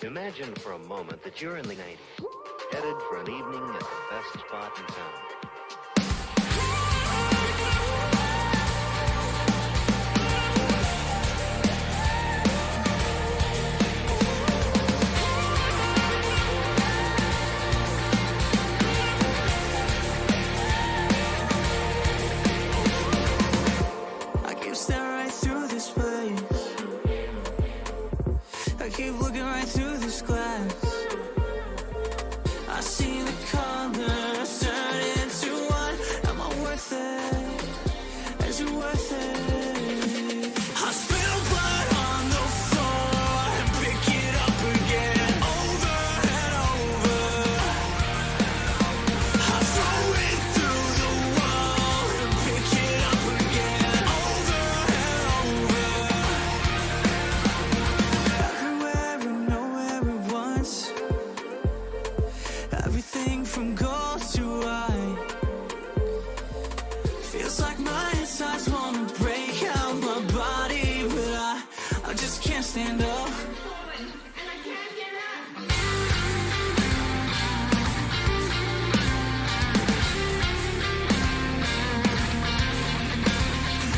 Imagine for a moment that you're in the 90s, headed for an evening at the best spot in town. I keep staring right through this place. I keep looking right through this glass. I see the colors turn into one. Am I worth it? Is it worth it? I spill blood on the floor and pick it up again, over and over. I throw it through the wall and pick it up again, over and over. Everywhere and nowhere at once. Everything from gold to white. Feels like my insides wanna break out my body, but I just can't stand up.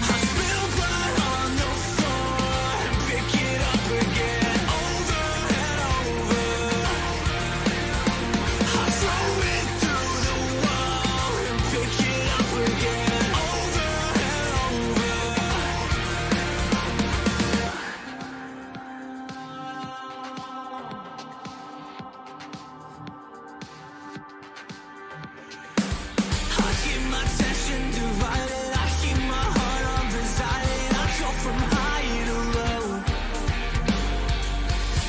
I spill blood on the floor and pick it up again, over and over. I throw it through the wall and pick it up again, over and over. I keep my attention divided. I keep my heart undecided. I go from high to low.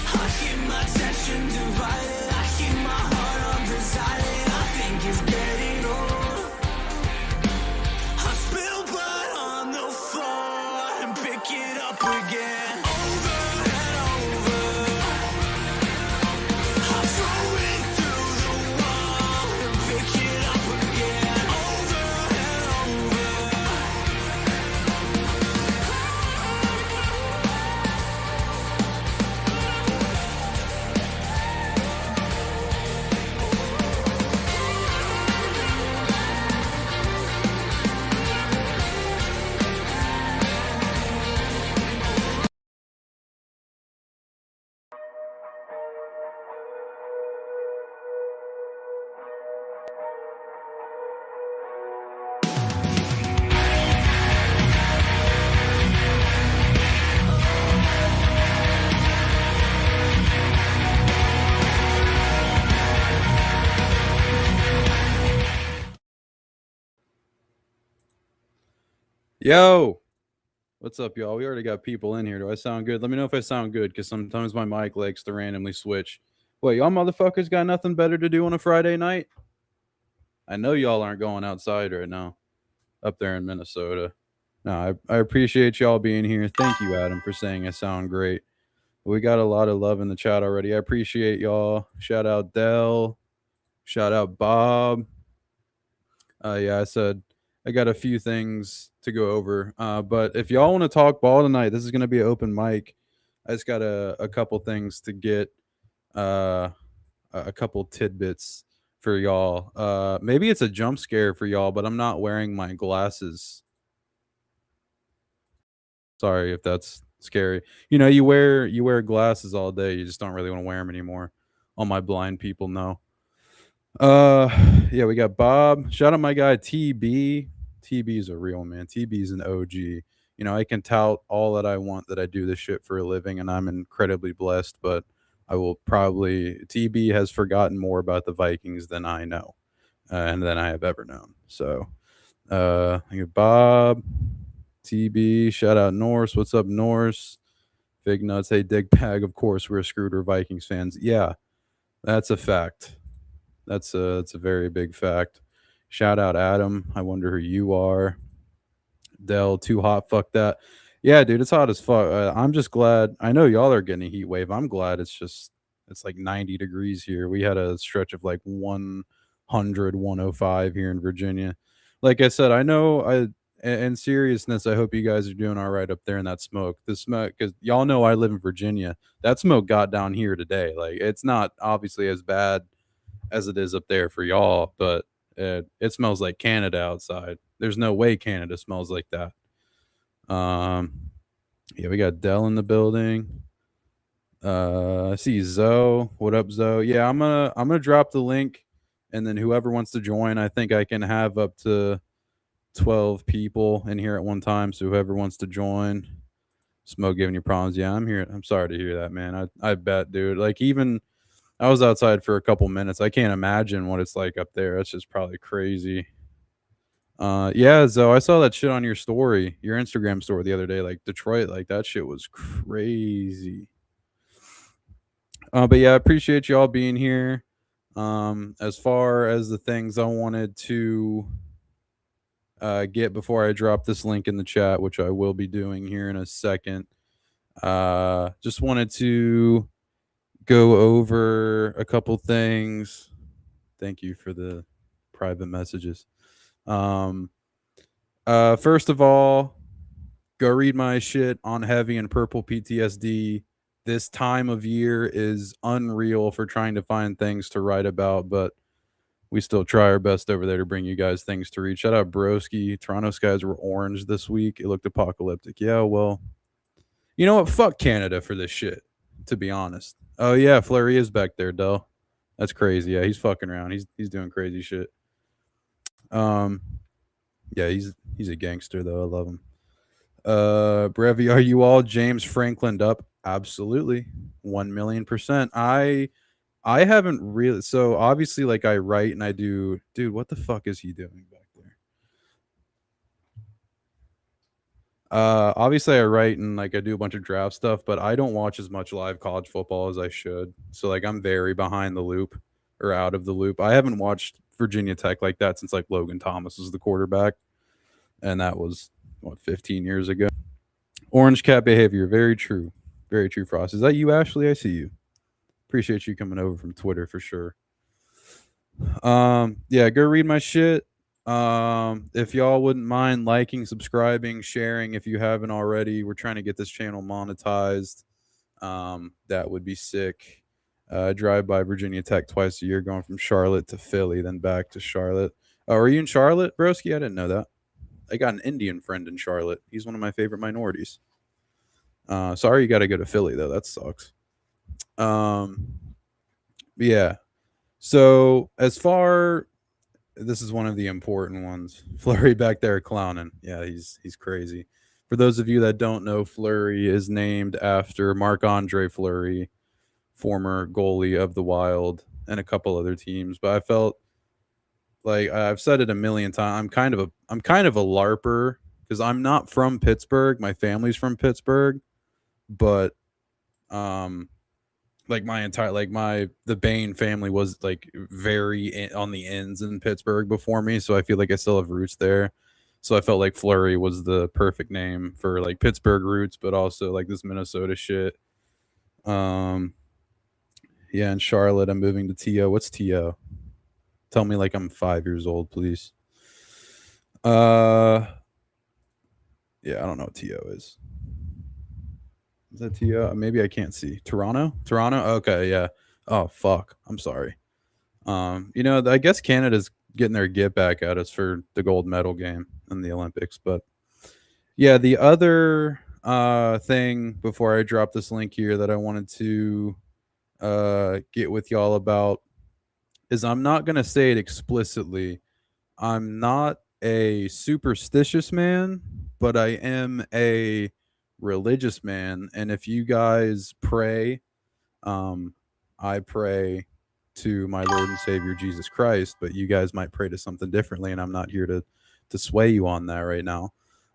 I keep my attention divided. I keep my heart undecided. I think it's getting old. I spill blood on the floor and pick it up again, over and over. I throw it through the wall and pick it up again, over and over. Yo, what's up, y'all? We already got people in here. Do I sound good? Let me know if I sound good, because sometimes my mic likes to randomly switch. Wait, y'all motherfuckers got nothing better to do on a Friday night? I know y'all aren't going outside right now up there in Minnesota. No, I appreciate y'all being here. Thank you, Adam, for saying I sound great. We got a lot of love in the chat already. I appreciate y'all. Shout out Dell. Shout out Bob. Yeah, I said I got a few things to go over. But if y'all want to talk ball tonight, this is going to be an open mic. I just got a couple things to get, a couple tidbits for y'all. Maybe it's a jump scare for y'all, but I'm not wearing my glasses. Sorry if that's scary. You know, you wear glasses all day. You just don't really want to wear them anymore. All my blind people know. Yeah, we got Bob. Shout out my guy TB. TB's a real man. TB's an OG. You know, I can tout all that I want that I do this shit for a living, and I'm incredibly blessed, but I will probably TB has forgotten more about the Vikings than I know, and than I have ever known. So I got Bob, TB, shout out Norse. What's up, Norse? Big nuts. Hey, Dig Bag, of course, we're screwed. We're Vikings fans. Yeah, that's a fact. That's a very big fact. Shout out Adam. I wonder who you are. Dell, too hot. Fuck that. Yeah, dude, it's hot as fuck. I'm just glad. I know y'all are getting a heat wave. I'm glad it's like 90 degrees here. We had a stretch of like 100, 105 here in Virginia. Like I said, I know in seriousness, I hope you guys are doing all right up there in that smoke. The smoke, because y'all know I live in Virginia. That smoke got down here today. Like, it's not obviously as bad as it is up there for y'all, but it smells like Canada outside. There's no way Canada smells like that. Yeah, we got Dell in the building. I see Zoe. What up, Zoe? Yeah, I'm gonna drop the link, and then whoever wants to join, I think I can have up to 12 people in here at one time. So whoever wants to join, Smoke giving you problems. Yeah, I'm here. I'm sorry to hear that, man. I bet, dude. Like, even I was outside for a couple minutes. I can't imagine what it's like up there. That's just probably crazy. Yeah, Zoe, I saw that shit on your story, your Instagram story the other day. Like, Detroit, like, that shit was crazy. But yeah, I appreciate y'all being here. As far as the things I wanted to get before I drop this link in the chat, which I will be doing here in a second, just wanted to go over a couple things. Thank you for the private messages. First of all, go read my shit on heavy and purple PTSD. This time of year is unreal for trying to find things to write about, but we still try our best over there to bring you guys things to read. Shout out Broski. Toronto skies were orange this week. It looked apocalyptic. Yeah, well, you know what? Fuck Canada for this shit, to be honest. Oh yeah, Fleury is back there, Dell. That's crazy. Yeah, he's fucking around. He's doing crazy shit. Yeah, he's a gangster though. I love him. Brevi, are you all James Franklin up? Absolutely. 1,000,000%. I haven't really, so obviously, like, I write and I do. Dude, what the fuck is he doing back there? Obviously I write and, like, I do a bunch of draft stuff, but I don't watch as much live college football as I should. So, like, I'm very behind the loop, or out of the loop. I haven't watched Virginia Tech like that since, like, Logan Thomas was the quarterback, and that was what, 15 years ago. Orange cat behavior, very true. Very true, Frost. Is that you, Ashley? I see you. Appreciate you coming over from Twitter for sure. Yeah, go read my shit. If y'all wouldn't mind liking, subscribing, sharing if you haven't already. We're trying to get this channel monetized. That would be sick. Drive by Virginia Tech twice a year, going from Charlotte to Philly, then back to Charlotte. Oh, are you in Charlotte, broski? I didn't know that. I got an Indian friend in Charlotte. He's one of my favorite minorities. Sorry you got to go to Philly, though. That sucks. Yeah. So as far, this is one of the important ones. Fleury back there clowning. Yeah, he's crazy. For those of you that don't know, Fleury is named after Marc-Andre Fleury, former goalie of the Wild and a couple other teams. But I felt like I've said it a million times. I'm kind of a LARPer because I'm not from Pittsburgh. My family's from Pittsburgh, but like my entire, like the Bain family was like very on the ends in Pittsburgh before me, so I feel like I still have roots there. So I felt like Fleury was the perfect name for like Pittsburgh roots, but also like this Minnesota shit. Yeah, in Charlotte, I'm moving to TO. What's TO? Tell me like I'm 5 years old, please. Yeah, I don't know what TO is. Is that TO? Maybe I can't see. Toronto? Okay, yeah. Oh fuck. I'm sorry. You know, I guess Canada's getting their get back at us for the gold medal game in the Olympics, but yeah, the other thing before I drop this link here that I wanted to get with y'all about is, I'm not going to say it explicitly. I'm not a superstitious man, but I am a religious man. And if you guys pray, I pray to my Lord and Savior Jesus Christ, but you guys might pray to something differently, and I'm not here to sway you on that right now.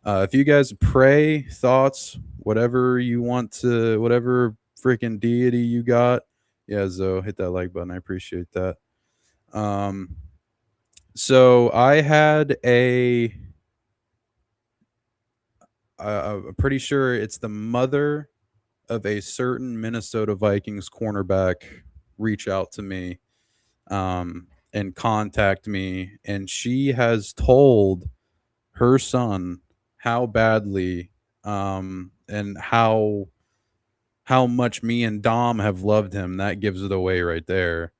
If you guys pray, thoughts, whatever you want to, whatever freaking deity you got, yeah, Zoe, hit that like button. I appreciate that. So I had I'm pretty sure it's the mother of a certain Minnesota Vikings cornerback reach out to me and contact me, and she has told her son how badly and how much me and Dom have loved him, that gives it away right there,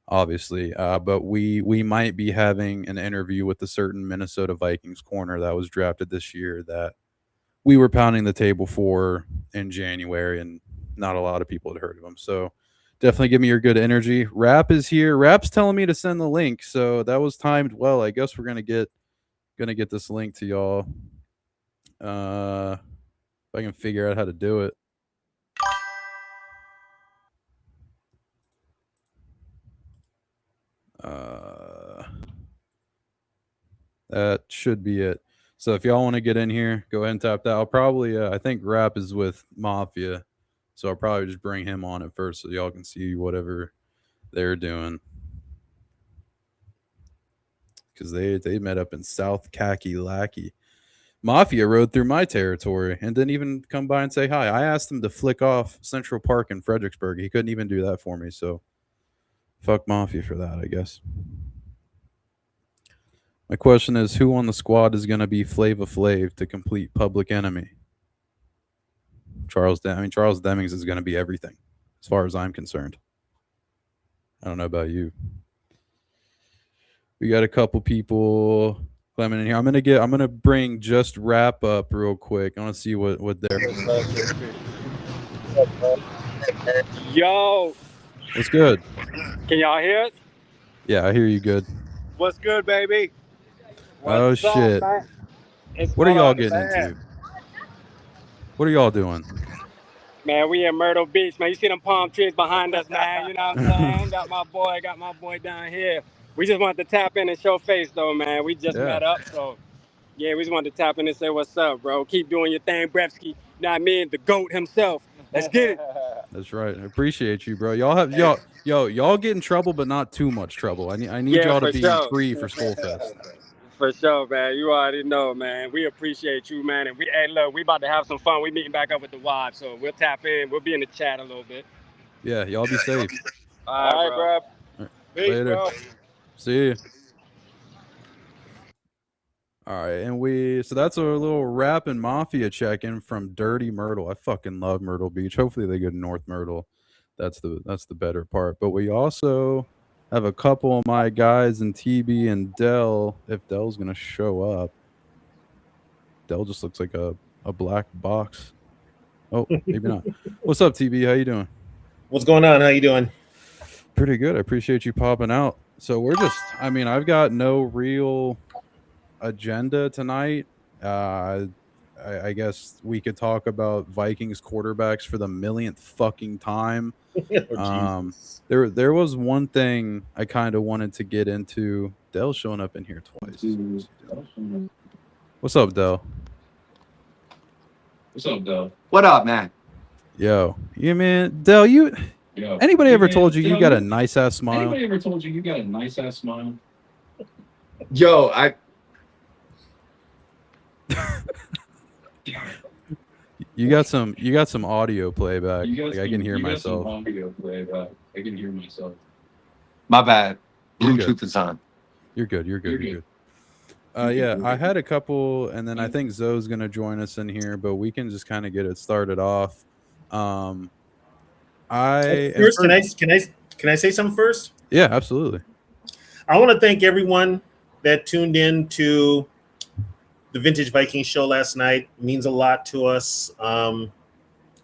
obviously. But we might be having an interview with a certain Minnesota Vikings corner that was drafted this year that we were pounding the table for in January, and not a lot of people had heard of him. So definitely give me your good energy. Rap is here. Rap's telling me to send the link, so that was timed well. I guess we're gonna get this link to y'all. If I can figure out how to do it. That should be it. So if y'all want to get in here, go ahead and tap that. I'll probably, I think Rap is with Mafia, so I'll probably just bring him on at first so y'all can see whatever they're doing. Because they met up in South Kakalaki. Mafia rode through my territory and didn't even come by and say hi. I asked him to flick off Central Park in Fredericksburg. He couldn't even do that for me, so fuck Mafia for that, I guess. My question is, who on the squad is going to be Flava Flav to complete Public Enemy? Charles Demings is going to be everything, as far as I'm concerned. I don't know about you. We got a couple people climbing in here. I'm gonna bring just Rap up real quick. I want to see what they're. Yo, what's good? Can y'all hear us? Yeah, I hear you good. What's good, baby? Oh shit! What are y'all getting into? What are y'all doing? Man, we in Myrtle Beach, man. You see them palm trees behind us, man. You know what I'm saying? Got my boy down here. We just wanted to tap in and show face, though, man. We just met up, so yeah, we just wanted to tap in and say what's up, bro. Keep doing your thing, Brevsky. You know what I mean? The GOAT himself. Let's get it. That's right. I appreciate you, bro. Y'all have y'all get in trouble, but not too much trouble. I need y'all to be free for Skullfest. For sure, man. You already know, man. We appreciate you, man. And look, we about to have some fun. We meeting back up with the WAD, so we'll tap in. We'll be in the chat a little bit. Yeah, y'all be safe. All right, bro. All right. Peace, Later. bro. See you. All right, and so that's a little Rap and Mafia check-in from Dirty Myrtle. I fucking love Myrtle Beach. Hopefully they go to North Myrtle. That's the better part. But we also have a couple of my guys in TB and Dell. If Dell's gonna show up, Dell just looks like a black box. Oh, maybe not. What's up, TB? How you doing? What's going on? How you doing? Pretty good. I appreciate you popping out. So we're just, I've got no real agenda tonight. I guess we could talk about Vikings quarterbacks for the millionth fucking time. There was one thing I kind of wanted to get into. Dell's showing up in here twice. What's up, Dell? What's up, Dell? What up, man? Yo, yeah, man. Dell, anybody ever told you got a nice ass smile? Anybody ever told you got a nice ass smile? Yo, You got some audio playback. I can hear myself. Audio playback. I can hear myself. My bad. Bluetooth is on. You're good. Yeah, I had a couple, and then I think Zoe's gonna join us in here, but we can just kind of get it started off. Can I say something first? Yeah, absolutely. I want to thank everyone that tuned in to the Vintage Vikings show last night. It means a lot to us.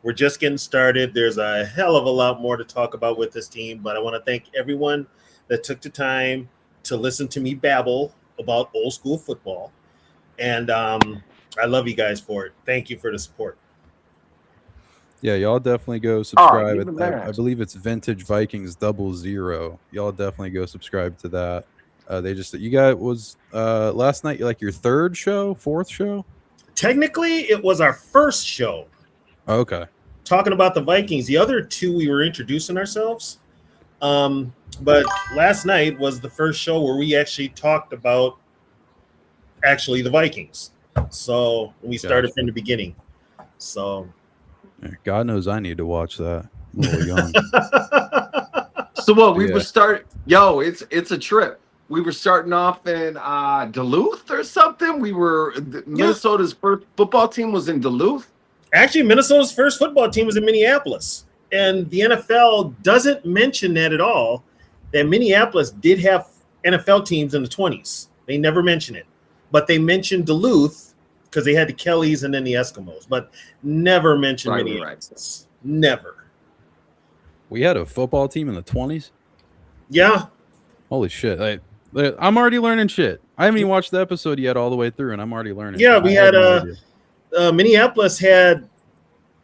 We're just getting started. There's a hell of a lot more to talk about with this team, but I want to thank everyone that took the time to listen to me babble about old school football. And I love you guys for it. Thank you for the support. Yeah, y'all definitely go subscribe. I believe it's Vintage Vikings 00. Y'all definitely go subscribe to that. You got was last night like your fourth show? Technically, it was our first show. Okay. Talking about the Vikings. The other two, we were introducing ourselves. But last night was the first show where we actually talked about the Vikings. So we started from the beginning. So God knows I need to watch that. I'm a little young. So what? We were starting. Yo, it's a trip. we were starting off in Duluth or something. Minnesota's first football team was in Duluth. Actually, Minnesota's first football team was in Minneapolis, and the NFL doesn't mention that at all. That Minneapolis did have NFL teams in the 20s. They never mention it, but they mentioned Duluth because they had the Kellys and then the Eskimos, but never mentioned Minneapolis. Right. Never. We had a football team in the 20s. Yeah. Holy shit! I'm already learning shit. I haven't even watched the episode yet all the way through, and I'm already learning. Yeah, shit. we had Minneapolis had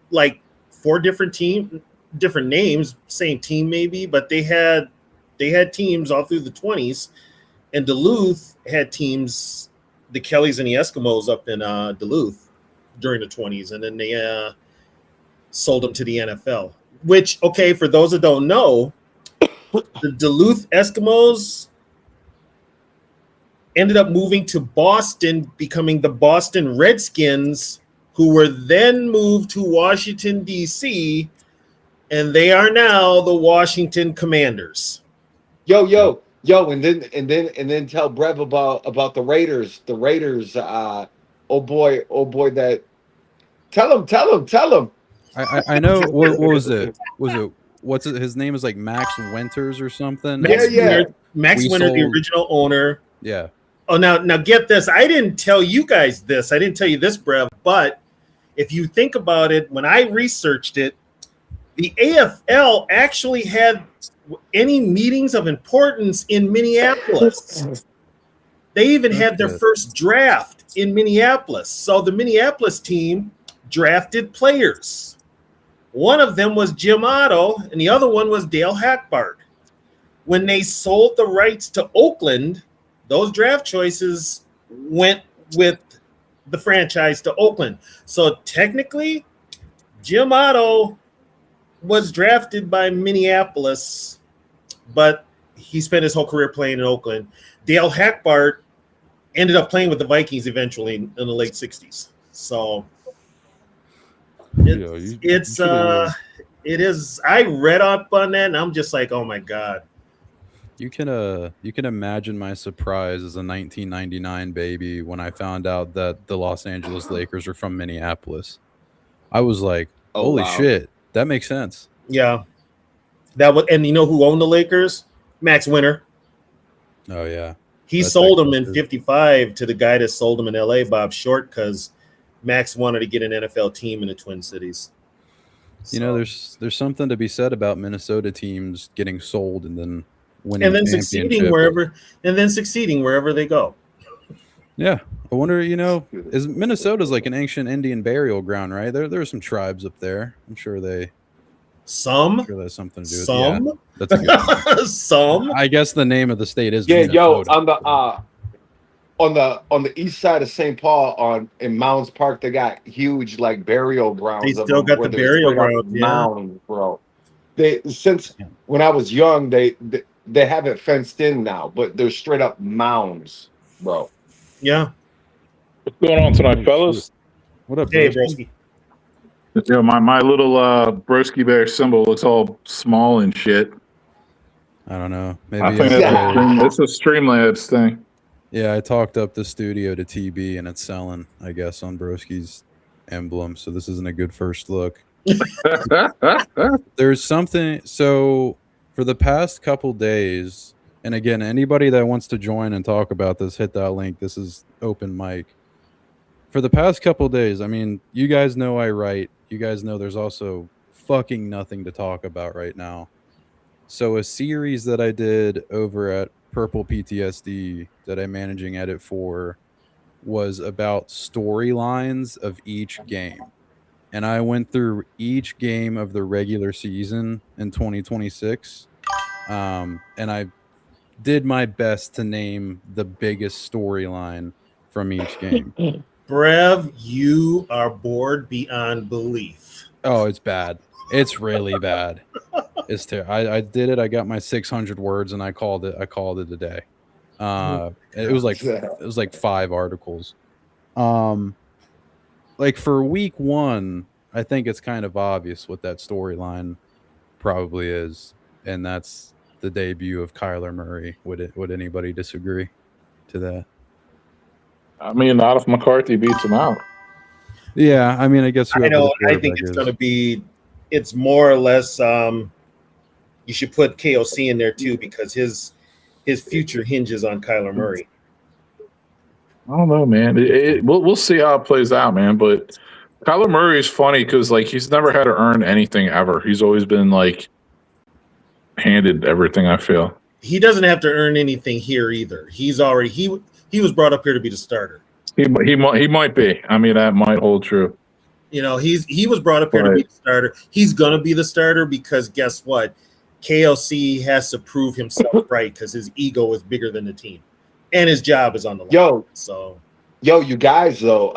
like 4 different names, same team maybe, but they had teams all through the 20s, and Duluth had teams, the Kellys and the Eskimos up in Duluth during the 20s, and then they sold them to the NFL. Which, okay, for those that don't know, the Duluth Eskimos ended up moving to Boston, becoming the Boston Redskins, who were then moved to Washington, D.C., and they are now the Washington Commanders. Yo, and then tell Brev about the Raiders. The Raiders, oh boy, that tell him. I know what was it? What's it? His name is like Max Winters or something. Max Winter, the original owner. Yeah. Oh, now get this. I didn't tell you guys this. I didn't tell you this, Brev, but if you think about it, when I researched it, the AFL actually had any meetings of importance in Minneapolis. They even had their first draft in Minneapolis. So the Minneapolis team drafted players. One of them was Jim Otto, and the other one was Dale Hackbart. When they sold the rights to Oakland, those draft choices went with the franchise to Oakland. So technically, Jim Otto was drafted by Minneapolis, but he spent his whole career playing in Oakland. Dale Hackbart ended up playing with the Vikings eventually in the late 60s. So it is. I read up on that, and I'm just like, oh my god. You can imagine my surprise as a 1999 baby when I found out that the Los Angeles Lakers are from Minneapolis. I was like, holy shit, that makes sense. Yeah. And you know who owned the Lakers? Max Winter. Oh yeah. He sold them in 55 to the guy that sold them in LA, Bob Short, because Max wanted to get an NFL team in the Twin Cities. You know, there's something to be said about Minnesota teams getting sold and then winning and then succeeding wherever they go. Yeah, I wonder. You know, is Minnesota's like an ancient Indian burial ground, right? There are some tribes up there. I'm sure that's something to do with it. Yeah, that's a good some. I guess the name of the state is Minnesota. On the east side of St. Paul, in Mounds Park, they got huge like burial grounds. They still got the burial grounds, mounds, bro. Since when I was young, they have it fenced in now, but they're straight up mounds, bro. Yeah. What's going on tonight, fellas? What up, hey, broski? Yeah, my little broski bear symbol looks all small and shit. I don't know. Maybe I think it's a Streamlabs thing. Yeah, I talked up the studio to TB, and it's selling, I guess, on Broski's emblem. So this isn't a good first look. There's something. So for the past couple days, and again, anybody that wants to join and talk about this, hit that link. This is open mic. For the past couple days, I mean, you guys know I write. You guys know there's also fucking nothing to talk about right now. So a series that I did over at Purple PTSD that I'm managing edit for was about storylines of each game. And I went through each game of the regular season in 2026. And I did my best to name the biggest storyline from each game. Brev, you are bored beyond belief. Oh, it's bad. It's really bad. It's terrible. I did it. I got my 600 words and I called it a day. It was like 5 articles. Like for week 1, I think it's kind of obvious what that storyline probably is, and that's the debut of Kyler Murray. Would anybody disagree to that? I mean, not if McCarthy beats him out. Yeah, I mean, I guess I whoever know. the I think quarterback it's is. going to be. It's more or less. You should put KOC in there too because his future hinges on Kyler Murray. I don't know, man. We'll see how it plays out, man. But Kyler Murray is funny because like he's never had to earn anything ever. He's always been like handed everything. I feel He doesn't have to earn anything here either. He's already he was brought up here to be the starter. he might be. I mean, that might hold true. You know, he was brought up here to be the starter. He's gonna be the starter because guess what? KLC has to prove himself right because his ego is bigger than the team, and his job is on the line. Yo, you guys though,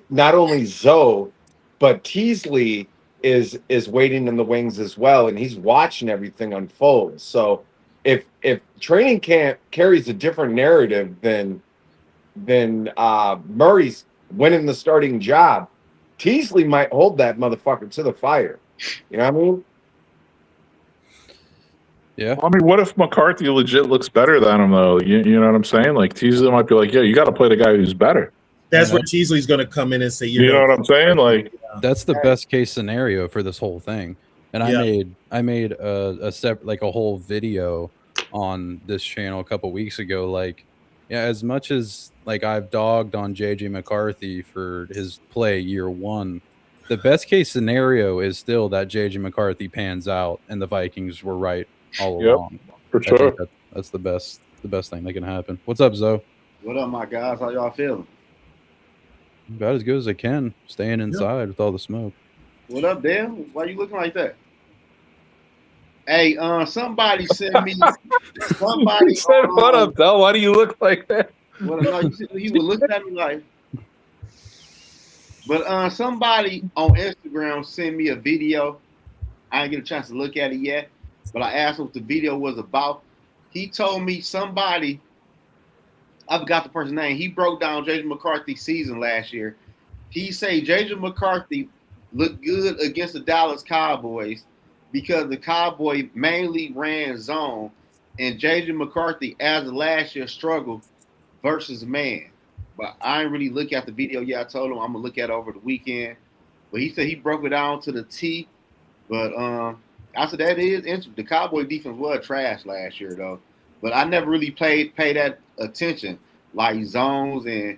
not only Zoe, but Teasley is waiting in the wings as well, and he's watching everything unfold. So if training camp carries a different narrative than Murray's winning the starting job, Teasley might hold that motherfucker to the fire. You know what I mean? Yeah. I mean, what if McCarthy legit looks better than him, though? You know what I'm saying? Like, Teasley might be like, yeah, you got to play the guy who's better. That's where Teasley's going to come in and say, you know what I'm saying? Like, that's the best case scenario for this whole thing. And I made a whole video on this channel a couple weeks ago. Like, yeah, as much as like I've dogged on JJ McCarthy for his play year one, the best case scenario is still that JJ McCarthy pans out and the Vikings were right all along. For sure. That's the best thing that can happen. What's up, Zoe? What up, my guys? How y'all feeling? About as good as I can, staying inside with all the smoke. What up, Dale? Why you looking like that? Hey, somebody send me somebody. What up, Dale? Why do you look like that? Well, no, you were looking at me like. But somebody on Instagram sent me a video. I didn't get a chance to look at it yet, but I asked him what the video was about. He told me somebody, I forgot the person's name, he broke down J.J. McCarthy's season last year. He said J.J. McCarthy looked good against the Dallas Cowboys because the Cowboys mainly ran zone, and J.J. McCarthy, as of last year, struggled versus man. But I didn't really look at the video yet. I told him I'm going to look at it over the weekend. But he said he broke it down to the T. But I said that is interesting. The Cowboy defense was trash last year, though. But I never really paid that attention, like zones and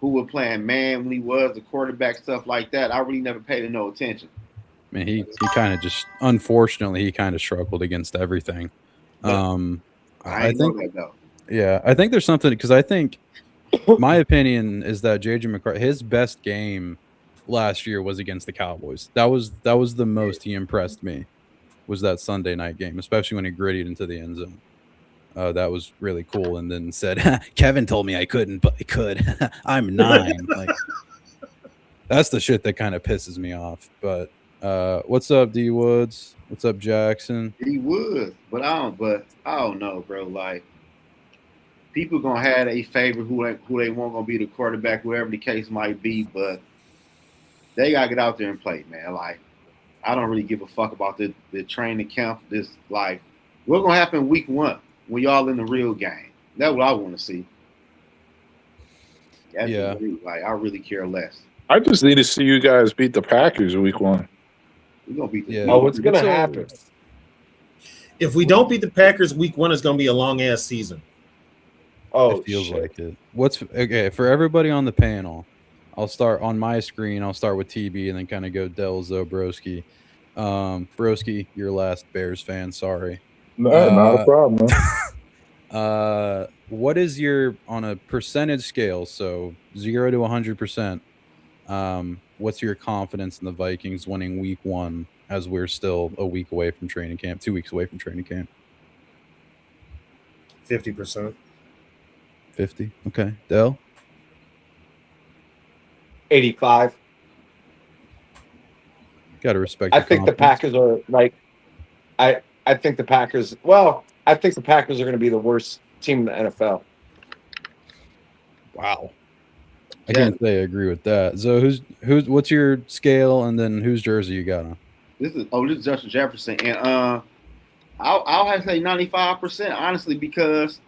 who were playing man when he was the quarterback, stuff like that. I really never paid no attention. I mean, he kind of just, unfortunately, he kind of struggled against everything. I think that, though. Yeah, I think there's something, because I think my opinion is that J.J. McCarthy, his best game last year was against the Cowboys. That was the most he impressed me, was that Sunday night game, especially when he gritted into the end zone. That was really cool. And then said, Kevin told me I couldn't, but I could. I'm 9. Like, that's the shit that kind of pisses me off. But what's up, D Woods? What's up, Jackson? D Woods, but I don't know, bro. Like, people gonna have a favorite who they want gonna be the quarterback, whoever the case might be, but they gotta get out there and play, man. Like, I don't really give a fuck about the training camp. This, like, what's gonna happen week 1 when y'all in the real game? That's what I want to see. That's like, I really care less. I just need to see you guys beat the Packers week 1. We're gonna beat the Oh, what's gonna happen? If we don't beat the Packers, week 1 is gonna be a long ass season. Oh, it feels like it. Okay for everybody on the panel? I'll start on my screen. I'll start with TB and then kind of go Delzo Broski. Broski, your last Bears fan. Sorry. No, not a problem. What is your, on a percentage scale, so 0 to 100%? What's your confidence in the Vikings winning week 1 as we're still a week away from training camp, 2 weeks away from training camp? 50%. 50. Okay. Dell? 85. Gotta respect. I think the Packers are like, I think the Packers. Well, I think the Packers are going to be the worst team in the NFL. Wow. I can't say I agree with that. So what's your scale, and then whose jersey you got on? This is Justin Jefferson, and I'll have to say 95%, honestly, because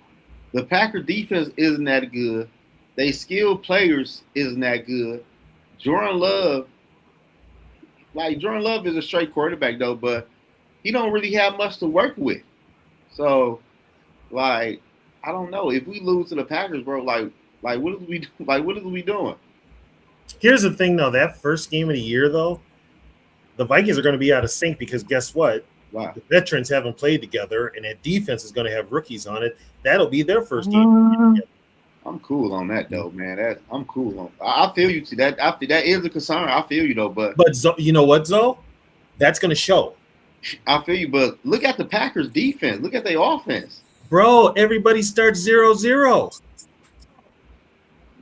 the Packers defense isn't that good. They skilled players isn't that good. Jordan Love is a straight quarterback though, but he don't really have much to work with. So, like, I don't know. If we lose to the Packers, bro, what is we doing? Here's the thing, though. That first game of the year, though, the Vikings are going to be out of sync because guess what? Wow. The veterans haven't played together, and that defense is going to have rookies on it. That'll be their first game. I'm cool on that, though, man. I'm cool on. I feel you. That is a concern. I feel you, though, but you know what, Zoe? That's going to show. I feel you, but look at the Packers defense. Look at their offense. Bro, everybody starts 0-0.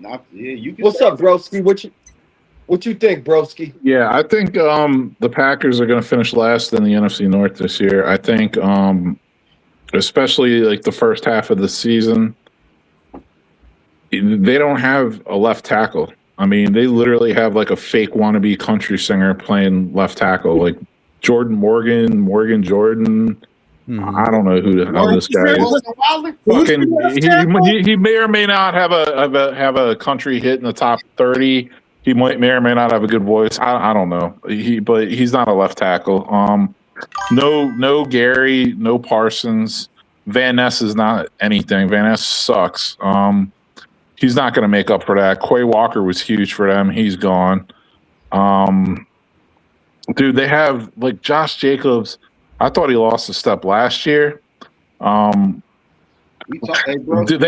What's up, Broski? What you think, Broski? Yeah, I think the Packers are going to finish last in the NFC North this year. I think, especially like the first half of the season, they don't have a left tackle. I mean, they literally have like a fake wannabe country singer playing left tackle, like Morgan Jordan. I don't know who the hell this guy is. He may or may not have a country hit in the top 30. He may or may not have a good voice. I don't know. But he's not a left tackle. No Gary, no Parsons. Van Ness is not anything. Van Ness sucks. He's not going to make up for that. Quay Walker was huge for them. He's gone. Dude, they have like Josh Jacobs. I thought he lost a step last year. They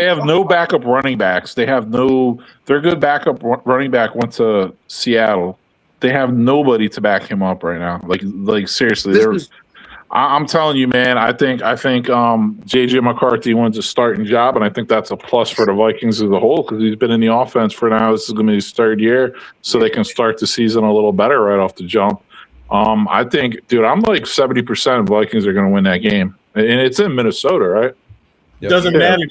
have no backup running backs. Their good backup running back went to Seattle. They have nobody to back him up right now. Like seriously, I'm telling you, man. I think JJ McCarthy wins a starting job, and I think that's a plus for the Vikings as a whole because he's been in the offense for now. This is going to be his third year, so they can start the season a little better right off the jump. I think, dude, I'm like 70% Vikings are going to win that game, and it's in Minnesota, right? Yep. Doesn't matter.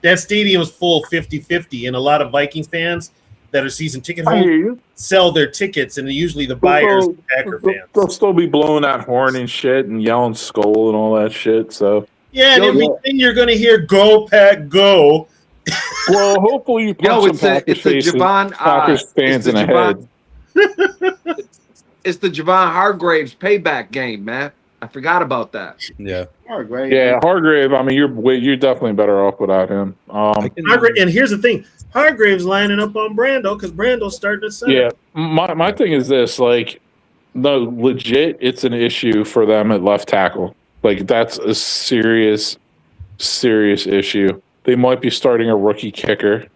That stadium is full 50-50, and a lot of Viking fans that are season ticket holders sell their tickets, and usually the buyers are Packer fans. They'll still be blowing that horn and shit and yelling "Skull" and all that shit. So and everything you're going to hear, "Go Pack, go." Well, hopefully you punch some Packers fans in the head. It's the Javon Hargraves payback game, man. I forgot about that. Yeah, Hargrave. Yeah, Hargrave. I mean, you're definitely better off without him. And here's the thing: Hargrave's lining up on Brando because Brando's starting to center. Yeah, my thing is this: like, no, legit, it's an issue for them at left tackle. Like, that's a serious issue. They might be starting a rookie kicker.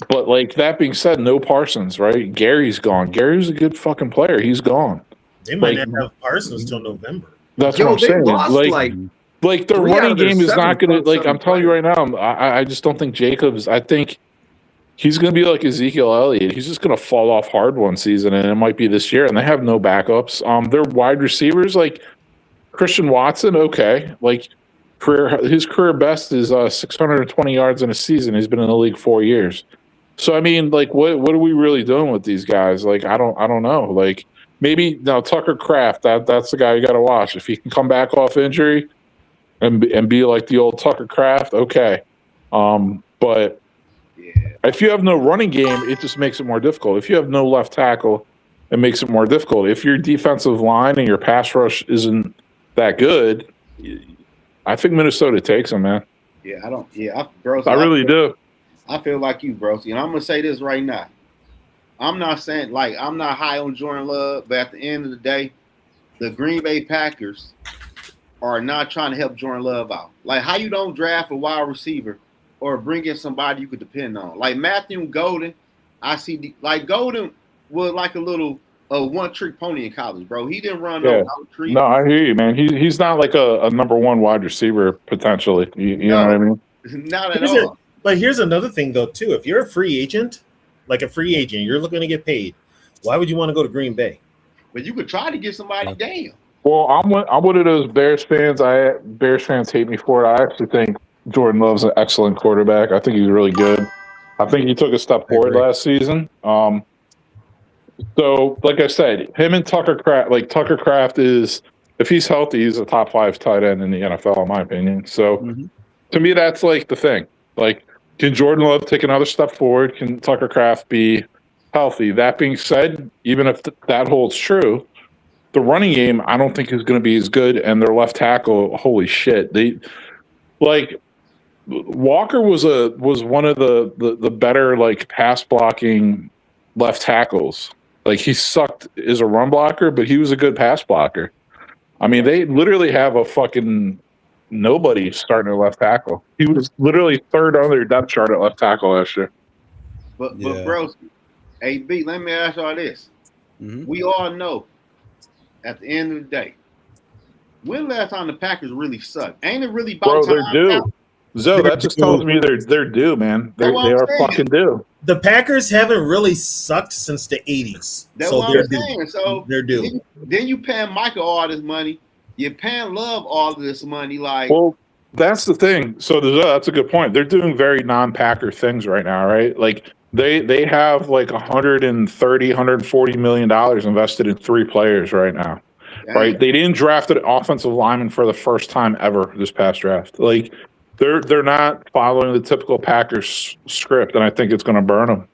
But like that being said, no Parsons, right? Gary's gone. Gary's a good fucking player. He's gone. They might not have Parsons till November. That's what I'm saying. Like the running game is not going to. Like I'm telling you right now, I just don't think Jacobs. I think he's going to be like Ezekiel Elliott. He's just going to fall off hard one season, and it might be this year. And they have no backups. Their wide receivers, like Christian Watson, okay, like his career best is 620 yards in a season. He's been in the league 4 years. So I mean, like, what are we really doing with these guys? Like, I don't know. Like, maybe now Tucker Kraft, that's the guy you got to watch. If he can come back off injury and be like the old Tucker Kraft, okay. But if you have no running game, it just makes it more difficult. If you have no left tackle, it makes it more difficult. If your defensive line and your pass rush isn't that good, I think Minnesota takes them, man. Yeah, I don't. Yeah, bro. I really do. I feel like you, bro. And I'm gonna say this right now. I'm not saying like I'm not high on Jordan Love, but at the end of the day, the Green Bay Packers are not trying to help Jordan Love out. Like how you don't draft a wide receiver or bring in somebody you could depend on. Like Matthew Golden, like Golden was like a little one-trick pony in college, bro. He didn't run no tree. No, I hear you, man. He's not like a number one wide receiver potentially. You know what I mean? Not at all. But here's another thing, though, too. If you're a free agent, you're looking to get paid, why would you want to go to Green Bay? But you could try to get somebody down. Well, I'm one of those Bears fans. Bears fans hate me for it. I actually think Jordan Love's an excellent quarterback. I think he's really good. I think he took a step forward last season. So, like I said, him and Tucker Kraft, is if he's healthy, he's a top 5 tight end in the NFL, in my opinion. So to me, that's like the thing. Like, can Jordan Love take another step forward? Can Tucker Kraft be healthy? That being said, even if that holds true, the running game I don't think is going to be as good, and their left tackle, holy shit, they like Walker was one of the better like pass blocking left tackles. Like, he sucked as a run blocker, but he was a good pass blocker. I mean, they literally have a fucking nobody starting at left tackle. He was literally 3rd on their depth chart at left tackle last year. But bro, AB, let me ask y'all this. We all know at the end of the day, when last time the Packers really sucked? Ain't it really about time? They're due. Now? Zoe, that just tells me they're due, man. They are fucking due. The Packers haven't really sucked since the 80s. That's so what I'm saying. So they're due. Then you paying Michael all this money. You're paying Love all of this money. Like, well, that's the thing. So that's a good point. They're doing very non-Packer things right now, right? Like, they have like $130-140 million invested in 3 players right now. Right? They didn't draft an offensive lineman for the first time ever this past draft. Like, they're not following the typical Packers script, and I think it's going to burn them.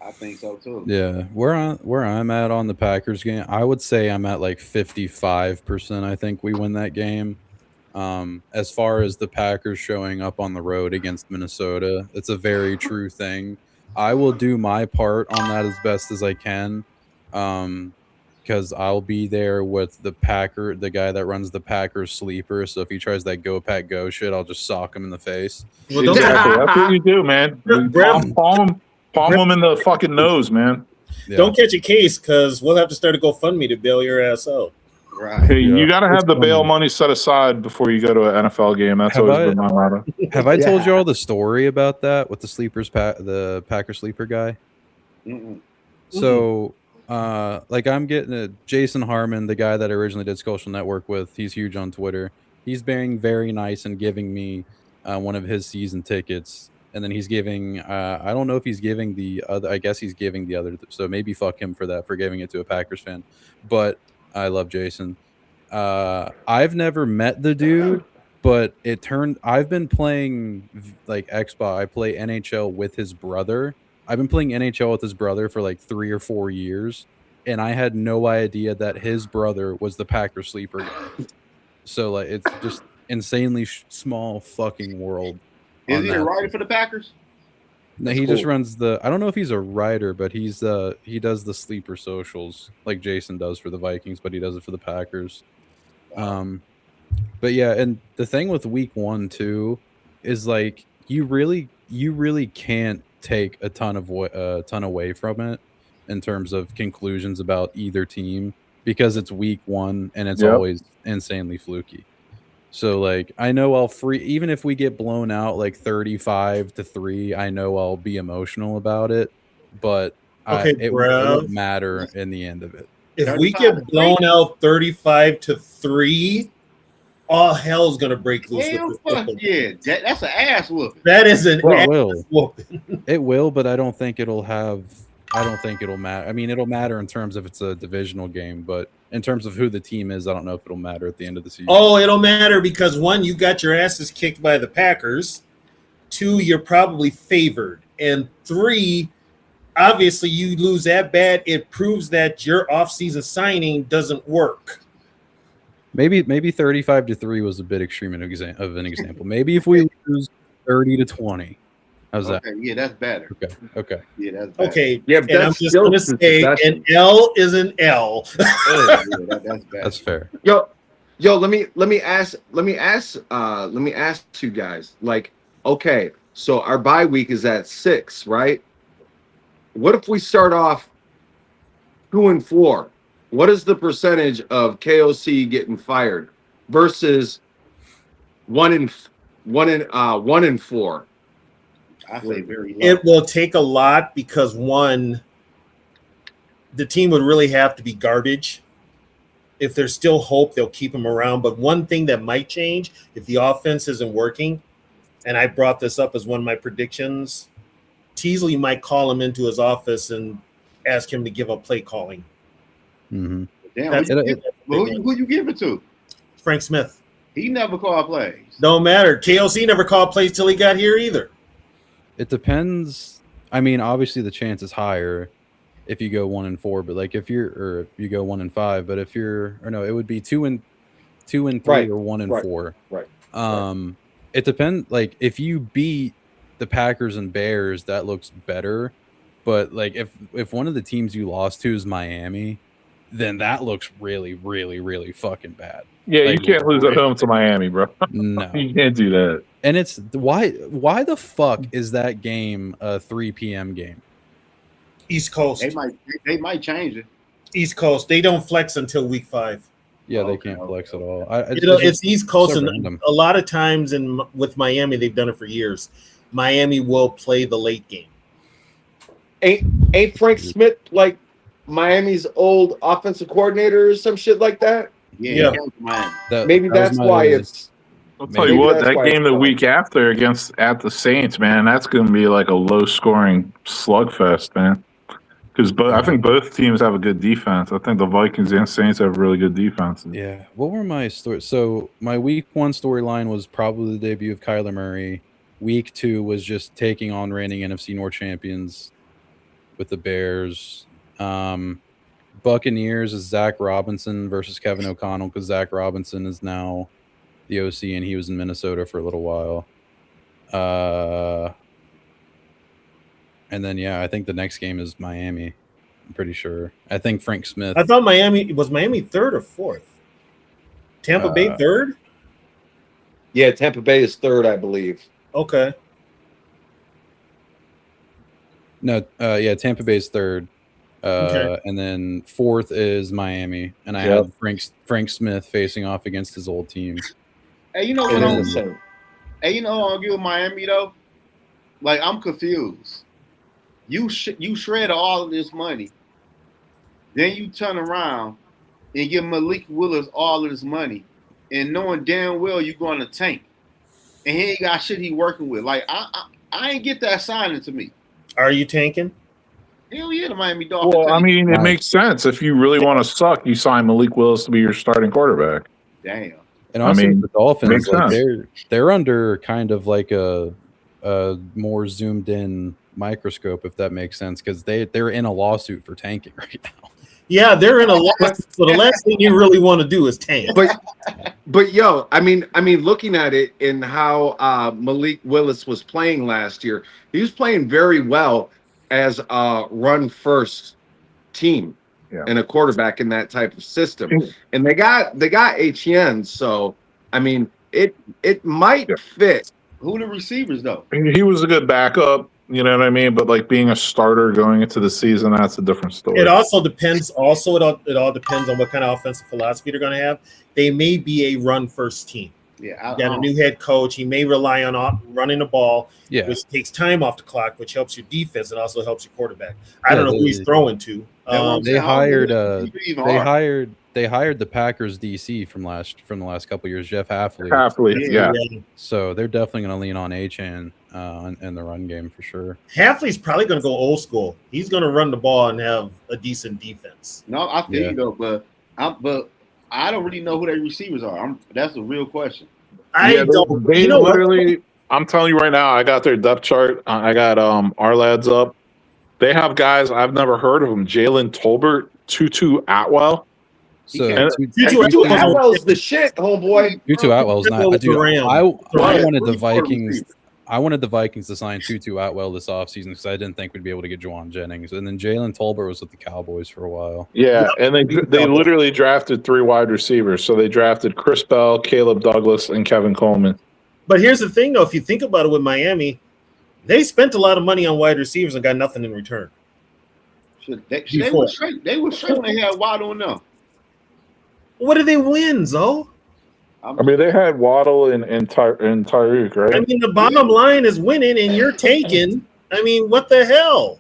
I think so too. Yeah, where I'm at on the Packers game, I would say I'm at like 55%. I think we win that game. As far as the Packers showing up on the road against Minnesota, it's a very true thing. I will do my part on that as best as I can, because I'll be there with the guy that runs the Packers sleeper. So if he tries that go pack go shit, I'll just sock him in the face. Well, exactly. That's what you do, man. Palm him in the fucking nose, man. Yeah. Don't catch a case, because we'll have to start a GoFundMe to bail your ass out. Right. Hey, you got to have the bail money set aside before you go to an NFL game. That's always been my motto. Have I told you all the story about that with the Packer sleeper guy? So, like, I'm getting Jason Harmon, the guy that I originally did Social Network with. He's huge on Twitter. He's being very nice and giving me one of his season tickets. And then he's giving, I don't know if he's giving the other, I guess he's giving the other. So maybe fuck him for that, for giving it to a Packers fan. But I love Jason. I've never met the dude, but I've been playing like Xbox. I play NHL with his brother. I've been playing NHL with his brother for like 3 or 4 years. And I had no idea that his brother was the Packer sleeper guy. So like, it's just insanely small fucking world. Is he a writer for the Packers? No, he just runs the. I don't know if he's a writer, but he does the sleeper socials like Jason does for the Vikings, but he does it for the Packers. But yeah, and the thing with week 1 too is like you really can't take a ton away from it in terms of conclusions about either team, because it's week 1 and it's always insanely fluky. So like I know even if we get blown out like 35-3, I know I'll be emotional about it, but it won't matter in the end of it. If we get blown out 35-3, all hell's gonna break loose. Yeah, that's an ass whooping. That is an ass whooping. It will, but I don't think it'll matter. I mean, it'll matter in terms of it's a divisional game, but in terms of who the team is, I don't know if it'll matter at the end of the season. Oh, it'll matter because 1, you got your asses kicked by the Packers. 2, you're probably favored. And 3, obviously you lose that bad. It proves that your offseason signing doesn't work. Maybe 35-3 was a bit extreme of an example. Maybe if we lose 30-20. How's that? Yeah, that's better. Okay. Yeah, that's better. Okay. Yeah, and I'm just going to say an L is an L. That's better. That's fair. Yo, let me ask you guys. Like, okay, so our bye week is at 6, right? What if we start off 2-4? What is the percentage of KOC getting fired versus 1-4? I say very low. It will take a lot because 1, the team would really have to be garbage. If there's still hope, they'll keep him around. But one thing that might change if the offense isn't working, and I brought this up as one of my predictions, Teasley might call him into his office and ask him to give up play calling. Mm-hmm. Damn, who you give it to? Frank Smith. He never called plays. Don't matter. KOC never called plays till he got here either. It depends. I mean, obviously the chance is higher if you go 1-4, but like if you go 1-5, but if you're, or no, it would be 2-3 Right. or 1-4. Right. It depends. Like if you beat the Packers and Bears, that looks better. But like if one of the teams you lost to is Miami, then that looks really, really, really fucking bad. Yeah, Like, you can't lose at home to Miami, bro. No. You can't do that. And it's why the fuck is that game a 3 p.m. game? East Coast. They might change it. East Coast. They don't flex until week 5. Yeah, they can't flex at all. It's East Coast, so and random. a lot of times with Miami, they've done it for years. Miami will play the late game. Ain't Frank Smith like Miami's old offensive coordinator or some shit like that? Yeah. Maybe that's why it's. I'll tell you what, that game the week after at the Saints, man, that's going to be like a low-scoring slugfest, man. Because I think both teams have a good defense. I think the Vikings and Saints have really good defenses. Yeah. What were my stories? So my week 1 storyline was probably the debut of Kyler Murray. Week 2 was just taking on reigning NFC North champions with the Bears. Buccaneers is Zach Robinson versus Kevin O'Connell, because Zach Robinson is now the OC and he was in Minnesota for a little while. And then, yeah, I think the next game is Miami. I'm pretty sure. I think Frank Smith. I thought Miami 3rd or 4th. Tampa Bay 3rd? Yeah, Tampa Bay is 3rd, I believe. Okay. No, yeah, Tampa Bay's 3rd. Okay. And then 4th is Miami. And I had Frank Smith facing off against his old team. Hey, you know what? You know what I'll give Miami though? Like, I'm confused. You shred all of this money, then you turn around and give Malik Willis all of this money, and knowing damn well you're going to tank, and he ain't got shit he working with. Like, I ain't get that signing to me. Are you tanking? Hell yeah, the Miami Dolphins. Well, I mean, it Nice. makes sense. If you really want to suck, you sign Malik Willis to be your starting quarterback. Damn. And also the Dolphins, makes like, sense. they're under kind of like a more zoomed in microscope, if that makes sense, because they're in a lawsuit for tanking right now. Yeah, they're in a lawsuit. So the last thing you really want to do is tank. But yo, I mean, looking at it in how Malik Willis was playing last year, he was playing very well as a run first team and a quarterback in that type of system. And they got HN, so I mean, it might fit. Who the receivers though? He was a good backup, you know what I mean? But like being a starter going into the season, that's a different story. It also depends. Also, it all depends on what kind of offensive philosophy they're going to have. They may be a run first team. Yeah, You got a new head coach. He may rely on running the ball, which takes time off the clock, which helps your defense. It also helps your quarterback. I don't know who he's throwing to. They hired the Packers DC from the last couple of years, Jeff Hafley. Yeah. So they're definitely going to lean on Achane in the run game for sure. Hafley's probably going to go old school. He's going to run the ball and have a decent defense. No, I feel you though, but I don't really know who their receivers are. That's a real question. They literally. I'm telling you right now, I got their depth chart. I got our lads up. They have guys I've never heard of them. Jalen Tolbert, Tutu Atwell. So Tutu Atwell's the shit, homeboy. Tutu Atwell's not. I wanted the Vikings. I wanted the Vikings to sign Tutu Atwell this offseason because I didn't think we'd be able to get Juwan Jennings. And then Jalen Tolbert was with the Cowboys for a while. Yeah, and they literally drafted 3 wide receivers. So they drafted Chris Bell, Caleb Douglas, and Kevin Coleman. But here's the thing, though. If you think about it with Miami, they spent a lot of money on wide receivers and got nothing in return. They were straight when they had Waddle and them. What did they win, Zoe? I mean, they had Waddle and Tyreek, right? I mean, the bottom line is winning, and you're taking. I mean, what the hell?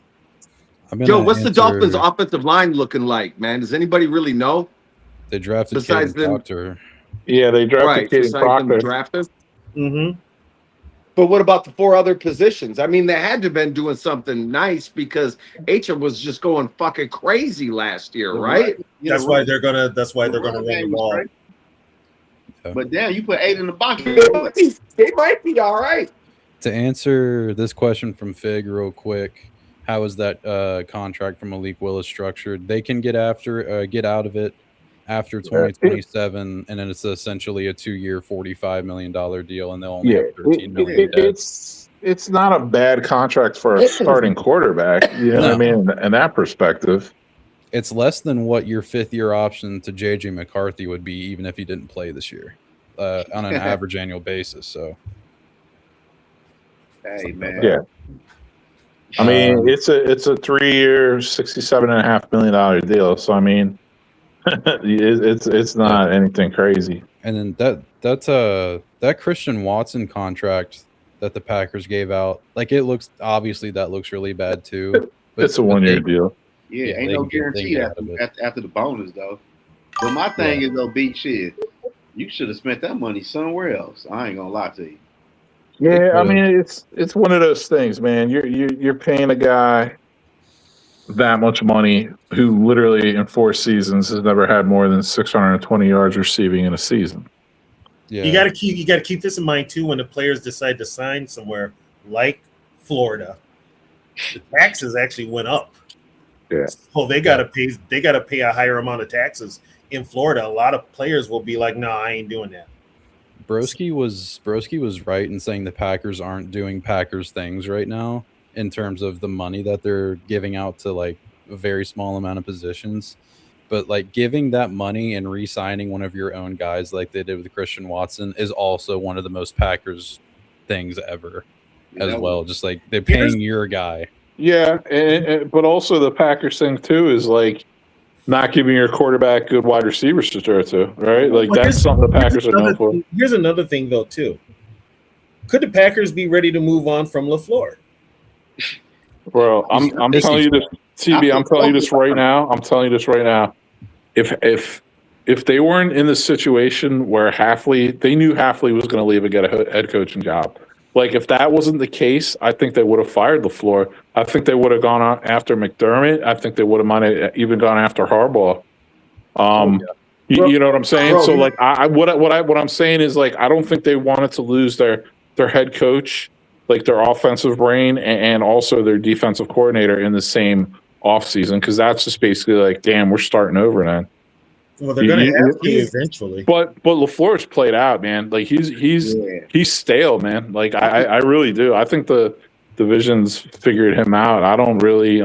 Joe, what's the Dolphins' offensive line looking like, man? Does anybody really know? They drafted besides Caden Proctor. Yeah, they drafted Caden Proctor. Mm-hmm. But what about the 4 other positions? I mean, they had to have been doing something nice because H.M. was just going fucking crazy last year, right? That's why they're gonna run the ball. But damn, you put 8 in the box. They might be all right. To answer this question from Fig real quick, how is that contract from Malik Willis structured? They can get out of it after 2027, and then it's essentially a 2-year, $45 million deal, and they'll only have $13 million debt. It's not a bad contract for a starting quarterback. You know what I mean? In that perspective. It's less than what your 5th-year option to J.J. McCarthy would be, even if he didn't play this year, on an average annual basis. So, hey man, yeah. I mean, it's a 3-year, $67.5 million deal. So I mean, it's not anything crazy. And then that Christian Watson contract that the Packers gave out, like that looks really bad too. But it's a 1-year deal. Yeah, ain't no guarantee after the bonus though. But my thing is though, beat shit. You should have spent that money somewhere else. I ain't gonna lie to you. Yeah, I mean it's one of those things, man. You're paying a guy that much money who literally in 4 seasons has never had more than 620 yards receiving in a season. Yeah, you got to keep this in mind too when the players decide to sign somewhere like Florida. The taxes actually went up. Yeah. So they got to pay a higher amount of taxes in Florida. A lot of players will be like, "No, I ain't doing that." Broski was right in saying the Packers aren't doing Packers things right now in terms of the money that they're giving out to like a very small amount of positions. But like giving that money and re-signing one of your own guys like they did with Christian Watson is also one of the most Packers things ever as well. Just like they're paying your guy. Yeah, but also the Packers thing too is like not giving your quarterback good wide receivers to throw to, right? Like that's something the Packers are known for. Here's another thing though too. Could the Packers be ready to move on from LaFleur? Bro, I'm telling you this, TB. I'm telling you this right now. I'm telling you this right now. If they weren't in the situation where they knew Hafley was going to leave and get a head coaching job. Like if that wasn't the case, I think they would have fired LaFleur. I think they would have gone after McDermott. I think they would have even gone after Harbaugh. You know what I'm saying? So like what I'm saying is like I don't think they wanted to lose their head coach, like their offensive brain and also their defensive coordinator in the same offseason, because that's just basically like, damn, we're starting over then. Well, they're going to have to eventually. But LaFleur's played out, man. Like he's stale, man. Like I really do. I think the division's figured him out. I don't really.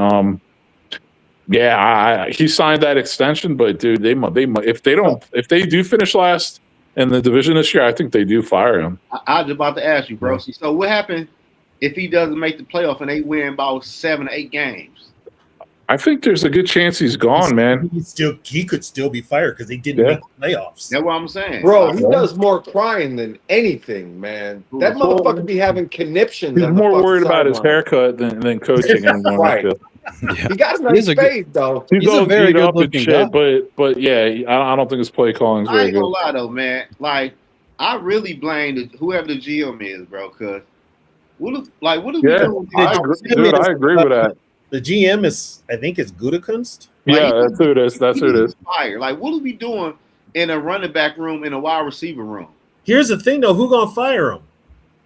He signed that extension, but dude, they if they do finish last in the division this year, I think they do fire him. I was about to ask you, bro. So what happened if he doesn't make the playoff and they win about 7 or 8 games? I think there's a good chance he's gone, man. He could still be fired because they didn't make the playoffs. That's what I'm saying. Bro, he does more crying than anything, man. That motherfucker be having conniptions. He's more worried about his haircut than coaching anymore. Right. He got a nice face, though. He's a very good looking guy. But yeah, I don't think his play calling is very good. I ain't gonna lie though, man. Like I really blame whoever the GM is, bro. Cause what are we doing? I agree with that. The GM is, I think, it's Gutekunst. Yeah, that's who it is. That's who it is. Fire. Like, what are we doing in a running back room, in a wide receiver room? Here's the thing, though. Who gonna fire him?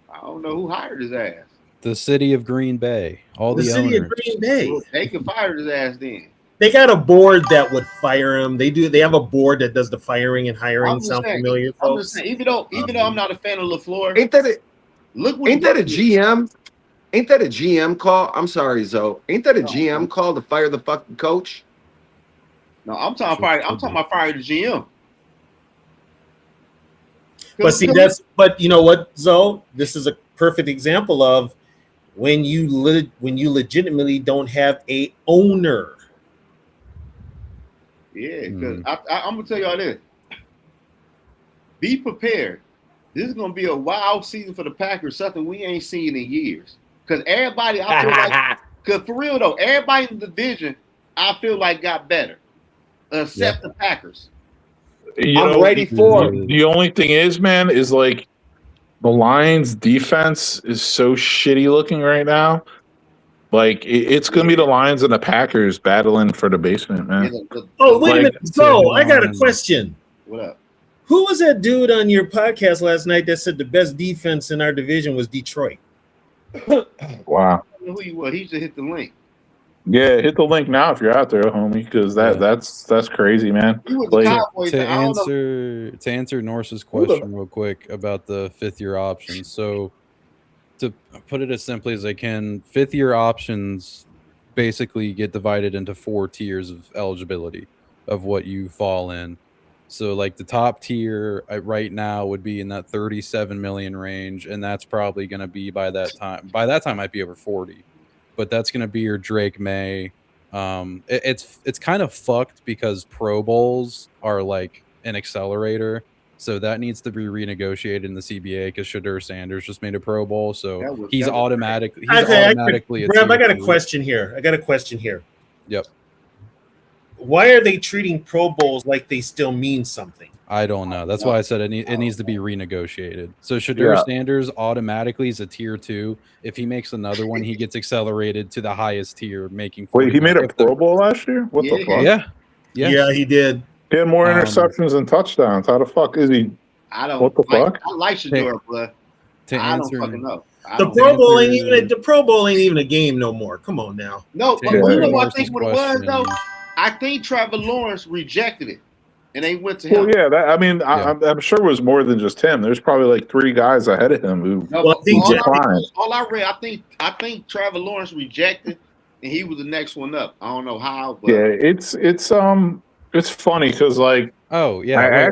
I don't know who hired his ass. The city of Green Bay. The city owners. of Green Bay. Well, they could fire his ass then. They got a board that would fire him. They have a board that does the firing and hiring. Sound familiar, folks? I'm just saying, even though I'm not a fan of LaFleur, ain't that a GM? Ain't that a GM call? I'm sorry, Zoe. Ain't that a GM call to fire the fucking coach? No, I'm talking about fire the GM. But you know what, Zoe? This is a perfect example of when you legitimately don't have a owner. Yeah, because I'm gonna tell y'all this. Be prepared. This is gonna be a wild season for the Packers, something we ain't seen in years. Because everybody, I feel like, because for real though, everybody in the division, I feel like got better, except the Packers. I'm ready for it. The only thing is, man, is like the Lions' defense is so shitty looking right now. Like it's gonna be the Lions and the Packers battling for the basement, man. Oh, wait a minute. So I got a question. What up? Who was that dude on your podcast last night that said the best defense in our division was Detroit? Wow. I don't know who he was. He just hit the link. Yeah, hit the link now if you're out there, homie, because that's crazy, man. He was Like, the Cowboys. To I don't know. answer Norse's question real quick about the 5th-year options. So to put it as simply as I can, 5th-year options basically get divided into 4 tiers of eligibility of what you fall in. So like the top tier right now would be in that 37 million range, and that's probably going to be by that time might be over 40, but that's going to be your Drake May. It's kind of fucked because Pro Bowls are like an accelerator, so that needs to be renegotiated in the CBA because Shadur Sanders just made a Pro Bowl, so he's automatically a Rob, I got a tier 2. question here. Yep. Why are they treating Pro Bowls like they still mean something? I don't know. That's why I said it needs to be renegotiated. So Shadur Sanders automatically is a tier 2. If he makes another one, he gets accelerated to the highest tier, making. Wait, he made a Pro Bowl last year? What the fuck? Yeah, he did. He had more interceptions and touchdowns. How the fuck is he? I don't. What the fuck? I like Shadur, but I don't fucking know. The Pro Bowl ain't even a game no more. Come on now. No, but you know what I think what it was though? I think Trevor Lawrence rejected it, and they went to him. Well, yeah. I'm sure it was more than just him. There's probably like 3 guys ahead of him who. No, all I read, I think Trevor Lawrence rejected, and he was the next one up. I don't know how, but yeah, it's funny because like. Oh yeah,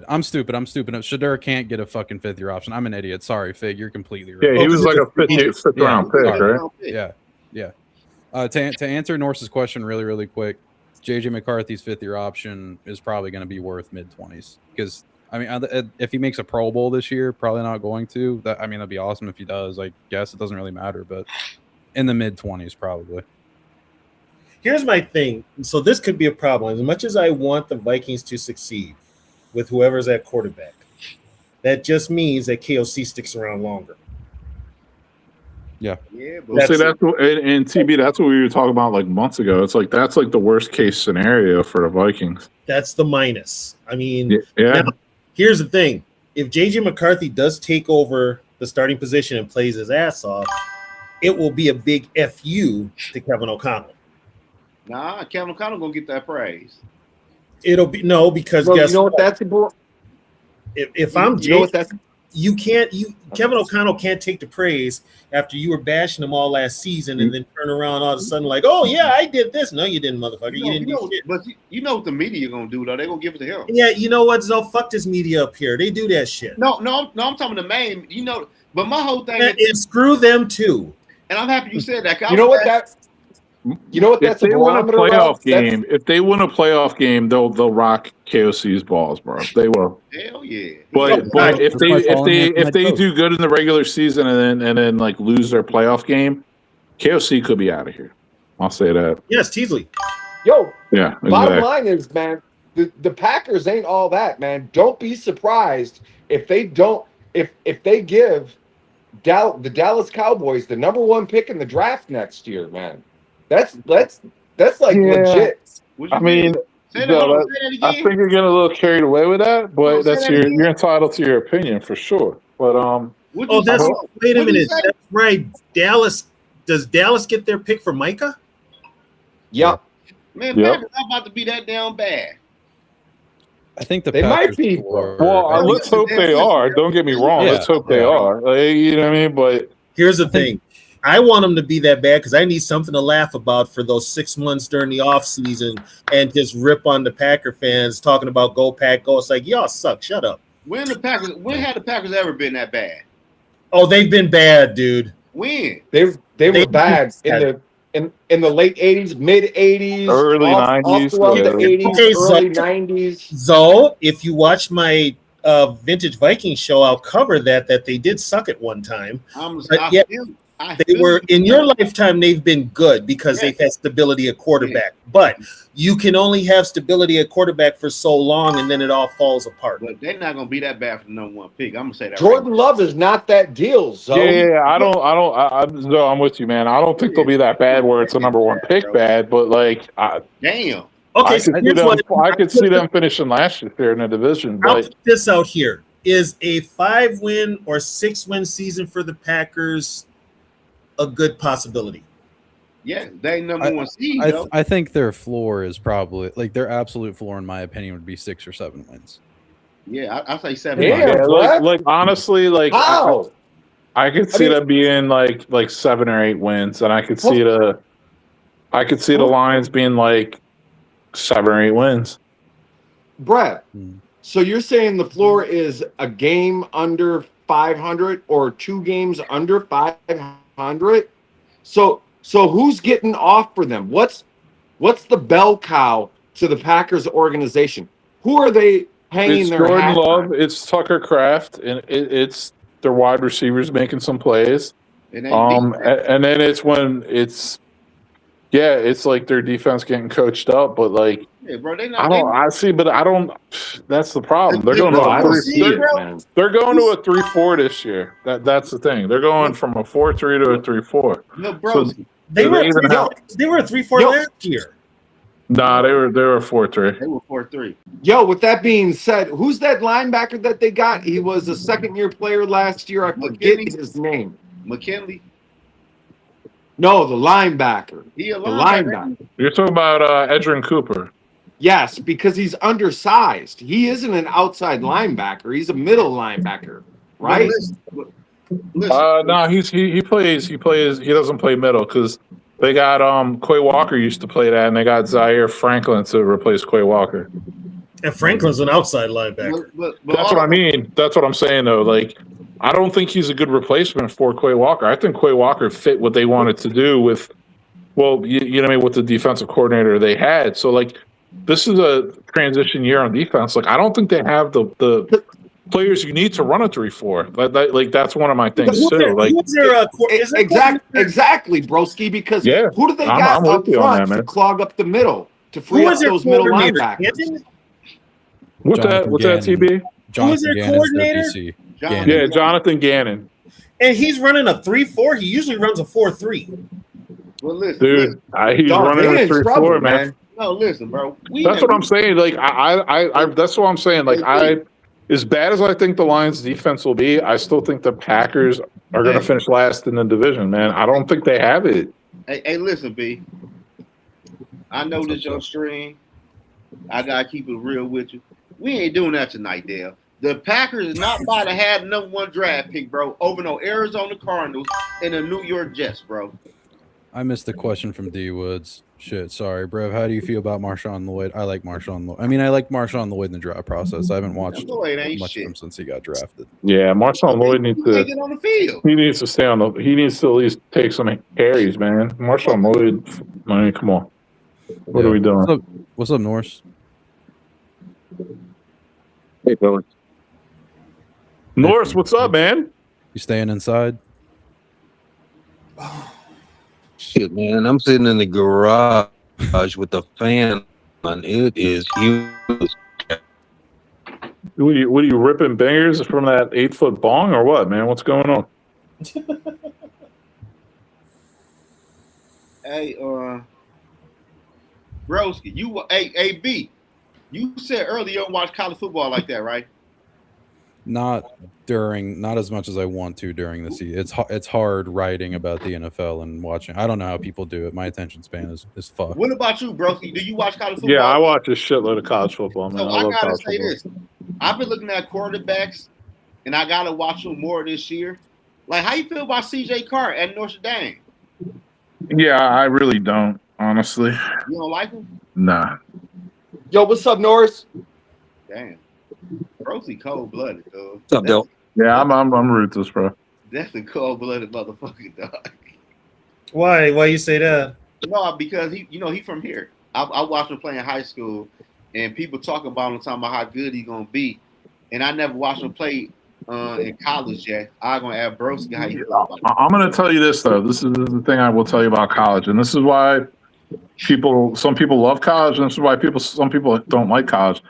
I'm stupid. Shadur can't get a fucking 5th-year option. I'm an idiot. Sorry, Fig. You're completely right. Yeah, he was like a 5th round pick, right? Yeah. To answer Norse's question really, really quick, JJ McCarthy's 5th-year option is probably going to be worth mid-20s because I mean, if he makes a Pro Bowl this year, probably not going to. That'd be awesome if he does. I guess it doesn't really matter, but in the mid-20s probably. Here's my thing. So this could be a problem. As much as I want the Vikings to succeed with whoever's at quarterback, that just means that KOC sticks around longer. Yeah. But that's what, and TB, that's what we were talking about like months ago. It's like that's like the worst case scenario for the Vikings. That's the minus. I mean, yeah. Now, here's the thing. If JJ McCarthy does take over the starting position and plays his ass off, it will be a big FU to Kevin O'Connell. Nah, Kevin O'Connell gonna get that praise. It'll be because guess you know what? That's if I'm Kevin O'Connell can't take the praise after you were bashing him all last season and then turn around all of a sudden like, oh yeah, I did this. No, you didn't, motherfucker. You didn't do shit. But you know what the media gonna do though? They're gonna give it to him. Yeah, you know what, Zo? Fuck this media up here. They do that shit. No, I'm talking the main. You know, but my whole thing is screw them too. And I'm happy you said that. You know what that's. You know what? That's if they win a playoff game. If they win a playoff game, they'll rock KOC's balls, bro. They will. Hell yeah. But if they do good in the regular season and then like lose their playoff game, KOC could be out of here. I'll say that. Yes, Teasley. Yo. Yeah. Exactly. Bottom line is, man, the Packers ain't all that, man. Don't be surprised if they don't. If they give the Dallas Cowboys the #1 pick in the draft next year, man. That's like legit. I mean, I think you're getting a little carried away with that, but you're entitled to your opinion for sure. But wait a minute. That's right. Does Dallas get their pick for Micah? Yep. Man, Packers not about to be that down bad. I think they might be. Well, let's hope they are. Don't get me wrong. Let's hope they are. Like, you know what I mean? But here's the thing. I want them to be that bad because I need something to laugh about for those 6 months during the offseason and just rip on the Packer fans talking about go Pack, go. It's like, y'all suck. Shut up. When have the Packers ever been that bad? Oh, they've been bad, dude. When? They were bad in the late 80s, mid 80s, early 90s, the 80s, early 90s. So if you watch my Vintage Vikings show, I'll cover that they did suck at one time. They were in your lifetime. They've been good because they've had stability at quarterback. But you can only have stability at quarterback for so long, and then it all falls apart. But they're not going to be that bad for the #1 pick. I'm going to say that. Jordan Love is not that deal. So I'm with you, man. I don't think they'll be that bad where it's a #1 pick bad. But like, damn. Okay, I so could see here's them. what I could see them finishing last year in the division, I'll but put this out here. Is a 5-win or 6-win season for the Packers a good possibility? Yeah, they number one seed though. I think their floor is probably like their absolute floor, in my opinion, would be 6 or 7 wins. Yeah, I say 7. Damn, like honestly, like how? I could see them being like 7 or 8 wins, and I could see the Lions being like 7 or 8 wins. Brett, so you're saying the floor is a game under 500 or 2 games under 500? So who's getting off for them? What's the bell cow to the Packers organization? Who are they hanging It's their Jordan hat Love, on? it's Tucker Kraft, and it's their wide receivers making some plays. And then it's when it's like their defense getting coached up, but like yeah, bro, they I not. don't. That's the problem. They're going No, I don't see to it, man. they're going to a 3-4 this year. That's the thing. They're going from a 4-3 to a 3-4. No, bro. So They were a even 3-4 last year. Nah, they were 4-3. They were 4-3. Yo, with that being said, who's that linebacker that they got? He was a second-year player last year. I forget his name. McKinley. No, the linebacker. He a The linebacker. linebacker. You're talking about Edrin Cooper. Yes, because he's undersized. He isn't an outside linebacker. He's a middle linebacker, right? Listen, No, he plays. He doesn't play middle because they got Quay Walker used to play that, and they got Zaire Franklin to replace Quay Walker. And Franklin's an outside linebacker. but That's what I mean. That's what I'm saying though. Like, I don't think he's a good replacement for Quay Walker. I think Quay Walker fit what they wanted to do with, well, you know what I mean, with the defensive coordinator they had. So like, this is a transition year on defense. Like, I don't think they have the players you need to run a 3-4. Like that's one of my things too. Like, Exactly, broski. Because Yeah, who do they I'm got up with you on front that, to man. clog up the middle to free up those middle linebackers? what's that? TB? their coordinator? Yeah, Jonathan Gannon. And he's running a 3-4. He usually runs a 4-3. Well, listen, Dude, he's running a 3-4, man. No, listen, bro. That's what I'm saying. Like, I that's what I'm saying. Like, as bad as I think the Lions' defense will be, I still think the Packers are going to finish last in the division, man. I don't think they have it. Hey, listen, B. I know this your stream. I gotta keep it real with you. We ain't doing that tonight, Dale. The Packers is not about to have number 1 draft pick, bro, over no Arizona Cardinals and the New York Jets, bro. I missed the question from D Woods. Shit, sorry, Brev. How do you feel about Marshawn Lloyd? I like Marshawn Lloyd. I mean, I like Marshawn Lloyd in the draft process. I haven't watched much of him since he got drafted. Yeah, Marshawn Lloyd needs to get on the field. He needs to stay on the. He needs to at least take some carries, man. Marshawn Lloyd. I mean, come on. What are we doing? What's up, Norris? Hey, Billy. Norris, what's up, man? You staying inside? Shit, man, I'm sitting in the garage with the fan on. It is huge. What are you ripping bangers from that 8-foot bong or what, man? What's going on? Hey, Broski, hey, B, you said earlier you don't watch college football like that, right? Not as much as I want to during the season. It's hard writing about the NFL and watching. I don't know how people do it. My attention span is fucked. What about you, Broski? Do you watch college football? Yeah, I watch a shitload of college football, man. So I I love gotta college say football. this. I've been looking at quarterbacks, and I gotta watch them more this year. Like, how you feel about CJ Carr at Notre Dame? Yeah, I really don't, honestly. You don't like him? Nah. Yo, what's up, Norris? Damn. Broski cold-blooded, dog. What's up, Del? Yeah, I'm ruthless, bro. That's a cold-blooded motherfucker, dog. Why you say that? No, because he from here. I watched him play in high school, and people talk about him, talking about how good he's gonna be. And I never watched him play in college yet. I'm gonna ask Broski how you feel about it. I'm going to tell you this, though. This is the thing I will tell you about college, and this is why some people love college, and this is why some people don't like college.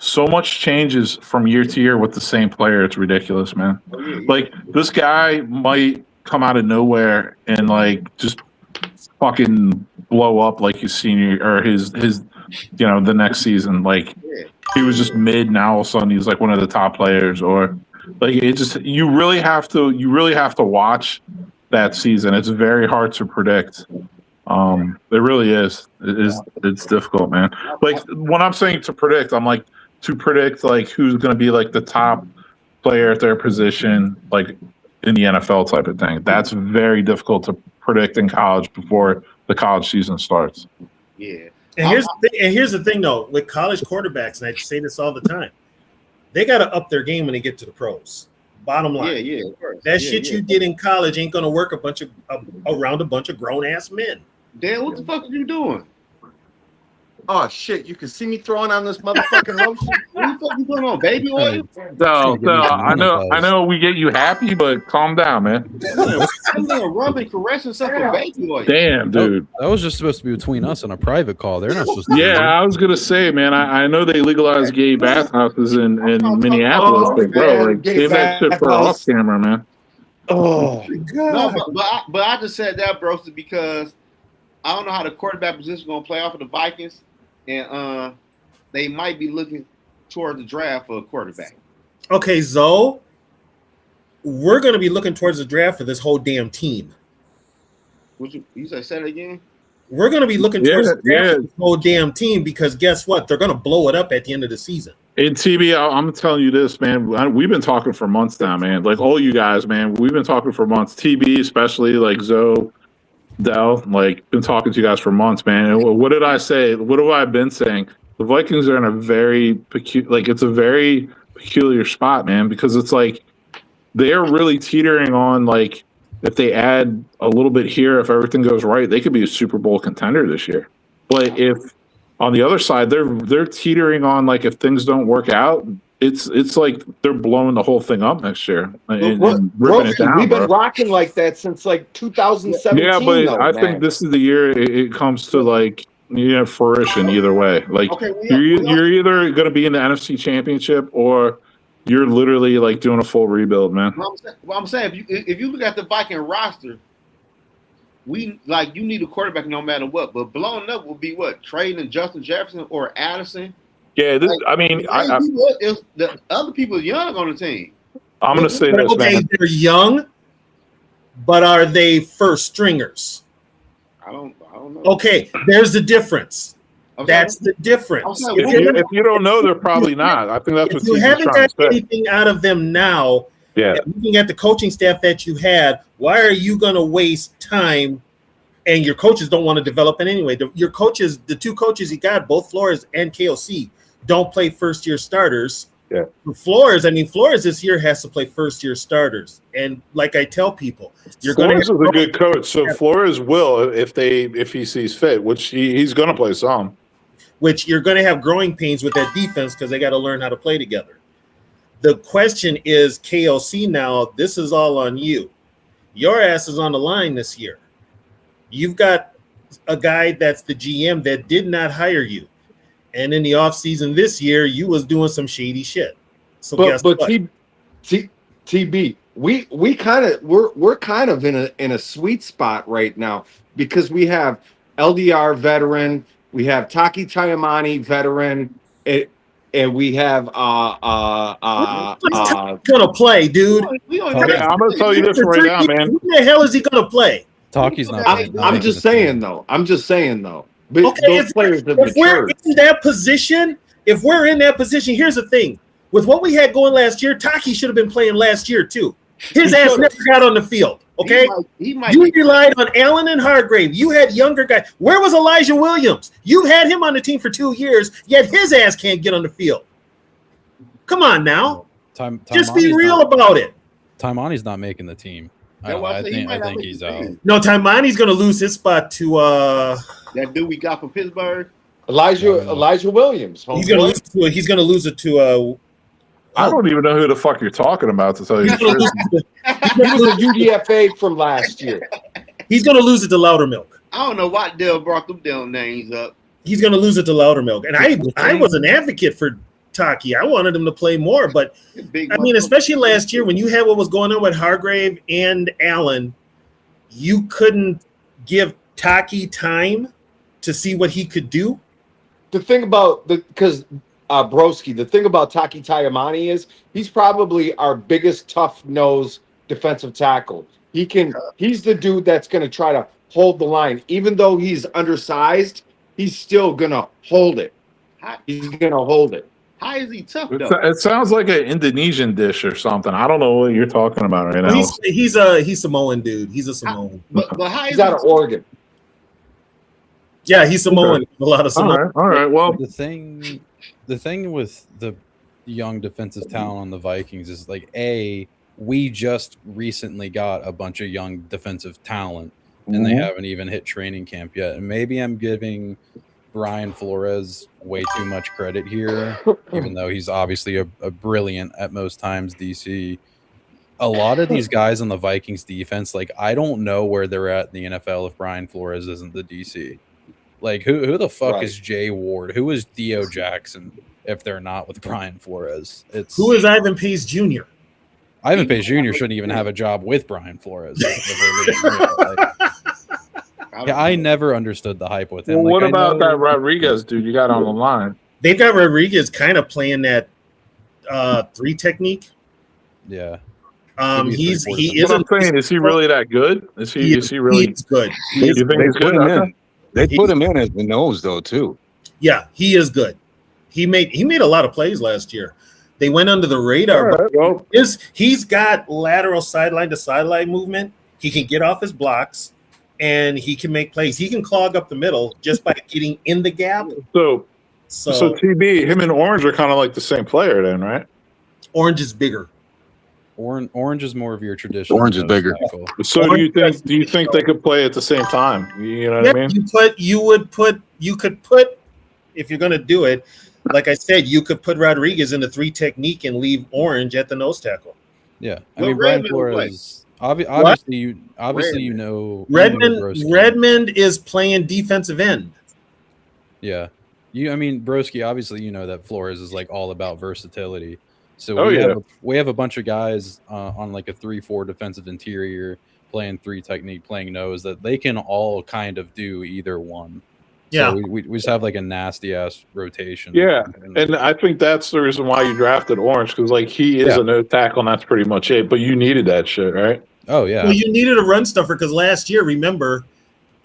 So much changes from year to year with the same player. It's ridiculous, man. Like, this guy might come out of nowhere and like just fucking blow up like his senior or his the next season. Like he was just mid, now all of a sudden he's like one of the top players, or like it just you really have to watch that season. It's very hard to predict. It really is. It's difficult, man. Like when I'm saying to predict, I'm like to predict like who's going to be like the top player at their position, like in the NFL type of thing. That's very difficult to predict in college before the college season starts. Yeah. And here's the thing though, with college quarterbacks, and I say this all the time, they got to up their game when they get to the pros. Bottom line, that shit you did in college ain't gonna work around a bunch of grown ass men. Dan, what the fuck are you doing? Oh shit! You can see me throwing on this motherfucking lotion. What the fuck you putting on, baby oil? So I know we get you happy, but calm down, man. I'm gonna rub and caress and stuff with baby oil. Damn, dude. That was just supposed to be between us on a private call. They're not supposed to. Yeah, I was gonna say, man. I know they legalized gay bathhouses in Minneapolis, but bro, like save that shit for off camera, man. Oh, no, but I just said that, bro, because I don't know how the quarterback position is gonna play off of the Vikings, and they might be looking toward the draft for a quarterback. Okay, Zoe, we're gonna be looking towards the draft for this whole damn team. Would you say that again? We're gonna be looking towards the draft for this whole damn team because guess what? They're gonna blow it up at the end of the season. And TB, I'm telling you this, man. We've been talking for months now, man. Like all you guys, man. We've been talking for months. TB, especially, like Zoe, Dell, like been talking to you guys for months, man. And what did I say? What have I been saying? The Vikings are in a very it's a very peculiar spot, man, because it's like they're really teetering on like if they add a little bit here, if everything goes right, they could be a Super Bowl contender this year. But if on the other side, they're teetering on like if things don't work out, it's like they're blowing the whole thing up next year and ripping it down. We've been rocking like that since like 2017. Yeah, but I think this is the year it comes to like fruition either way. Like you're either going to be in the NFC Championship or you're literally like doing a full rebuild, man. Well, I'm saying if you look at the Viking roster, you need a quarterback no matter what. But blowing up will be what? Trading Justin Jefferson or Addison. Yeah, if the other people are young on the team. I'm going to say this, man. They're young, but are they first stringers? I don't know. Okay, there's the difference. That's the difference. If you don't know, they're probably not. I think that's what you haven't got anything out of them now. Yeah, looking at the coaching staff that you had, why are you going to waste time? And your coaches don't want to develop it anyway. Your coaches, the two coaches you got, both Flores and KOC, don't play first-year starters. Yeah, Flores this year has to play first-year starters, and like I tell people, Flores is a good coach. So Flores will, if he sees fit, which he's going to play some. Which you're going to have growing pains with that defense because they got to learn how to play together. The question is, KOC now, this is all on you. Your ass is on the line this year. You've got a guy that's the GM that did not hire you. And in the offseason this year, you was doing some shady shit. So guess what? TB, we're kind of in a sweet spot right now because we have LDR veteran, we have Taki Taimani veteran, and we have gonna play, dude. I'm gonna tell you this right now, man. Who the hell is he gonna play? Taki's not. I'm just saying though. But okay, those players have if we're in that position, here's the thing. With what we had going last year, Taki should have been playing last year too. His ass never got on the field. Okay, you relied on Allen and Hargrave. You had younger guys. Where was Elijah Williams? You had him on the team for 2 years, yet his ass can't get on the field. Come on now, just be real about it. Taimani's not making the team. I think he's out. No, Taimani's going to lose his spot to that dude we got from Pittsburgh, Elijah Williams. He's going to lose it to. I don't even know who the fuck you're talking about, to tell you the truth. He was a UDFA from last year. He's going to lose it to Loudermilk. I don't know why Dale brought them damn names up. He's going to lose it to Loudermilk. And I was an advocate for Taki. I wanted him to play more. But, I mean, especially last year when you had what was going on with Hargrave and Allen, you couldn't give Taki time to see what he could do. the thing about because Broski, the thing about Taki Taimani is he's probably our biggest tough nose defensive tackle. He's the dude that's going to try to hold the line, even though he's undersized. He's still going to hold it. He's going to hold it. How is he tough It, though? it sounds like an Indonesian dish or something. I don't know what you're talking about right now. He's a Samoan dude. He's a Samoan. But how is He's out of Oregon. Yeah, he's Samoan. A lot of Samoan. All right. Well, the thing with the young defensive talent on the Vikings is like, we just recently got a bunch of young defensive talent, and they haven't even hit training camp yet. And maybe I'm giving Brian Flores way too much credit here, even though he's obviously a brilliant at most times DC. A lot of these guys on the Vikings defense, like, I don't know where they're at in the NFL if Brian Flores isn't the DC. Like, who the fuck is Jay Ward? Who is Theo Jackson if they're not with Brian Flores? Who is Ivan Pace Jr.? Ivan Pace Jr. shouldn't even have a job with Brian Flores. I never understood the hype with him. Well, what about that Rodriguez dude you got on the line? They've got Rodriguez kind of playing that 3 technique. Yeah. He is. What I'm saying, is he really that good? Is he really? He's good. You think he's good? Okay. They put him in as the nose though too. Yeah, he is good. He made a lot of plays last year. They went under the radar, but he's got lateral sideline to sideline movement. He can get off his blocks, and he can make plays. He can clog up the middle just by getting in the gap. So TB, him and Orange are kind of like the same player then, right? Orange is bigger. Orange is more of your traditional. Orange is bigger. So do you think they could play at the same time? You know what I mean? You could put if you're going to do it, like I said, you could put Rodriguez in the 3 technique and leave Orange at the nose tackle. Yeah, I mean Brian Flores. Obviously, you know Redmond is playing defensive end. Yeah, I mean Broski. Obviously, you know that Flores is like all about versatility. So we have a bunch of guys on like a 3-4 defensive interior playing 3 technique, playing nose that they can all kind of do either one. Yeah, so we just have like a nasty ass rotation. Yeah, and I think that's the reason why you drafted Orange, because like he is a no tackle and that's pretty much it. But you needed that shit, right? Oh yeah. Well, you needed a run stuffer because last year, remember,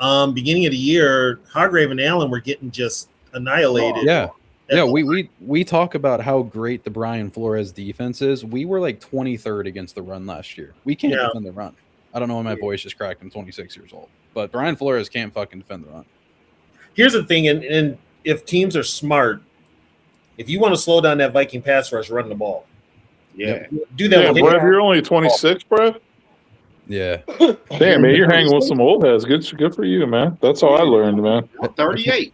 beginning of the year, Hargrave and Allen were getting just annihilated. Yeah. Yeah, we talk about how great the Brian Flores defense is. We were like 23rd against the run last year. We can't defend the run. I don't know why my voice just cracked. I'm 26 years old. But Brian Flores can't fucking defend the run. Here's the thing, and if teams are smart, if you want to slow down that Viking pass rush, run the ball. Yeah. Do that. Yeah, Brev, you're only 26, Brev? Yeah. Damn, man, you're hanging with some old heads. Good for you, man. That's how I learned, man. 38.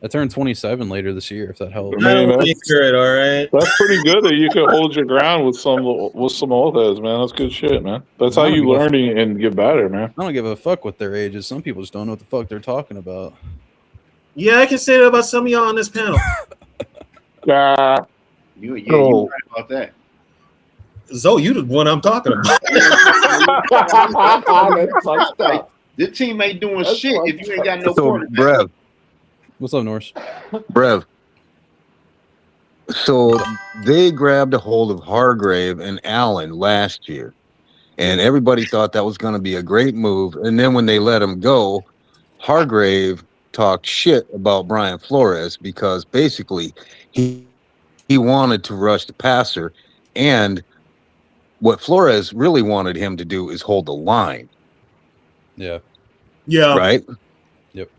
I turned 27 later this year, if that helps. I don't think good, all right. That's pretty good that you can hold your ground with some old heads, man. That's good shit, man. That's how you learn and get better, man. I don't give a fuck what their age is. Some people just don't know what the fuck they're talking about. Yeah, I can say that about some of y'all on this panel. You're right about that. Zoe, you the one I'm talking about. This team ain't doing shit if you ain't got no quarterback. Brev. What's up, Norse? Brev. So they grabbed a hold of Hargrave and Allen last year, and everybody thought that was going to be a great move. And then when they let him go, Hargrave talked shit about Brian Flores because basically he wanted to rush the passer, and what Flores really wanted him to do is hold the line. Yeah. Yeah. Right? Yep.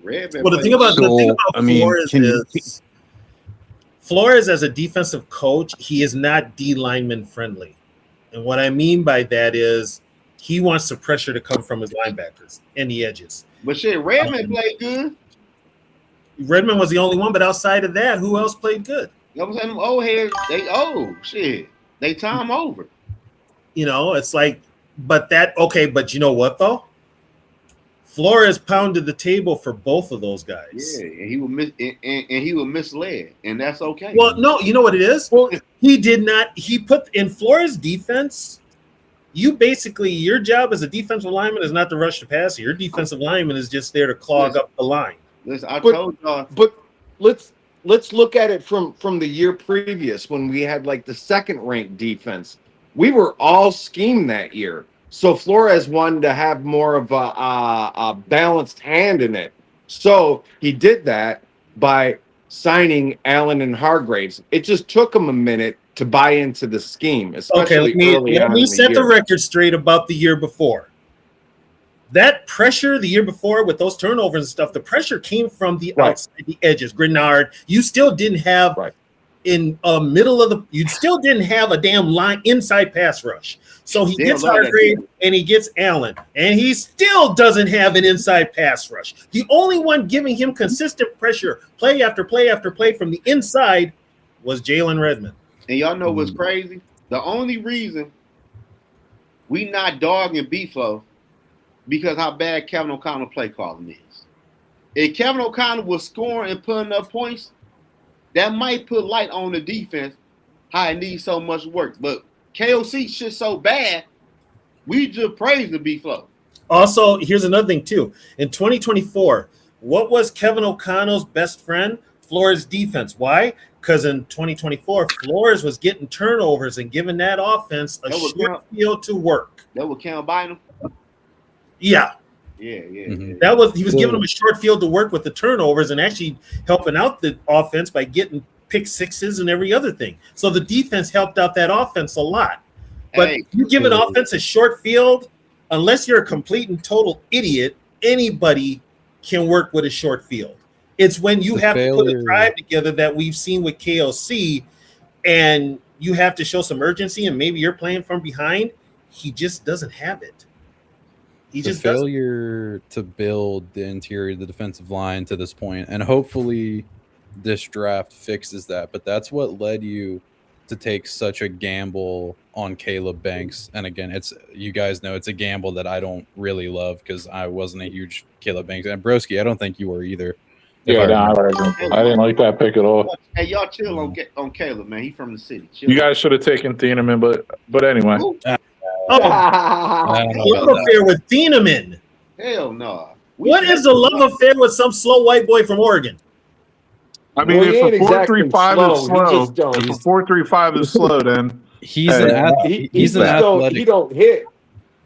Well, the thing about Flores is Flores as a defensive coach, he is not D lineman friendly. And what I mean by that is he wants the pressure to come from his linebackers and the edges. But shit, Redmond played good. Redmond was the only one, but outside of that, who else played good? You know what I'm saying? Them old heads, they time over. You know, it's like, but you know what though? Flores pounded the table for both of those guys. Yeah, and he was misled, and that's okay. Well, no, you know what it is? Well, he did not. He put in Flores' defense. Your job as a defensive lineman is not to rush the passer. Your defensive lineman is just there to clog up the line. Listen, I told y'all. But let's look at it from the year previous when we had like the second ranked defense. We were all scheme that year, so Flores wanted to have more of a balanced hand in it. So he did that by signing Allen and Hargraves. It just took him a minute to buy into the scheme, especially early let on me in the set the year. record straight about the year before. That pressure the year before with those turnovers and stuff, the pressure came from the outside, the edges. Grenard, you still didn't have in middle of the. You still didn't have a damn line inside pass rush. So he gets Hargrave and he gets Allen, and he still doesn't have an inside pass rush. The only one giving him consistent pressure, play after play after play from the inside, was Jalen Redmond. And y'all know what's crazy? The only reason we not dogging B-Flow because how bad Kevin O'Connell play calling is. If Kevin O'Connell was scoring and putting up points, that might put light on the defense, how it needs so much work. But KOC shit so bad, we just praise the B-Flow. Also, here's another thing too. In 2024, what was Kevin O'Connell's best friend? Flores' defense. Why? Because in 2024, Flores was getting turnovers and giving that offense a short field to work. That was Cam Bynum? Yeah. Yeah. That was he was giving them a short field to work with the turnovers and actually helping out the offense by getting pick sixes and every other thing. So the defense helped out that offense a lot. But you give an offense a short field, unless you're a complete and total idiot, anybody can work with a short field. It's when you have to put a drive together that we've seen with KOC, and you have to show some urgency, and maybe you're playing from behind. He just doesn't have it. He just failure to build the interior of the defensive line to this point, and hopefully this draft fixes that. But that's what led you to take such a gamble on Caleb Banks. And again, it's, you guys know, it's a gamble that I don't really love because I wasn't a huge Caleb Banks. And Broski, I don't think you were either. Yeah, I didn't like that pick at all. Hey, y'all chill on Caleb, man. He from the city. Chill. You guys should have taken Thieneman, but anyway. love affair with Thieneman. Hell no. What is the love affair with some slow white boy from Oregon? I mean, if a 4.35 is slow, if a 4.35 is slow, then he's an athletic. He don't hit.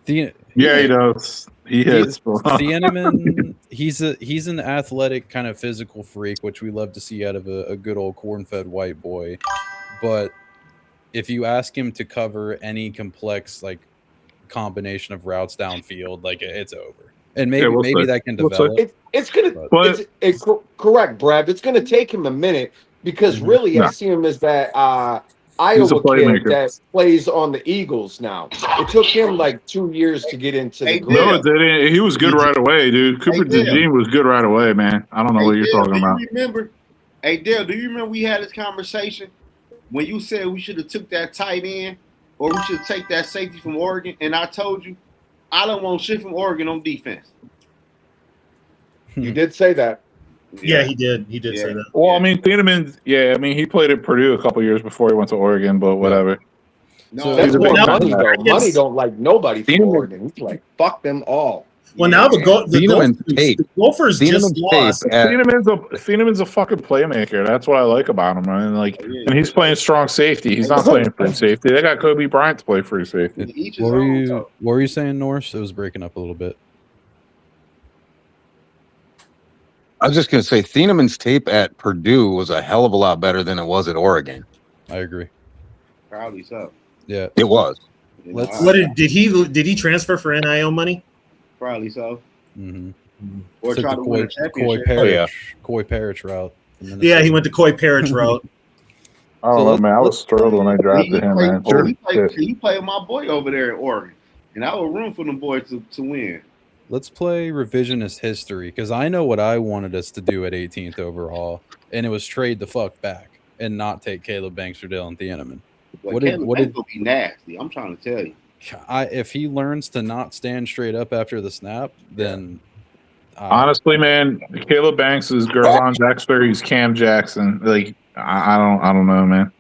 Yeah, he does. He hits. Thieneman, he's an athletic kind of physical freak, which we love to see out of a good old corn-fed white boy. But if you ask him to cover any complex like combination of routes downfield, like it's over. And maybe that can develop. It's correct, Brad. It's gonna take him a minute because really I see him as that Iowa kid that plays on the Eagles now. It took him like 2 years to get into the group. No, it didn't. He was good right away, dude. Cooper DeJean was good right away, man. I don't know what you're talking about. Hey, Dale, do you remember we had this conversation when you said we should have took that tight end or we should take that safety from Oregon? And I told you, I don't want shit from Oregon on defense. You did say that. Yeah, he did. He did say that. Well, I mean, Thieneman, he played at Purdue a couple years before he went to Oregon, but whatever. No, so that's more money, though. Money don't like nobody from Oregon. He's like, fuck them all. Well, now the Gophers just lost. Thieneman's a fucking playmaker. That's what I like about him. And and he's playing strong safety. He's not playing free safety. They got Kobe Bryant to play free safety. What were you saying, Norse? It was breaking up a little bit. I was just going to say, Thieneman's tape at Purdue was a hell of a lot better than it was at Oregon. I agree. Probably so. Yeah, it was. What did he transfer for NIL money? Probably so. Mm-hmm. Or try to win a championship. Coy Parrish route. Yeah, he went the Coy Parrish route. I don't know, man. I was thrilled when I drafted him, man. He played with my boy over there at Oregon, and I would room for them boys to win. Let's play revisionist history because I know what I wanted us to do at 18th overall, and it was trade the fuck back and not take Caleb Banks or Dylan Thieneman. What did be nasty? I'm trying to tell you. If he learns to not stand straight up after the snap, then honestly, man, Caleb Banks is Gervon Dexter. He's Cam Jackson. Like I don't know, man.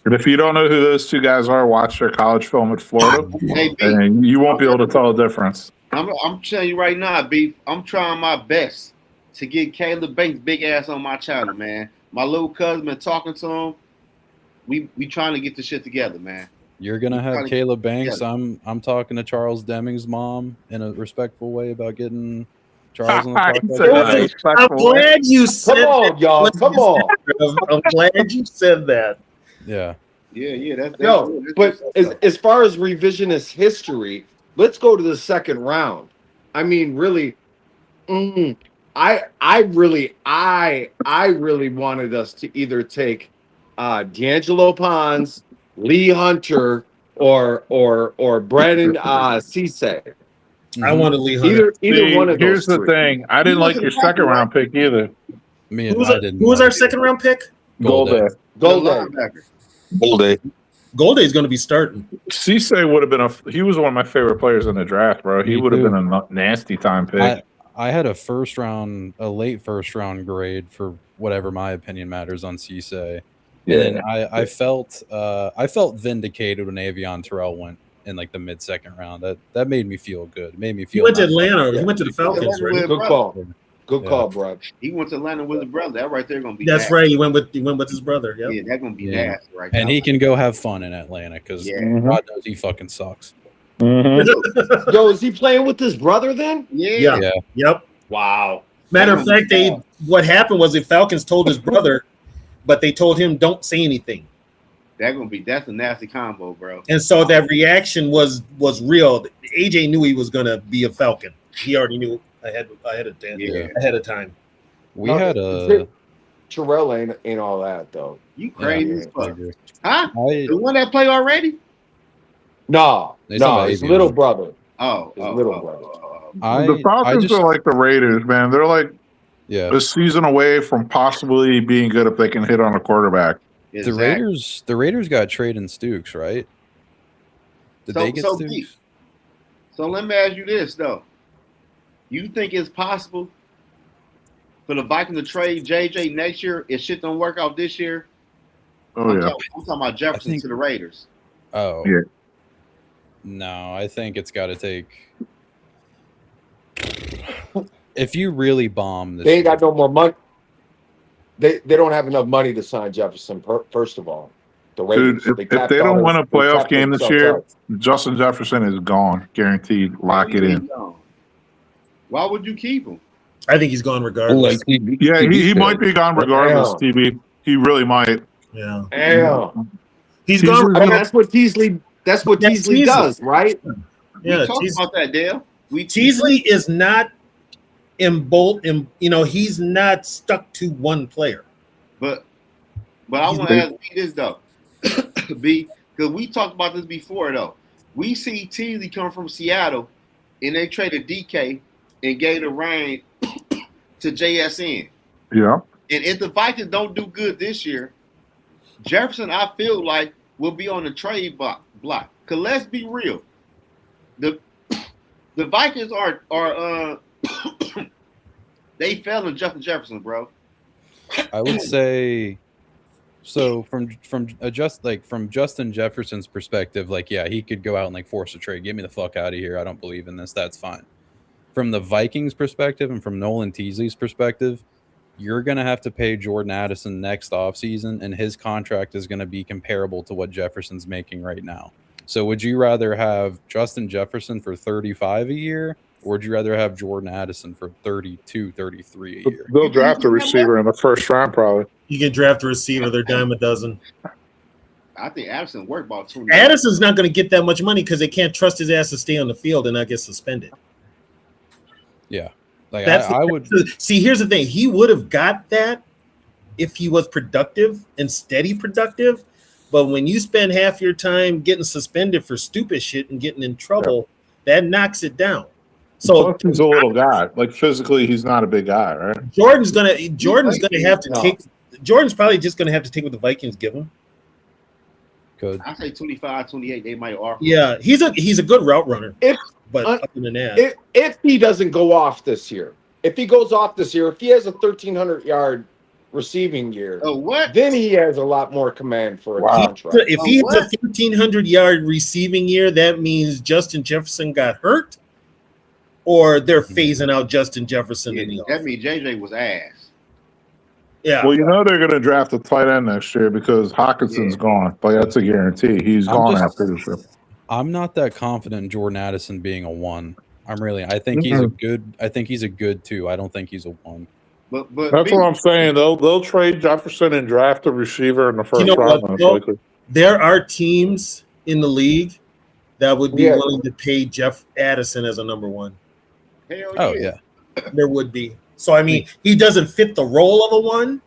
But if you don't know who those two guys are, watch their college film at Florida, and you won't be able to tell the difference. I'm telling you right now, B. I'm trying my best to get Caleb Banks' big ass on my channel, man. My little cousin been talking to him. We trying to get this shit together, man. You're gonna have Caleb Banks. I'm talking to Charles Deming's mom in a respectful way about getting Charles on the podcast. I'm glad you said Come on, y'all. Come on. I'm glad you said that. Yeah. Yeah. That's but as far as revisionist history, let's go to the second round. I mean, really, I really wanted us to either take D'Angelo Pons, Lee Hunter, or Brandon Cisse. I wanted Lee Hunter. Either one of those. Here's the thing. I didn't like your second round pick either. Me Who and I didn't. was our second round pick? Golday. Golday's going to be starting. Cisse would have been he was one of my favorite players in the draft, bro. He would have been a nasty time pick. I had a late first round grade for whatever my opinion matters on Cisse. Yeah. And I felt vindicated when Avion Terrell went in like the mid second round. That made me feel good. It made me feel. He went to Atlanta. He went to the Falcons, right? Good call. Good call, bro. He went to Atlanta with his brother. That right there gonna be. That's nasty. right. He went with his brother. Yep. Yeah, that's gonna be nasty, right? And now. he can go have fun in Atlanta because God knows he fucking sucks. Yo, is he playing with his brother then? Yeah. Yep. Wow. Matter of fact, what happened was the Falcons told his brother, but they told him don't say anything. That's a nasty combo, bro. And so that reaction was real. AJ knew he was gonna be a Falcon. He already knew ahead of time. We had a Terrell ain't all that though. You crazy as fuck. Huh? The one that play already? No, his little brother. Oh, little brother. The Falcons are like the Raiders, man. They're like a season away from possibly being good if they can hit on a quarterback. Exactly. The Raiders got Trade and Stukes, right? Did they get Stukes? So let me ask you this though. You think it's possible for the Vikings to trade JJ next year if shit don't work out this year? I'm talking about Jefferson to the Raiders. Oh. Yeah. No, I think it's got to take. If you really bomb this, they ain't got no more money. They don't have enough money to sign Jefferson. First of all, the Raiders. Dude, if they don't win a playoff game this year, Justin Jefferson is gone, guaranteed. Lock it in. Why would you keep him? I think he's gone regardless. He might be gone regardless. TB, he really might. Yeah. He's gone. I mean, that's what Teasley. That's what Teasley does, right? Yeah. We talked about that, Dale. Teasley is not he's not stuck to one player. But I want to ask B this though, B, because we talked about this before though. We see Teasley come from Seattle, and they traded DK and gave the reign to JSN. Yeah. And if the Vikings don't do good this year, Jefferson, I feel like, will be on the trade block. Cause let's be real, the Vikings are they fell in Justin Jefferson, bro. I would say so from Justin Jefferson's perspective, like, yeah, he could go out and like force a trade. Get me the fuck out of here. I don't believe in this. That's fine. From the Vikings perspective and from Nolan Teasley's perspective, you're going to have to pay Jordan Addison next offseason, and his contract is going to be comparable to what Jefferson's making right now. So would you rather have Justin Jefferson for $35 a year, or would you rather have Jordan Addison for $32, $33 a year? They'll draft a receiver in the first round, probably. You can draft a receiver. They're dime a dozen. I think Addison worked about 20. Addison's not going to get that much money because they can't trust his ass to stay on the field and not get suspended. Yeah. Like I would see. Here's the thing: he would have got that if he was productive and steady productive. But when you spend half your time getting suspended for stupid shit and getting in trouble, that knocks it down. So he's a little guy. Like physically, he's not a big guy, right? Jordan's gonna have to take. Jordan's probably just gonna have to take what the Vikings give him. Good. I say 25, 28. They might offer. Yeah, he's a good route runner. But other than that, if he doesn't go off this year, if he goes off this year, if he has a 1,300-yard receiving year, then he has a lot more command for a contract. If he has a 1,300-yard receiving year, that means Justin Jefferson got hurt, or they're phasing out Justin Jefferson in the That offense. means JJ was ass. Yeah. Well, you know they're going to draft a tight end next year because Hawkinson's gone. Like that's a guarantee. He's gone after this year. I'm not that confident in Jordan Addison being a 1. I think he's a good. I think he's a good 2. I don't think he's a 1. But that's what I'm saying. They'll trade Jefferson and draft a receiver in the first round. There are teams in the league that would be willing to pay Jeff Addison as a number 1. Hell yeah. There would be. So I mean, he doesn't fit the role of a 1,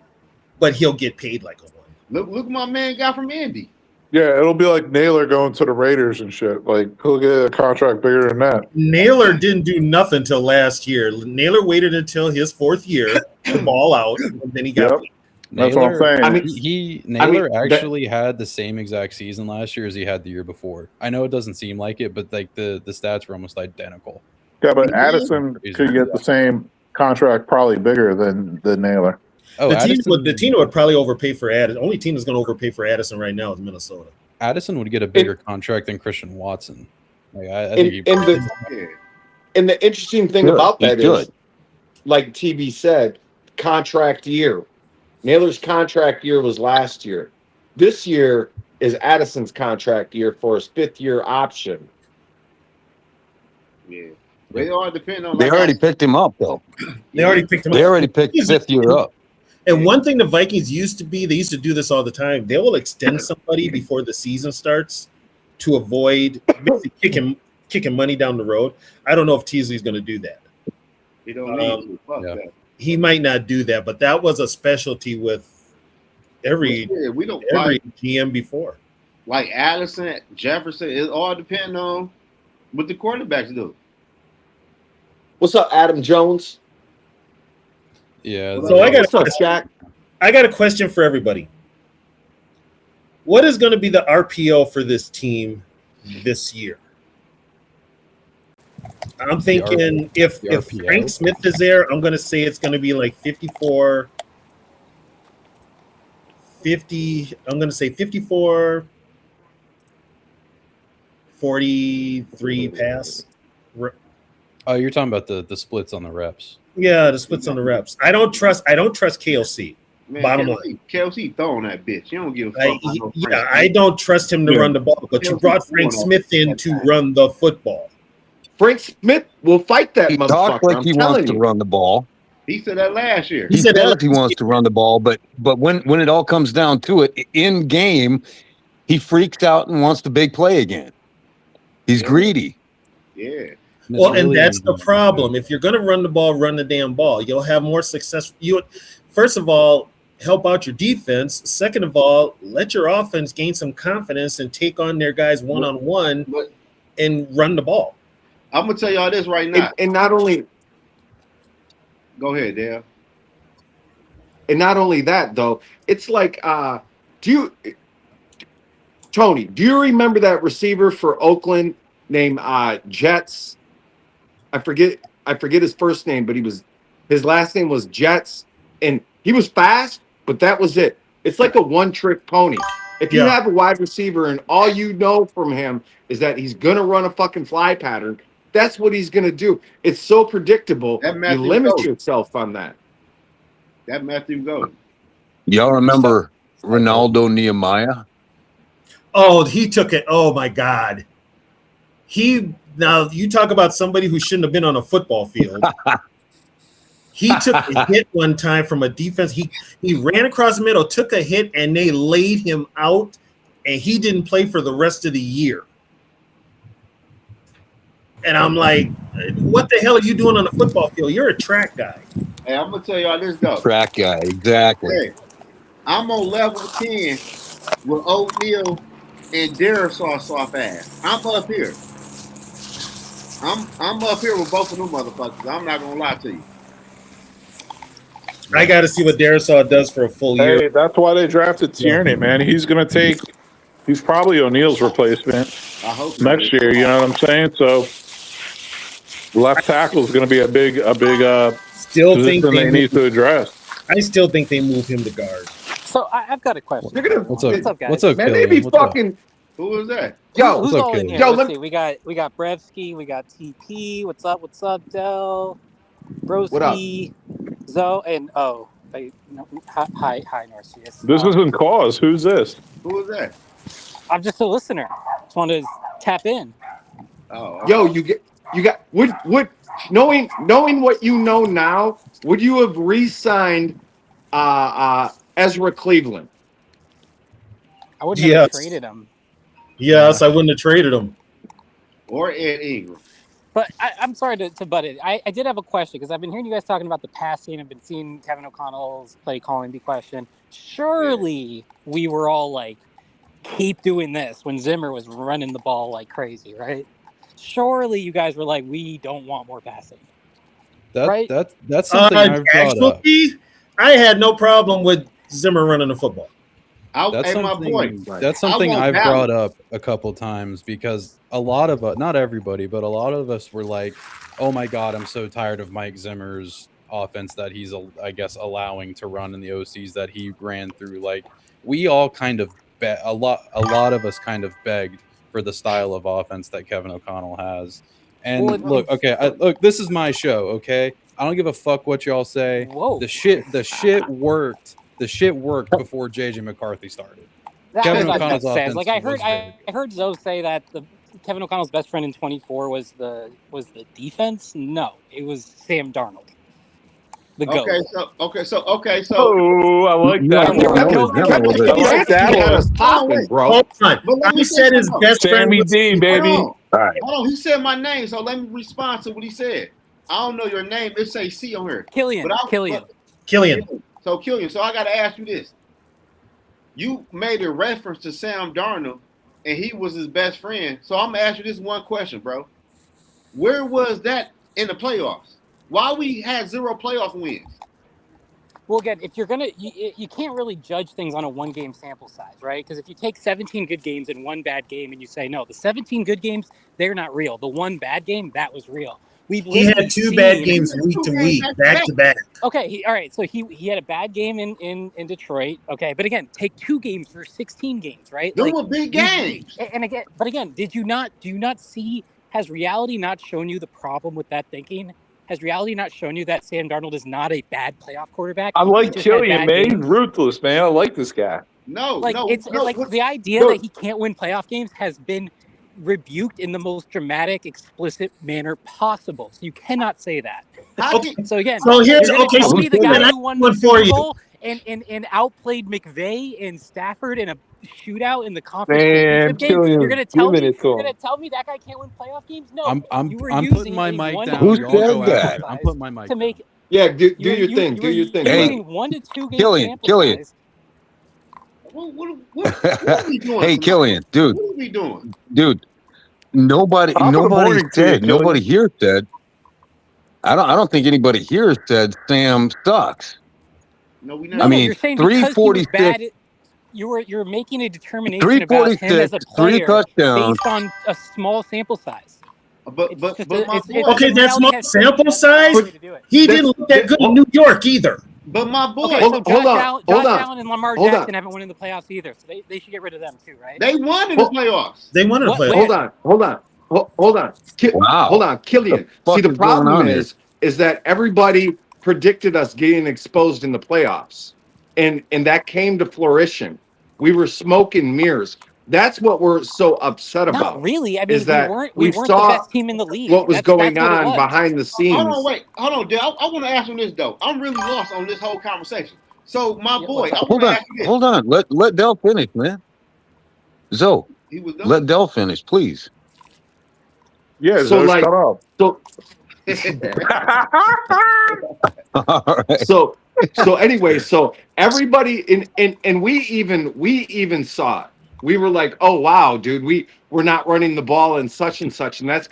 but he'll get paid like a 1. Look what my man got from Indy. Yeah, it'll be like Naylor going to the Raiders and shit. Like he'll get a contract bigger than that. Naylor didn't do nothing until last year. Naylor waited until his 4th year to ball out, and then he got. That's what I'm saying. I mean, Naylor actually had the same exact season last year as he had the year before. I know it doesn't seem like it, but like the stats were almost identical. Yeah, but Addison could get the same contract, probably bigger than Naylor. Oh, the team would probably overpay for Addison. The only team that's going to overpay for Addison right now is Minnesota. Addison would get a bigger contract than Christian Watson. Like, I think and the interesting thing about that is, like TB said, contract year. Naylor's contract year was last year. This year is Addison's contract year for his 5th-year option. Yeah. They all depend on. They already picked him up, though. They already picked him up. They already picked 5th year up. And one thing the Vikings used to be, they used to do this all the time. They will extend somebody before the season starts to avoid kicking money down the road. I don't know if Teasley's going to do that. He don't need to. Fuck that. He might not do that, but that was a specialty with every GM before. Like Addison, Jefferson, it all depends on what the quarterbacks do. What's up, Adam Jones? Yeah. So I got a question for everybody. What is going to be the RPO for this team this year? I'm thinking if Frank Smith is there, I'm going to say it's going to be like 54, 50. I'm going to say 54, 43 pass. Oh, you're talking about the splits on the reps. Yeah, the splits on the reps. I don't trust KLC. Man, bottom line. KLC throwing that bitch. You don't give a fuck. I don't trust him to run the ball, but you brought Frank Smith in to run the football. Frank Smith will fight that motherfucker. Talk like he wants to run the ball. He said that last year. He said he wants to run the ball, but when it all comes down to it, in game, he freaks out and wants the big play again. He's greedy. Yeah. Well, and that's the problem. If you're going to run the ball, run the damn ball. You'll have more success. First of all, help out your defense. Second of all, let your offense gain some confidence and take on their guys one-on-one and run the ball. I'm going to tell y'all this right now. And not only... Go ahead, Dale. And not only that, though, it's like, Tony, do you remember that receiver for Oakland named Jets? I forget his first name, but his last name was Jets, and he was fast, but that was it. It's like a one-trick pony. If you have a wide receiver and all you know from him is that he's gonna run a fucking fly pattern, that's what he's gonna do. It's so predictable. You limit yourself on that. That Matthew Golden. Y'all remember Ronaldo Nehemiah? Oh, he took it. Oh my God. Now you talk about somebody who shouldn't have been on a football field. He took a hit one time from a defense. He ran across the middle, took a hit, and they laid him out, and he didn't play for the rest of the year. And I'm like, what the hell are you doing on the football field? You're a track guy. Hey, I'm gonna tell y'all this though. Track guy, exactly. Hey, I'm on level 10 with O'Neal and Darisaw soft ass. I'm up here. I'm up here with both of them motherfuckers. I'm not gonna lie to you. I got to see what Darisaw does for a full year. Hey, that's why they drafted Tierney, man. He's probably O'Neal's replacement next year. You know what I'm saying? So left tackle is going to be a big position they need to address. I still think they move him to guard. So I've got a question. What's up? What's up, guys? What's up, Man, Killian? they be What's up? fucking Who was that? Yo, Who's What's up, all in Killian? here? yo, Let's let see. We got Brevsky, we got TP. What's up? What's up, Del? what up? Broski, Zoe, and hi, Narcissus. This isn't cause. Who's this? Who was that? I'm just a listener. Just wanted to tap in. Oh, Yo, okay. you got would knowing what you know now, would you have re-signed Ezra Cleveland? I wouldn't have Yes. traded him. Yes, I wouldn't have traded him. Or Ed Ingram. But I'm sorry to butt it. I did have a question because I've been hearing you guys talking about the passing. I've been seeing Kevin O'Connell's play calling be questioned. Surely we were all like, keep doing this when Zimmer was running the ball like crazy, right? Surely you guys were like, we don't want more passing. Right? That's something I've brought up. Actually, I had no problem with Zimmer running the football. That's something I've brought up a couple times because a lot of us, not everybody, but a lot of us were like, oh my God, I'm so tired of Mike Zimmer's offense that he's, I guess, allowing to run in the OCs that he ran through. Like, we all kind of, a lot of us kind of begged for the style of offense that Kevin O'Connell has. And look, this is my show, okay? I don't give a fuck what y'all say. Whoa. The shit worked. The shit worked before JJ McCarthy started. Kevin O'Connell's offense. Like I heard Zoe say that Kevin O'Connell's best friend in 24 was the defense. No, it was Sam Darnold. The GOAT. Okay, so. Oh, I like that one. Got us popping, bro. Hold on. He said his best friend Sammy was D, baby. Hold All right. on, he said my name, so let me respond to what he said. I don't know your name. It say C on here. Killian. So Killian. So I got to ask you this. You made a reference to Sam Darnold, and he was his best friend. So I'm going to ask you this one question, bro. Where was that in the playoffs? Why we had 0 playoff wins? Well, again, if you're going to, you can't really judge things on a one-game sample size, right? Because if you take 17 good games and 1 bad game and you say, no, the 17 good games, they're not real. The 1 bad game, that was real. He had 2 bad games week to week, back to back. Okay, all right. So he had a bad game in Detroit. Okay, but again, take 2 games for 16 games, right? Those were big games. And again, do you not see? Has reality not shown you the problem with that thinking? Has reality not shown you that Sam Darnold is not a bad playoff quarterback? I like Killian, man. He's ruthless, man. I like this guy. It's like the idea that he can't win playoff games has been rebuked in the most dramatic, explicit manner possible. So you cannot say that. So again, here's tell me the guy who won the Super Bowl and outplayed McVay and Stafford in a shootout in the conference championship game. You're gonna tell me that guy can't win playoff games? No, I'm putting my mic down. Who said that? I'm putting my mic to make. Yeah, do your thing. Do your thing. Hey, 1 to 2 games Killian. What are we doing? Hey, Killian, dude. What are we doing? Dude, nobody here said. I don't think anybody here said Sam sucks. No, we never. I mean, you're saying 346. You're making a determination about him as a player 3 touchdowns based on a small sample size. But that small sample size, he didn't look that good in New York either. But my boy, Josh Allen and Lamar Jackson haven't won in the playoffs either, so they should get rid of them too, right? They won in the playoffs. Hold on. Wow. Hold on, Killian. See, the problem is that everybody predicted us getting exposed in the playoffs, and that came to fruition. We were smoke and mirrors. That's what we're so upset about. Not really. I mean, is that we weren't the best team in the league. What was going on behind the scenes? Hold on, Dale. I want to ask him this though. I'm really lost on this whole conversation. So, my boy, hold on. Let Del finish, man. Zoe, let Del finish, please. Yeah, so like, so anyway, so everybody and we even saw it. We were like, oh wow, dude, we're not running the ball and such, and that's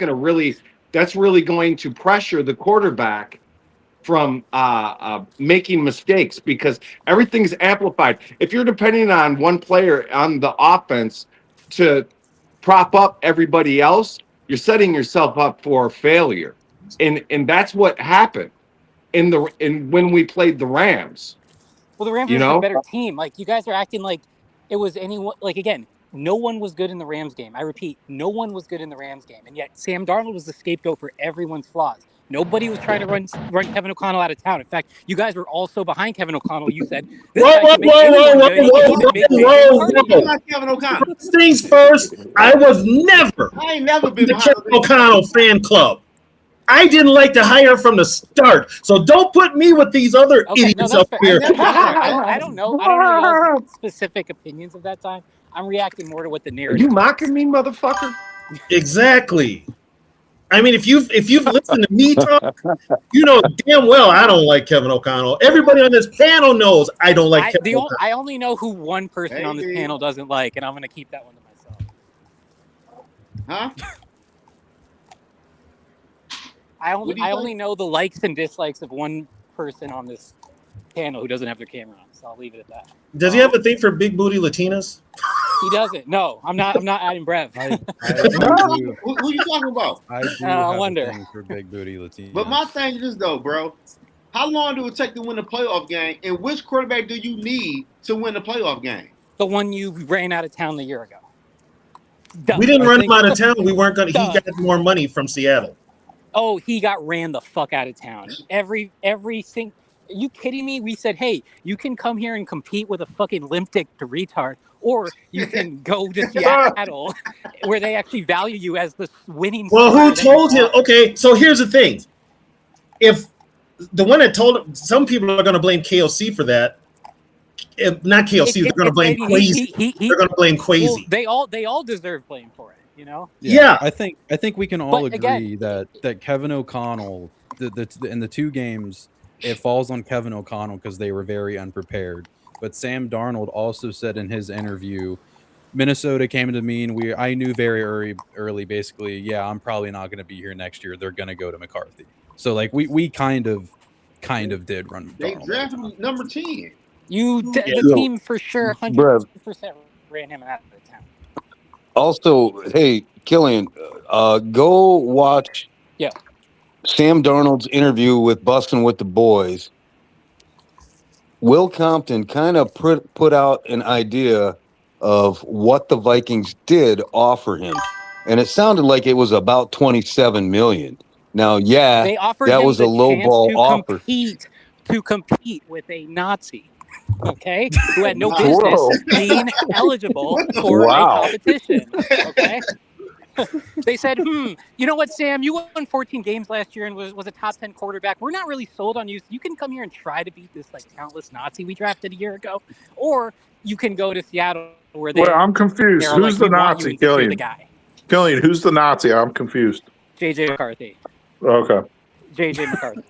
really going to pressure the quarterback from making mistakes because everything's amplified. If you're depending on one player on the offense to prop up everybody else, you're setting yourself up for failure. And that's what happened when we played the Rams. Well, the Rams are a better team. Like, you guys are acting like it was anyone. Like, again, no one was good in the Rams game. I repeat, no one was good in the Rams game. And yet Sam Darnold was the scapegoat for everyone's flaws. Nobody was trying to run Kevin O'Connell out of town. In fact, you guys were also behind Kevin O'Connell. You said, this guy can make anyone good. He can even make I'm not Kevin O'Connell. First things first, I was never I ain't never been the behind Kevin O'Connell fan club. I didn't like to hire from the start. So don't put me with these other idiots up here. I don't know. I don't know y'all's specific opinions of that time. I'm reacting more to what the Are narrative. you mocking me, motherfucker? Exactly. I mean, if you've listened to me talk, you know damn well I don't like Kevin O'Connell. Everybody on this panel knows I don't like Kevin O'Connell. I only know who one person on this panel doesn't like, and I'm going to keep that one to myself. Huh? I only know the likes and dislikes of one person on this panel who doesn't have their camera on, so I'll leave it at that. Does he have a thing for big booty Latinas? He doesn't. No, I'm not adding Brev. Who you talking about? I do I have wonder. a thing for big booty Latinas. But my thing is this though, bro. How long do it take to win a playoff game? And which quarterback do you need to win a playoff game? The one you ran out of town a year ago. We didn't run him out of town. We weren't gonna. He got more money from Seattle. Oh, he got ran the fuck out of town. Every single. Are you kidding me? We said, hey, you can come here and compete with a fucking limp dick to retard, or you can go to Seattle, where they actually value you as the winning. Well, who told him? Okay, so here's the thing. If the one that told him, some people are going to blame KOC for that. If not KOC, they're going to blame Quasi. They're going to blame Quasi. Well, they all deserve blame for it. You know? Yeah. I think we can all agree that Kevin O'Connell, in the two games, it falls on Kevin O'Connell because they were very unprepared. But Sam Darnold also said in his interview, Minnesota came to me and I knew very early, basically, yeah, I'm probably not going to be here next year. They're going to go to McCarthy. So like we kind of did run. They drafted number 10. The team for sure, 100% ran him out of the town. Also, hey, Killian, go watch Sam Darnold's interview with Bustin' with the Boys. Will Compton kind of put out an idea of what the Vikings did offer him, and it sounded like it was about $27 million. Now, they offered that him was a low ball offer to compete with a Nazi. Okay, who had no business being eligible for a competition. Okay, they said, you know what, Sam, you won 14 games last year and was a top 10 quarterback. We're not really sold on you. So you can come here and try to beat this like talentless Nazi we drafted a year ago, or you can go to Seattle where they. Well, I'm confused. Who's the Nazi, Killian? Killian, who's the Nazi? I'm confused. JJ McCarthy. Okay. JJ McCarthy.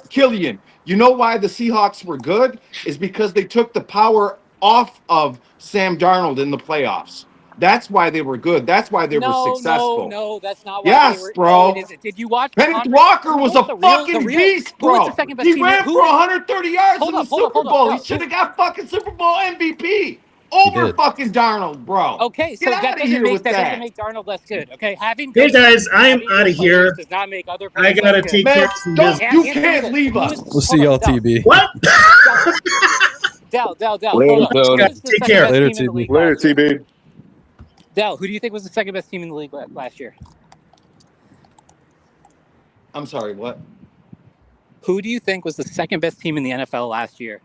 Killian, you know why the Seahawks were good? Is because they took the power off of Sam Darnold in the playoffs. That's why they were good. That's why they were successful. No, that's not why they were. Bro. No, Did you watch? Kenneth Walker was a fucking beast, bro. He ran for 130 yards in the Super Bowl. He should have got fucking Super Bowl MVP over fucking Darnold, bro. Okay, so that doesn't make Darnold less good. Okay, hey guys, I'm out of here. Does not make other I gotta take care of some business. You can't leave us. We'll see y'all, TB. What? Dell. Take care. Later, TB. Later, TB. Dell, who do you think was the second best team in the league last year? I'm sorry, what? Who do you think was the second best team in the NFL last year?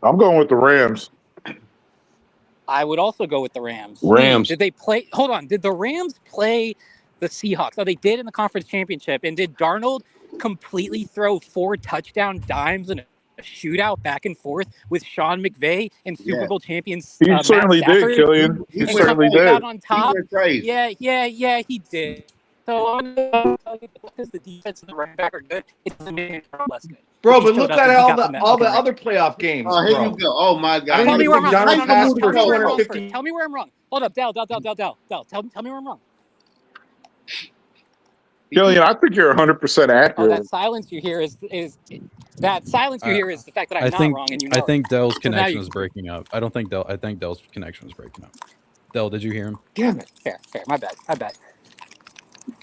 I'm going with the Rams. I would also go with the Rams. Did they play? Hold on. Did the Rams play the Seahawks? Oh, they did in the conference championship. And did Darnold completely throw 4 touchdown dimes in a shootout back and forth with Sean McVay and Super Bowl champions? He certainly did, Killian. He certainly did. On top. He went crazy. Yeah, he did. So I'm going to tell you because the defense and the running back are good, it doesn't make it less good. Bro, but look at all the other playoff games. Oh, here you go. Oh my God. Tell me where I'm wrong. $250. Tell me where I'm wrong. Hold up, Dell. Tell me where I'm wrong. Killian, I think you're 100% accurate. Oh, that silence you hear is the fact that I'm not wrong, and you know. I think Dell's connection is breaking up. I think Dell's connection is breaking up. Dell, did you hear him? Damn it. Fair. My bad.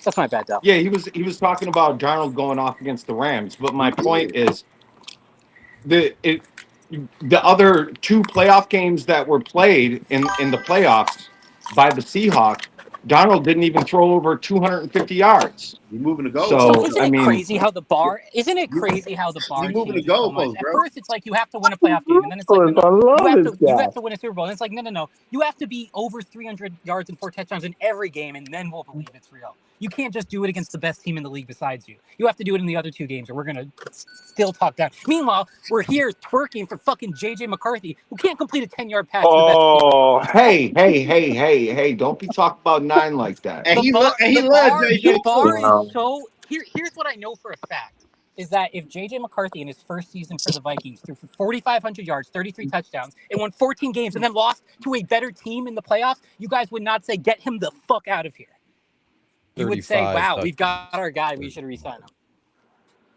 That's my bad, Dell. Yeah, he was talking about Darnold going off against the Rams, but my point is the other 2 playoff games that were played in the playoffs by the Seahawks, Darnold didn't even throw over 250 yards. You're moving the goalposts. So So isn't I it mean, crazy how the bar? Isn't it crazy how the bar You're moving the changes so much? goalposts, At bro. first, it's like you have to win a playoff game, and then it's like no, I love you this have to win a Super Bowl. And it's like no, you have to be over 300 yards and 4 touchdowns in every game, and then we'll believe it's real. You can't just do it against the best team in the league besides you. You have to do it in the other 2 games, or we're gonna still talk down. Meanwhile, we're here twerking for fucking JJ McCarthy, who can't complete a 10-yard pass. Oh, hey! Don't be talking about 9 like that. And he loves JJ. The bar Wow. is so. Here's what I know for a fact is that if JJ McCarthy in his first season for the Vikings threw for 4,500 yards, 33 touchdowns, and won 14 games, and then lost to a better team in the playoffs, you guys would not say, "Get him the fuck out of here." You would say, 35 "Wow, we've got touchdowns. our guy. We should re-sign him."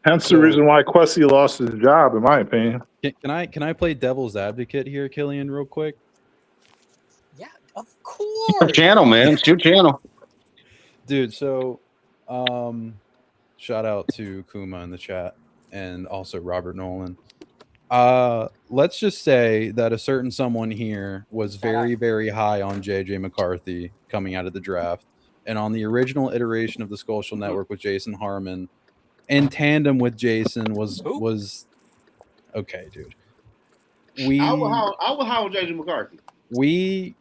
Hence the reason why Quessy lost his job, in my opinion. Can I play devil's advocate here, Killian, real quick? Yeah, of course. Channel, man. It's your channel. Dude, so shout out to Kuma in the chat and also Robert Nolan. Let's just say that a certain someone here was very, very high on JJ McCarthy coming out of the draft, and on the original iteration of the Social Network with Jason Harmon, in tandem with Jason was okay, dude. I would high on JJ McCarthy. We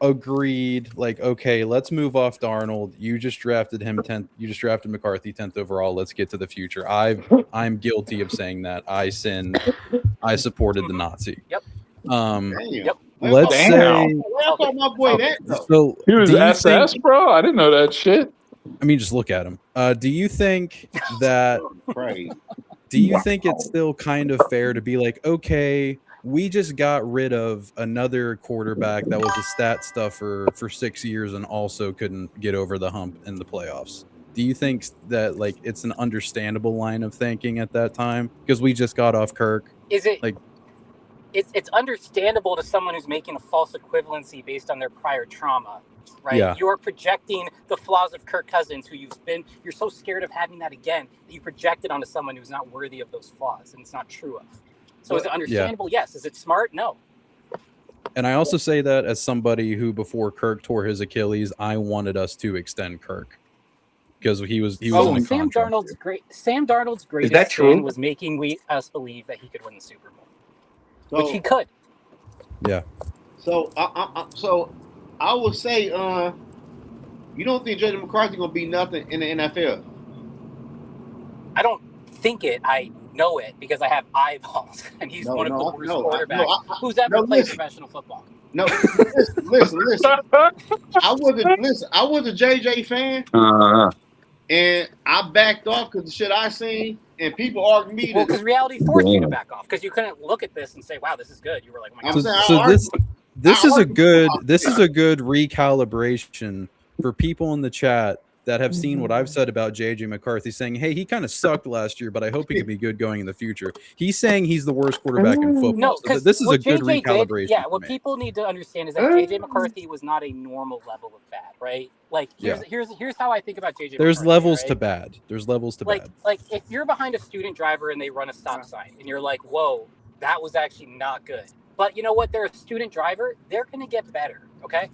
agreed, like, okay, let's move off Darnold. You just drafted him 10th. You just drafted McCarthy 10th overall. Let's get to the future. I'm guilty of saying that. I sinned. I supported the Nazi. Yep. Yep. Let's say. Where my boy that though? So He was do you SS, think- bro. I didn't know that shit. I mean, just look at him. Do you think that? Right. Do you think it's still kind of fair to be like, okay, we just got rid of another quarterback that was a stat stuffer for 6 years and also couldn't get over the hump in the playoffs? Do you think that, like, it's an understandable line of thinking at that time because we just got off Kirk? Is it like? It's understandable to someone who's making a false equivalency based on their prior trauma, right? Yeah. You're projecting the flaws of Kirk Cousins, who you're so scared of having that again that you project it onto someone who's not worthy of those flaws and it's not true of. So is it understandable? Yes. Is it smart? No. And I also say that as somebody who, before Kirk tore his Achilles, I wanted us to extend Kirk because he was in a Sam contract. Sam Darnold's greatest that true? sin was making us believe that he could win the Super Bowl, which he could. Yeah. So I would say, you don't think JJ McCarthy gonna be nothing in the NFL? I don't think it. I know it because I have eyeballs, and he's one of the worst quarterbacks who's ever played professional football. No, listen. I was a JJ fan, and I backed off because the shit I seen, and people argued me. Well, because reality forced you to back off because you couldn't look at this and say, "Wow, this is good." You were like, "Oh my God." So this is a good recalibration for people in the chat that have seen what I've said about JJ McCarthy, saying, "Hey, he kind of sucked last year, but I hope he can be good going in the future." He's saying he's the worst quarterback in football. No, so this is a good JJ recalibration. did, what people need to understand is that JJ McCarthy was not a normal level of bad, right? Like here's how I think about JJ. There's McCarthy, levels right? to bad. There's levels to bad. Like if you're behind a student driver and they run a stop sign, and you're like, "Whoa, that was actually not good." But you know what? They're a student driver. They're going to get better. Okay.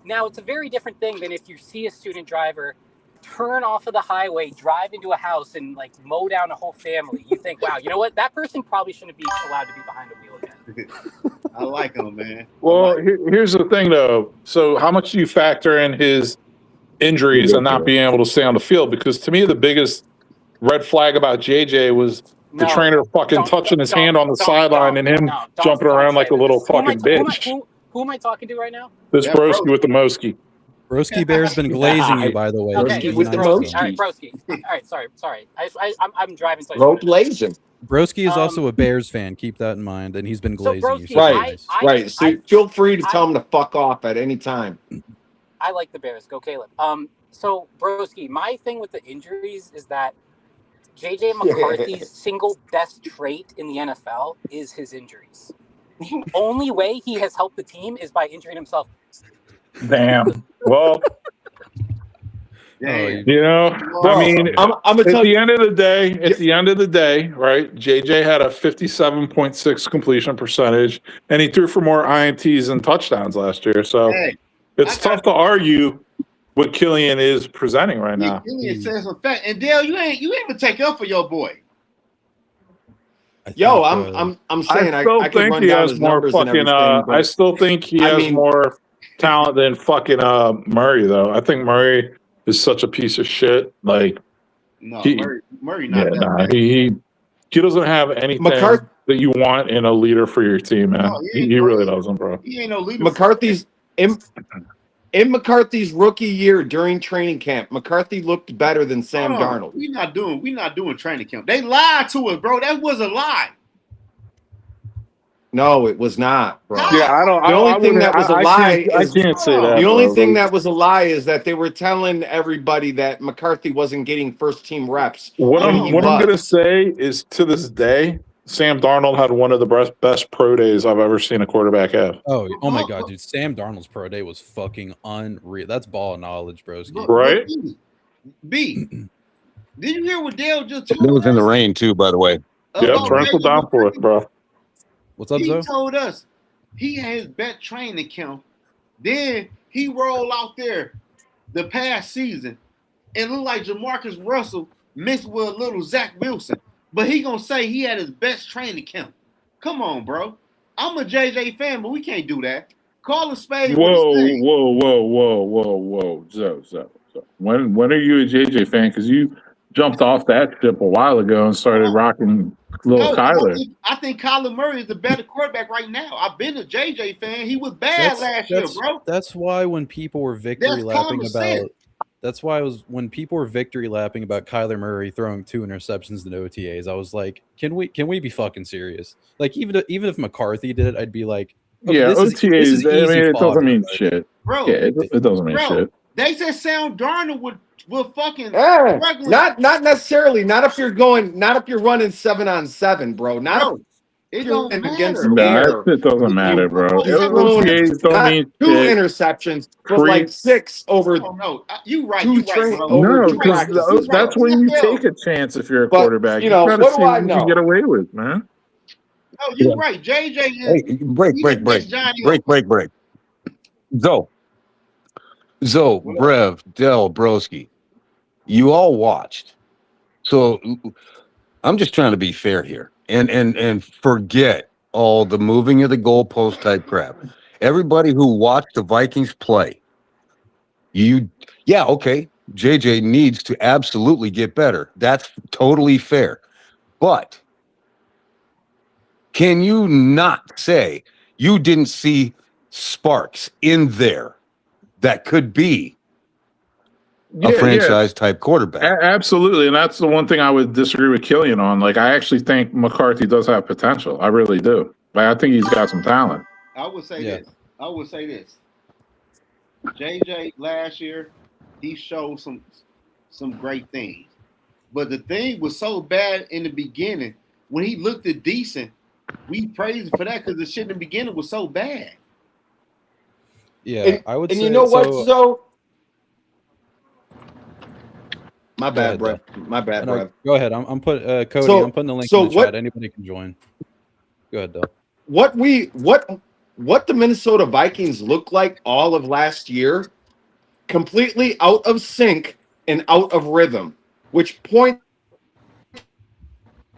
Now it's a very different thing than if you see a student driver turn off of the highway, drive into a house, and like mow down a whole family. You think, wow, you know what? That person probably shouldn't be allowed to be behind a wheel again. I like him, man. Well, here's the thing, though. So, how much do you factor in his injuries and not being able to stay on the field? Because to me, the biggest red flag about JJ was the trainer fucking touching his hand on the sideline and him jumping around like a little fucking bitch. Who am I talking to right now? This broski with the Moski. Broski Bear's been glazing you, by the way. Okay, with the Broski. All right, Broski. All right, sorry. I'm driving. So Rope blazing. Broski is also a Bears fan. Keep that in mind, and he's been glazing Broski, you. Right. So feel free to tell him to fuck off at any time. I like the Bears. Go Caleb. So Broski, my thing with the injuries is that JJ McCarthy's single best trait in the NFL is his injuries. The only way he has helped the team is by injuring himself. Damn. Well, Damn. You know, Bro, I mean, I'm gonna at tell the you. end of the day, right? JJ had a 57.6 completion percentage, and he threw for more INTs and touchdowns last year. So Hey, it's tough to argue what Killian is presenting right now. Killian says some fact. And Dale, you ain't even take up for your boy. Yo, I'm saying I still I could think run he down has his more numbers and fucking. everything. I still think he has more talent than fucking Murray, though. I think Murray is such a piece of shit. Like, No, Murray not that nah, bad. he doesn't have anything McCarthy- that you want in a leader for your team, man. No, he really doesn't, bro. He ain't no leader. McCarthy's in McCarthy's rookie year during training camp, McCarthy looked better than Sam Darnold. We not doing training camp. They lied to us, bro. That was a lie. No, it was not, bro. Yeah, I don't. The only thing that was a lie I is can't say that. the only bro. thing that was a lie is that they were telling everybody that McCarthy wasn't getting first team reps. What when I'm he gonna was. say is, to this day, Sam Darnold had one of the best pro days I've ever seen a quarterback have. Oh my god, dude! Sam Darnold's pro day was fucking unreal. That's ball knowledge, bros. Right? B. Did you hear what Dale just It told was in the us? rain too, by the way. Yeah, torrential downpour, bro. What's up, He Zoe? told us he had his best training camp. Then he rolled out there the past season and looked like Jamarcus Russell mixed with a little Zach Wilson. But he gonna say he had his best training camp. Come on, bro. I'm a JJ fan, but we can't do that. Call a spade. Whoa. So, when are you a JJ fan? Because you jumped off that ship a while ago and started rocking little Kyler. I think Kyler Murray is the better quarterback right now. I've been a JJ fan. He was bad last year, bro. That's why when people were victory lapping about. That's why when people were victory lapping about Kyler Murray throwing 2 interceptions in OTAs, I was like, can we be fucking serious? Like even if McCarthy did it, I'd be like, okay, Yeah, OTAs. I mean, it doesn't mean but- shit. Bro, Yeah, it doesn't mean shit. They said Sam Darnold would fucking Not necessarily. Not if you're running 7-on-7, bro. Not it don't against matter. Nah, it doesn't matter, bro. OTAs don't not mean 2 shit. interceptions, but like 6 over. Oh no, you right. 2 You right, bro. No, two because practices, that's bro. when you take a chance if you're a But, quarterback. you know, gotta what see do I what you know? can get away with, man. No, you right. JJ is Hey, break. Zoe, Brev, Del, Broski, you all watched. So I'm just trying to be fair here and forget all the moving of the goalpost type crap. Everybody who watched the Vikings play, okay, JJ needs to absolutely get better. That's totally fair. But can you not say you didn't see sparks in there that could be a franchise type quarterback? Absolutely. And that's the one thing I would disagree with Killian on. Like, I actually think McCarthy does have potential. I really do. Like, I think he's got some talent. I would say this. JJ last year, he showed some great things. But the thing was so bad in the beginning. When he looked at decent, we praised him for that because the shit in the beginning was so bad. Yeah, I would say. And you know what, so, Zoe? My Go bad, ahead, bro. Del. My bad, No, bro. Go ahead. I'm putting Cody. So- I'm putting the link so in the what- chat. Anybody can join. Go ahead, Del. What the Minnesota Vikings looked like all of last year, completely out of sync and out of rhythm, which point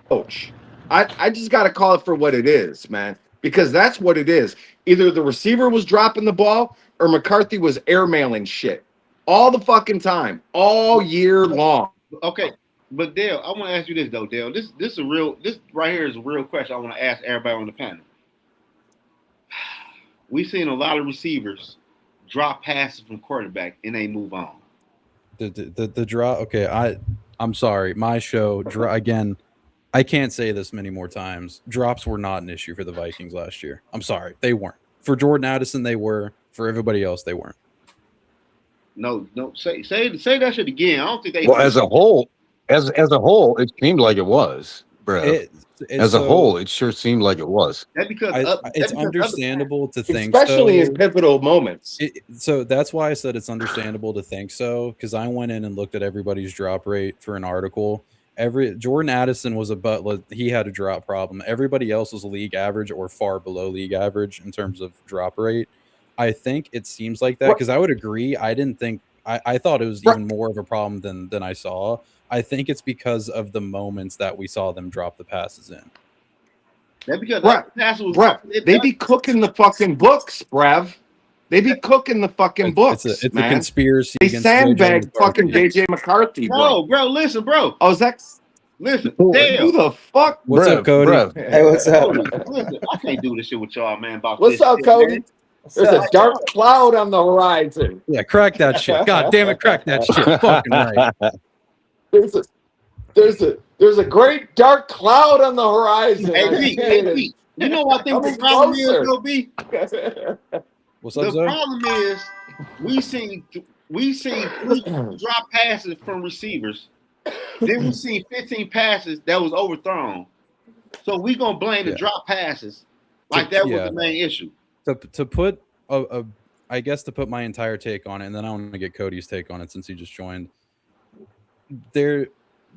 coach. I just got to call it for what it is, man, because that's what it is. Either the receiver was dropping the ball or McCarthy was airmailing shit all the fucking time, all year long. Okay, but Dale, I want to ask you this though, Dale. This right here is a real question I want to ask everybody on the panel. We've seen a lot of receivers drop passes from quarterback and they move on. The draw. Okay, I'm sorry. My show again. I can't say this many more times. Drops were not an issue for the Vikings last year. I'm sorry, they weren't. For Jordan Addison, they were. For everybody else, they weren't. No. Say that shit again. I don't think they. Well, as a whole, it seemed like it was, bro. as a whole, it sure seemed like it was. That's because it's understandable to think especially so. in pivotal moments. So that's why I said it's understandable to think so, because I went in and looked at everybody's drop rate for an article. Jordan Addison was he had a drop problem. Everybody else was league average or far below league average in terms of drop rate. I think it seems like that, because I would agree. I didn't think I thought it was even more of a problem than I saw. I think it's because of the moments that we saw them drop the passes in. That's because they be cooking the fucking books, Brev. They be cooking the fucking books. It's man. a conspiracy. They sandbag fucking JJ McCarthy, bro. Bro, listen, bro. Oh, is that? Listen, who the fuck? What's up, Cody? Hey, what's up? Listen, I can't do this shit with y'all, man. What's up, Cody? There's a dark cloud on the horizon. Yeah, crack that shit. God damn it, crack that shit. Fucking right. There's a great dark cloud on the horizon. Hey, you know what I think the problem is, though, B? What's up, the problem is we seen 3 drop passes from receivers. Then we seen 15 passes that was overthrown. So we gonna blame the drop passes like that was the main issue. To put I guess to put my entire take on it, and then I want to get Cody's take on it since he just joined. Their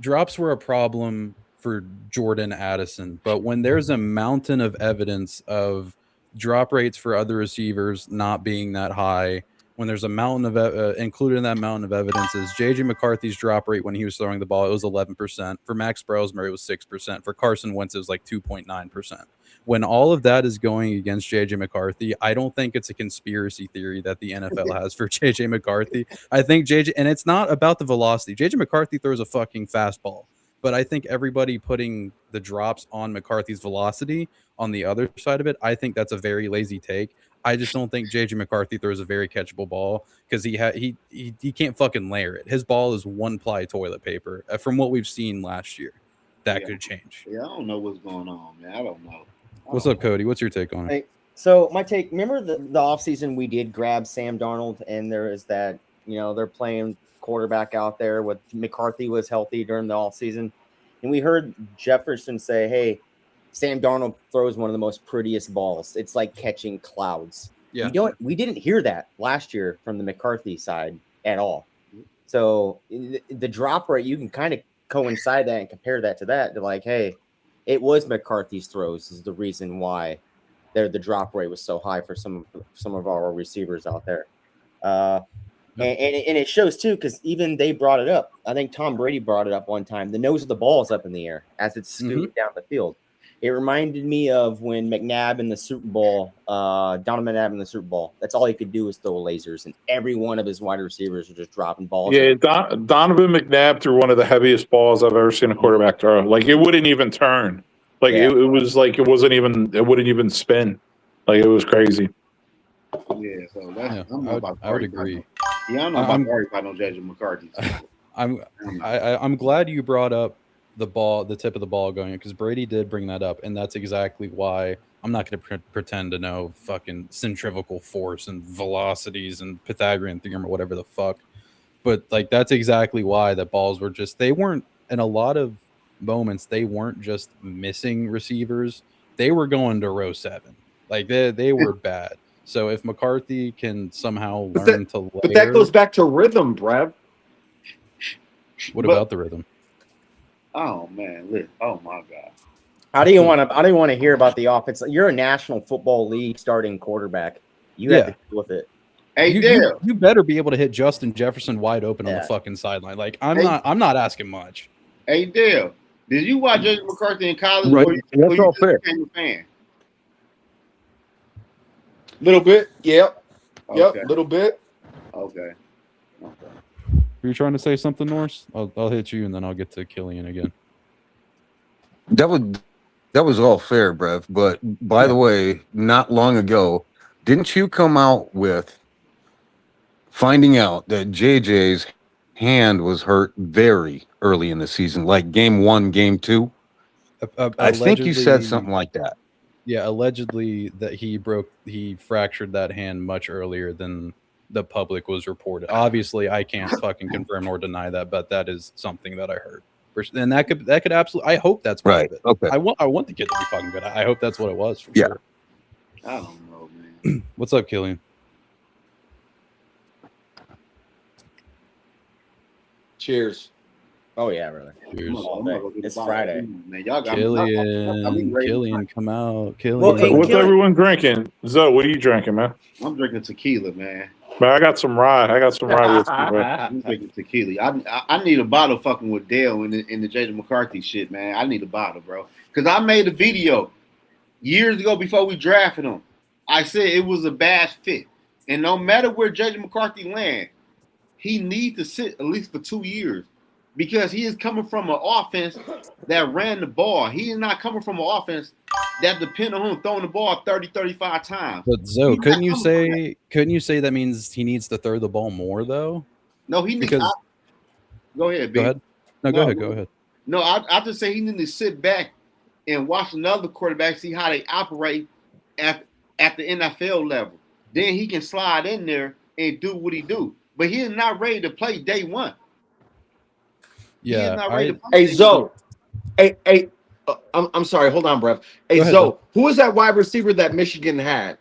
drops were a problem for Jordan Addison, but when there's a mountain of evidence of drop rates for other receivers not being that high, when there's a mountain of included in that mountain of evidence is JJ McCarthy's drop rate when he was throwing the ball, it was 11%. For Max Brelsmer, it was 6%. For Carson Wentz, it was like 2.9%. When all of that is going against JJ McCarthy, I don't think it's a conspiracy theory that the NFL has for JJ McCarthy. I think JJ, and it's not about the velocity. JJ McCarthy throws a fucking fastball, but I think everybody putting the drops on McCarthy's velocity on the other side of it, I think that's a very lazy take. I just don't think JJ McCarthy throws a very catchable ball because he can't fucking layer it. His ball is one-ply toilet paper. From what we've seen last year, that could change. Yeah, I don't know what's going on, man. I don't know. What's up, Cody? What's your take on it? Hey, so my take, remember the offseason we did grab Sam Darnold, and there is that, they're playing quarterback out there with McCarthy was healthy during the offseason. And we heard Jefferson say, hey, Sam Darnold throws one of the most prettiest balls. It's like catching clouds. Yeah. We didn't hear that last year from the McCarthy side at all. So the drop rate, you can kind of coincide that and compare that to that. To like, hey, it was McCarthy's throws is the reason why the drop rate was so high for some of our receivers out there. And it shows too, because even they brought it up. I think Tom Brady brought it up one time. The nose of the ball is up in the air as it's scooting down the field. It reminded me of when McNabb in the Super Bowl, Donovan McNabb in the Super Bowl. That's all he could do was throw lasers, and every one of his wide receivers were just dropping balls. Yeah, Donovan McNabb threw one of the heaviest balls I've ever seen a quarterback throw. Like, it wouldn't even turn. Like, it was like it wouldn't even spin. Like, it was crazy. Yeah, so that's I would agree. Yeah, I don't know about Barry if I don't judge McCarthy. I'm glad you brought up the tip of the ball going, because Brady did bring that up, and that's exactly why I'm not going to pretend to know fucking centrifugal force and velocities and Pythagorean theorem or whatever the fuck. But like, that's exactly why the balls were they weren't, in a lot of moments, they weren't just missing receivers. They were going to row 7. Like they were bad. So if McCarthy can somehow learn to layer, but that goes back to rhythm, Brev. What about the rhythm? Oh man, oh my God. I don't want to hear about the offense. You're a National Football League starting quarterback. You have to deal with it. Hey, you better be able to hit Justin Jefferson wide open on the fucking sideline. Like I'm not asking much. Hey Dale, did you watch JJ McCarthy in college? Right. Or That's all you fair. became a fan? Little bit, yep, Okay. little bit. Okay. Are you trying to say something, Norse? I'll hit you, and then I'll get to Killian again. That was all fair, Brev. But by the way, not long ago, didn't you come out with finding out that JJ's hand was hurt very early in the season, like game 1, game 2? I think you said something like that. Yeah, allegedly that he fractured that hand much earlier than the public was reported. Obviously, I can't fucking confirm or deny that, but that is something that I heard And that could absolutely. I hope that's part Right. of it. Okay. I want the kid to be fucking good. I hope that's what it was for Yeah. sure. I don't know, man. What's up, Killian? Cheers. Oh yeah, brother. Cheers. All day. It's Friday. Man, y'all got me ready. Killian, come out. Killian. Well, hey, What's Killian- everyone drinking? Zoe, what are you drinking, man? I'm drinking tequila, man. Man, I got some rye. Whiskey, bro. I'm drinking tequila. I need a bottle fucking with Dale in the JJ McCarthy shit, man. I need a bottle, bro. Because I made a video years ago before we drafted him. I said it was a bad fit. And no matter where JJ McCarthy land, he needs to sit at least for 2 years. Because he is coming from an offense that ran the ball. He is not coming from an offense that depend on him throwing the ball 30, 35 times. But Zoe, He's couldn't not you coming say that means he needs to throw the ball more though? No, he needs. Because Go ahead, go B. ahead. No, go ahead. Go ahead. No, I just say he needs to sit back and watch another quarterback, see how they operate at the NFL level. Then he can slide in there and do what he do. But he is not ready to play day one. He is Yeah. not ready to play Hey, day Zoe. Hey, I'm sorry. Hold on, Brev. Hey, Go ahead, Zoe, Zoe. who was that wide receiver that Michigan had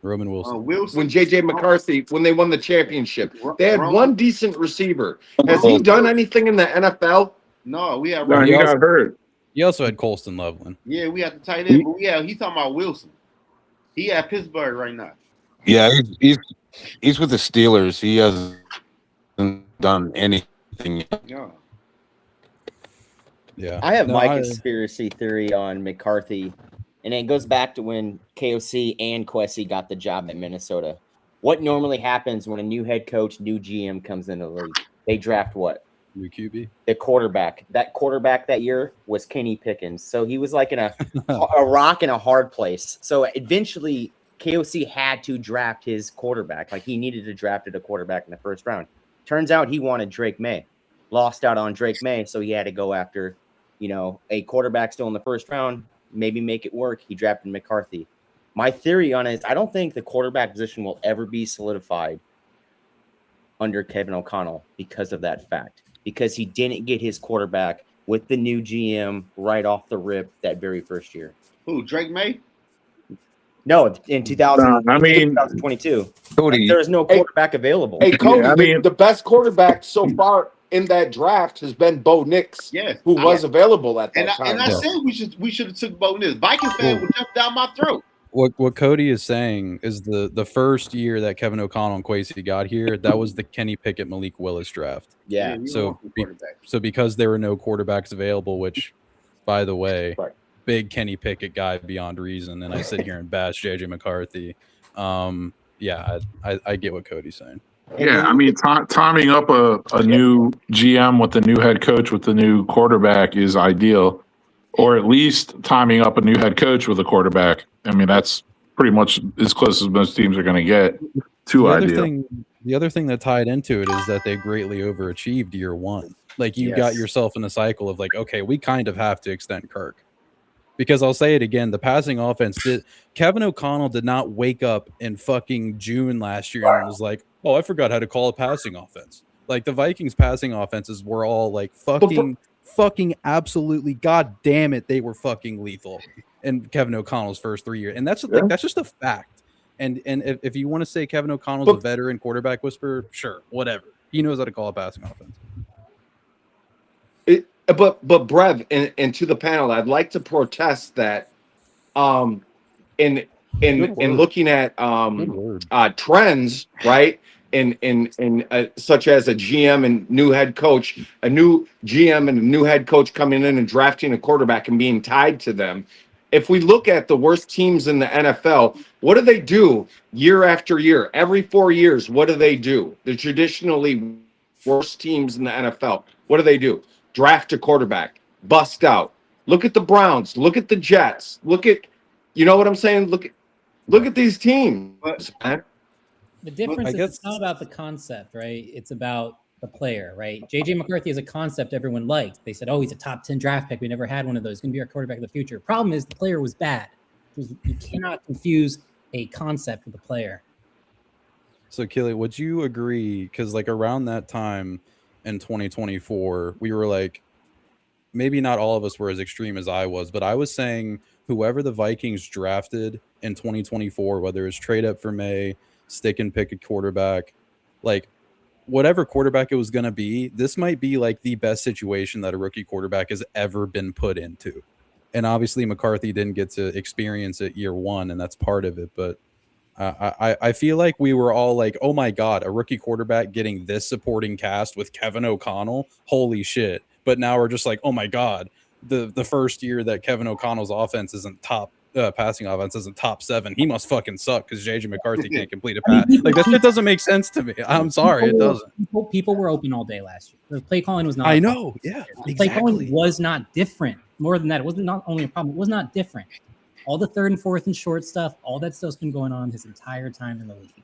Roman Wilson. Wilson. when J.J. McCarthy, when they won the championship? They had Roman- one decent receiver. Has he done anything in the NFL? No, we have. No, He he also- got hurt. You also had Colston Loveland. Yeah, we have to tight end, but he's talking about Wilson. He at Pittsburgh right now. Yeah, he's with the Steelers. He hasn't done anything yet. Yeah. Yeah. I have No, my conspiracy theory on McCarthy, and it goes back to when KOC and Kwesi got the job at Minnesota. What normally happens when a new head coach, new GM comes into the league? They draft what? New QB. The quarterback. That quarterback that year was Kenny Pickens. So he was like in a rock in a hard place. So eventually KOC had to draft his quarterback. Like he needed to draft a quarterback in the first round. Turns out he wanted Drake May. Lost out on Drake May, so he had to go after, a quarterback still in the first round, maybe make it work. He drafted McCarthy. My theory on it is I don't think the quarterback position will ever be solidified under Kevin O'Connell because of that fact. Because he didn't get his quarterback with the new GM right off the rip that very first year. Who, Drake May? No, in 2022. Cody, There's no quarterback available. Hey, Cody, Yeah, I mean- the best quarterback so far in that draft has been Bo Nix, Yes. who was available at that And time. I said we should have took Bo Nix. Vikings fan would jump down my throat. What Cody is saying is the first year that Kevin O'Connell and Kwesi got here, that was the Kenny Pickett, Malik Willis draft. Yeah. we So want some quarterbacks. So because there were no quarterbacks available, which, by the way, Right. big Kenny Pickett guy beyond reason, and I sit here and bash JJ McCarthy. Yeah, I get what Cody's saying. Yeah, I mean, timing up a new GM with the new head coach with the new quarterback is ideal, or at least timing up a new head coach with a quarterback. I mean, that's pretty much as close as most teams are going to get to ideal. The other thing that tied into it is that they greatly overachieved year one. Like you got yourself in a cycle of like, okay, we kind of have to extend Kirk. Because I'll say it again, the passing offense Kevin O'Connell did not wake up in fucking June last year and was like, oh, I forgot how to call a passing offense. Like the Vikings passing offenses were all like fucking absolutely, god damn it, they were fucking lethal in Kevin O'Connell's first 3 years. And that's like, that's just a fact. And if you want to say Kevin O'Connell's a veteran quarterback whisperer, sure, whatever. He knows how to call a passing offense. But Brev, and to the panel, I'd like to protest that in looking at trends, right? In such as a GM and new head coach, a new GM and a new head coach coming in and drafting a quarterback and being tied to them. If we look at the worst teams in the NFL, what do they do year after year? Every 4 years, what do they do? The traditionally worst teams in the NFL, what do? Draft a quarterback, bust out. Look at the Browns. Look at the Jets. Look at, you know what I'm saying? Look at these teams. The difference is it's not about the concept, right? It's about the player, right? JJ McCarthy is a concept everyone liked. They said, oh, he's a top 10 draft pick. We never had one of those. He's going to be our quarterback of the future. Problem is the player was bad. You cannot confuse a concept with a player. So, Kelly, would you agree? Because like around that time in 2024, we were like, maybe not all of us were as extreme as I was, but I was saying whoever the Vikings drafted in 2024, whether it's trade up for May, stick and pick a quarterback, like whatever quarterback it was going to be, this might be like the best situation that a rookie quarterback has ever been put into. And obviously McCarthy didn't get to experience it year one, and that's part of it. But I feel like we were all like, oh my God, a rookie quarterback getting this supporting cast with Kevin O'Connell. Holy shit. But now we're just like, oh my God, the first year that Kevin O'Connell's offense isn't top passing offense isn't top 7, he must fucking suck because JJ McCarthy can't complete a pass. Like that shit doesn't make sense to me. I'm sorry, it doesn't. People were open all day last year. The play calling was not. I know, yeah, the play calling was not different. More than that, it wasn't not only a problem. It was not different. All the 3rd and 4th and short stuff, all that stuff's been going on his entire time in the league.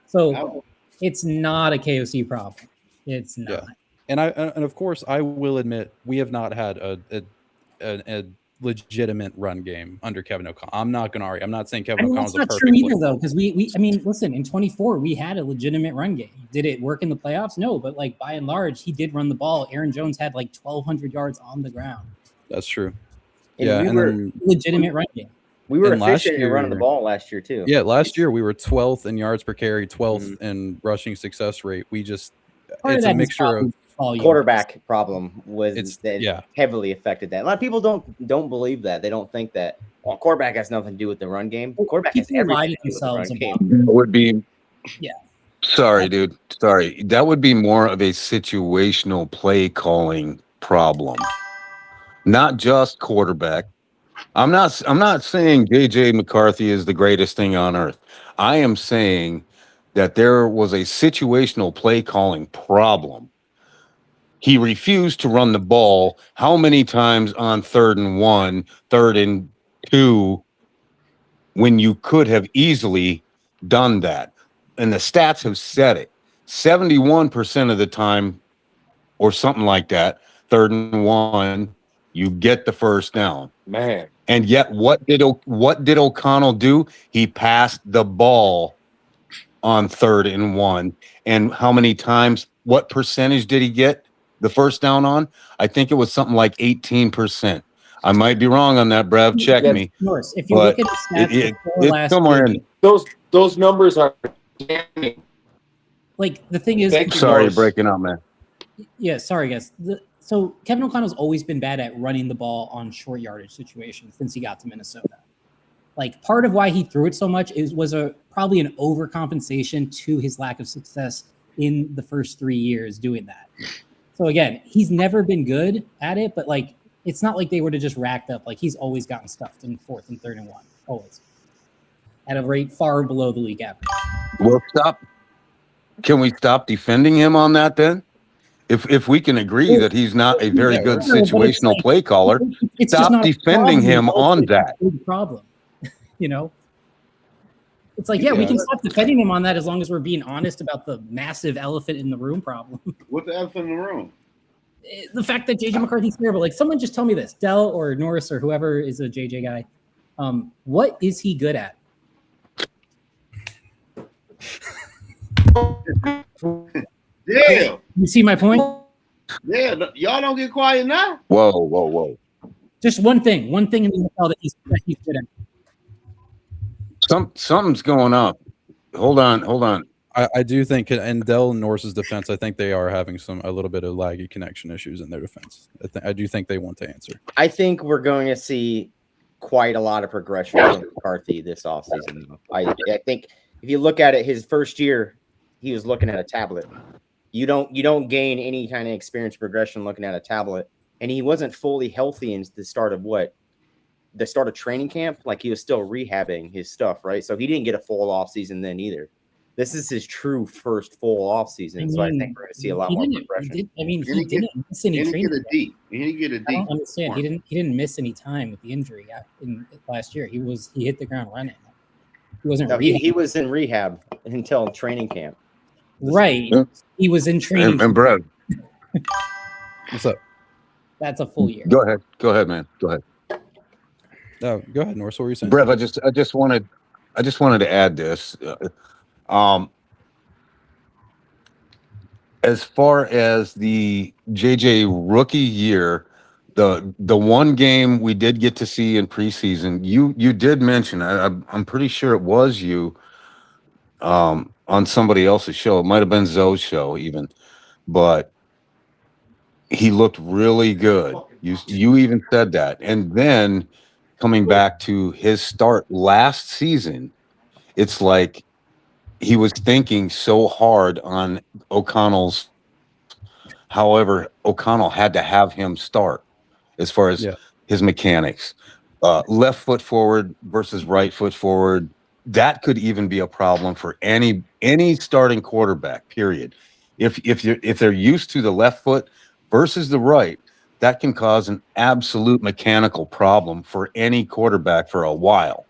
So it's not a KOC problem. It's not. Yeah. And of course I will admit we have not had a legitimate run game under Kevin O'Connell. I'm not going to argue. I'm not saying Kevin O'Connell's that's not true either, though, because I mean, listen, in 24 we had a legitimate run game. Did it work in the playoffs? No, but like by and large, he did run the ball. Aaron Jones had like 1,200 yards on the ground. That's true. And yeah, and then legitimate run game. We were efficient in running the ball last year too. Yeah, last year we were 12th in yards per carry, 12th in rushing success rate. We just it's a mixture of quarterback problem was heavily affected that. A lot of people don't believe that. They don't think that quarterback has nothing to do with the run game. Quarterback has everything to do with the run game. It would be yeah. Sorry, dude. Sorry. That would be more of a situational play calling problem. Not just quarterback. I'm not saying JJ McCarthy is the greatest thing on earth. I am saying that there was a situational play calling problem. He refused to run the ball how many times on 3rd and 1, 3rd and 2 when you could have easily done that. And the stats have said it. 71% of the time or something like that, 3rd and 1, you get the first down. Man. And yet what did O'Connell do? He passed the ball on 3rd and 1. And how many times, what percentage did he get the first down on? I think it was something like 18%. I might be wrong on that, Brev. Check me. Norris, if you look at the stats it's somewhere in those numbers are like the thing is. Sorry, you're breaking up, man. Yeah, sorry, guys. So Kevin O'Connell's always been bad at running the ball on short yardage situations since he got to Minnesota. Like part of why he threw it so much was probably an overcompensation to his lack of success in the first 3 years doing that. So again, he's never been good at it, but like it's not like they were to just racked up. Like he's always gotten stuffed in 4th and 3rd and 1, always at a rate far below the league average. Well, can we stop defending him on that then? If we can agree that he's not a very good situational play caller, stop defending him on that. Problem, you know. It's like, we can stop defending him on that as long as we're being honest about the massive elephant in the room problem. What's the elephant in the room? The fact that JJ McCarthy's terrible. Like, someone just tell me this, Dell or Norris or whoever is a JJ guy. What is he good at? Yeah. You see my point? Yeah, y'all don't get quiet now. Whoa. Just one thing in the NFL that he's good at. Something's going on. Hold on. I do think, in Dell and Norris's defense, I think they are having a little bit of laggy connection issues in their defense. I do think they want to answer. I think we're going to see quite a lot of progression from McCarthy this offseason. I think if you look at it, his first year, he was looking at a tablet. You don't gain any kind of experience progression looking at a tablet. And he wasn't fully healthy in the start of training camp. Like he was still rehabbing his stuff, right? So he didn't get a full off season then either. This is his true first full off season. So I think we're going to see a lot more progression. He didn't miss any training. He didn't get a D. I don't understand. He didn't miss any time with the injury in last year. He hit the ground running. He wasn't. No, he was in rehab until training camp. Right. Yeah. He was in training. And Brad, what's up? That's a full year. Go ahead, man. Go ahead. Go ahead, Norris. What were you saying? Brad, I just wanted to add this. As far as the JJ rookie year, the one game we did get to see in preseason, you did mention, I'm pretty sure it was you on somebody else's show. It might have been Zoe's show even, but he looked really good. You even said that. And then coming back to his start last season, it's like he was thinking so hard on O'Connell's. However, O'Connell had to have him start as far as his mechanics. Left foot forward versus right foot forward. That could even be a problem for any starting quarterback, period. If they're used to the left foot versus the right, that can cause an absolute mechanical problem for any quarterback for a while.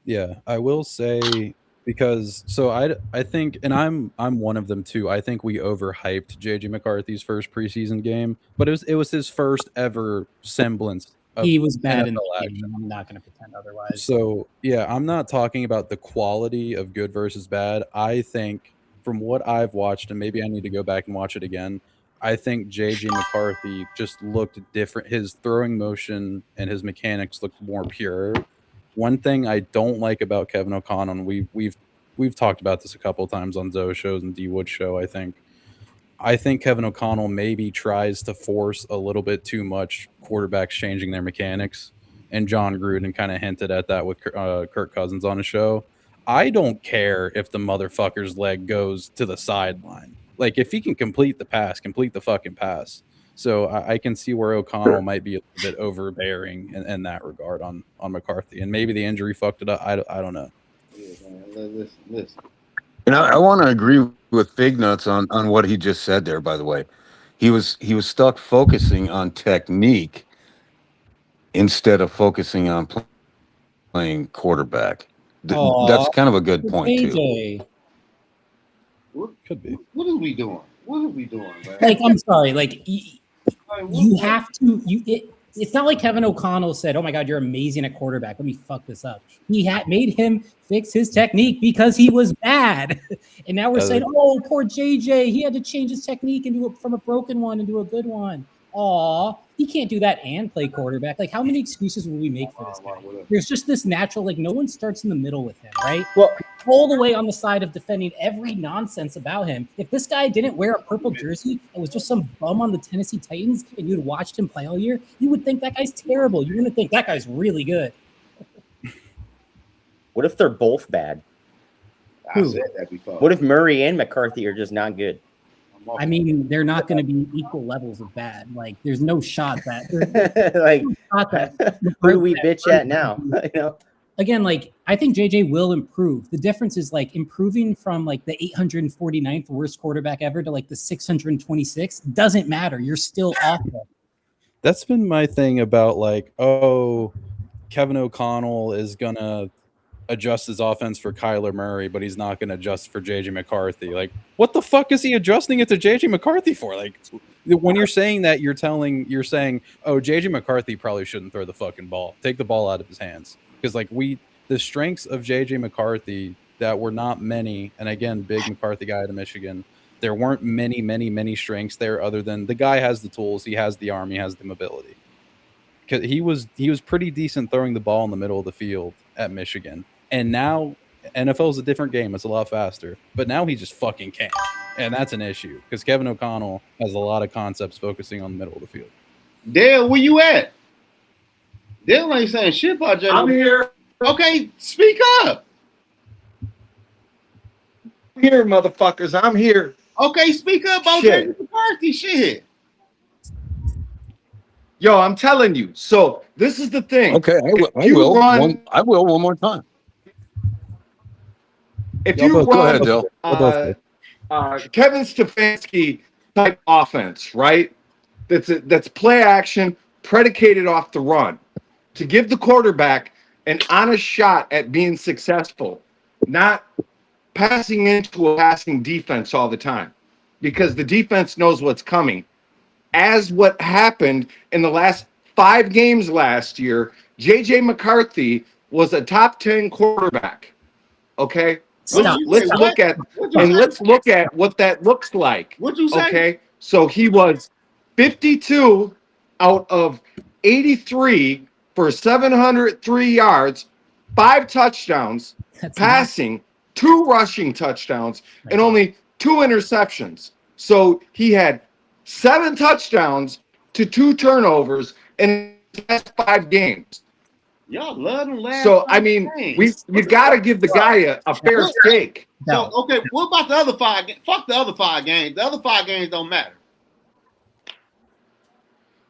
Yeah, I will say, because I think, and I'm one of them too. I think we overhyped JJ McCarthy's first preseason game, but it was his first ever semblance of He was bad in NFL the action. game. I'm not going to pretend otherwise. So yeah, I'm not talking about the quality of good versus bad. I think from what I've watched, and maybe I need to go back and watch it again, I think JJ McCarthy just looked different. His throwing motion and his mechanics looked more pure. One thing I don't like about Kevin O'Connell, and we've talked about this a couple of times on Zoe shows and D Wood show, I think Kevin O'Connell maybe tries to force a little bit too much quarterbacks changing their mechanics, and John Gruden kind of hinted at that with Kirk Cousins on his show. I don't care if the motherfucker's leg goes to the sideline. Like, if he can complete the pass, complete the fucking pass. So I can see where O'Connell might be a little bit overbearing in that regard on McCarthy, and maybe the injury fucked it up. I don't know. Yeah, man. Listen. And I want to agree with Fig Nuts on what he just said there. By the way, he was stuck focusing on technique instead of focusing on playing quarterback. That's kind of a good point too. Could be. What are we doing? What are we doing, man? Like, I'm sorry. Like, you have to. It's not like Kevin O'Connell said, "Oh my God, you're amazing at quarterback. Let me fuck this up." He had made him fix his technique because he was bad, and now we're saying, "Oh, poor JJ. He had to change his technique and from a broken one into a good one." Aw, he can't do that and play quarterback. Like, how many excuses will we make for this guy? There's just this natural, like, no one starts in the middle with him, right? Well, all the way on the side of defending every nonsense about him. If this guy didn't wear a purple jersey and was just some bum on the Tennessee Titans and you'd watched him play all year, you would think that guy's terrible. You wouldn't think that guy's really good. What if they're both bad? I said that before. What if Murray and McCarthy are just not good? I mean, they're not going to be equal levels of bad. Like, there's no shot that. Like, who do we bitch at now? You know. Again, like, I think JJ will improve. The difference is, like, improving from like the 849th worst quarterback ever to like the 626 doesn't matter. You're still awful. That's been my thing about, like, oh, Kevin O'Connell is gonna adjust his offense for Kyler Murray, but he's not gonna adjust for JJ McCarthy. Like, what the fuck is he adjusting it to JJ McCarthy for? Like, when you're saying that, you're saying, oh, JJ McCarthy probably shouldn't throw the fucking ball. Take the ball out of his hands. Because, like, the strengths of JJ McCarthy that were not many, and again, big McCarthy guy out of Michigan, there weren't many strengths there other than the guy has the tools, he has the arm, he has the mobility. Because he was pretty decent throwing the ball in the middle of the field at Michigan. And now NFL is a different game. It's a lot faster. But now he just fucking can't. And that's an issue. Because Kevin O'Connell has a lot of concepts focusing on the middle of the field. Dale, where you at? Dale ain't saying shit about Jay. I'm here. Okay, speak up. I'm here, motherfuckers. I'm here. Okay, speak up about Jay McCarthy shit. Yo, I'm telling you. So this is the thing. Okay, I will one more time. If you run, go ahead, Dale. Kevin Stefanski type offense, right? That's play action predicated off the run to give the quarterback an honest shot at being successful, not passing into a passing defense all the time, because the defense knows what's coming. As what happened in the last 5 games last year, JJ McCarthy was a top 10 quarterback. Okay. Let's look at what that looks like. What'd you say? Okay. So he was 52 out of 83 for 703 yards, 5 touchdowns, passing, 2 rushing touchdowns, and only 2 interceptions. So he had 7 touchdowns to 2 turnovers in the last 5 games. Y'all love them last. So I mean, we got to give the guy a fair shake. So okay, what about the other 5? Fuck the other 5 games. The other 5 games don't matter.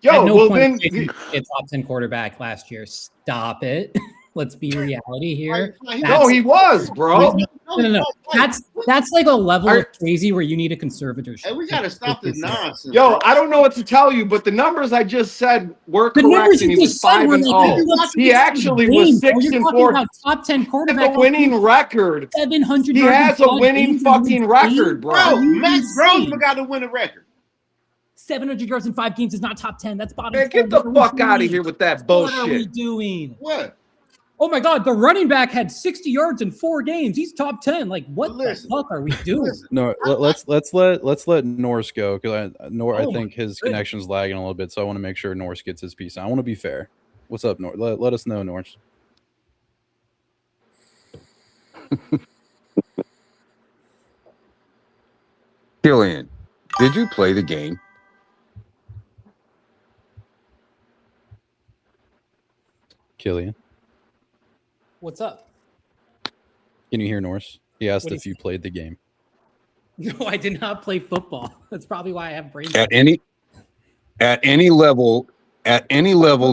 At Yo, no well point then, did he a top 10 quarterback last year. Stop it. Let's be reality here. no, he was, bro. No. That's like a level of crazy where you need a conservatorship. Hey, we gotta stop this nonsense. Yo, I don't know what to tell you, but the numbers I just said were The correct, numbers and you he was just said were 5-0. He actually was 6-4. About top 10 He has quarterback. a winning record. 700. He has a winning fucking record, bro. Bro, Max Grossman got to win a record. 700 yards in 5 games is not top 10. That's bottom. Man, get the fuck out of here with that bullshit. What are we doing? What? Oh my God, the running back had 60 yards in 4 games. He's top 10. Like, what the fuck are we doing? No, let's let Norse go because I think his connection's lagging a little bit, so I want to make sure Norse gets his piece. I want to be fair. What's up, Norse? Let us know, Norse. Killian, did you play the game? Killian, What's up? can you hear Norse? He asked What if you played the game. No, I did not play football. That's probably why I have brain. At any level,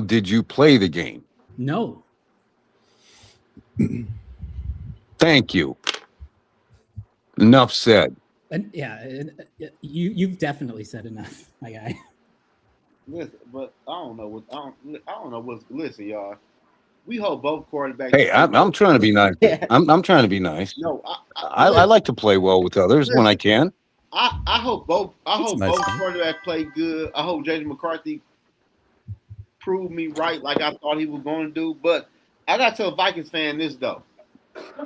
did you play the game? No. Thank you. Enough said. And you've definitely said enough, my guy. Listen, but I don't know what. Listen, y'all. We hope both quarterbacks. Hey, I'm trying to be nice. I'm trying to be nice. No, I like to play well with others when I can. I hope both. nice, both man. quarterbacks play good. I hope J.J. McCarthy proved me right, like I thought he was going to do. But I got to tell a Vikings fan this though.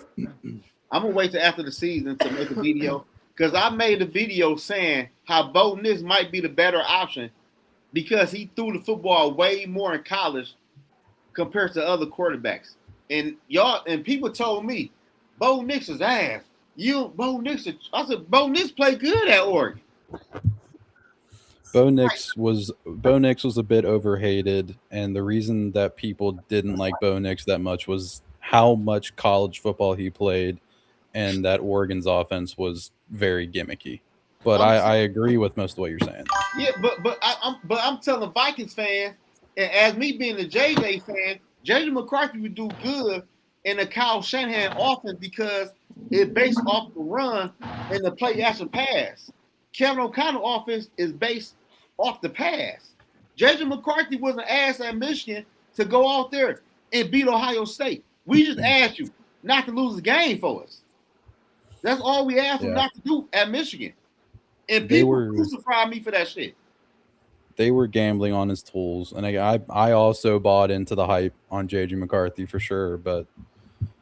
I'm gonna wait till after the season to make a video because I made a video saying how Bo Nix might be the better option because he threw the football way more in college compared to other quarterbacks. And y'all and people told me Bo Nix is ass. Bo Nix. I said Bo Nix played good at Oregon. Bo Nix was a bit overhated, and the reason that people didn't like Bo Nix that much was how much college football he played, and that Oregon's offense was very gimmicky. But I agree with most of what you're saying. Yeah, but I'm telling Vikings fans, and as me being a JJ fan, JJ McCarthy would do good in the Kyle Shanahan offense because it's based off the run and the play action pass. Kevin O'Connell offense is based off the pass. JJ McCarthy was an ass at Michigan to go out there and beat Ohio State. We just asked you not to lose the game for us. That's all we asked him not to do at Michigan. And people crucified me for that shit. They were gambling on his tools, and I also bought into the hype on JJ McCarthy for sure. But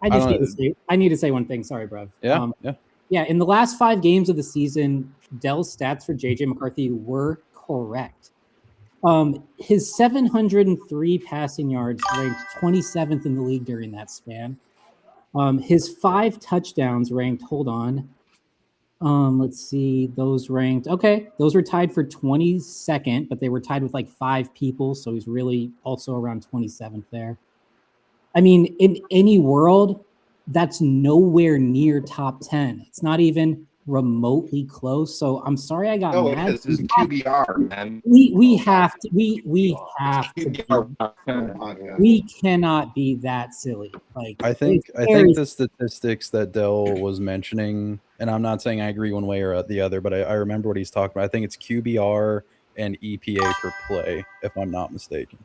I need to say one thing. Sorry, bro. Yeah. In the last 5 games of the season, Dell's stats for JJ McCarthy were correct. His 703 passing yards ranked 27th in the league during that span. His 5 touchdowns ranked. Hold on. Let's see. Those ranked. Okay, those were tied for 22nd, but they were tied with like 5 people, so he's really also around 27th there. I mean, in any world, that's nowhere near top 10. It's not even remotely close. So I'm sorry I got mad. This is QBR, man. We have to. We cannot be that silly. Like I think the statistics that Dell was mentioning, and I'm not saying I agree one way or the other, but I remember what he's talking about. I think it's QBR and EPA per play, if I'm not mistaken.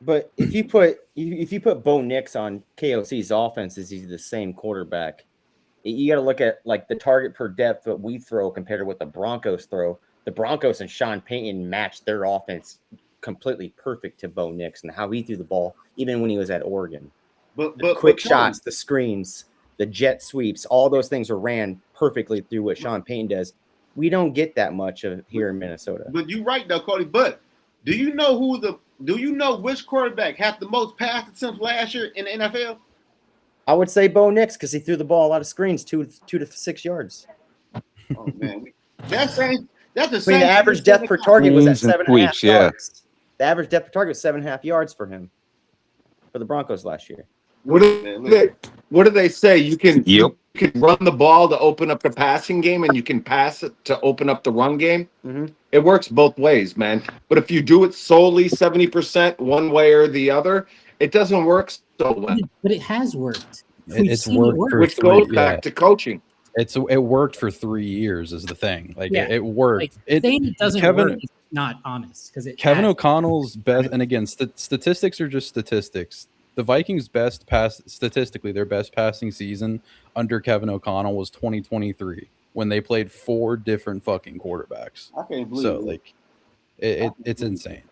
But if you put Bo Nix on KOC's offense, is he's the same quarterback? You got to look at like the target per depth that we throw compared to what the Broncos throw. The Broncos and Sean Payton matched their offense completely perfect to Bo Nix and how he threw the ball, even when he was at Oregon. But quick shots, the screens, the jet sweeps, all those things are ran perfectly through what Sean Payton does. We don't get that much of here in Minnesota. But you're right, though, Cody. But Do you know which quarterback had the most pass attempts last year in the NFL? I would say Bo Nix because he threw the ball a lot of screens, 2 to 6 yards. Oh man, that's the same. The average depth per target was at Screens and 7.5 tweaks, yeah. yards. The average depth per target was 7.5 yards for him for the Broncos last year. What do they say? You can run the ball to open up the passing game, and you can pass it to open up the run game. Mm-hmm. It works both ways, man. But if you do it solely 70% one way or the other, it doesn't work so well. But it has worked. It's worked for which goes back to coaching. It worked for 3 years is the thing. Like Yeah. it worked. Like, saying it doesn't work is not honest because Kevin O'Connell's best, and again, statistics are just statistics. The Vikings' statistically, their best passing season under Kevin O'Connell was 2023 when they played 4 different fucking quarterbacks. I can't believe So it. like, it's insane.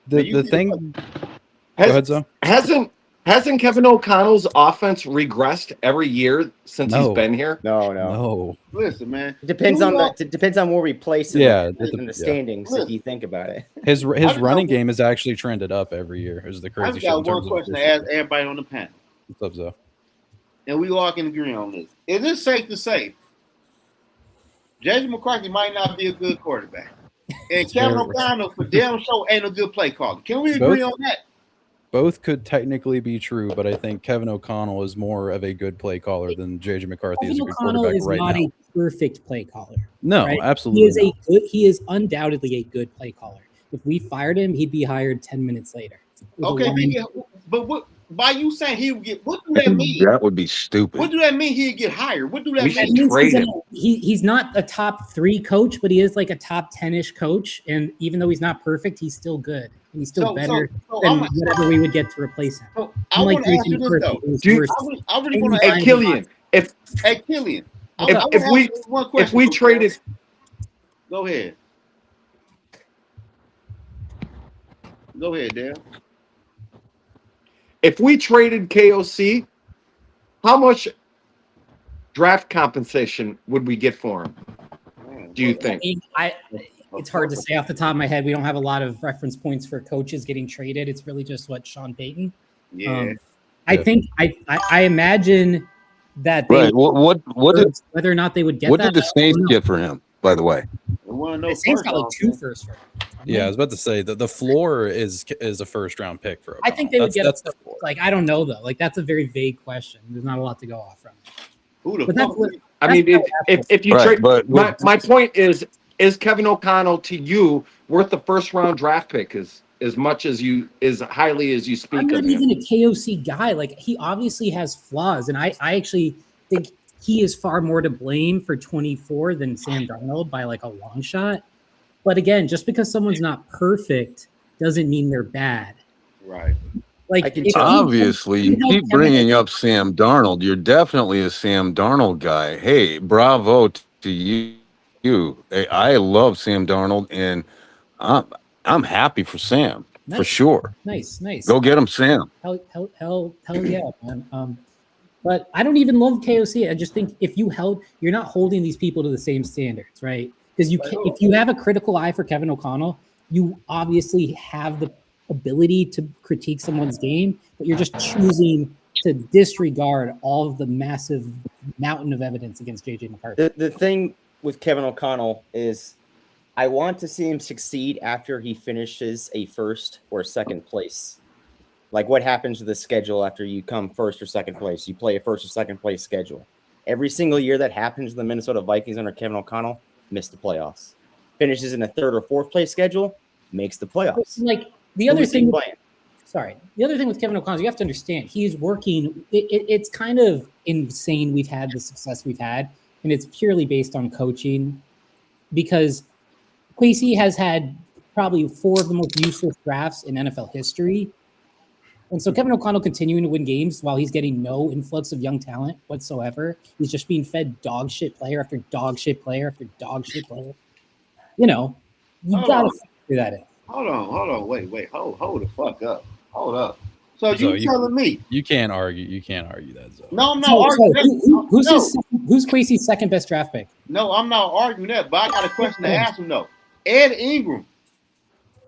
The thing. Go ahead, Zo. Hasn't Kevin O'Connell's offense regressed every year since he's been here? No. Listen, man. It depends on where we place him in the standings. Yeah. If you think about it, His running game has actually trended up every year. Is the I've crazy shit. got in one terms of question to efficiency. ask everybody on the panel, What's up, Zo? and we all can agree on this. Is it safe to say J.J. McCarthy might not be a good quarterback, and Kevin O'Connell for damn sure ain't a good play caller? Can we agree on that? Both could technically be true, but I think Kevin O'Connell is more of a good play caller than J.J. McCarthy is a Kevin good O'Connell quarterback is right not now. a perfect play caller. No, right? absolutely not. He is undoubtedly a good play caller. If we fired him, he'd be hired 10 minutes later. Okay, but what? By you saying he would get, what do that mean? That would be stupid. What do that mean? He'd get hired. What do that That mean? means he's not a top 3 coach, but he is like a top 10-ish coach. And even though he's not perfect, he's still good. And he's still better than whatever we would get to replace him. I want to ask you this though. I really want to ask Killian, Killian, if we traded, go ahead. Go ahead, Dale. If we traded KOC, how much draft compensation would we get for him? Do you think? It's hard to say off the top of my head. We don't have a lot of reference points for coaches getting traded. It's really just what Sean Payton. Yeah. I think I imagine that they Right. What did whether or not they would get what that. did the Saints get for him? By the way, The Saints got like 2 first round. Yeah, I was about to say that the floor is a first round pick for. I think they would get that's a, like I don't know though. Like that's a very vague question. There's not a lot to go off from. Who the But that's fuck? what- I mean, if you Right, trade, but- my point is Kevin O'Connell to you worth the first round draft pick as much as highly as you speak I'm not of him? even a KOC guy. Like he obviously has flaws, and I actually think he is far more to blame for 24 than Sam Darnold by like a long shot. But again, just because someone's not perfect doesn't mean they're bad. Right. Like obviously, you keep bringing up Sam Darnold. You're definitely a Sam Darnold guy. Hey, bravo to you. Hey, I love Sam Darnold, and I'm happy for Sam for Nice. sure. Nice. Go get him, Sam. Hell yeah, man. But I don't even love KOC. I just think if you're not holding these people to the same standards, right? Because if you have a critical eye for Kevin O'Connell, you obviously have the ability to critique someone's game, but you're just choosing to disregard all of the massive mountain of evidence against J.J. McCarthy. the thing with Kevin O'Connell is I want to see him succeed after he finishes a first or second place. Like what happens to the schedule after you come first or second place? You play a first or second place schedule. Every single year that happens to the Minnesota Vikings under Kevin O'Connell, miss the playoffs. Finishes in a third or fourth place schedule, makes the playoffs. Like the other thing, the other thing with Kevin O'Connell, you have to understand, he's working. It's kind of insane we've had the success we've had, and it's purely based on coaching because Kwesi has had probably 4 of the most useless drafts in NFL history. And so Kevin O'Connell continuing to win games while he's getting no influx of young talent whatsoever. He's just being fed dog shit player after dog shit player after dog shit player. You know, you got to figure that in. Hold on. Wait. Hold the fuck up. Hold up. So you telling me you can't argue that, Zoe. No, I'm not arguing that. Who's Kwesi's second best draft pick? No, I'm not arguing that, but I got a question to ask him though. Ed Ingram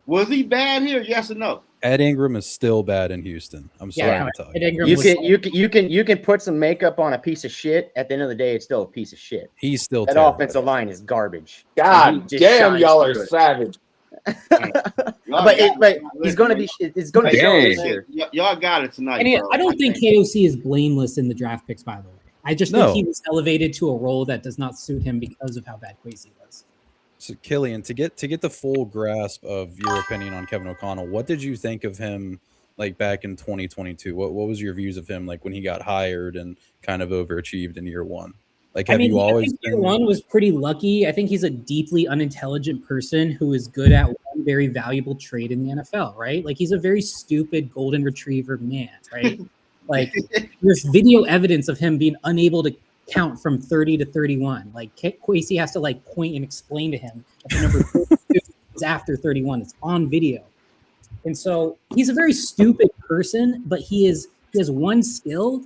Was he bad here? Yes or no? Ed Ingram is still bad in Houston. I'm sorry to tell you. You can put some makeup on a piece of shit. At the end of the day, it's still a piece of shit. He's still that terrible. offensive line is garbage. God damn, y'all are savage. But he's going to be. It's going to show this year. Y'all got it tonight. And bro. I don't think KOC is blameless in the draft picks. By the way, I just think No. he was elevated to a role that does not suit him because of how bad Kwesi was. So Killian, to get the full grasp of your opinion on Kevin O'Connell, what did you think of him like back in 2022? What was your views of him like when he got hired and kind of overachieved in year one? Like, have you always I think year one was pretty lucky. I think he's a deeply unintelligent person who is good at one very valuable trait in the NFL, right? Like he's a very stupid golden retriever man, right? Like there's video evidence of him being unable to count from 30 to 31. Like Kwesi has to like point and explain to him that the number 32 is after 31. It's on video. And so he's a very stupid person, but he has one skill,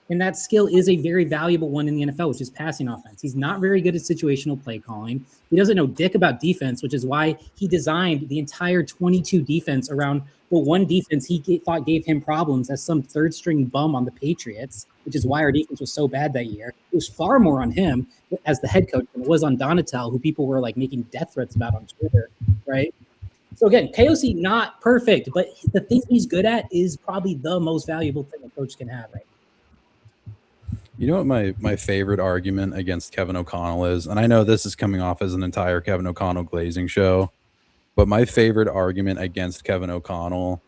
and that skill is a very valuable one in the NFL, which is passing offense. He's not very good at situational play calling. He doesn't know dick about defense, which is why he designed the entire 22 defense around the one defense he thought gave him problems as some third string bum on the Patriots, which is why our defense was so bad that year. It was far more on him as the head coach than it was on Donatel, who people were like making death threats about on Twitter, right? So again, KOC not perfect, but the thing he's good at is probably the most valuable thing a coach can have, right? You know what my favorite argument against Kevin O'Connell is, and I know this is coming off as an entire Kevin O'Connell glazing show, but my favorite argument against Kevin O'Connell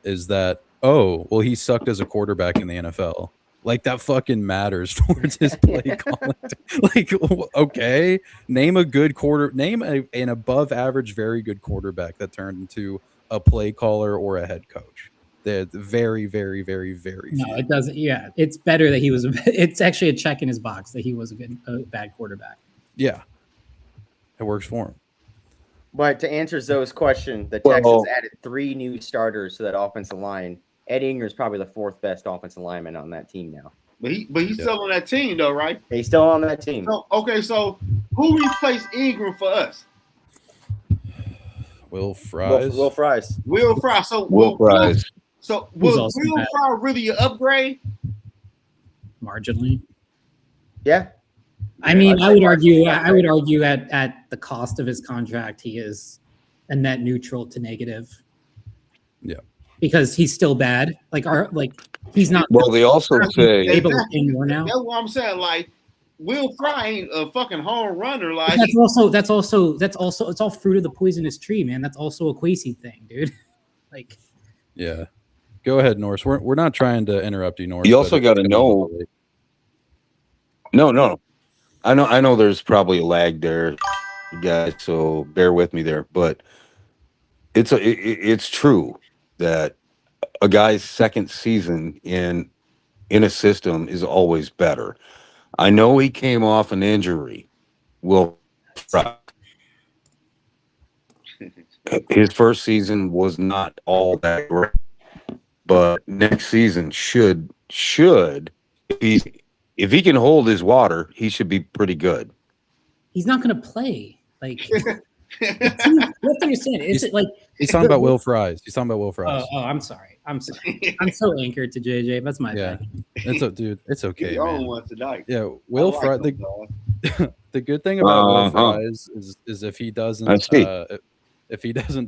is that, oh, well, he sucked as a quarterback in the NFL. Like that fucking matters towards his play calling. Like, okay, name an above average, very good quarterback that turned into a play caller or a head coach. They're very, very, very, very few. No, it doesn't. Yeah, it's better that he was. It's actually a check in his box that he was a bad quarterback. Yeah, it works for him. But to answer Zoe's question, the Texans added 3 new starters to that offensive line. Ed Ingram is probably the 4th best offensive lineman on that team now. But he's still on that team though, right? He's still on that team. So, okay, so who replaced Ingram for us? Will Fries. Will Fries. Will Fries. So Will Fries. So was Will Fries really an upgrade? Marginally. Yeah. I mean, I would argue at the cost of his contract, he is a net neutral to negative. Yeah. Because he's still bad. He's not. Well, they also say able to pay more now. That's what I'm saying. Like Will Fry ain't a fucking home runner. Like that's also it's all fruit of the poisonous tree, man. That's also a Kwesi thing, dude. Like, yeah. Go ahead, Norris. We're not trying to interrupt you, Norris. You also got to know. No. I know there's probably a lag there, guys, so bear with me there. But it's true that a guy's second season in a system is always better. I know he came off an injury. His first season was not all that great, but next season should if he can hold his water, he should be pretty good. He's not going to play. Like, you have to understand. He's talking about Will Fries. Oh, I'm sorry. I'm so anchored to JJ. That's my bad. It's okay. He own one tonight. Yeah, Will Fries. The good thing about Will Fries is if he doesn't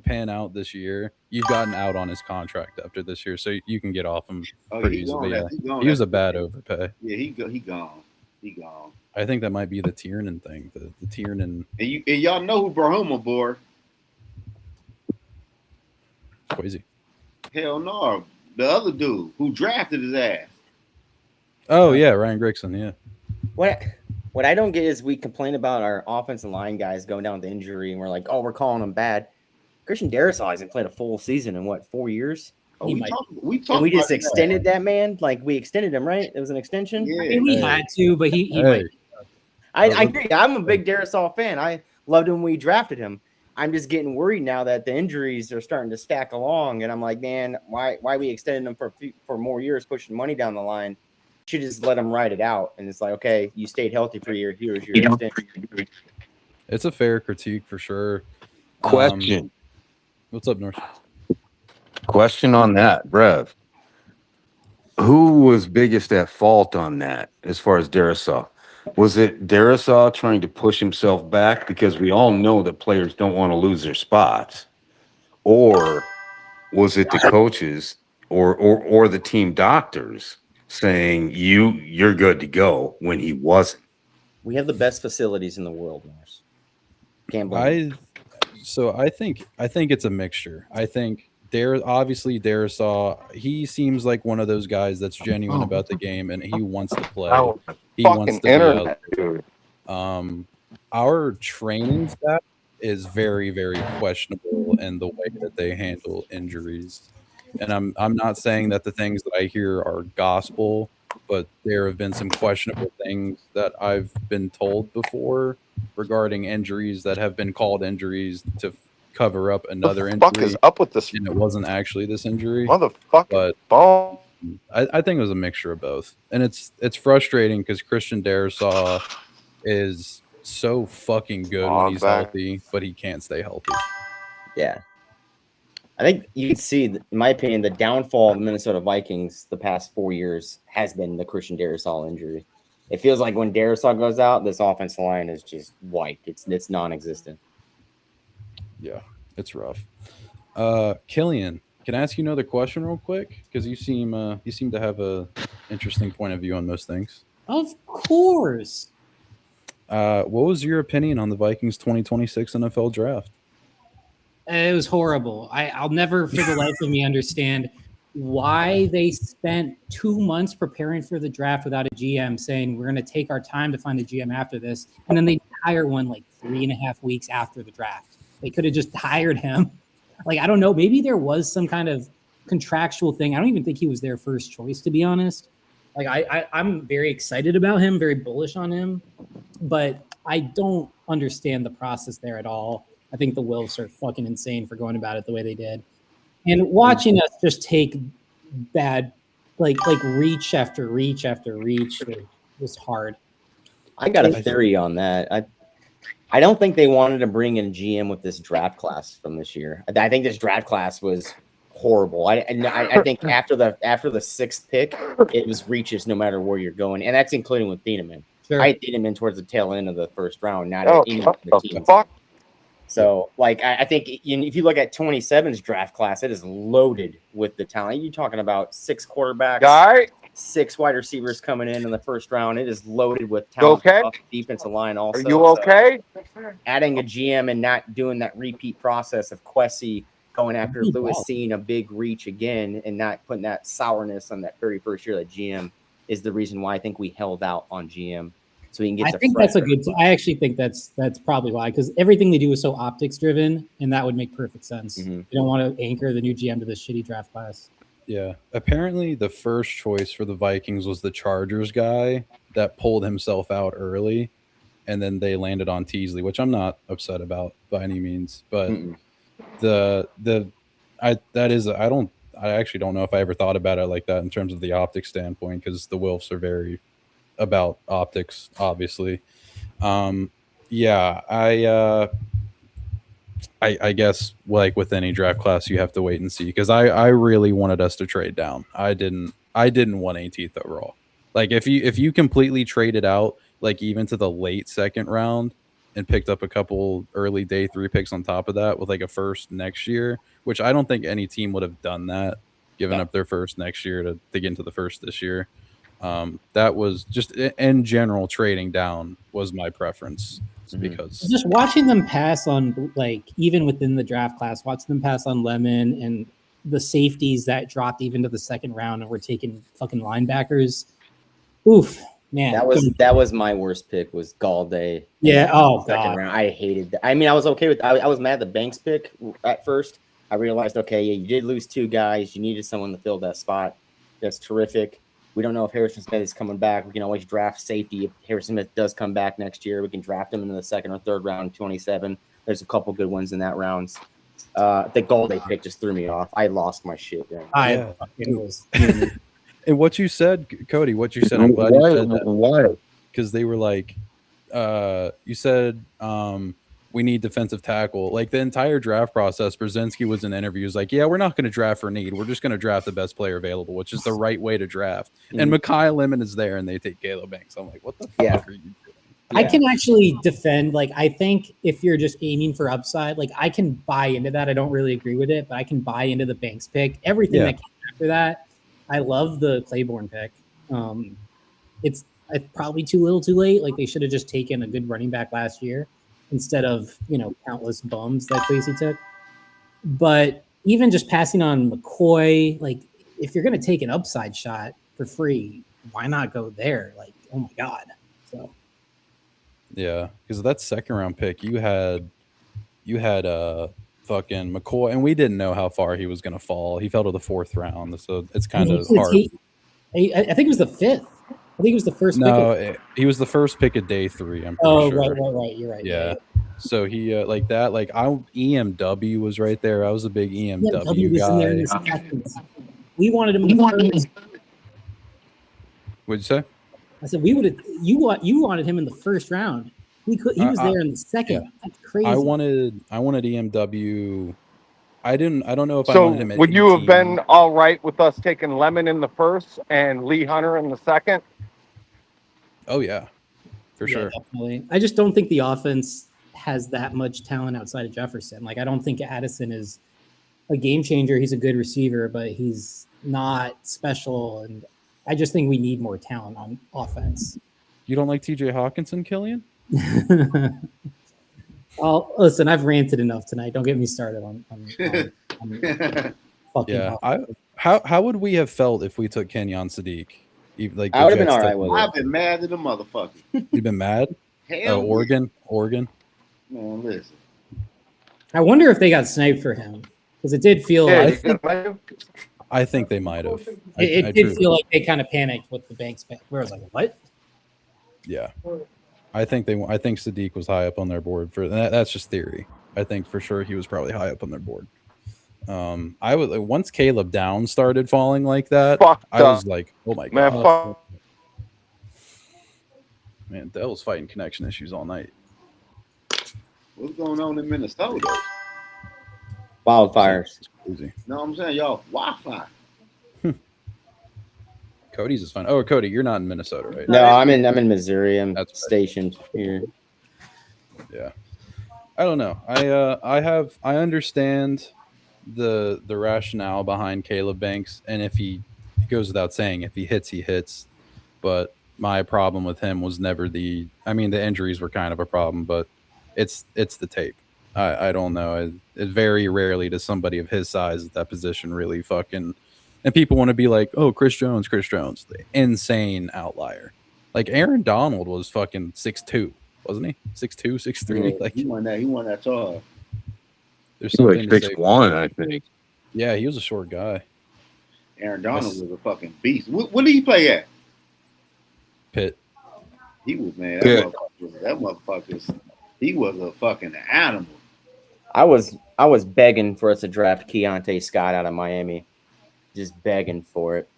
pan out this year, you've gotten out on his contract after this year, so you can get off him pretty easily. He was a bad overpay. Yeah, he gone. He gone. I think that might be the Tiernan thing. The Tiernan. And y'all know who brought him aboard? Crazy. Hell no, the other dude who drafted his ass. Oh yeah, Ryan Grigson. Yeah. What I don't get is we complain about our offensive line guys going down with injury, and we're like, oh, we're calling them bad. Christian Darrisaw hasn't played a full season in 4 years? Oh, we just extended that man. Like we extended him, right? It was an extension. Yeah, I mean, we had to, but he might. I agree. I'm a big Darrisaw fan. I loved him when we drafted him. I'm just getting worried now that the injuries are starting to stack along, and I'm like, man, why we extended him for more years, pushing money down the line? Should just let him ride it out. And it's like, okay, you stayed healthy for a year. Here's your extension. It's a fair critique for sure. Question. What's up, North? Question on that, Brev. Who was biggest at fault on that as far as Darisaw? Was it Darisaw trying to push himself back? Because we all know that players don't want to lose their spots. Or was it the coaches or the team doctors saying you're good to go when he wasn't? We have the best facilities in the world, Morris. Can't blame I think it's a mixture. I think obviously Darisaw, he seems like one of those guys that's genuine about the game and he wants to play. He wants to be out. Dude. Our training staff is very, very questionable in the way that they handle injuries. And I'm not saying that the things that I hear are gospel, but there have been some questionable things that I've been told before regarding injuries that have been called injuries to cover up another injury. Fuck is up with this? And it wasn't actually this injury. Motherfucker. But I think it was a mixture of both. And it's frustrating because Christian Darisaw is so fucking good when he's healthy, but he can't stay healthy. Yeah. I think you can see, in my opinion, the downfall of the Minnesota Vikings the past 4 years has been the Christian Darisaw injury. It feels like when Darisaw goes out, this offensive line is just wiped. It's non-existent. Yeah, it's rough. Killian, can I ask you another question real quick? Because you seem to have a interesting point of view on most things. Of course. What was your opinion on the Vikings 2026 NFL draft? It was horrible. I'll never for the life of me understand why they spent 2 months preparing for the draft without a GM, saying we're going to take our time to find a GM after this. And then they hire one like 3.5 weeks after the draft. They could have just hired him. Like, I don't know. Maybe there was some kind of contractual thing. I don't even think he was their first choice, to be honest. Like, I'm very excited about him, very bullish on him, but I don't understand the process there at all. I think the Wolves are fucking insane for going about it the way they did. And watching us just take bad, like reach after reach after reach was hard. I got a theory on that. I don't think they wanted to bring in GM with this draft class from this year. I think this draft class was horrible. I think after the sixth pick, it was reaches no matter where you're going, and that's including with Thieneman. Sure. I had Thieneman towards the tail end of the first round, not any of the teams. So, like, I think if you look at 27's draft class, it is loaded with the talent. You're talking about 6 quarterbacks, 6 wide receivers coming in the first round. It is loaded with talent. Okay? Off the defensive line also. Are you okay? So adding a GM and not doing that repeat process of Kwesi going after Lewis seeing a big reach again and not putting that sourness on that very first year of GM is the reason why I think we held out on GM. So we can get. I think that's a good. I actually think that's probably why, because everything they do is so optics driven, and that would make perfect sense. Mm-hmm. You don't want to anchor the new GM to this shitty draft class. Yeah, apparently the first choice for the Vikings was the Chargers guy that pulled himself out early, and then they landed on Teasley, which I'm not upset about by any means. But I actually don't know if I ever thought about it like that in terms of the optics standpoint, because the Wolves are very about optics, obviously. I guess like with any draft class, you have to wait and see, because I really wanted us to trade down. I didn't want 18th overall. Like if you completely traded out, like even to the late second round and picked up a couple early day 3 picks on top of that with like a first next year, which I don't think any team would have done that, giving up their first next year to get into the first this year. That was just in general, trading down was my preference, because just watching them pass on, like, even within the draft class, watching them pass on Lemon and the safeties that dropped even to the second round and were taking fucking linebackers. Oof, man. That was my worst pick, was Galladay. Yeah. Oh, second God. round. I hated that. I mean, I was okay with. I was mad at the Banks pick at first. I realized, okay, yeah, you did lose 2 guys. You needed someone to fill that spot. That's terrific. We don't know if Harrison Smith is coming back. We can always draft safety. If Harrison Smith does come back next year, we can draft him in the second or third round, 27. There's a couple good ones in that round. The Galladay pick just threw me off. I lost my shit. And what you said, Cody, I'm glad you said that. Why? Because they were like, you said, we need defensive tackle. Like the entire draft process, Brzezinski was in interviews like, yeah, we're not going to draft for need. We're just going to draft the best player available, which is the right way to draft. And Mekhi Lemon is there, and they take Caleb Banks. I'm like, what the fuck are you doing? I can actually defend. Like, I think if you're just aiming for upside, like I can buy into that. I don't really agree with it, but I can buy into the Banks pick. Everything that came after that, I love the Claiborne pick. It's probably too little, too late. Like they should have just taken a good running back last year instead of countless bums that Casey took. But even just passing on McCoy, like if you're going to take an upside shot for free, why not go there? Like, oh my god. So. Yeah, because that second round pick, you had fucking McCoy, and we didn't know how far he was going to fall. He fell to the 4th round, so it's kind of hard. I think it was the 5th. I think it was the first. No, he was the first pick of day 3. I'm pretty sure. Right. You're right. Yeah. So he like that. Like EMW was right there. I was a big EMW guy. We wanted him. What'd you say? I said we would have. You wanted him in the 1st round. He was there in the 2nd. Yeah. That's crazy. I wanted EMW. I don't know if I wanted him at would 18. you have been all right with us taking Lemon in the 1st and Lee Hunter in the 2nd? Oh yeah, for sure. Definitely. I just don't think the offense has that much talent outside of Jefferson. Like I don't think Addison is a game changer. He's a good receiver, but he's not special. And I just think we need more talent on offense. You don't like TJ Hawkinson, Killian? Oh, listen, I've ranted enough tonight. Don't get me started on fucking. Yeah, how would we have felt if we took Kenyon Sadiq? Like I would have been all right with it. I've been mad at the motherfucker. You've been mad? Hell, Oregon. Man, listen. I wonder if they got sniped for him because it did feel. I think they might have. It did feel like they kind of panicked with the Banks pick. Where I was like, what? Yeah, I think Sadiq was high up on their board for that. That's just theory. I think for sure he was probably high up on their board. I would once Caleb Downs started falling like that. I was like, oh my god, man, Dell's fighting connection issues all night. What's going on in Minnesota? Wildfires. Crazy. No, I'm saying y'all Wi-Fi. Cody's is fine. Oh, Cody, you're not in Minnesota, right? No, I'm in Missouri. I'm stationed here. Yeah, I don't know. I understand the rationale behind Caleb Banks, and if it goes without saying, if he hits, he hits. But my problem with him was never the injuries were kind of a problem, but it's the tape. I don't know. It very rarely does somebody of his size at that position really fucking. And people want to be like, oh, Chris Jones, the insane outlier. Like Aaron Donald was fucking 6'2", wasn't he? 6'2", 6'3". Yeah, like he won that tall. There's something like 6'1", I think. Yeah, he was a short guy. Aaron Donald was a fucking beast. What did he play at? Pitt. He was, man. That motherfucker. He was a fucking animal. I was begging for us to draft Keontae Scott out of Miami. Just begging for it.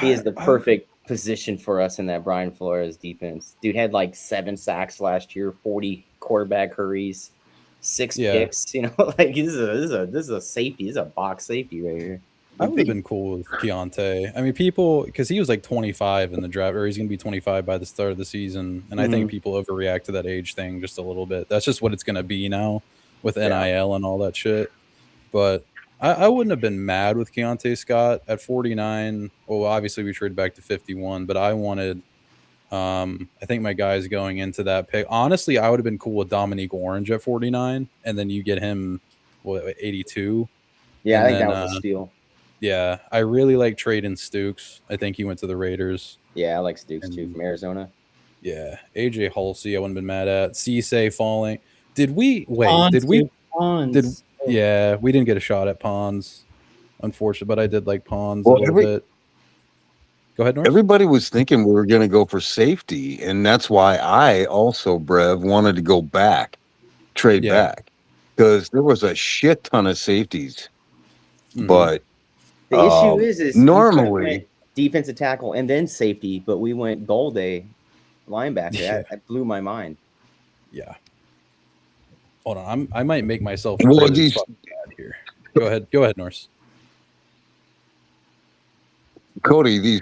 He is the perfect position for us in that Brian Flores defense. Dude had like 7 sacks last year, 40 quarterback hurries, 6 picks. You know, like this is a safety. This is a box safety right here. I would have been cool with Keontae. I mean, people, because he was like 25 in the draft, or he's going to be 25 by the start of the season. And I think people overreact to that age thing just a little bit. That's just what it's going to be now with NIL and all that shit. But I wouldn't have been mad with Keontae Scott at 49. Well, obviously we traded back to 51, but I wanted, I think my guys going into that pick. Honestly, I would have been cool with Dominique Orange at 49, and then you get him, 82. Yeah, I think that was a steal. Yeah, I really like trading Stukes. I think he went to the Raiders. Yeah, I like Stukes too from Arizona. Yeah, AJ Halsey, I wouldn't have been mad at. Cisse falling. Did we wait? Pons. Yeah, we didn't get a shot at Pons, unfortunately, but I did like Pons a little bit. Go ahead, North. Everybody was thinking we were going to go for safety, and that's why I also, Brev, wanted to go back, trade back, because there was a shit ton of safeties. But the issue is normally defensive tackle and then safety, but we went Golday linebacker. That blew my mind. Yeah. Hold on, I might make myself Well, quite as these fucking bad here. Go ahead, Norse. Cody, these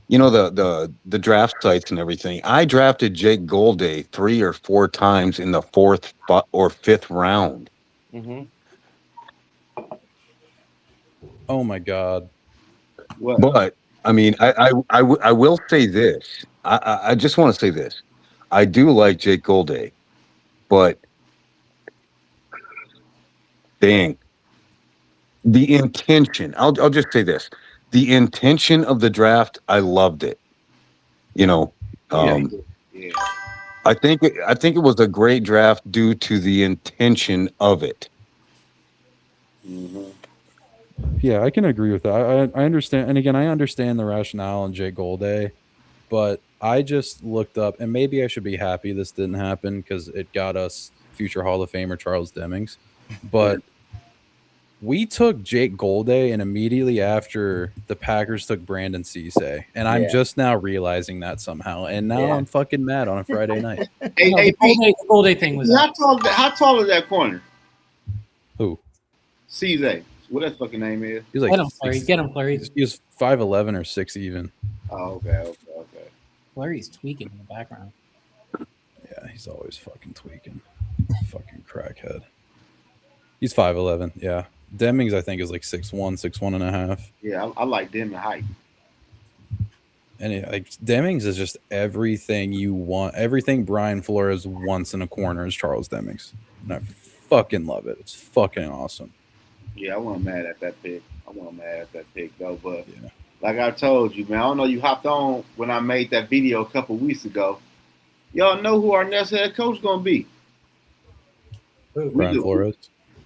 the draft sites and everything. I drafted Jake Golday 3 or 4 times in the 4th or 5th round. Mm-hmm. Oh my god. What? But I mean, I will say this. I just want to say this. I do like Jake Golday, but dang, the intention. I'll just say this: the intention of the draft. I loved it. You know, Yeah. I think it was a great draft due to the intention of it. Mm-hmm. Yeah, I can agree with that. I understand, and again, I understand the rationale in Jake Golday, but I just looked up, and maybe I should be happy this didn't happen because it got us future Hall of Famer Charles Demings. But we took Jake Golday, and immediately after the Packers took Brandon Cisse, and I'm just now realizing that somehow, and now I'm fucking mad on a Friday night. Hey, the Golday thing was how tall is that corner? Who? CZ. What that fucking name is? He's like get him, Flurry. He was 5'11" or 6 even. Oh, okay. Flurry's tweaking in the background. Yeah, he's always fucking tweaking. Fucking crackhead. He's 5'11", yeah. Demings, I think, is like 6'1", 6'1.5". Yeah, I like them in height. And like Demings is just everything you want. Everything Brian Flores wants in a corner is Charles Demings. And I fucking love it. It's fucking awesome. Yeah, I wasn't mad at that pick. Though. But like I told you, man, I don't know you hopped on when I made that video a couple weeks ago. Y'all know who our next head coach gonna be? Brian Flores.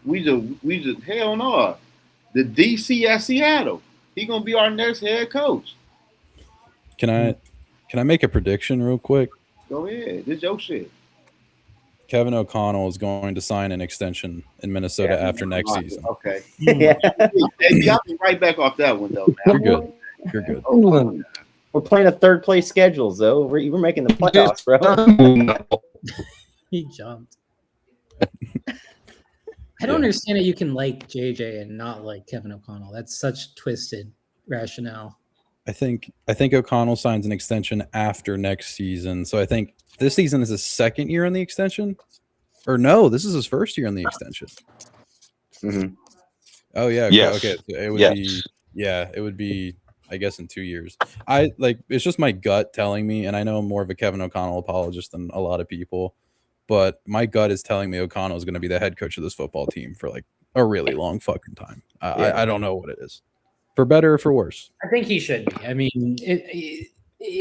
We just hell no. The DC at Seattle. He gonna be our next head coach. Can I make a prediction real quick? Go ahead. This your shit. Kevin O'Connell is going to sign an extension in Minnesota after next season. Okay. Yeah. Hey, I'll be right back off that one though, man. You're good. We're playing a third place schedule, though. We're making the playoffs, bro. He jumped. I don't understand how you can like JJ and not like Kevin O'Connell. That's such twisted rationale. I think O'Connell signs an extension after next season. So I think this season is his second year on the extension. Or no, this is his first year on the extension. Mm-hmm. Oh yeah. Yes. Okay. It would Yes. be it would be, I guess, in 2 years. It's just my gut telling me, and I know I'm more of a Kevin O'Connell apologist than a lot of people, but my gut is telling me O'Connell is going to be the head coach of this football team for like a really long fucking time. I don't know what it is, for better or for worse. I think he should be. I mean,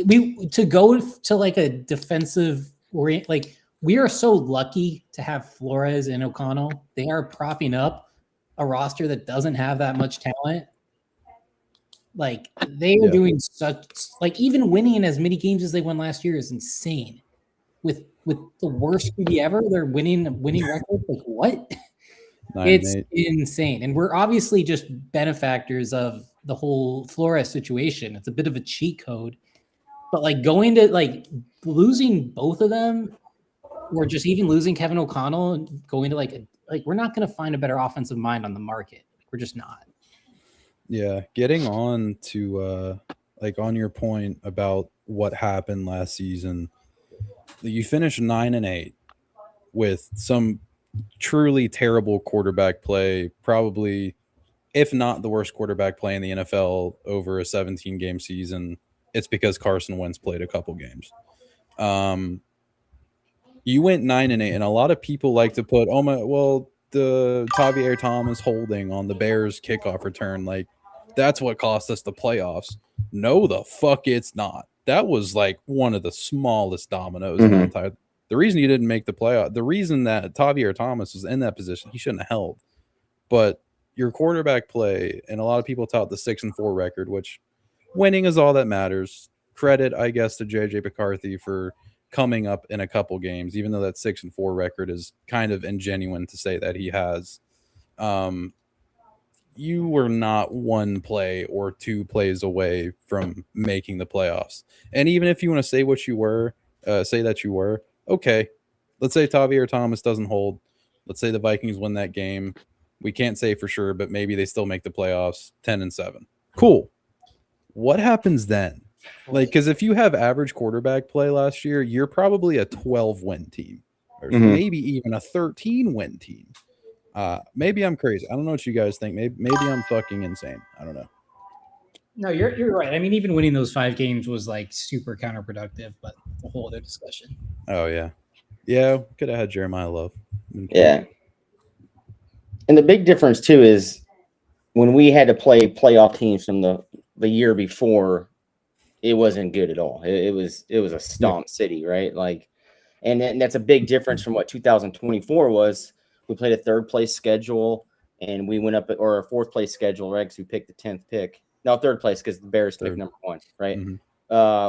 we to go to like a defensive orient, like we are so lucky to have Flores and O'Connell. They are propping up a roster that doesn't have that much talent. Like they are doing such, like even winning as many games as they won last year is insane. With the worst QB ever, they're winning record. Like what? It's insane. And we're obviously just benefactors of the whole Flores situation. It's a bit of a cheat code. But like going to like losing both of them, or just even losing Kevin O'Connell and going to like we're not going to find a better offensive mind on the market. We're just not. Yeah, getting on to like on your point about what happened last season, you finished 9-8 with some truly terrible quarterback play, probably if not the worst quarterback play in the NFL over a 17-game season. It's because Carson Wentz played a couple games. You went 9-8, and a lot of people like to put the Tavier Thomas holding on the Bears kickoff return, like that's what cost us the playoffs. No, the fuck it's not. That was like one of the smallest dominoes in the entire. The reason you didn't make the playoff, the reason that Tavier Thomas was in that position, he shouldn't have held. But your quarterback play, and a lot of people tout the 6-4 record, which winning is all that matters. Credit, I guess, to JJ McCarthy for coming up in a couple games, even though that 6-4 record is kind of ingenuine to say that he has. You were not one play or two plays away from making the playoffs. And even if you want to say what you were, say that you were, okay, let's say Tavier Thomas doesn't hold. Let's say the Vikings win that game. We can't say for sure, but maybe they still make the playoffs 10-7. Cool. What happens then? Like, because if you have average quarterback play last year, you're probably a 12-win team, or maybe even a 13-win team. Maybe I'm crazy. I don't know what you guys think. Maybe I'm fucking insane. I don't know. No, you're right. I mean, even winning those 5 games was like super counterproductive, but a whole other discussion. Oh yeah, yeah. Could have had Jeremiah Love. Yeah. And the big difference too is when we had to play playoff teams from the year before, it wasn't good at all. It was a stomp city, right? Like, and that's a big difference from what 2024 was. We played a 3rd place schedule and we went up or a 4th place schedule, right? Because we picked the 10th pick. No, 3rd place because the Bears picked number 1, right?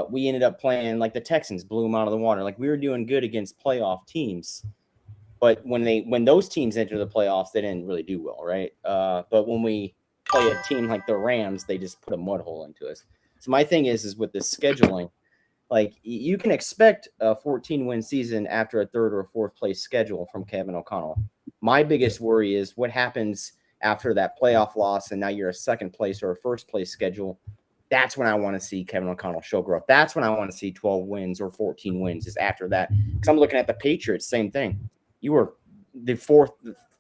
We ended up playing like the Texans, blew them out of the water. Like we were doing good against playoff teams. But when those teams enter the playoffs, they didn't really do well, right? But when we play a team like the Rams, they just put a mud hole into us. So my thing is with this scheduling, like you can expect a 14-win season after a 3rd or 4th place schedule from Kevin O'Connell. My biggest worry is what happens after that playoff loss, and now you're a 2nd place or a 1st place schedule. That's when I want to see Kevin O'Connell show growth. That's when I want to see 12 wins or 14 wins is after that. Because I'm looking at the Patriots, same thing. You were 4-12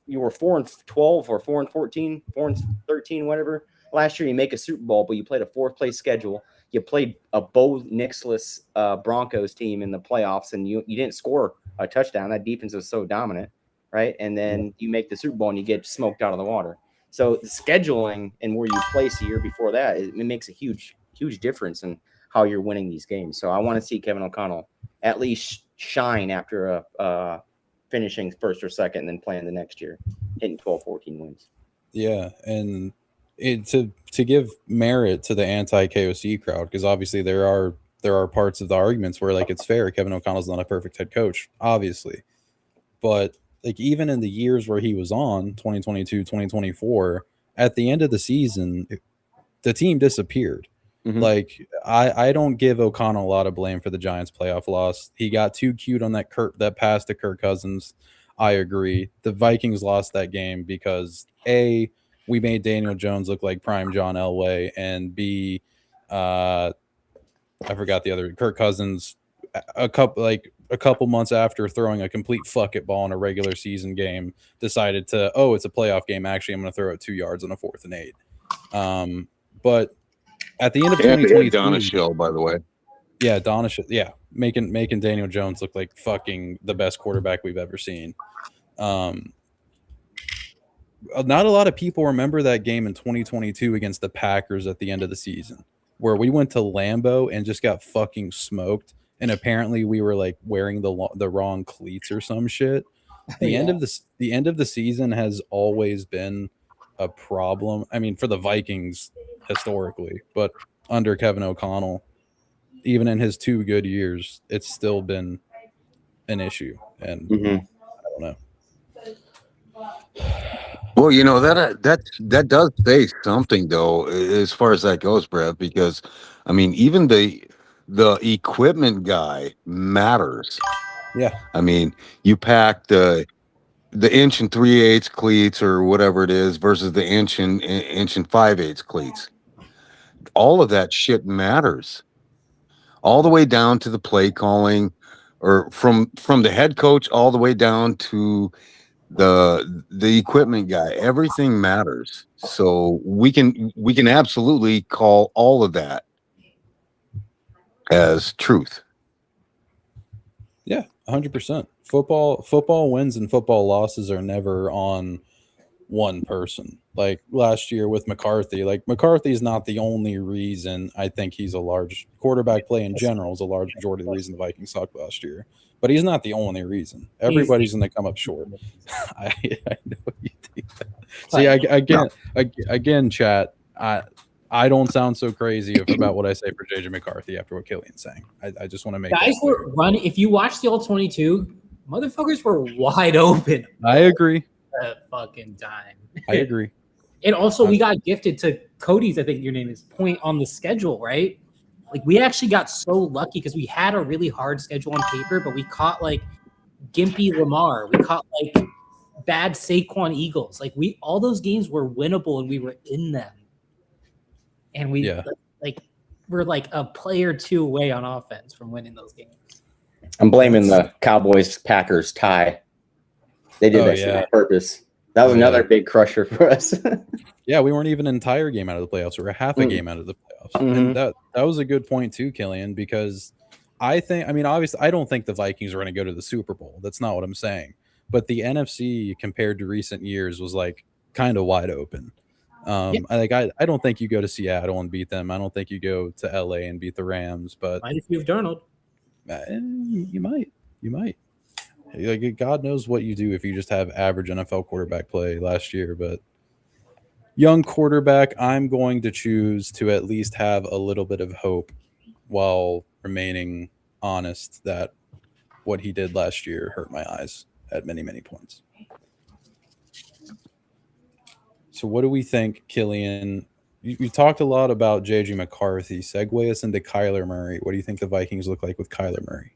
or 4-14, 4-13, whatever. Last year you make a Super Bowl, but you played a 4th place schedule. You played a Bo Nixless Broncos team in the playoffs, and you didn't score a touchdown. That defense was so dominant, right? And then you make the Super Bowl and you get smoked out of the water. So the scheduling and where you place a year before that, it makes a huge difference in how you're winning these games. So I want to see Kevin O'Connell at least shine after a finishing 1st or 2nd and then playing the next year, hitting 12, 14 wins. Yeah, and to give merit to the anti-KOC crowd, because obviously there are parts of the arguments where like it's fair. Kevin O'Connell's not a perfect head coach, obviously, but like even in the years where he was on 2022, 2024, at the end of the season, the team disappeared. Like I don't give O'Connell a lot of blame for the Giants playoff loss. He got too cute on that pass to Kirk Cousins. I agree. The Vikings lost that game because A, we made Daniel Jones look like prime John Elway, and B, I forgot the other, Kirk Cousins a couple months after throwing a complete fuck it ball in a regular season game decided to, it's a playoff game, actually I'm going to throw it 2 yards on a 4th and 8. But at the end of 2022, Donish show, by the way. Yeah, Donish, yeah, making Daniel Jones look like fucking the best quarterback we've ever seen. Not a lot of people remember that game in 2022 against the Packers at the end of the season, where we went to Lambeau and just got fucking smoked. And apparently we were like wearing the wrong cleats or some shit. The end of the season has always been a problem. I mean, for the Vikings historically, but under Kevin O'Connell, even in his 2 good years, it's still been an issue. And I don't know. Well, you know, that does say something though, as far as that goes, Brett, because I mean, even the equipment guy matters. Yeah. I mean, you pack the 1 3/8 cleats or whatever it is versus the 1 5/8 cleats. All of that shit matters. All the way down to the play calling, or from the head coach all the way down to the equipment guy. Everything matters. So we can absolutely call all of that as truth. Yeah, 100%. Football wins and football losses are never on one person. Like last year with McCarthy, like McCarthy's not the only reason. I think he's a large quarterback play in general is a large majority of the reason the Vikings sucked last year. But he's not the only reason. Everybody's going to come up short. I know you think that. See, again, chat. I don't sound so crazy about what I say for JJ McCarthy after what Killian's saying. I just want to make guys were running. If you watch the all 22, motherfuckers were wide open. I agree. That fucking time. I agree. And also, we got gifted to Cody's, I think your name is, point on the schedule, right? Like, we actually got so lucky because we had a really hard schedule on paper, but we caught, like, Gimpy Lamar. We caught, like, bad Saquon Eagles. Like all those games were winnable and we were in them. And we're like a play or two away on offense from winning those games. I'm blaming the Cowboys-Packers tie. They did that shit on purpose. That was another big crusher for us. Yeah, we weren't even an entire game out of the playoffs. We were half a game out of the playoffs. And that was a good point too, Killian, because obviously I don't think the Vikings are going to go to the Super Bowl. That's not what I'm saying. But the NFC compared to recent years was like kind of wide open. I don't think you go to Seattle and beat them. I don't think you go to LA and beat the Rams, but if you have Darnold. You might. Like, God knows what you do if you just have average NFL quarterback play last year. But young quarterback, I'm going to choose to at least have a little bit of hope while remaining honest that what he did last year hurt my eyes at many, many points. So what do we think, Killian? You talked a lot about J.J. McCarthy. Segue us into Kyler Murray. What do you think the Vikings look like with Kyler Murray?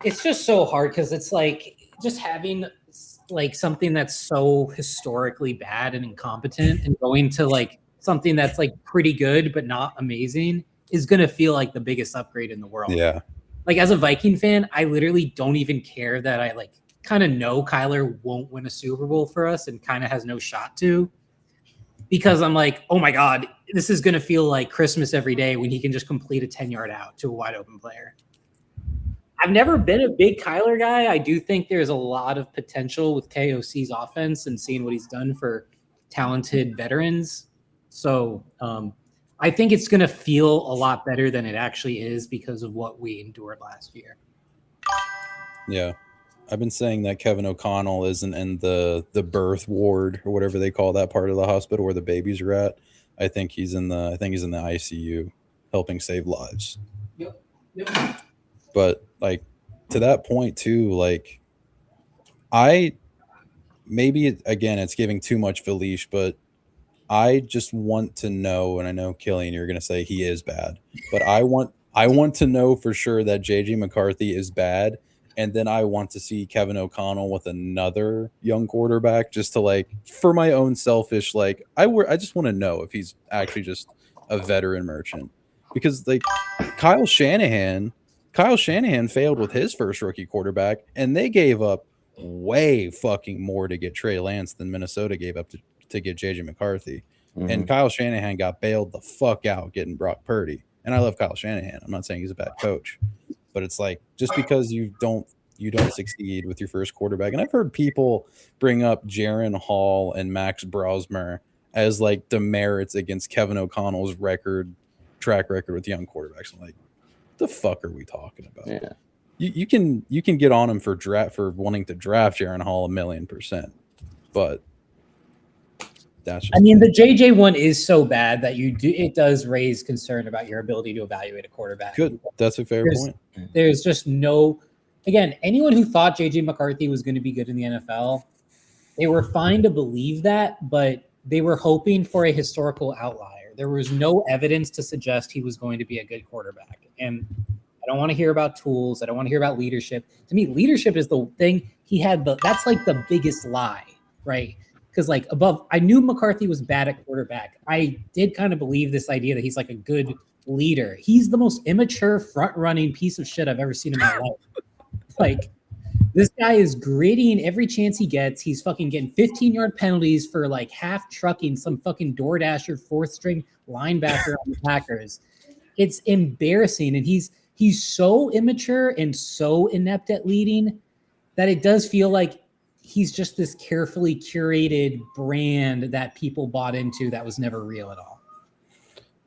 It's just so hard because it's like just having like something that's so historically bad and incompetent and going to like something that's like pretty good but not amazing is going to feel like the biggest upgrade in the world. Yeah. Like as a Viking fan, I literally don't even care that I like kind of know Kyler won't win a Super Bowl for us and kind of has no shot to. Because I'm like, oh my God, this is going to feel like Christmas every day when he can just complete a 10-yard out to a wide open player. I've never been a big Kyler guy. I do think there's a lot of potential with KOC's offense and seeing what he's done for talented veterans. So I think it's going to feel a lot better than it actually is because of what we endured last year. Yeah. I've been saying that Kevin O'Connell isn't in the birth ward or whatever they call that part of the hospital where the babies are at. I think he's in the ICU helping save lives. Yep. But like to that point too, like it's giving too much Felice, but I just want to know, and I know Killian, you're gonna say he is bad, but I want to know for sure that JJ McCarthy is bad. And then I want to see Kevin O'Connell with another young quarterback just to like, for my own selfish, like I just want to know if he's actually just a veteran merchant, because like Kyle Shanahan failed with his first rookie quarterback and they gave up way fucking more to get Trey Lance than Minnesota gave up to get JJ McCarthy. And Kyle Shanahan got bailed the fuck out getting Brock Purdy. And I love Kyle Shanahan. I'm not saying he's a bad coach. But it's like just because you don't succeed with your first quarterback, and I've heard people bring up Jaron Hall and Max Brosmer as like demerits against Kevin O'Connell's track record with young quarterbacks. I'm like, the fuck are we talking about? Yeah, you can get on him for wanting to draft Jaron Hall 1,000,000%, but that's just the JJ one is so bad that it does raise concern about your ability to evaluate a quarterback. Good. That's a fair point. There's just anyone who thought JJ McCarthy was going to be good in the NFL, they were fine to believe that, but they were hoping for a historical outlier. There was no evidence to suggest he was going to be a good quarterback. And I don't want to hear about tools. I don't want to hear about leadership. To me, leadership is the thing that's like the biggest lie, right? Because like I knew McCarthy was bad at quarterback. I did kind of believe this idea that he's like a good leader. He's the most immature front-running piece of shit I've ever seen in my life. Like, this guy is grittying every chance he gets. He's fucking getting 15-yard penalties for like half trucking some fucking DoorDasher fourth-string linebacker on the Packers. It's embarrassing, and he's so immature and so inept at leading that it does feel like he's just this carefully curated brand that people bought into that was never real at all.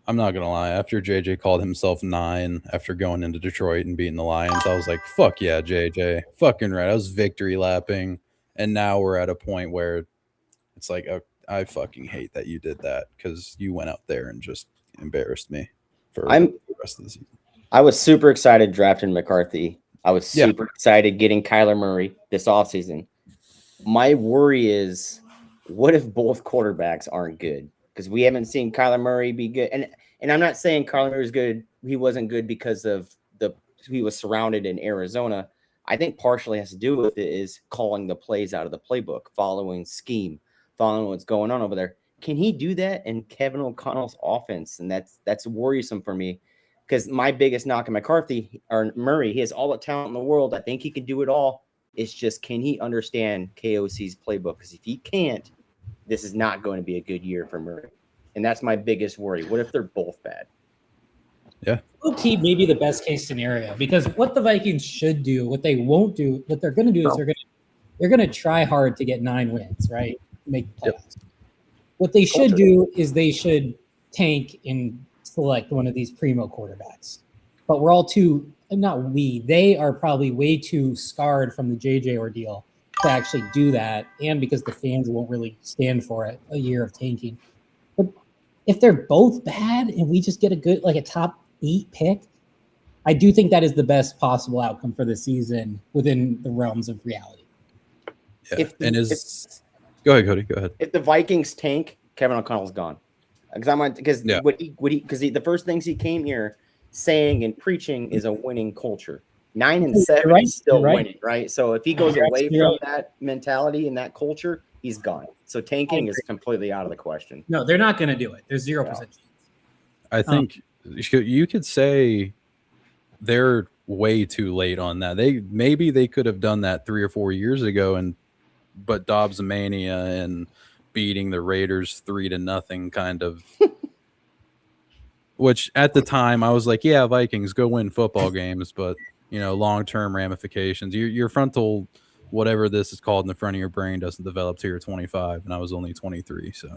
I'm not going to lie. After JJ called himself 9 after going into Detroit and beating the Lions, I was like, fuck yeah, JJ. Fucking right. I was victory lapping. And now we're at a point where it's like, I fucking hate that you did that because you went out there and just embarrassed me for the rest of the season. I was super excited drafting McCarthy. I was super excited getting Kyler Murray this offseason. My worry is, what if both quarterbacks aren't good? Because we haven't seen Kyler Murray be good. And I'm not saying Kyler Murray is good. He wasn't good because of he was surrounded in Arizona. I think partially has to do with it is calling the plays out of the playbook, following scheme, following what's going on over there. Can he do that in Kevin O'Connell's offense? And that's worrisome for me, because my biggest knock on McCarthy or Murray, he has all the talent in the world. I think he can do it all. It's just, can he understand KOC's playbook? Because if he can't, this is not going to be a good year for Murray. And that's my biggest worry. What if they're both bad? Yeah. Low-key may be the best case scenario, because what the Vikings should do, what they won't do, what they're going to do is they're going to try hard to get 9 wins, right? Make playoffs. What they should do is they should tank and select one of these primo quarterbacks. But we're all they are probably way too scarred from the JJ ordeal to actually do that, and because the fans won't really stand for it, a year of tanking. But if they're both bad and we just get a top 8 pick, I do think that is the best possible outcome for the season within the realms of reality. Yeah. Go ahead, Cody. Go ahead. If the Vikings tank, Kevin O'Connell's gone. Because the first things he came here saying and preaching is a winning culture. 9-7 is still winning, right? So if he goes away from that mentality and that culture, he's gone. So tanking is completely out of the question. No, they're not going to do it. There's 0% chance. I think you could say they're way too late on that. Maybe they could have done that 3 or 4 years ago, but Dobbs mania and beating the Raiders 3-0 kind of. Which at the time I was like, yeah, Vikings, go win football games, but long-term ramifications. Your frontal, whatever this is called in the front of your brain, doesn't develop till you're 25, and I was only 23, so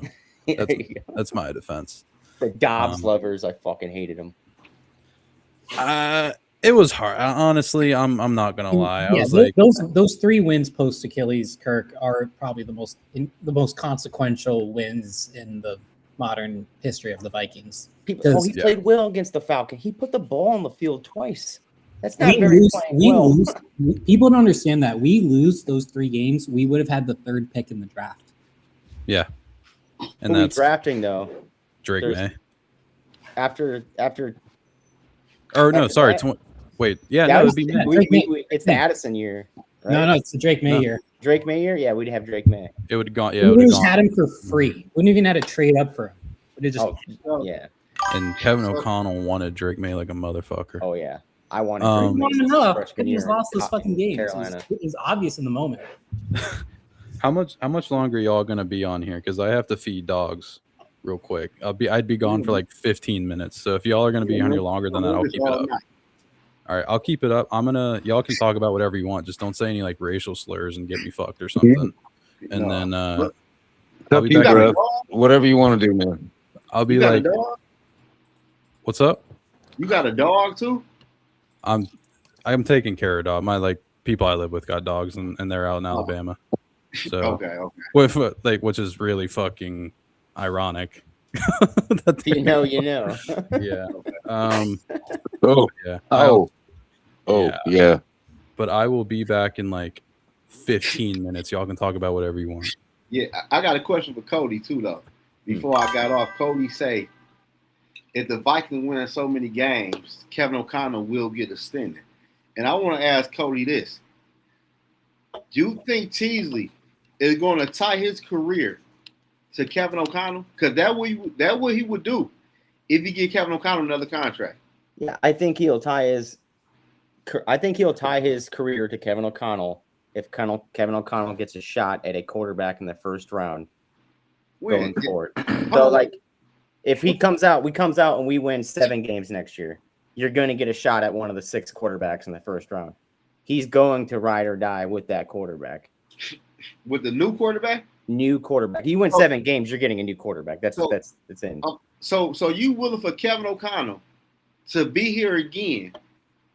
that's my defense. The Dobbs lovers, I fucking hated him. It was hard. Honestly, I'm not gonna lie. I was those 3 wins post Achilles, Kirk, are probably the most consequential wins in the modern history of the Vikings. He played well against the Falcons. He put the ball on the field twice. That's not very well. People don't understand that. We lose those 3 games, we would have had the 3rd pick in the draft. Yeah. And that's drafting though. Drake May. After. Or no, sorry. Wait, yeah, no, it'd be May. It's the Addison year. Right? No, it's the Drake May year. Drake May year? Yeah, we'd have Drake May. It would have gone. Yeah, we would have had him for free. Wouldn't even had to trade up for him. Would have just. Yeah. And Kevin O'Connell wanted Drake May like a motherfucker. Oh yeah, I wanted. Drake May enough. He just lost those fucking games. It was obvious in the moment. How much longer are y'all gonna be on here? Because I have to feed dogs real quick. I'd be gone for like 15 minutes. So if y'all are gonna be on here longer than that, I'll keep it up. All right, I'll keep it up. Y'all can talk about whatever you want. Just don't say any like racial slurs and get me fucked or something. And then I'll be back. Whatever you want to do, man. I'll be like, what's up? You got a dog too? I'm taking care of dog. My people I live with got dogs and they're out in Alabama. So okay. Which is really fucking ironic. you know. Yeah. Yeah. But I will be back in like 15 minutes. Y'all can talk about whatever you want. Yeah, I got a question for Cody too, though. Before I got off, Cody say, if the Vikings win so many games, Kevin O'Connell will get extended. And I want to ask Cody this: do you think Teasley is going to tie his career to Kevin O'Connell? Because that's what he would do if he give Kevin O'Connell another contract. Yeah, I think he'll tie his career to Kevin O'Connell if Kevin O'Connell gets a shot at a quarterback in the first round going forward. So if we comes out and we win 7 games next year, you're going to get a shot at one of the 6 quarterbacks in the first round. He's going to ride or die with that quarterback. With the new quarterback? New quarterback. You win 7 games, you're getting a new quarterback. That's in. So you willing for Kevin O'Connell to be here again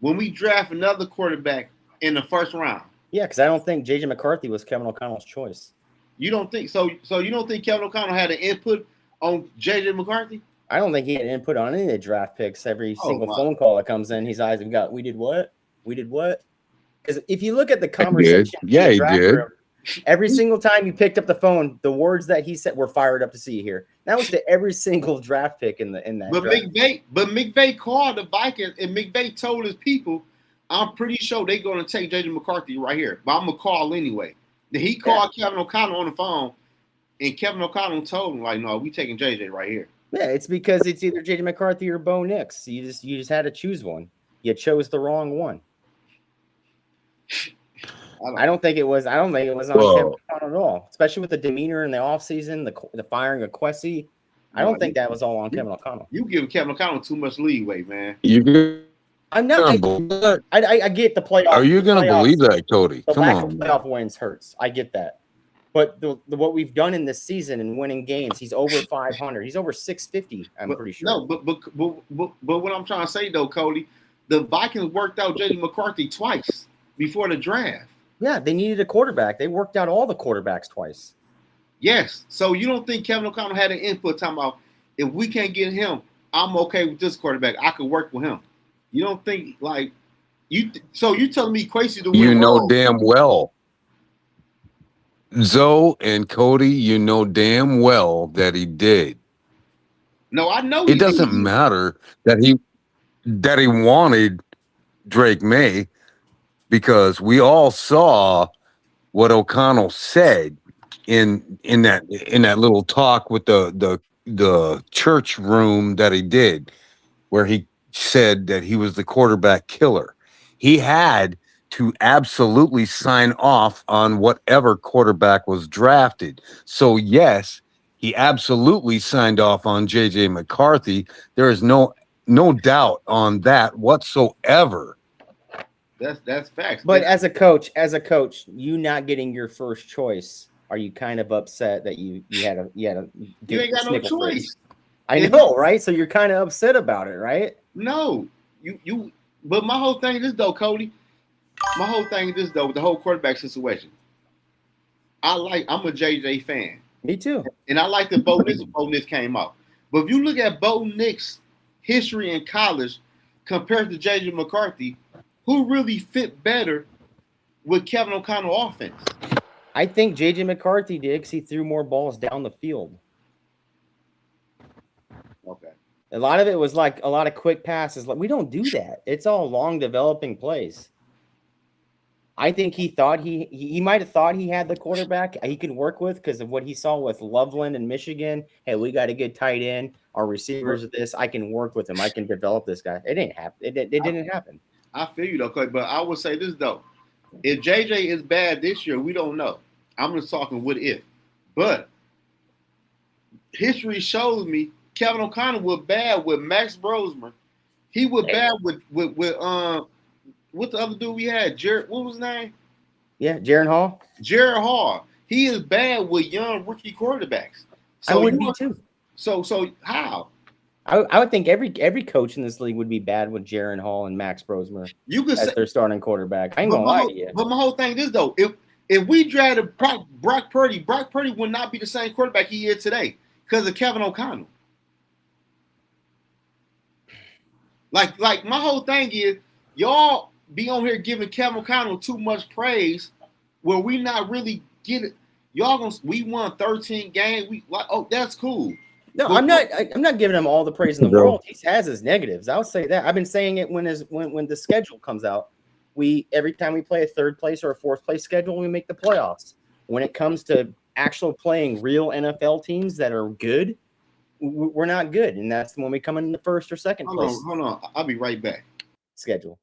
when we draft another quarterback in the first round? Yeah, because I don't think JJ McCarthy was Kevin O'Connell's choice. You don't think so? So you don't think Kevin O'Connell had an input on JJ McCarthy? I don't think he had input on any of the draft picks. Every single phone call that comes in, his eyes have got. We did what? Because if you look at the conversation, he did. Every single time you picked up the phone, the words that he said were fired up to see here. That was to every single draft pick in that. But draft. McVay called the Vikings, and McVay told his people, I'm pretty sure they're going to take JJ McCarthy right here. But I'm going to call anyway. Then he called Kevin O'Connell on the phone, and Kevin O'Connell told him, like, no, we taking JJ right here. Yeah, it's because it's either JJ McCarthy or Bo Nix. You just had to choose one. You chose the wrong one. I don't think it was on Kevin O'Connell at all, especially with the demeanor in the offseason, the firing of Kwesi. I don't think that was all on Kevin O'Connell. You give Kevin O'Connell too much leeway, man. I'm not. I get the playoff. Are you going to believe that, Cody? The Come lack on. of playoff wins hurts. I get that. But what we've done in this season and winning games, he's over 500. He's over 650. I'm pretty sure. No, but what I'm trying to say though, Cody, the Vikings worked out JJ McCarthy twice before the draft. Yeah, they needed a quarterback. They worked out all the quarterbacks twice. Yes. So you don't think Kevin O'Connell had an input talking about if we can't get him, I'm okay with this quarterback. I could work with him. You don't think like you? So you telling me Kwesi to win? You know damn well. Zoe and Cody, you know damn well that he did. No, I know. It doesn't matter that he wanted Drake May, because we all saw what O'Connell said in that little talk with the church room that he did, where he said that he was the quarterback killer. He had to absolutely sign off on whatever quarterback was drafted. So yes, he absolutely signed off on JJ McCarthy. There is no doubt on that whatsoever. That's facts. But as a coach, you not getting your first choice, are you kind of upset that you had a you ain't got no choice? I know, right? So you're kind of upset about it, right? No, you. But my whole thing is though, Cody. My whole thing is though, with the whole quarterback situation. I'm a JJ fan. Me too. And I like that Bo Nix came out. But if you look at Bo Nix history in college compared to JJ McCarthy, who really fit better with Kevin O'Connell offense? I think JJ McCarthy did because he threw more balls down the field. Okay. A lot of it was like a lot of quick passes. Like, we don't do that. It's all long developing plays. I think he thought he might have thought he had the quarterback he could work with because of what he saw with Loveland and Michigan. Hey, we got a good tight end. Our receivers are this. I can work with him. I can develop this guy. It didn't happen. It didn't happen. I feel you though, but I would say this though. If JJ is bad this year, we don't know. I'm just talking what if. But history shows me Kevin O'Connell was bad with Max Brosmer. He was bad with what the other dude we had? Jared, what was his name? Yeah, Jaron Hall. Jared Hall. He is bad with young rookie quarterbacks. So I would be too. So how? I would think every coach in this league would be bad with Jaron Hall and Max Brosmer as their starting quarterback. I ain't gonna lie to you. But my whole thing is though, if we drafted Brock Purdy would not be the same quarterback he is today because of Kevin O'Connell. Like my whole thing is y'all be on here giving Kevin O'Connell too much praise where we not really get it. We won 13 games. That's cool. No, I'm not giving him all the praise in the world. He has his negatives. I'll say that. I've been saying it when the schedule comes out. Every time we play a third place or a fourth place schedule, we make the playoffs. When it comes to actual playing real NFL teams that are good, we're not good, and that's when we come in the first or second place. Hold on. I'll be right back. Schedule.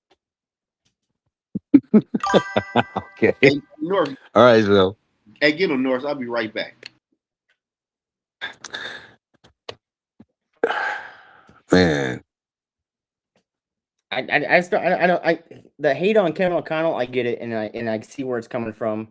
Okay. Hey, North. All right, Zoe. Hey, get him, North. I'll be right back. Man, the hate on Kevin O'Connell, I get it, and I see where it's coming from,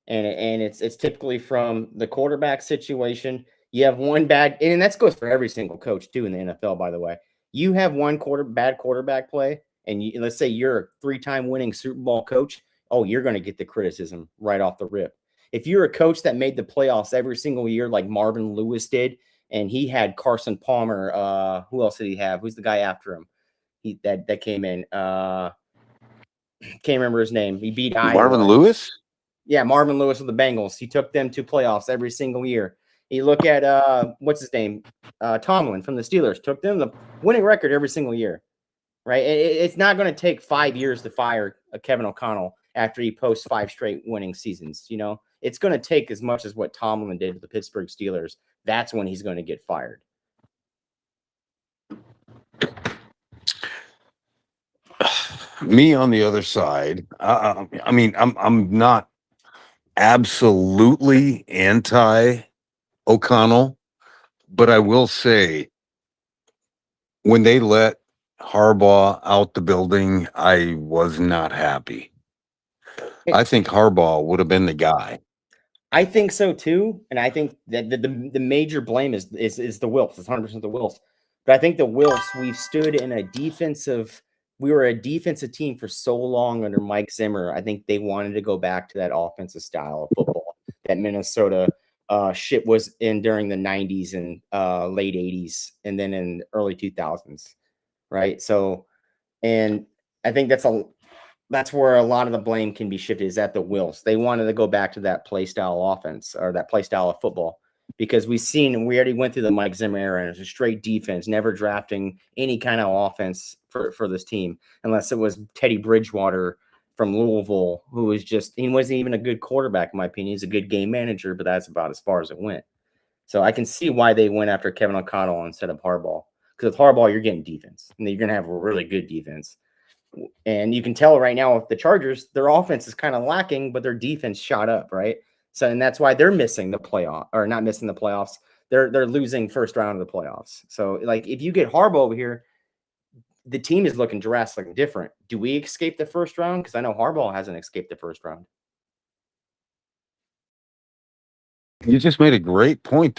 and it's typically from the quarterback situation. You have one bad, and that goes for every single coach too in the NFL. By the way, you have one bad quarterback play, and let's say you're a 3-time winning Super Bowl coach. Oh, you're going to get the criticism right off the rip. If you're a coach that made the playoffs every single year, like Marvin Lewis did. And he had Carson Palmer. Who else did he have? Who's the guy after him? That came in. Can't remember his name. He beat Iowa. Marvin Lewis? Yeah, Marvin Lewis of the Bengals. He took them to playoffs every single year. You look at what's his name? Tomlin from the Steelers. Took them the winning record every single year. right? It's not going to take 5 years to fire Kevin O'Connell after he posts 5 straight winning seasons. You know, it's going to take as much as what Tomlin did with the Pittsburgh Steelers. That's when he's going to get fired. Me on the other side, I mean, I'm not absolutely anti O'Connell, but I will say when they let Harbaugh out the building, I was not happy. I think Harbaugh would have been the guy. I think so too, and I think that the major blame is the Wilfs. It's 100% the Wilfs. But I think the Wilfs, we've stood in a defensive. We were a defensive team for so long under Mike Zimmer. I think they wanted to go back to that offensive style of football that Minnesota shit was in during the 90s and late 80s, and then in early 2000s, right? So, and I think that's where a lot of the blame can be shifted, is at the Wilfs. They wanted to go back to that play style offense, or that play style of football, because we already went through the Mike Zimmer era, and it was a straight defense, never drafting any kind of offense for this team, unless it was Teddy Bridgewater from Louisville, he wasn't even a good quarterback, in my opinion. He's a good game manager, but that's about as far as it went. So I can see why they went after Kevin O'Connell instead of Harbaugh. Because with Harbaugh, you're getting defense, and you're going to have a really good defense. And you can tell right now with the Chargers, their offense is kind of lacking, but their defense shot up, right? So, and that's why they're missing the playoff, or not missing the playoffs. They're losing first round of the playoffs. So, like, if you get Harbaugh over here, the team is looking drastically different. Do we escape the first round? Because I know Harbaugh hasn't escaped the first round. You just made a great point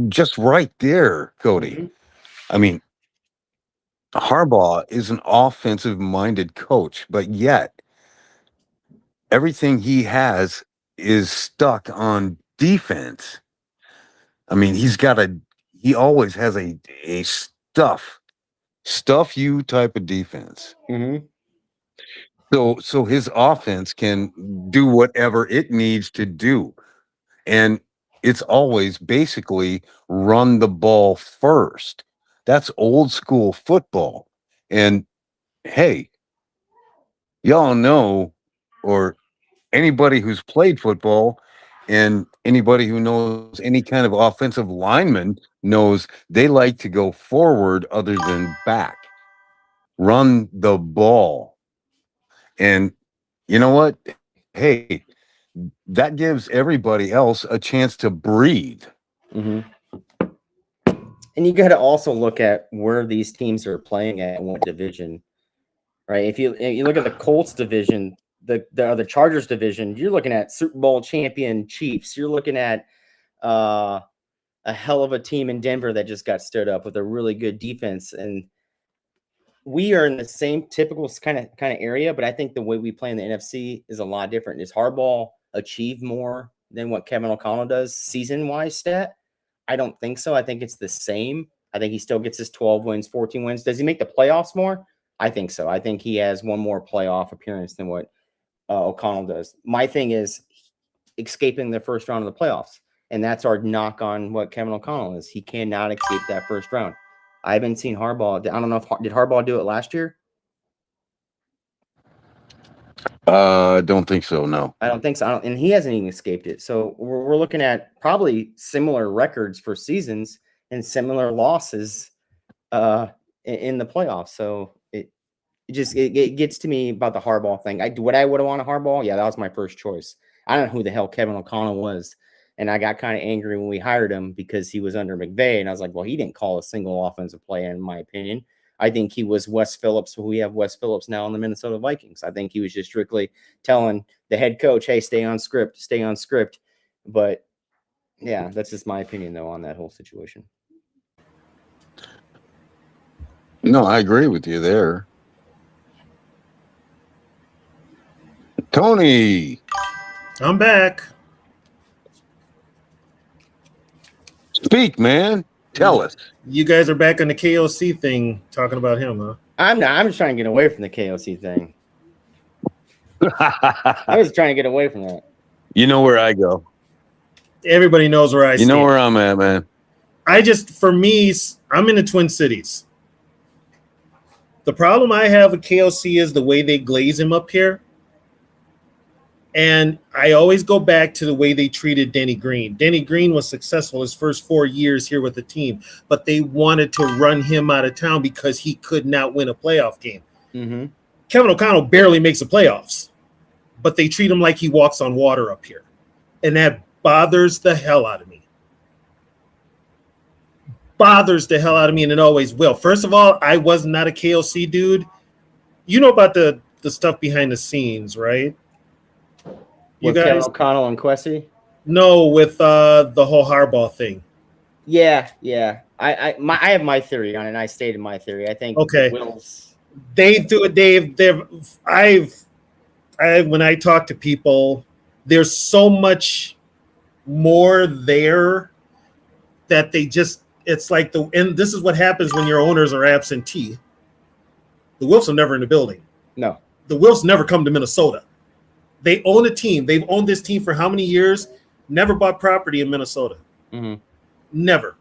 just right there, Cody. Mm-hmm. I mean, Harbaugh is an offensive-minded coach, but yet everything he has is stuck on defense. I mean, he always has a stuff you type of defense. Mm-hmm. So his offense can do whatever it needs to do. And it's always basically run the ball first. That's old school football. And hey, y'all know, or anybody who's played football and anybody who knows any kind of offensive lineman knows they like to go forward other than back. Run the ball. And you know what? Hey, that gives everybody else a chance to breathe. Mm-hmm. And you got to also look at where these teams are playing at, what division, right? If you look at the Colts division, the Chargers division, you're looking at Super Bowl champion Chiefs. You're looking at a hell of a team in Denver that just got stood up with a really good defense. And we are in the same typical kind of area, but I think the way we play in the NFC is a lot different. Is Harbaugh achieved more than what Kevin O'Connell does season-wise stat? I don't think so. I think it's the same. I think he still gets his 12 wins, 14 wins. Does he make the playoffs more? I think so. I think he has one more playoff appearance than what O'Connell does. My thing is escaping the first round of the playoffs, and that's our knock on what Kevin O'Connell is. He cannot escape that first round. I haven't seen Harbaugh. I don't know if did Harbaugh do it last year? I don't think so. No, I don't think so. And he hasn't even escaped it. So we're looking at probably similar records for seasons and similar losses in the playoffs. So it gets to me about the Harbaugh thing. Would I want a Harbaugh? Yeah, that was my first choice. I don't know who the hell Kevin O'Connell was. And I got kind of angry when we hired him because he was under McVay. And I was like, well, he didn't call a single offensive play, in my opinion. I think he was Wes Phillips. We have Wes Phillips now in the Minnesota Vikings. I think he was just strictly telling the head coach, hey, stay on script. But yeah, that's just my opinion, though, on that whole situation. No, I agree with you there. Tony. I'm back. Speak, man. Tell us. You guys are back on the KOC thing, talking about him, huh? I'm not. I'm just trying to get away from the KOC thing. I was trying to get away from that. You know where I go. Everybody knows where I stand. You know where I'm at, man. For me, I'm in the Twin Cities. The problem I have with KOC is the way they glaze him up here. And I always go back to the way they treated Denny Green. Denny Green was successful his first 4 years here with the team, but they wanted to run him out of town because he could not win a playoff game. Mm-hmm. Kevin O'Connell barely makes the playoffs, but they treat him like he walks on water up here. And that bothers the hell out of me. Bothers the hell out of me, and it always will. First of all, I was not a KOC dude. You know about the stuff behind the scenes, right? You With guys? Kevin O'Connell and Quessy? No, with the whole Harbaugh thing. Yeah. I have my theory on it, and I stated my theory. I think they do it, Dave. When I talk to people, there's so much more there that they just, it's like and this is what happens when your owners are absentee. The Wilfs are never in the building. No. The Wilfs never come to Minnesota. They own a team. They've owned this team for how many years? Never bought property in Minnesota. Mm-hmm. Never.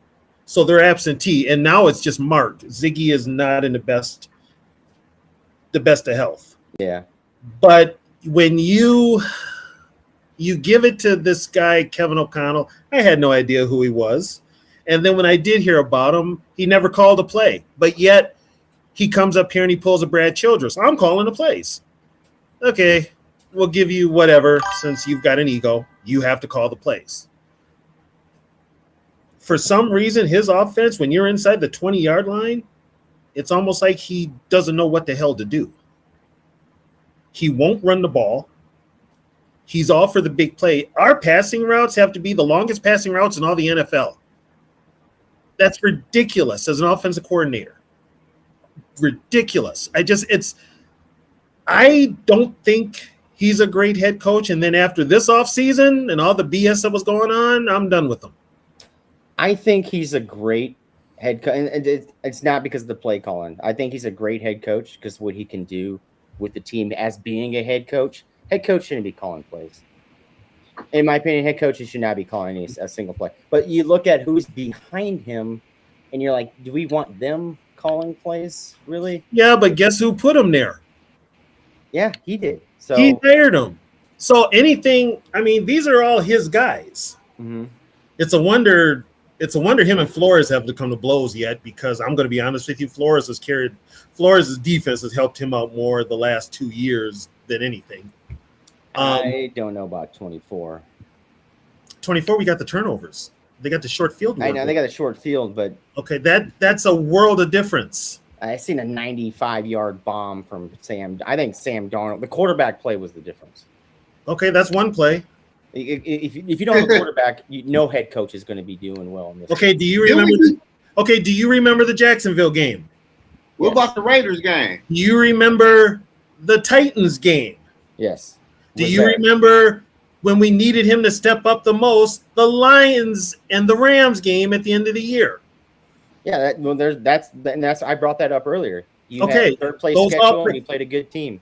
So they're absentee. And now it's just Mark. Ziggy is not in the best of health. Yeah. But when you give it to this guy, Kevin O'Connell, I had no idea who he was. And then when I did hear about him, he never called a play. But yet he comes up here and he pulls a Brad Childress. I'm calling the plays. Okay, we'll give you whatever. Since you've got an ego, you have to call the plays. For some reason, his offense, when you're inside the 20-yard line, it's almost like he doesn't know what the hell to do. He won't run the ball. He's all for the big play. Our passing routes have to be the longest passing routes in all the NFL. That's ridiculous as an offensive coordinator. Ridiculous. I don't think he's a great head coach. And then after this offseason and all the BS that was going on, I'm done with him. I think he's a great head coach. And it's not because of the play calling. I think he's a great head coach because what he can do with the team as being a head coach. Head coach shouldn't be calling plays. In my opinion, head coaches should not be calling a single play. But you look at who's behind him, and you're like, do we want them calling plays? Really? Yeah, but guess who put him there? Yeah, he did. So he hired him. So anything, I mean, these are all his guys. Mm-hmm. It's a wonder him and Flores have to come to blows yet, because I'm going to be honest with you, Flores' defense has helped him out more the last 2 years than anything. I don't know about 24. 24, we got the turnovers. They got the short field. I know they got a short field, but okay, that's a world of difference. I seen a 95-yard bomb from Sam. I think Sam Darnold. The quarterback play was the difference. Okay, that's one play. If you don't have a quarterback, no head coach is going to be doing well in this. Okay, do you remember the Jacksonville game? What about the Raiders game? Do you remember the Titans game? Yes. Do you remember when we needed him to step up the most, the Lions and the Rams game at the end of the year? Yeah, that's I brought that up earlier. You had third place schedule and you played a good team.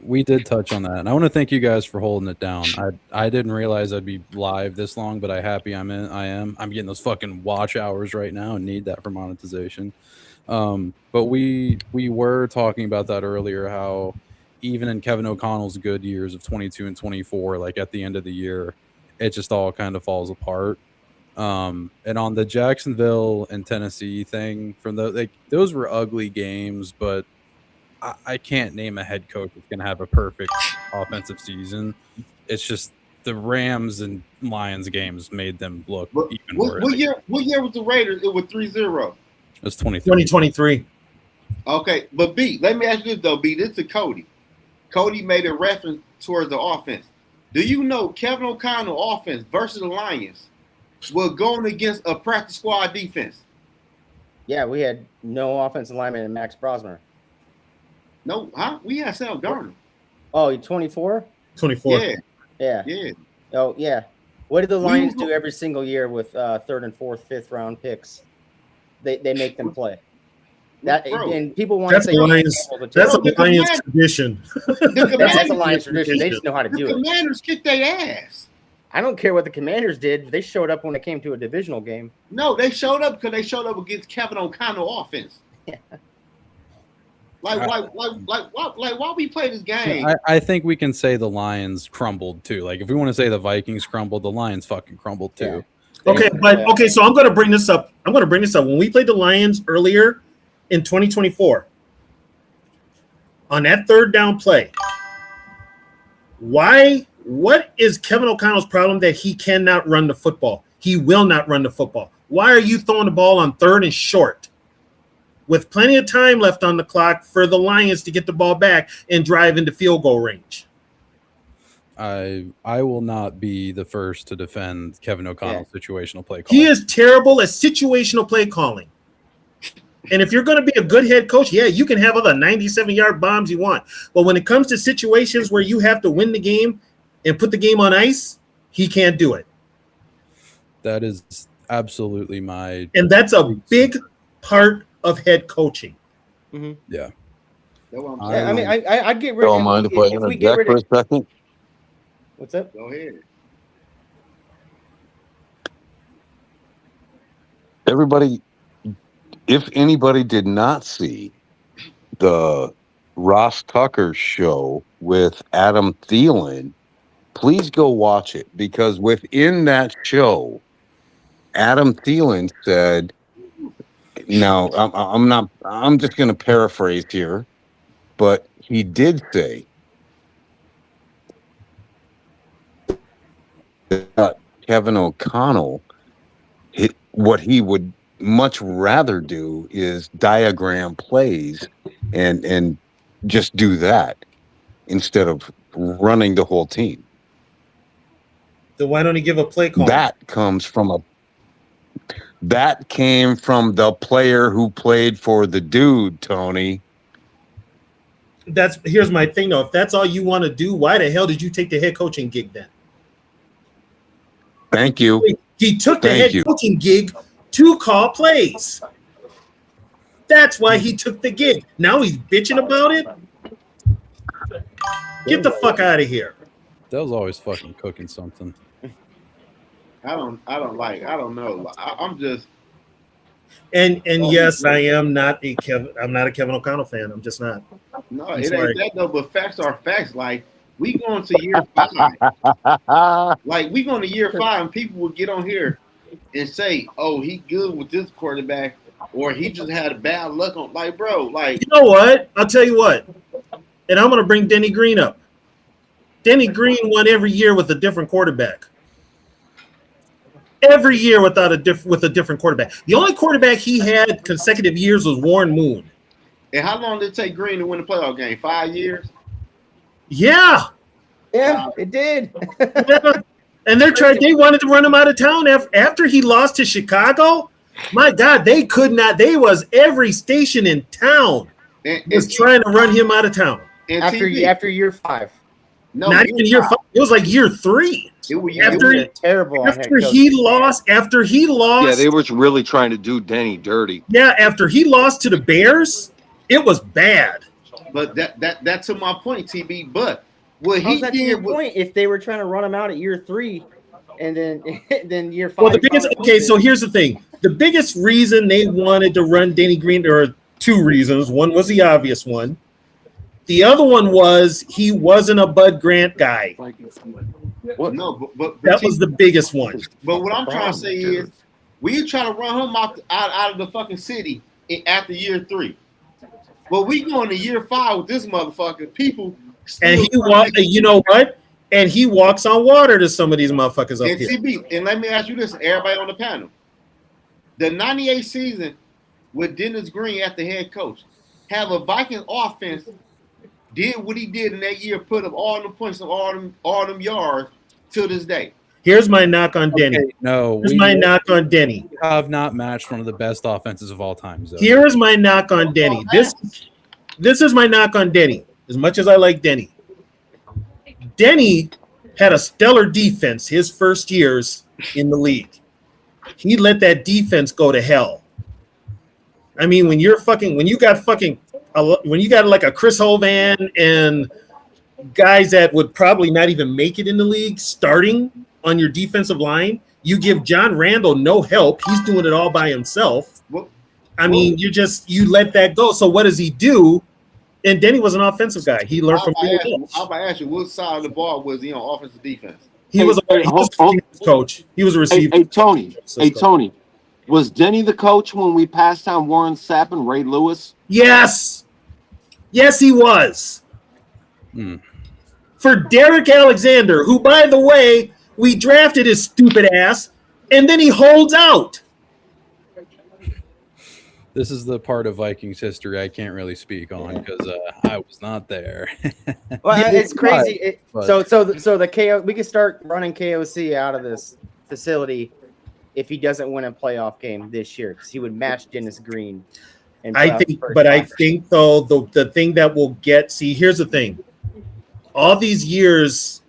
We did touch on that, and I want to thank you guys for holding it down. I didn't realize I'd be live this long, but I'm happy I am. I'm getting those fucking watch hours right now and need that for monetization. But we were talking about that earlier, how even in Kevin O'Connell's good years of 22 and 24, like at the end of the year, it just all kind of falls apart. And on the Jacksonville and Tennessee thing, those were ugly games, but I can't name a head coach that's going to have a perfect offensive season. It's just the Rams and Lions games made them look even worse. What year was the Raiders? It was 3-0. It's 2023. Okay, but B, let me ask you this though, B. This is Cody. Cody made a reference towards the offense. Do you know Kevin O'Connell offense versus the Lions was going against a practice squad defense? Yeah, we had no offensive lineman in Max Brosmer. No, huh? We had Sam Darnold. Oh, 24? 24. Yeah. Oh, yeah. What did the Lions do every single year with third and fourth, fifth round picks? They make them play. And people want to say that's a Lions tradition. That's a Lions tradition. They just know how to do it. The Commanders kicked their ass. I don't care what the Commanders did. They showed up when it came to a divisional game. No, they showed up because they showed up against Kevin O'Connell offense. Why we play this game? I think we can say the Lions crumbled too. Like if we want to say the Vikings crumbled, the Lions fucking crumbled too. Okay, so I'm going to bring this up. When we played the Lions earlier in 2024, on that third down play, what is Kevin O'Connell's problem that he cannot run the football? He will not run the football. Why are you throwing the ball on third and short with plenty of time left on the clock for the Lions to get the ball back and drive into field goal range? I will not be the first to defend Kevin O'Connell's situational play calling. He is terrible at situational play calling. And if you're going to be a good head coach, yeah, you can have all the 97-yard bombs you want. But when it comes to situations where you have to win the game and put the game on ice, he can't do it. That is absolutely my... And that's a big part of head coaching. Mm-hmm. Yeah. I mean, I'd get rid of... Don't mind if I interject for a second? What's up? Go ahead. Everybody, if anybody did not see the Ross Tucker show with Adam Thielen, please go watch it, because within that show, Adam Thielen said, now I'm just going to paraphrase here, but he did say that Kevin O'Connell, what he would much rather do is diagram plays and just do that instead of running the whole team. Then why don't he give a play call? That came from the player who played for the dude, Tony. Here's my thing though. If that's all you want to do, why the hell did you take the head coaching gig then? Thank you. He took the head coaching gig to call plays. That's why he took the gig. Now he's bitching about it. Get the fuck out of here. That was always fucking cooking something. I don't know. I'm just. And yes, I am not a I'm not a Kevin O'Connell fan. I'm just not. No, it ain't that though. But facts are facts. Like we going to year 5. Like we going to year 5, and people will get on here and say, "Oh, he good with this quarterback," or he just had a bad luck on. Like, bro, like you know what? I'll tell you what. And I'm going to bring Denny Green up. Denny Green won every year with a different quarterback. Every year with a different quarterback. The only quarterback he had consecutive years was Warren Moon. And how long did it take Green to win the playoff game? 5 years? Yeah. Yeah, it did. Yeah. And they wanted to run him out of town after he lost to Chicago. My God, they could not. They was every station in town was trying to run him out of town. After year 5. No, not even year 5. It was like year 3. Terrible. After he lost. Yeah, they were really trying to do Denny dirty. Yeah, after he lost to the Bears, it was bad. But that's to my point, TB. But what he did, your point, if they were trying to run him out at year 3, and then year 5. Well, so here's the thing: the biggest reason they wanted to run Denny Green, there are 2 reasons. One was the obvious one. The other one was he wasn't a Bud Grant guy. What? No, but that was the biggest one. But what I'm trying to say is, we try to run him out of the fucking city after year 3. But we going to year 5 with this motherfucker. People, and you know what? And he walks on water to some of these motherfuckers up here. TB, and let me ask you this, everybody on the panel: the '98 season with Dennis Green at the head coach, have a Vikings offense did what he did in that year, put up all them points and all them yards to this day. Here's my knock on Denny. Okay, my knock on Denny. Have not matched one of the best offenses of all time. So. Here is my knock on Denny. This is my knock on Denny. As much as I like Denny, Denny had a stellar defense his first years in the league. He let that defense go to hell. I mean, when you got like a Chris Hovan and guys that would probably not even make it in the league starting on your defensive line, you give John Randall no help. He's doing it all by himself. I mean, you let that go. So what does he do? And Denny was an offensive guy. He learned from Bill Walsh. I'm about to ask you, what side of the ball was he on, offense or defense? He was a coach. He was a receiver. Hey, Tony. Hey, Tony. Was Denny the coach when we passed on Warren Sapp and Ray Lewis? Yes. Yes, he was. For Derek Alexander, who, by the way, we drafted his stupid ass, and then he holds out. This is the part of Vikings history I can't really speak on because I was not there. Well, it's crazy. So the KO, we can start running KOC out of this facility if he doesn't win a playoff game this year, because he would match Dennis Green. I think though the thing that will get, see, here's the thing. All these years,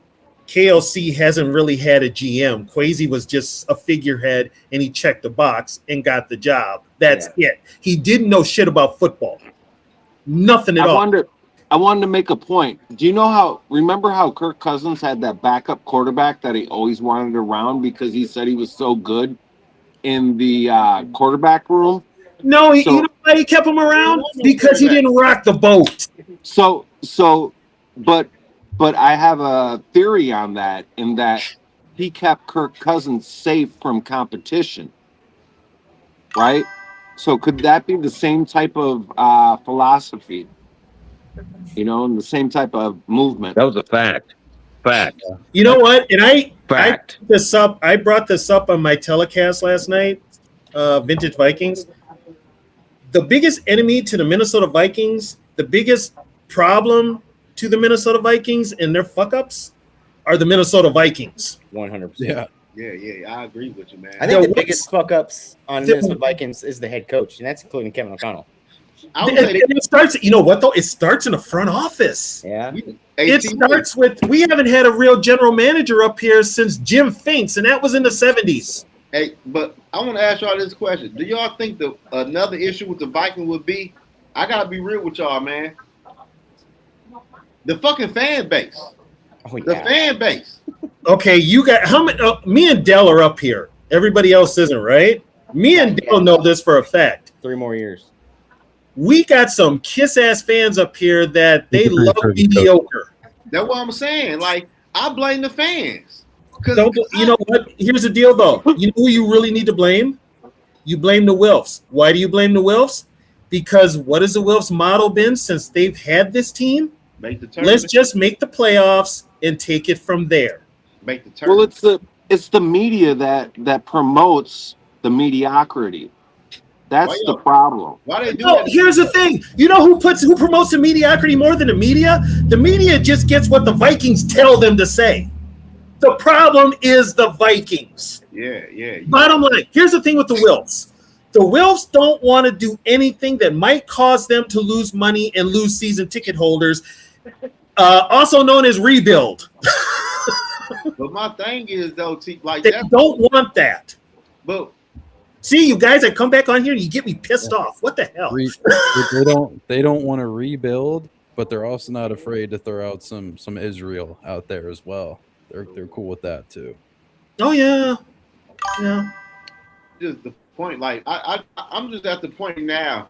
KLC hasn't really had a GM. Quasi was just a figurehead, and he checked the box and got the job. That's it. He didn't know shit about football. Nothing at all. I wanted to make a point. Do you know remember how Kirk Cousins had that backup quarterback that he always wanted around because he said he was so good in the quarterback room? No, you know why he kept him around? Because he didn't rock the boat. But I have a theory on that, in that he kept Kirk Cousins safe from competition, right? So could that be the same type of philosophy, and the same type of movement? That was a fact. You know what? And I brought this up on my telecast last night, Vintage Vikings. The biggest enemy to the Minnesota Vikings, the biggest problem to the Minnesota Vikings and their fuck-ups are the Minnesota Vikings. 100%. Yeah. Yeah, I agree with you, man. I think the biggest fuck-ups on Minnesota Vikings is the head coach, and that's including Kevin O'Connell. It starts, you know what, though? It starts in the front office. Yeah. It starts with, we haven't had a real general manager up here since Jim Finks, and that was in the 70s. Hey, but I want to ask y'all this question. Do y'all think another issue with the Vikings would be, I got to be real with y'all, man, the fucking fan base. Oh, yeah. The fan base. Okay, you got, how many, me and Dell are up here. Everybody else isn't, right? Me and Dell know this for a fact. 3 more years. We got some kiss-ass fans up here that they love mediocre. That's what I'm saying. Like, I blame the fans. You know what? Here's the deal, though. You know who you really need to blame? You blame the Wilfs. Why do you blame the Wilfs? Because what has the Wilfs model been since they've had this team? Let's just make the playoffs and take it from there. Make the turn. Well, it's the media that promotes the mediocrity. That's the problem. Why they do that? Here's the thing. You know who promotes the mediocrity more than the media? The media just gets what the Vikings tell them to say. The problem is the Vikings. Yeah. Bottom line, here's the thing with the Wilfs. The Wilfs don't want to do anything that might cause them to lose money and lose season ticket holders, also known as rebuild. But my thing is, though, they don't want that. But see, you guys that come back on here and you get me pissed off. What the hell? They don't want to rebuild, but they're also not afraid to throw out some Israel out there as well. They're cool with that too. Oh yeah. Just the point, like I'm just at the point now,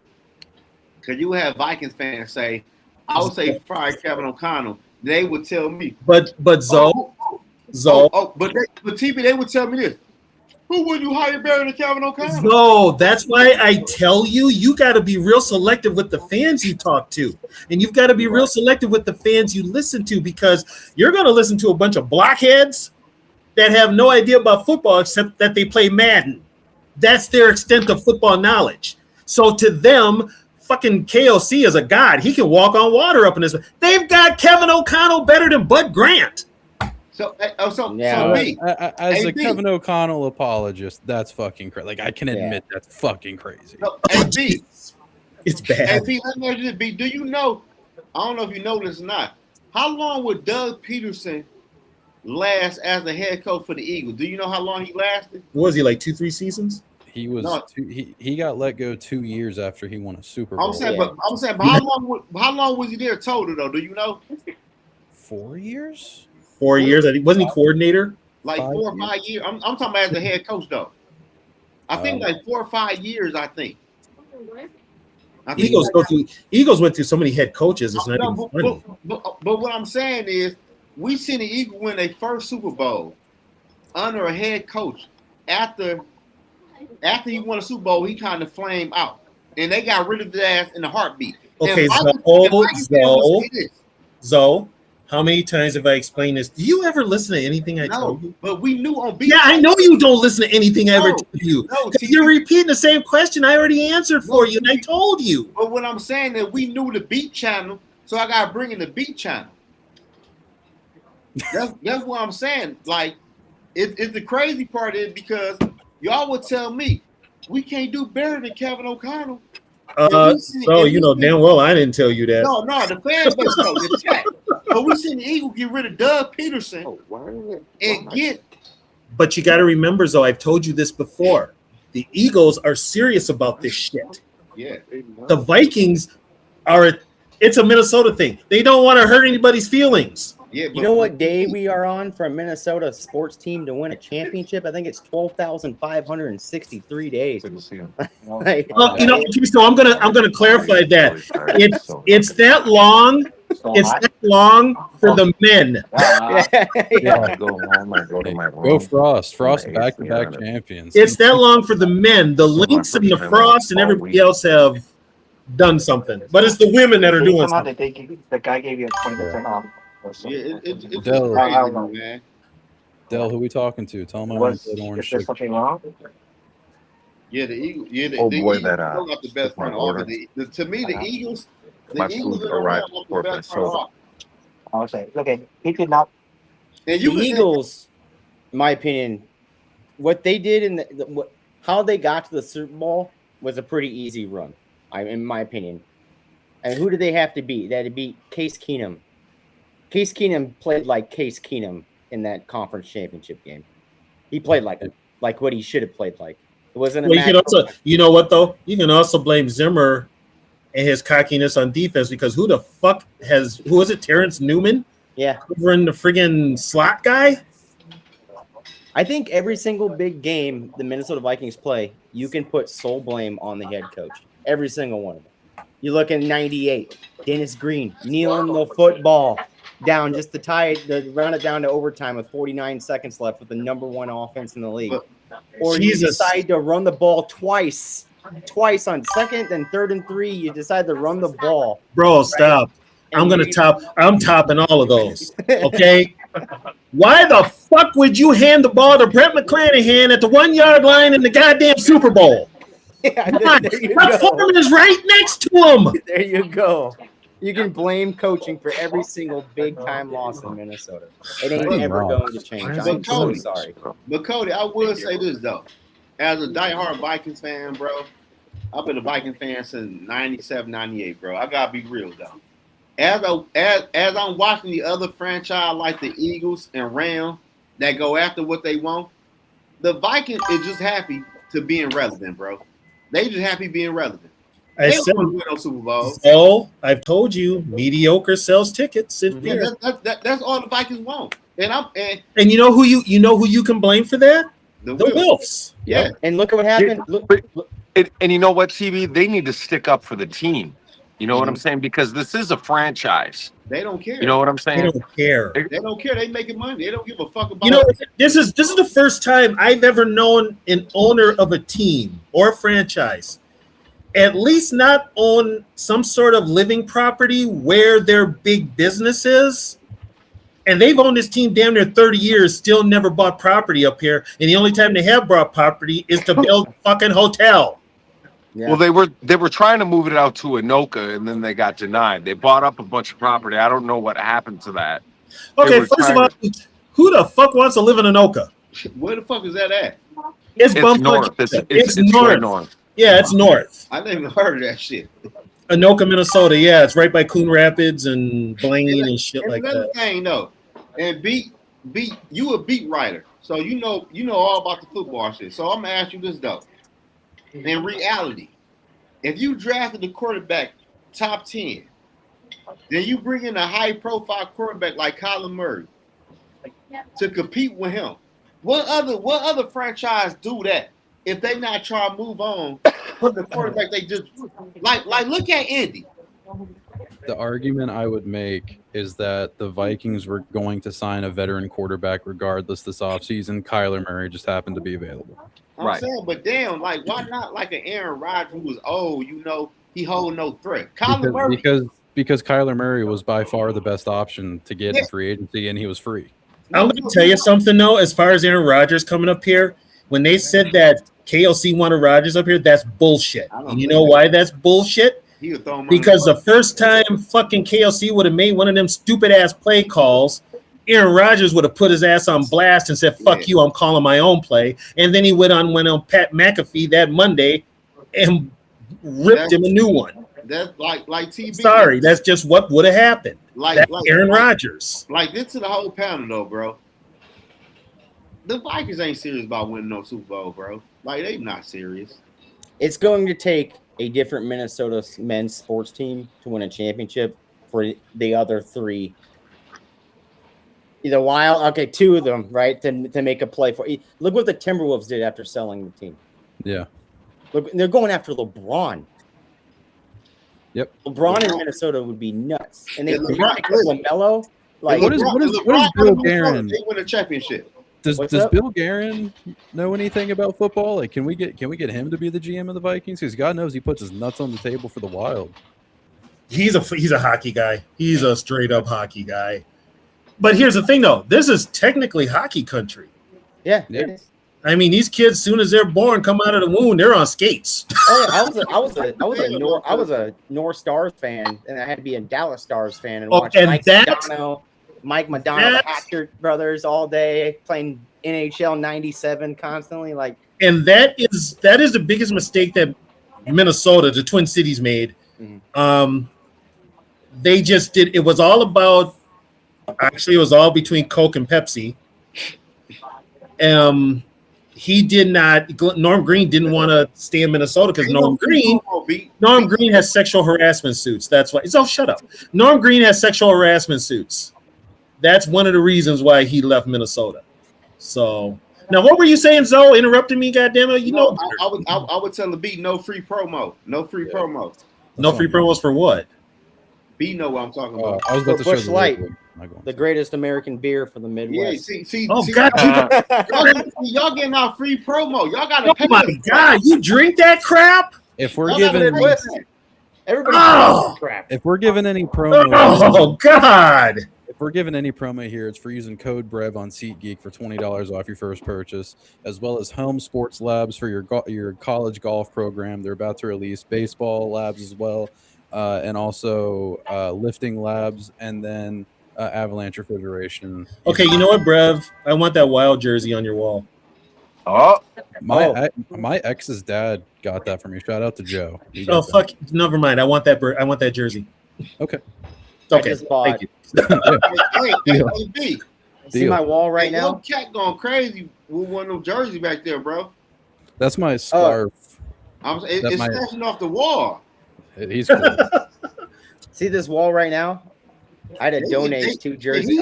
because you have Vikings fans say, I would say fire Kevin O'Connell. They would tell me, but Zoe, but TB, they would tell me this. Who would you hire better than Kevin O'Connell? No, that's why I tell you, you got to be real selective with the fans you talk to. And you've got to be real selective with the fans you listen to, because you're going to listen to a bunch of blockheads that have no idea about football except that they play Madden. That's their extent of football knowledge. So to them, fucking KOC is a god. He can walk on water up in this. They've got Kevin O'Connell better than Bud Grant. So me, as a Kevin O'Connell apologist, that's fucking crazy. Like, I can admit that's fucking crazy. So, it's bad. B, let me ask you this, B. Do you know? I don't know if you know this or not. How long would Doug Peterson last as the head coach for the Eagles? Do you know how long he lasted? What was he, like 2-3 seasons? He was he got let go 2 years after he won a Super Bowl. I'm saying, but how long was he there total though? Do you know? 4 years. 4 years. Wasn't he coordinator? Like 4 or 5 years. I'm talking about as the head coach though. I think like 4 or 5 years. I think. Eagles went through so many head coaches. It's not even funny. But what I'm saying is, we seen the Eagles win their first Super Bowl under a head coach. After he won a Super Bowl, he kind of flamed out, and they got rid of his ass in a heartbeat. Okay, Zoe, how many times have I explained this? Do you ever listen to anything I told you? But we knew on beat. Yeah, I know you don't listen to anything I ever told you. Because you're repeating the same question I already answered for you, and I told you. But what I'm saying is, we knew the beat channel, so I got to bring in the beat channel. That's what I'm saying. Like, it's the crazy part is because y'all would tell me we can't do better than Kevin O'Connell. So you know damn well I didn't tell you that. No, the fan base know the chat. But we seen the Eagles get rid of Doug Peterson and get. But you got to remember, Zoe, I've told you this before. The Eagles are serious about this shit. Yeah. The Vikings it's a Minnesota thing. They don't want to hurt anybody's feelings. Yeah, you know what day we are on for a Minnesota sports team to win a championship? I think it's 12,563 days. So I'm gonna clarify that. It's that long. It's that long for the men. Go Frost. Frost back-to-back champions. It's that long for the men. The Lynx and the Frost and everybody else have done something, but it's the women that are doing something. The guy gave you a 20% off. Yeah, it's Dell, crazy, man. Dell, who we talking to? Tell him I want to play orange. Is there something wrong? Yeah, the Eagles. Yeah, the boy, Eagles still got the best front office. To me, the Eagles. My food arrived before my soul. I was saying, okay, he did not. And the Eagles, in my opinion, what they did in how they got to the Super Bowl was a pretty easy run, in my opinion. And who did they have to beat? They had to beat Case Keenum. Case Keenum played like Case Keenum in that conference championship game. He played like what he should have played like. It wasn't. You know what though? You can also blame Zimmer and his cockiness on defense because who is it? Terrence Newman? Yeah, covering the friggin' slot guy. I think every single big game the Minnesota Vikings play, you can put sole blame on the head coach. Every single one of them. You look at 98, Dennis Green kneeling the football down just to round it down to overtime with 49 seconds left with the number one offense in the league. Or you decide to run the ball twice on second and third and 3. You decide to run the ball. Bro, stop. I'm topping all of those. Okay. Why the fuck would you hand the ball to Brett McClanahan at the 1 yard line in the goddamn Super Bowl? Yeah, my phone is right next to him. There you go. You can blame coaching for every single big time loss in Minnesota. It ain't ever going to change. I'm so sorry. But Cody, I will say this though. As a diehard Vikings fan, bro, I've been a Viking fan since 97, 98, bro. I gotta be real though. As I'm watching the other franchise like the Eagles and Rams that go after what they want, the Vikings is just happy to being relevant, bro. They just happy being relevant. I said, win no Super Bowl. Oh, I've told you, mediocre sells tickets. That's all the Vikings want. And you know who you can blame for that? The Wilfs. Yeah. And look at what happened. And you know what, CB? They need to stick up for the team. You know what I'm saying? Because this is a franchise. They don't care. You know what I'm saying? They don't care. They don't care. They making money. They don't give a fuck about. You know, this is the first time I've ever known an owner of a team or a franchise at least not own some sort of living property where their big business is. And they've owned this team damn near 30 years, still never bought property up here. And the only time they have bought property is to build a fucking hotel. Yeah. Well, they were trying to move it out to Anoka, and then they got denied. They bought up a bunch of property. I don't know what happened to that. Okay, first of all, who the fuck wants to live in Anoka? Where the fuck is that at? It's north. It's north. Yeah, it's north. I never heard of that shit. Anoka, Minnesota. Yeah, it's right by Coon Rapids and Blaine and shit like that. Another thing, though, and you a beat writer, so you know all about the football shit. So I'm gonna ask you this though. In reality, if you drafted the quarterback top 10, then you bring in a high-profile quarterback like Kyler Murray to compete with him. What other franchise do that? if they not try to move on from the quarterback, they just like look at Indy. The argument I would make is that the Vikings were going to sign a veteran quarterback regardless this offseason. Kyler Murray just happened to be available. I'm saying, but damn, like why not like an Aaron Rodgers who was old, he hold no threat. Kyler Murray Because Kyler Murray was by far the best option to get in free agency, and he was free. I'm going to tell you something, though, as far as Aaron Rodgers coming up here. When they said that KLC wanted Rodgers up here, that's bullshit. And you know why that's bullshit? Because the first time fucking KLC would have made one of them stupid-ass play calls, Aaron Rodgers would have put his ass on blast and said, fuck you, I'm calling my own play. And then he went on Pat McAfee that Monday and ripped him a new one. That's like TB. Sorry, that's just what would have happened. That's Aaron Rodgers. Like this to the whole panel though, bro. The Vikings ain't serious about winning no Super Bowl, bro. Like they not serious. It's going to take a different Minnesota men's sports team to win a championship for the other three. Either two of them, right, to make a play for. Look what the Timberwolves did after selling the team. Yeah. Look, they're going after LeBron. Yep. LeBron in Minnesota would be nuts. And they LaMelo. Like, what is Bill Guerin? They win a championship. Does Bill Guerin know anything about football? Like, can we get him to be the GM of the Vikings? Because God knows he puts his nuts on the table for the Wild. He's a hockey guy. He's a straight up hockey guy. But here's the thing, though. This is technically hockey country. Yeah. It is. I mean, these kids, soon as they're born, come out of the womb, they're on skates. Oh, yeah, I was a North Stars fan, and I had to be a Dallas Stars fan and watch Mike Madonna, the Hatcher brothers all day playing NHL '97 constantly. Like, and that is the biggest mistake that Minnesota, the Twin Cities, made. Mm-hmm. They just did. It was all about. Actually, it was all between Coke and Pepsi. He did not. Norm Green didn't want to stay in Minnesota because Norm Green has sexual harassment suits. That's why. Oh, shut up. Norm Green has sexual harassment suits. That's one of the reasons why he left Minnesota. So now, what were you saying, Zoe? Interrupted me, goddammit. I would tell the B no free promo. No free promo. No free promos for what? B know what I'm talking about. I was about to Busch show Light, the greatest American beer for the Midwest. Yeah, see, God, y'all getting out free promo. Y'all got to pay. Oh my God, you drink that crap? If we're giving crap. If we're giving any promo, oh God. If we're giving any promo here, it's for using code BREV on SeatGeek for $20 off your first purchase, as well as Home Sports Labs for your college golf program. They're about to release baseball labs as well, and also lifting labs, and then Avalanche Refrigeration. Okay, you know what, Brev? I want that Wild jersey on your wall. Oh, my ex's dad got that for me. Shout out to Joe. Oh fuck! Never mind. I want that jersey. Okay. Okay. Thank you. B. See my wall right now? Your cat going crazy with one of them jerseys back there, bro. That's my scarf. It's smashing off the wall. He's cool. See this wall right now? I had to donate 2 jerseys,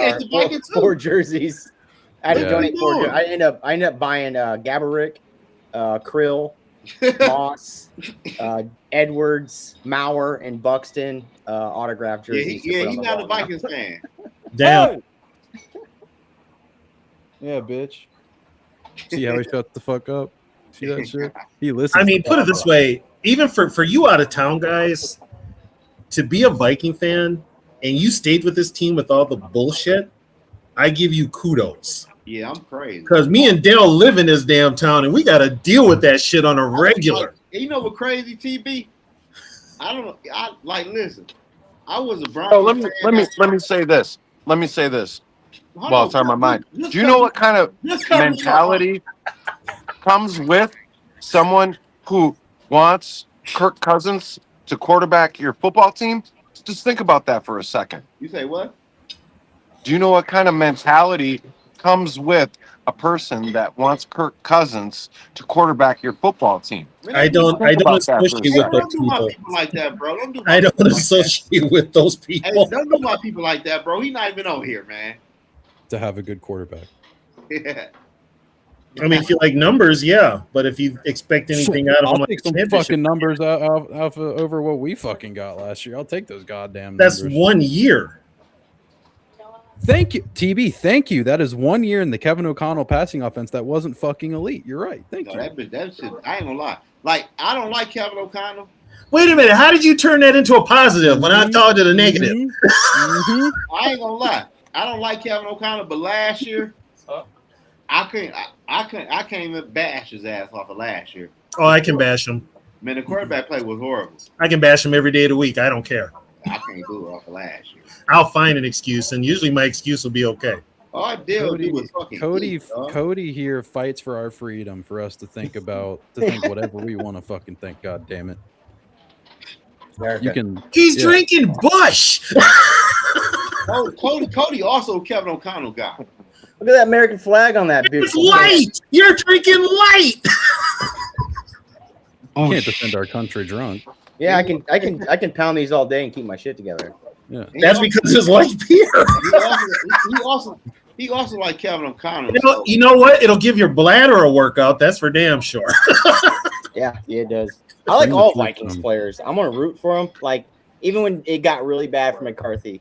4 jerseys. I had to donate 4. I ended up buying Gaborik, Krill, Moss, Edwards, Maurer, and Buxton autographed jerseys. Yeah, he's not a Vikings fan. Damn. Yeah, bitch. See how he shut the fuck up? See that shit? He listens. I mean, put it this way: even for you out of town guys, to be a Viking fan and you stayed with this team with all the bullshit, I give you kudos. Yeah, I'm crazy. Because me and Dale live in this damn town, and we got to deal with that shit on a regular. You know what crazy, TB? I don't know. Listen. I was a Brown. Oh, let me say this. While it's on my mind. Do you know what kind of mentality comes with someone who wants Kirk Cousins to quarterback your football team? Just think about that for a second. You say what? Do you know what kind of mentality comes with a person that wants Kirk Cousins to quarterback your football team? I don't associate with those people like that, bro. I don't associate with those people. Hey, don't do my people like that, bro. He's not even on here, man. To have a good quarterback. Yeah. I mean, if you like numbers, yeah. But if you expect anything out of I'll them, take some fucking numbers over what we fucking got last year. I'll take those goddamn that's numbers. 1 year. Thank you, TB. Thank you. That is 1 year in the Kevin O'Connell passing offense that wasn't fucking elite. You're right. Thank you. That shit, I ain't gonna lie. Like, I don't like Kevin O'Connell. Wait a minute. How did you turn that into a positive when I thought it a negative? I ain't gonna lie. I don't like Kevin O'Connell, but last year, I can't even bash his ass off of last year. Oh, I can bash him. Man, the quarterback play was horrible. I can bash him every day of the week. I don't care. I can't do it off of last year. I'll find an excuse, and usually my excuse will be okay. All I did was fucking Cody here fights for our freedom for us to think whatever we want to fucking think. God damn it. You can. He's drinking Bush. Cody also a Kevin O'Connell guy. Look at that American flag on that bitch. It's light. You're drinking light. Can't defend our country drunk. Yeah, I can pound these all day and keep my shit together. Yeah, that's because it's light beer. He also like Kevin O'Connell. You know what? It'll give your bladder a workout. That's for damn sure. Yeah, it does. I like all Vikings players. I'm gonna root for them. Like, even when it got really bad for McCarthy,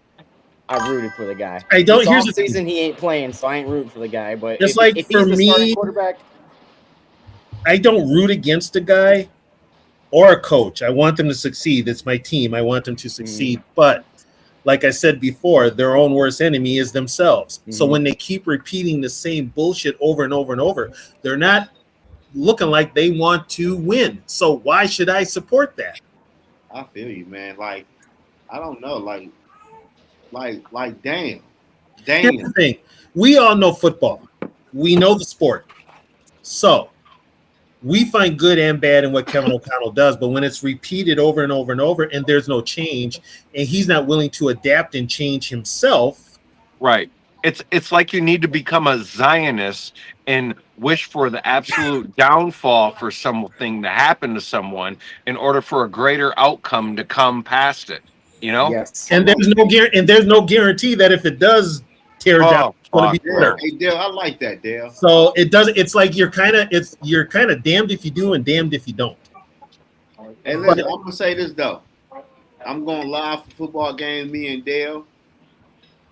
I rooted for the guy. I don't. Here's the season he ain't playing, so I ain't rooting for the guy. But it's if for he's the me, starting quarterback, I don't root against a guy or a coach. I want them to succeed. It's my team. I want them to succeed. But like I said before, their own worst enemy is themselves. So when they keep repeating the same bullshit over and over and over, they're not looking like they want to win. So why should I support that? I feel you, man. Like, I don't know. Like, damn. Here's the thing. We all know football. We know the sport. So we find good and bad in what Kevin O'Connell does, but when it's repeated over and over and over and there's no change and he's not willing to adapt and change himself. Right. It's like you need to become a Zionist and wish for the absolute downfall for something to happen to someone in order for a greater outcome to come past it. You know? Yes. And there's no guarantee that if it does tear down, it's going to be better. Hey, Dale, I like that, Dale. So it does. It's like you're kind of damned if you do and damned if you don't. Hey, listen, I'm gonna say this though. I'm going live for football games. Me and Dale.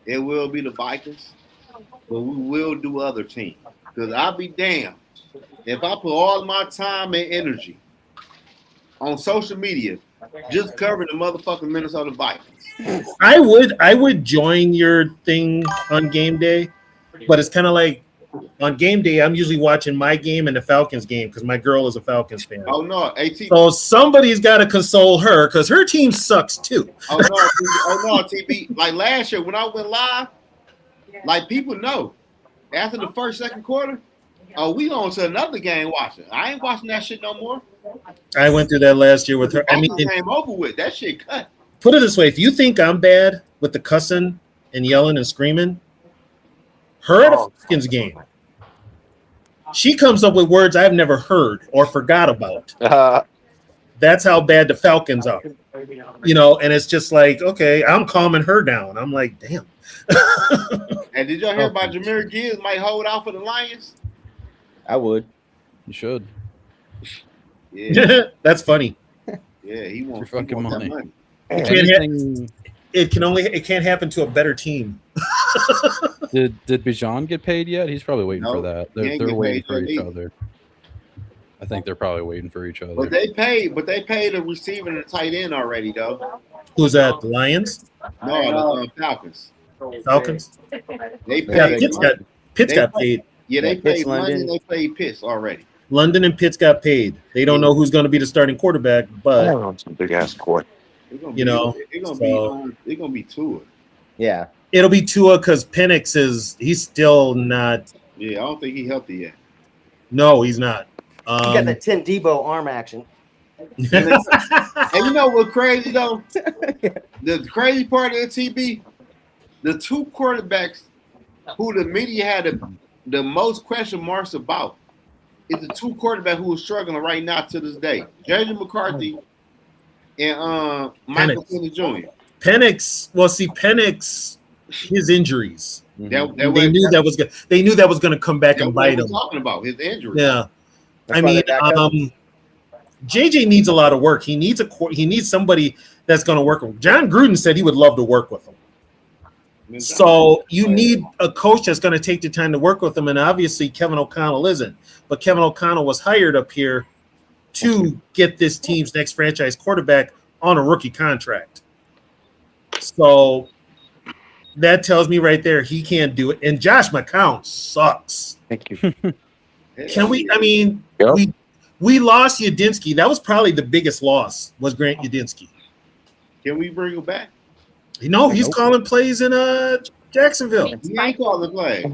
It will be the Vikings, but we will do other teams. Because I'll be damned if I put all my time and energy on social media just covering the motherfucking Minnesota Vikings. I would join your thing on game day, but it's kind of like on game day, I'm usually watching my game and the Falcons game because my girl is a Falcons fan. Oh no, so somebody's got to console her because her team sucks too. Oh no, TB. Like last year when I went live, like people know after the second quarter, we on to another game watching. I ain't watching that shit no more. I went through that last year with her. I mean, it came over with that shit cut. Put it this way: if you think I'm bad with the cussing and yelling and screaming, her at a Falcons game, she comes up with words I've never heard or forgot about. That's how bad the Falcons are, you know. And it's just like, okay, I'm calming her down. I'm like, damn. And did y'all hear about Jahmyr Gibbs might hold out for the Lions? I would. You should. Yeah, that's funny. Yeah, he wants fucking money. It can't happen to a better team. Did Bijan get paid yet? He's probably waiting for that. They're waiting for each other. I think they're probably waiting for each other. But they paid a receiver and a tight end already, though. Who's that? The Lions? No, the Falcons. Falcons? They paid. Pitts got paid. Yeah, they paid London. They paid Pitts already. London and Pitts got paid. They don't know who's going to be the starting quarterback, but some big ass court. You know, it's gonna be Tua. Yeah, it'll be Tua because Penix he's still not. Yeah, I don't think he's healthy yet. No, he's not. He got the Tim Tebow arm action. And you know what crazy though? The crazy part of the TB, the two quarterbacks who the media had the most question marks about is the two quarterbacks who are struggling right now to this day. J.J. McCarthy and Michael Penix Jr. Penix, his injuries. That They knew that was good. They knew that was going to come back and bite them. Talking about his injury. Yeah, That's I why mean, they backed up. JJ needs a lot of work. He needs somebody that's going to work with him. John Gruden said he would love to work with him. So you need a coach that's going to take the time to work with him, and obviously Kevin O'Connell isn't. But Kevin O'Connell was hired up here to get this team's next franchise quarterback on a rookie contract. So that tells me right there he can't do it. And Josh McCown sucks. Thank you. Can we? I mean, Yep. we lost Yadinsky. That was probably the biggest loss. Was Grant Yadinsky? Can we bring him back? No, he's calling plays in Jacksonville. He ain't calling the play.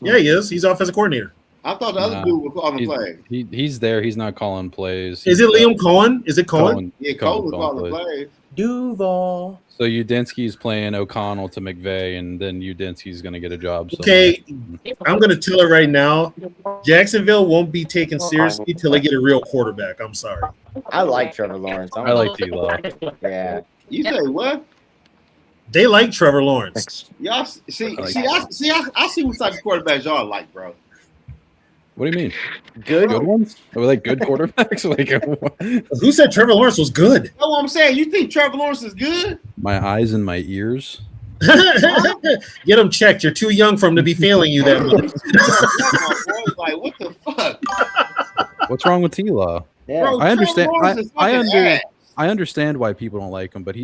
Yeah, he is. He's offensive coordinator. I thought the other dude was calling the play. He's there. He's not calling plays. Is it Liam Cohen? Is it Cohen? Yeah, Cole was calling the plays. Duval. So Udinsky's playing O'Connell to McVay, and then Udinsky's going to get a job. Okay, I'm going to tell her right now. Jacksonville won't be taken seriously till they get a real quarterback. I'm sorry. I like Trevor Lawrence. I like T-Law. Yeah. You say what? They like Trevor Lawrence. Y'all see what type of quarterbacks y'all like, bro. What do you mean? Good ones? Are we like good quarterbacks? Who said Trevor Lawrence was good? That's what I'm saying. You think Trevor Lawrence is good? My eyes and my ears. Get them checked. You're too young for him to be failing you that much. Like, what the fuck? What's wrong with T-Law? Yeah. Bro, I understand. Trevor Lawrence is fucking ass. I understand why people don't like him, but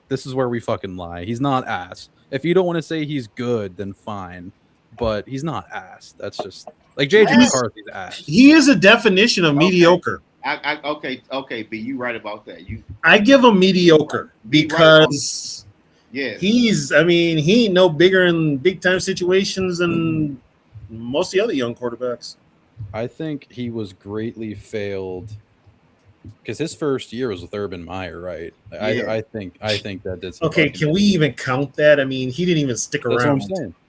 this is where we fucking lie. He's not ass. If you don't want to say he's good, then fine. But he's not ass. That's just like JJ McCarthy's ass. He is a definition of mediocre. Okay, but you right about that. I give him mediocre because he ain't no bigger in big time situations than most of the other young quarterbacks. I think he was greatly failed because his first year was with Urban Meyer, right? I think that did some. Okay, can we even count that? I mean, he didn't even stick around.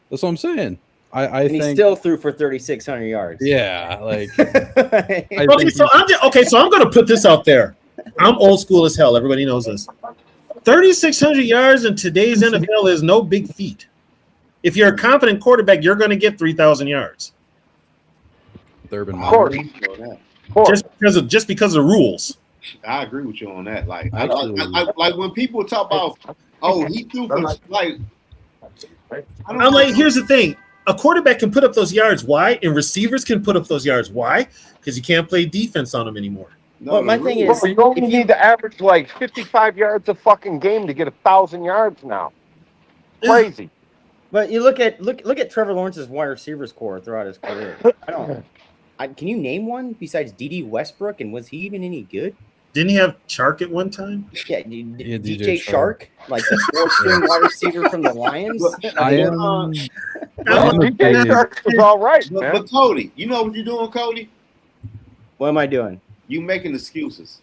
That's what I'm saying. I And think he still threw for 3,600 yards. Yeah, like Okay, so I'm going to put this out there. I'm old school as hell. Everybody knows this. 3,600 yards in today's NFL is no big feat. If you're a confident quarterback, you're going to get 3,000 yards. Urban Meyer. Just because of rules. I agree with you on that. Like when people talk about, he threw for like. I'm like, here's the thing. A quarterback can put up those yards. Why? And receivers can put up those yards. Why? Because you can't play defense on them anymore. Well, my thing is, you only need to average like 55 yards a fucking game to get 1,000 yards now. Crazy. But you look at Trevor Lawrence's wide receivers core throughout his career. Can you name one besides D.D. Westbrook? And was he even any good? Didn't he have Chark at one time? Yeah, DJ Chark, like the fourth-string wide receiver from the Lions. DJ Chark was all right, man. But Cody, you know what you're doing, Cody? What am I doing? You making excuses.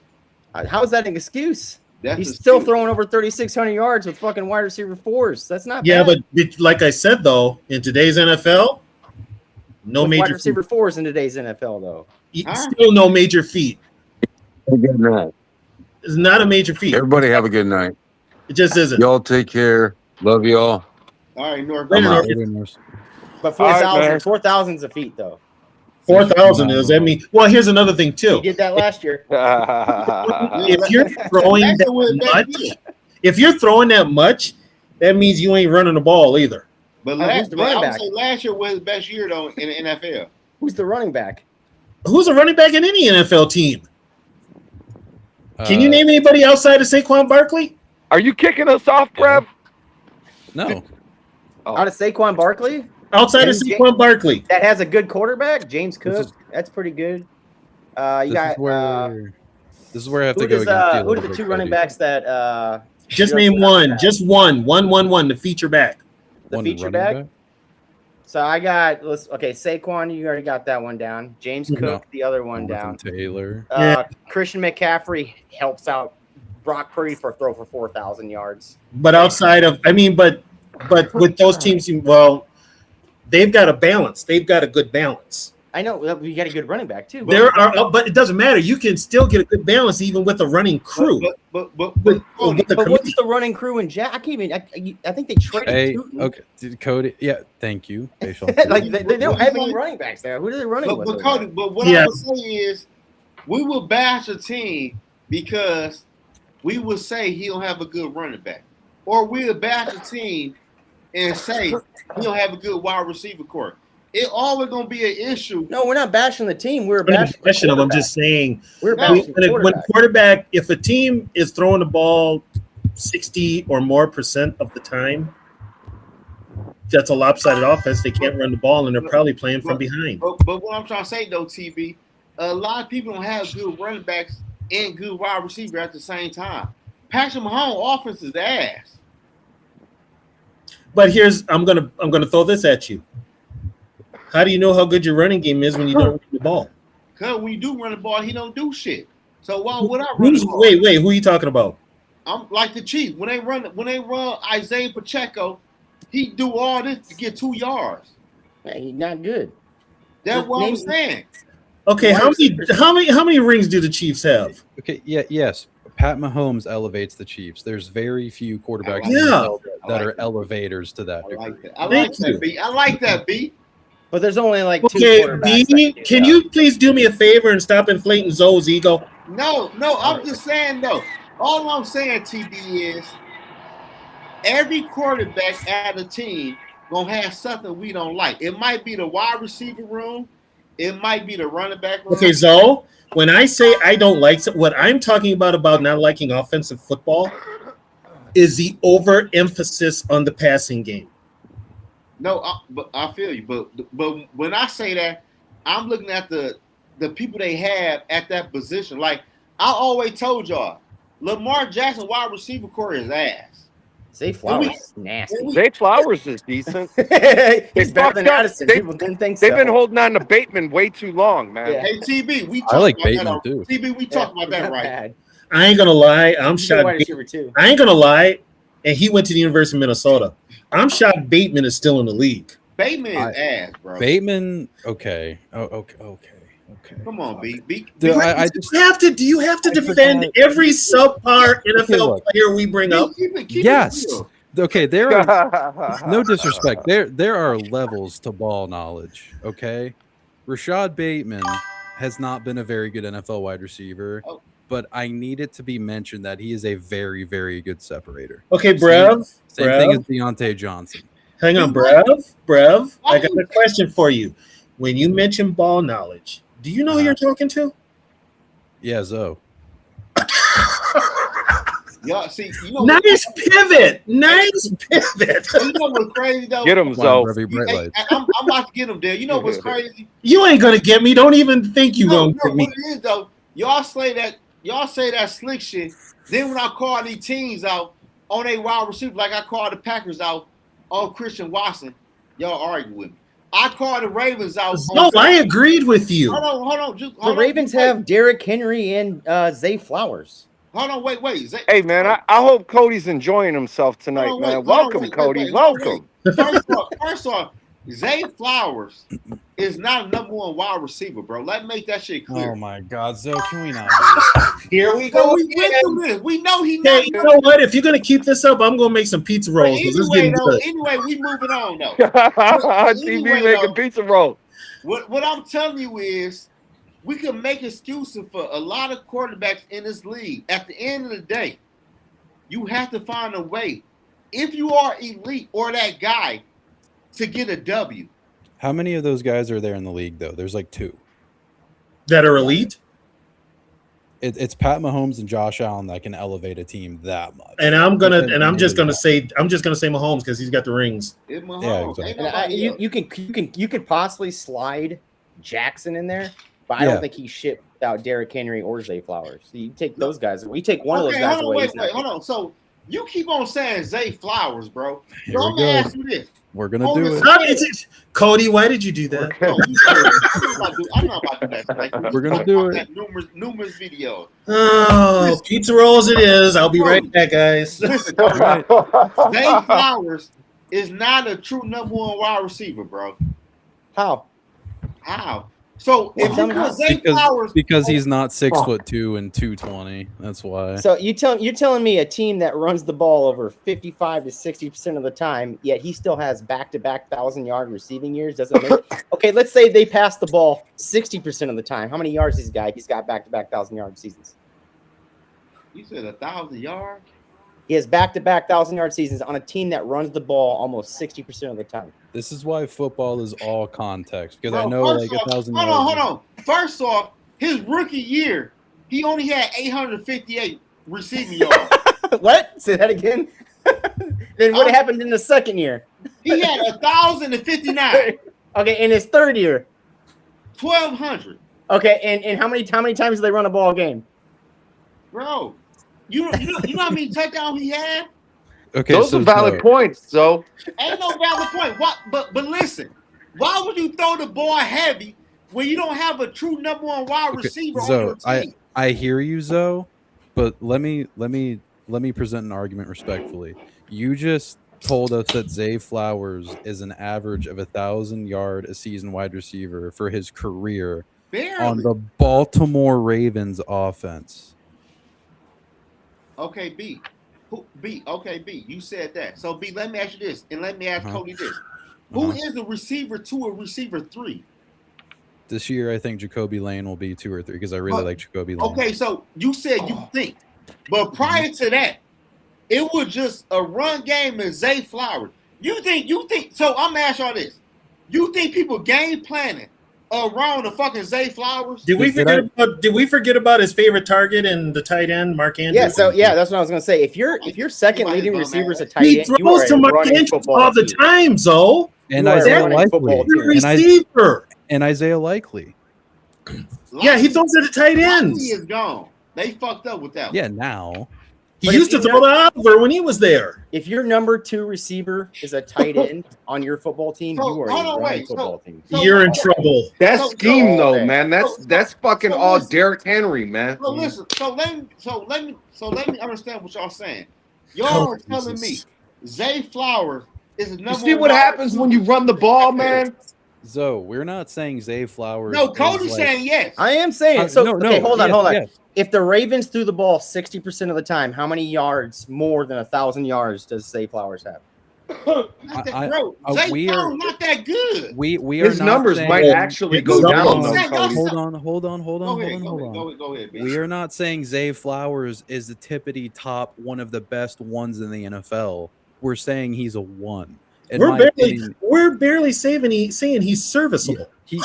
How is that an excuse? He's He's still throwing over 3,600 yards with fucking wide receiver fours. That's not bad. But like I said, though, in today's NFL, no with major wide receiver fours in today's NFL, though. Still no major feat. Good night. It's not a major feat. Everybody have a good night. It just isn't. Y'all take care. Love y'all. All right, North. But 4,000 is a feat, though. 4,000 is. I mean, well, here's another thing too. He did that last year. If you're throwing that much, that means you ain't running the ball either. But I would say last year was the best year though in the NFL. Who's the running back? Who's a running back in any NFL team? Can you name anybody outside of Saquon Barkley? Are you kicking us off, Brev? No. Out of Saquon Barkley? Outside of Saquon Barkley. That has a good quarterback? James Cook. That's pretty good. You got this is where I have to go against you. Who are the two running backs that just name one. Just one. One, the feature back. The feature back? So I got Saquon, you already got that one down. James Cook, the other one down. Taylor. Christian McCaffrey helps out Brock Purdy for 4,000 yards. But outside of but with those teams, well, they've got a balance. They've got a good balance. I know we got a good running back too. There are, but it doesn't matter. You can still get a good balance even with a running crew. But what's the running crew in Jack? I can't even. I think they traded. Hey, Tootin. okay, Cody. Yeah, thank you. Like they don't have any running backs there. Who are they running with? But Cody, but what I would say is, we will bash a team because we will say he don't have a good running back, or we'll bash a team and say he don't have a good wide receiver core. It always gonna be an issue. No, we're not bashing the team. We're bashing the I'm just saying. We're when quarterback, if a team is throwing the ball 60 or more % of the time, that's a lopsided offense. They can't run the ball, and they're probably playing from behind. But what I'm trying to say though, TV, a lot of people don't have good running backs and good wide receiver at the same time. Patrick Mahomes' offense is ass. But I'm gonna throw this at you. How do you know how good your running game is when you don't run the ball? Because when you do run the ball, he don't do shit. So why would I run the ball? Wait, who are you talking about? I'm like the Chiefs. When they run Isaiah Pacheco, he do all this to get 2 yards. Man, he's not good. That's what I'm saying. Okay, how many rings do the Chiefs have? Okay, yes. Pat Mahomes elevates the Chiefs. There's very few quarterbacks that are elevators to that. I like that, B. I like that, B. But there's only like 2 okay, quarterbacks. B, can you please do me a favor and stop inflating Zoe's ego? No, I'm just saying though. All I'm saying, TB, is every quarterback at a team gonna have something we don't like. It might be the wide receiver room. It might be the running back room. Okay, Zoe, when I say I don't like what I'm talking about not liking offensive football is the overemphasis on the passing game. No, but I feel you. But when I say that, I'm looking at the people they have at that position. Like I always told y'all, Lamar Jackson wide receiver core is ass. Zay Flowers is nasty. Zay Flowers is decent. He's better than Addison. People didn't think so. They've been holding on to Bateman way too long, man. Yeah. Hey TB, we I like about Bateman that too. TB, we talked about that, right? I ain't gonna lie, I'm shocked. Wide receiver too. I ain't gonna lie, and he went to the University of Minnesota. I'm shocked Bateman is still in the league. Bateman is ass, bro. Bateman, okay. Okay. Come on, B. Do you have to defend every subpar NFL player we bring up? Yes. Okay, there are no disrespect. There are levels to ball knowledge. Okay, Rashad Bateman has not been a very good NFL wide receiver, but I need it to be mentioned that he is a very, very good separator. Okay, Brev. Same thing as Deontay Johnson. Hang on, Brev. I got a question for you. When you mention ball knowledge, do you know who you're talking to? Yeah, Zoe. Y'all see, you know nice pivot. You know what's crazy though? Get him, Zoe. I'm about to get him there. You know what's crazy? You ain't gonna get me. Don't even think you gonna get me. What it is though, y'all say that slick shit. Then when I call these teams out on a wide receiver, like I called the Packers out on Christian Watson, y'all argue with me. I called the Ravens out. No, I agreed with you. Hold on. The Ravens have Derrick Henry and Zay Flowers. Hold on, wait. Hey, man, I hope Cody's enjoying himself tonight, man. Welcome, Cody. Welcome. First off, Zay Flowers is not a number 1 wide receiver, bro. Let's make that shit clear. Oh my God, Zoe, can we not do this? Here we go. We went through this. We know he. Hey, you know what? If you're gonna keep this up, I'm gonna make some pizza rolls. Anyway, we moving on though. TV making pizza roll. What I'm telling you is, we can make excuses for a lot of quarterbacks in this league. At the end of the day, you have to find a way, if you are elite or that guy, to get a W. How many of those guys are there in the league, though? There's like 2 that are elite. It's Pat Mahomes and Josh Allen that can elevate a team that much. And I'm just gonna say Mahomes because he's got the rings. Yeah, exactly. And you could possibly slide Jackson in there. But I don't think he's shit without Derrick Henry or Zay Flowers. So you take those guys. We take one of those guys away. Wait, hold on. So you keep on saying Zay Flowers, bro. Here so I'm we gonna go. ask you this. We're gonna do it. Cody, why did you do that? I'm not about to do that. Like, we're gonna do it. Numerous videos. Oh, pizza rolls it is. I'll be right back, guys. Listen, Zay Flowers is not a true number 1 wide receiver, bro. How? So if you put Zay Flowers, because he's not 6'2" and 220. That's why. So you're telling me a team that runs the ball over 55 to 60% of the time, yet he still has back-to-back 1,000-yard receiving years doesn't make. Okay, let's say they pass the ball 60% of the time. How many yards he's got? He's got back-to-back 1,000-yard seasons. You said 1,000 yards. He has back-to-back 1,000-yard seasons on a team that runs the ball almost 60% of the time. This is why football is all context, because Bro, I know like 1,000 yards. Hold on. First off, his rookie year, he only had 858 receiving yards. What? Say that again. Then what happened in the second year? He had 1,059. Okay, in his third year, 1,200. Okay, and how many times do they run a ball game? Bro, you know how many touchdowns he had? Okay, those are valid points. So ain't no valid point. What? But listen, why would you throw the ball heavy when you don't have a true number one wide receiver on your team? I hear you, Zoe, but let me present an argument respectfully. You just told us that Zay Flowers is an average of 1,000-yard a season wide receiver for his career on the Baltimore Ravens offense. Okay, B. Okay, B. You said that. So B, let me ask you this, and let me ask Cody this: Who is a receiver 2 or receiver 3? This year, I think Jacoby Lane will be 2 or 3 because I really like Jacoby Lane. Okay, so you said you think, but prior to that, it was just a run game and Zay Flowers. You think? So I'm gonna ask y'all this: You think people game planning around the fucking Zay Flowers? Did we forget about his favorite target and the tight end, Mark Andrews? Yeah, so that's what I was gonna say. If your second leading receiver is a tight end, he throws to Mark Andrews all the time, Zoe. And Isaiah Likely, receiver, and Isaiah Likely. Yeah, he throws at the tight ends. He is gone. They fucked up with that. Yeah, now. He used to throw to Oliver when he was there. If your number 2 receiver is a tight end on your football team, you are a running football team. You're in trouble. That scheme, though, man. That's fucking all Derrick Henry, man. So listen. So let me understand what y'all saying. Y'all are telling me Zay Flowers is the number. You see what happens when you run the ball, man? Zoe, we're not saying Zay Flowers. No, Cody's saying yes. I am saying so. Okay, hold on. Yes. If the Ravens threw the ball 60% of the time, how many yards more than 1,000 yards does Zay Flowers have? Zay Flowers not that good. We are his numbers might actually go down. Hold on. Go ahead. We are not saying Zay Flowers is the tippity top, one of the best ones in the NFL. We're saying he's a 1. We're barely saying he's serviceable. He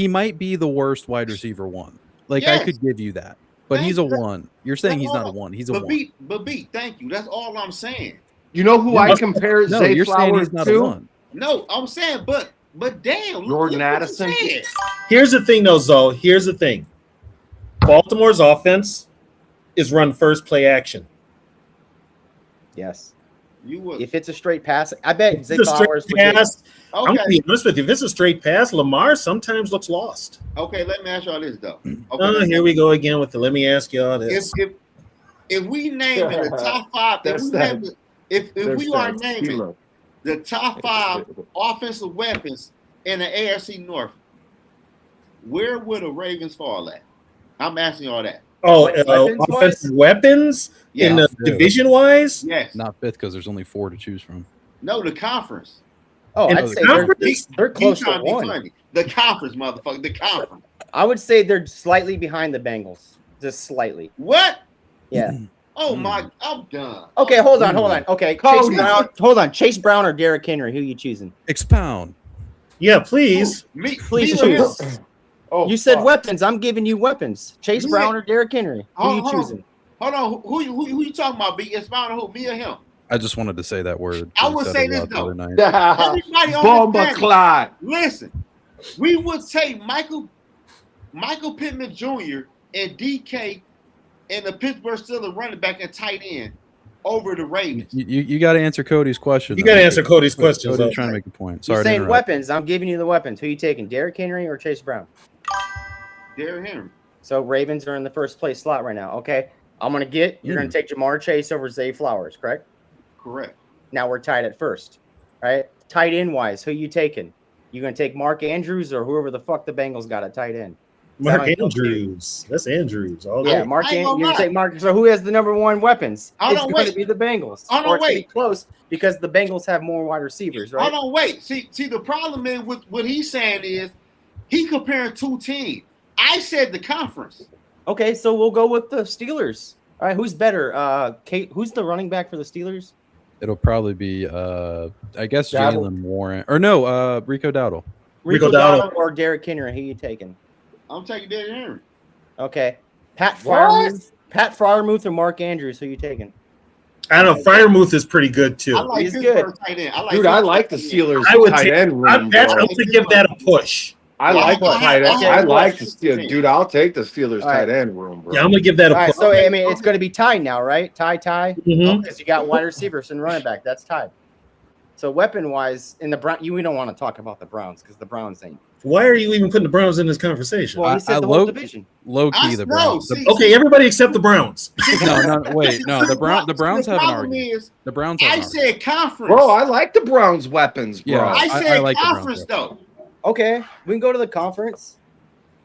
might be the worst wide receiver 1. I could give you that. But he's a 1. You're saying he's not a 1. He's a 1. But thank you. That's all I'm saying. You know who I compare Zay Flowers to? No, I'm saying, but damn, Jordan Addison. Here's the thing, though, Zoe. Here's the thing. Baltimore's offense is run first play action. Yes. If it's a straight pass, I bet Zay Flowers would pass. I'm gonna be honest with you. If it's a straight pass, Lamar sometimes looks lost. Okay, let me ask y'all this though. Okay, here we go again with the. Let me ask y'all this. If we name it the top 5, if we are naming the top 5 offensive weapons in the AFC North, where would the Ravens fall at? I'm asking y'all that. Oh, offensive weapons in the division wise? Yes. Not 5th because there's only 4 to choose from. No, the conference. Oh, I'd say they're close to 1. The conference, motherfucker. The conference. I would say they're slightly behind the Bengals. Just slightly. What? Yeah. Oh my! I'm done. Okay, hold on. Okay, Chase Brown. Hold on, Chase Brown or Derrick Henry? Who are you choosing? Expound. Yeah, please. Please choose. You said weapons. I'm giving you weapons. Chase Brown or Derrick Henry? Who are you choosing? Hold on. Who you talking about? B. Expound on who? Me or him? I just wanted to say that word. I would say this though. Everybody Bomba Clyde. Listen, we would take Michael Pittman Jr. and DK and the Pittsburgh Steelers running back and tight end over the Ravens. You got to answer Cody's question. You got to answer Cody's question. Cody's trying to make a point. Sorry. You're saying weapons. I'm giving you the weapons. Who are you taking? Derrick Henry or Chase Brown? Derrick Henry. So Ravens are in the first place slot right now. Okay. You're going to take Jamar Chase over Zay Flowers, correct? Correct. Now we're tied at first, right? Tight end wise, who you taking? You gonna take Mark Andrews or whoever the fuck the Bengals got at tight end? Mark Andrews. That's Andrews. Yeah, Mark Andrews. You take Mark. So who has the number one weapons? It's going to be the Bengals. Hold on, or it's gonna be wait. close because the Bengals have more wide receivers, right? Hold on, wait. See, the problem is with what he's saying is he comparing two teams. I said the conference. Okay, so we'll go with the Steelers. All right, who's better? Kate, who's the running back for the Steelers? It'll probably be, I guess, Dowdle. Jalen Warren. Or no, Rico Dowdle. Rico Dowdle or Derrick Henry? Who you taking? I'm taking Derrick Henry. Okay, Pat Freiermuth or Mark Andrews? Who you taking? I don't know. Freiermuth is pretty good too. I like He's Pittsburgh good. tight end. Dude, I like the Steelers I would tight take. end room. I bro. would give that a push. I like the tight end. Okay, I like the push. Steelers. Dude, I'll take the Steelers All right. tight end room, bro. Yeah, I'm gonna give that a All right, push. so I mean, it's going to be tied now, right? Tie. Mhm. Because you got wide receivers and running back. That's tied. So weapon wise, in the Brown, we don't want to talk about the Browns because the Browns ain't. Why are you even putting the Browns in this conversation? Well, he said the whole division. Low key, the Browns. Okay, everybody except the Browns. No, wait, no, the Browns have an problem argument. is, The Browns have I an argument. said conference. Bro, I like the Browns' weapons, bro. Yeah, I said like the Browns conference weapons. though. Okay, we can go to the conference.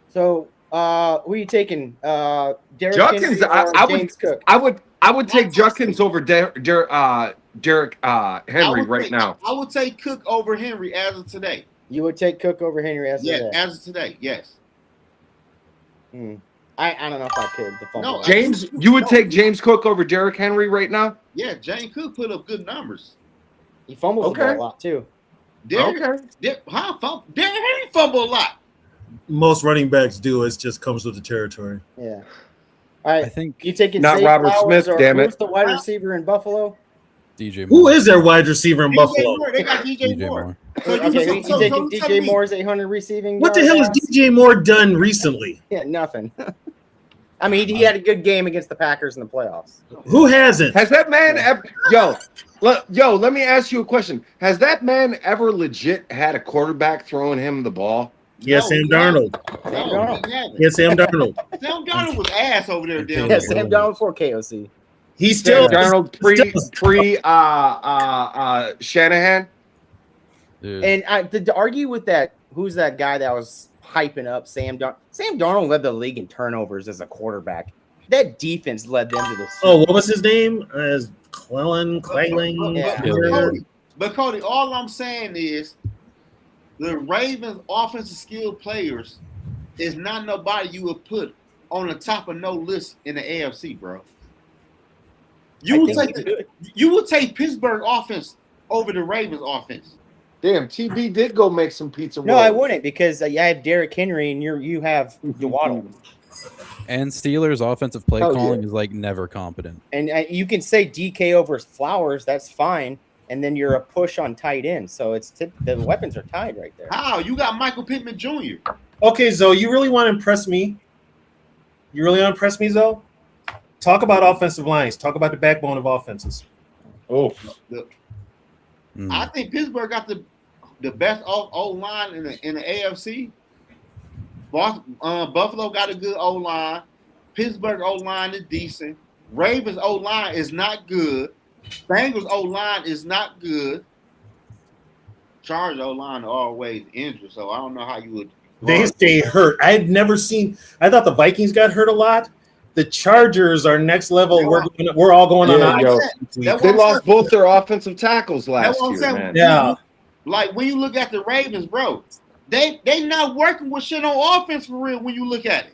So, who are you taking? Derrick Judkins, Henry or I James Cook? I would take Judkins over Derrick Henry right now. I would take Cook over Henry as of today. You would take Cook over Henry as Yeah, of today. as of today. Yes. I don't know if I could. The fumble. No, James, you would take James Cook over Derrick Henry right now? Yeah, James Cook put up good numbers. He fumbles the Okay. ball a lot too. Derrick Henry fumble a lot. Most running backs do. It just comes with the territory. Yeah. All right. I think You taking Not Zay Robert Flowers Smith, or damn it. who's the wide receiver in Buffalo? DJ Who Moore. is their wide receiver in Buffalo? Moore. They got DJ Moore. So you Okay, so- you so- taking so tell DJ me- Moore's 800 receiving? What the yard hell has pass? DJ Moore done recently? Yeah, nothing. I mean, he had a good game against the Packers in the playoffs. Who hasn't? Has that man ever, let me ask you a question. Has that man ever legit had a quarterback throwing him the ball? Yes, Sam Darnold. No, he hasn't. Yes, Sam Darnold. Sam Darnold was ass over there. Down Yeah, there. Sam Darnold for KOC. He's still Darnold pre Shanahan. Dude. And to argue with that, who's that guy that was hyping up Sam Darnold? Sam Darnold led the league in turnovers as a quarterback. That defense led them to the Super Oh, what was his name? As Clellan. But Cody, all I'm saying is the Ravens' offensive skilled players is not nobody you would put on the top of no list in the AFC, bro. You would take Pittsburgh offense over the Ravens offense. Damn, TB did go make some pizza rolls. No, I wouldn't because I have Derrick Henry and you have Waddle. And Steelers' offensive play Oh, calling yeah. is like never competent. And you can say DK over Flowers, that's fine. And then you're a push on tight end. So the weapons are tied right there. How? You got Michael Pittman Jr. Okay, Zoe, you really want to impress me? You really want to impress me, Zoe? Talk about offensive lines. Talk about the backbone of offenses. Oh, I think Pittsburgh got the best O line in the AFC. Buffalo got a good O line. Pittsburgh O line is decent. Ravens O line is not good. Bengals O line is not good. Chargers O line are always injured, so I don't know how you would. They stay hurt. I had never seen. I thought the Vikings got hurt a lot. The Chargers are next level. We're all going on. They lost both their offensive tackles last That's what I'm year, saying. man. Yeah. Like when you look at the Ravens, bro, they not working with shit on offense for real when you look at it.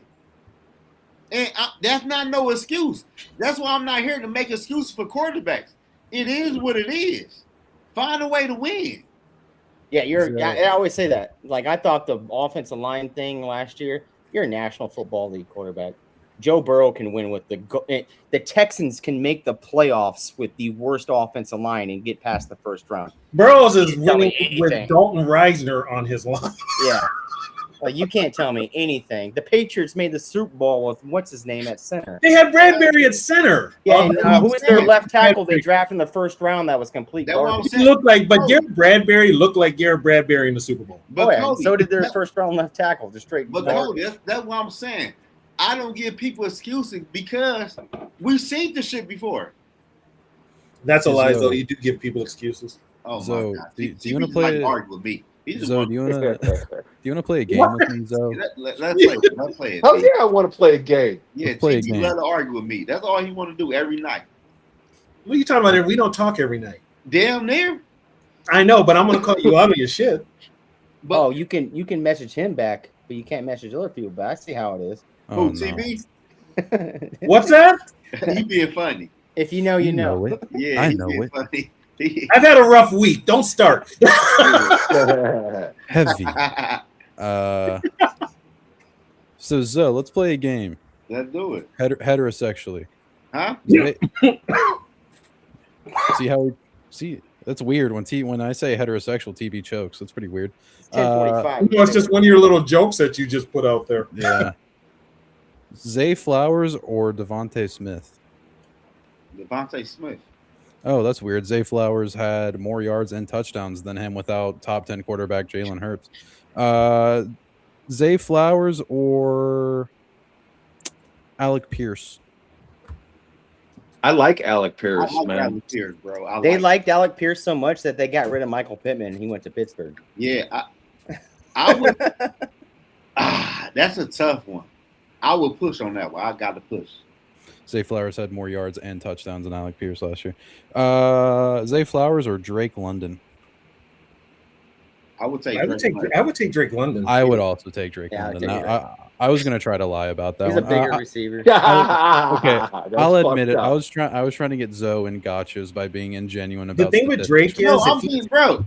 And that's not no excuse. That's why I'm not here to make excuses for quarterbacks. It is what it is. Find a way to win. Yeah, I always say that. Like, I thought the offensive line thing last year, you're a National Football League quarterback. Joe Burrow can win with the Texans can make the playoffs with the worst offensive line and get past the first round. Burrows is Tell me winning with anything. Dalton Reisner on his line. Yeah. Like, you can't tell me anything. The Patriots made the Super Bowl with what's his name at center. They had Bradbury at center. Yeah, and who was their left tackle they drafted in the first round that was complete garbage? He looked like, but Garrett Bradbury looked like Garrett Bradbury in the Super Bowl. Oh, yeah, and so did their first round left tackle, just straight. But garbage. Cody, that's what I'm saying. I don't give people excuses because we've seen this shit before. That's a lie, So- though. You do give people excuses. Oh So, my God! do you See, wanna people like play- to argue with me? Zoe, do you wanna play a game with me, Zoe? Let's play. Let's play it. Oh yeah, I want to play a game. Yeah, Let's play a TB game. love to argue with me. That's all he want to do every night. What are you talking about? We don't talk every night. Damn near. I know, but I'm gonna call you out of your shit. Oh, you can message him back, but you can't message other people. But I see how it is. Oh, Who, TB? What's that? He being funny. If you know, you know. it. Yeah, I he know being it. funny. I've had a rough week. Don't start. Heavy. So Zoe, let's play a game. Let's do it. Heterosexually. Huh? See how we see? That's weird when I say heterosexual, TB chokes. That's pretty weird. 10:45. No, it's just one of your little jokes that you just put out there. Yeah. Zay Flowers or Devontae Smith? Devontae Smith. Oh, that's weird. Zay Flowers had more yards and touchdowns than him without top 10 quarterback Jalen Hurts. Zay Flowers or Alec Pierce? I like Alec Pierce, I like man. Alec Pierce, bro. They liked Alec Pierce so much that they got rid of Michael Pittman and he went to Pittsburgh. Yeah, I would. That's a tough one. I would push on that one. I got to push. Zay Flowers had more yards and touchdowns than Alec Pierce last year. Zay Flowers or Drake London? I would take. I would take Drake London. I would also take Drake Yeah, London. I'd take I was gonna try to lie about that He's one. a bigger receiver. Okay, That's I'll admit it. fucked up. I was trying to get Zoe in gotchas by being ingenuine The about thing with statistics. Drake is, No, I'm if he, being bro.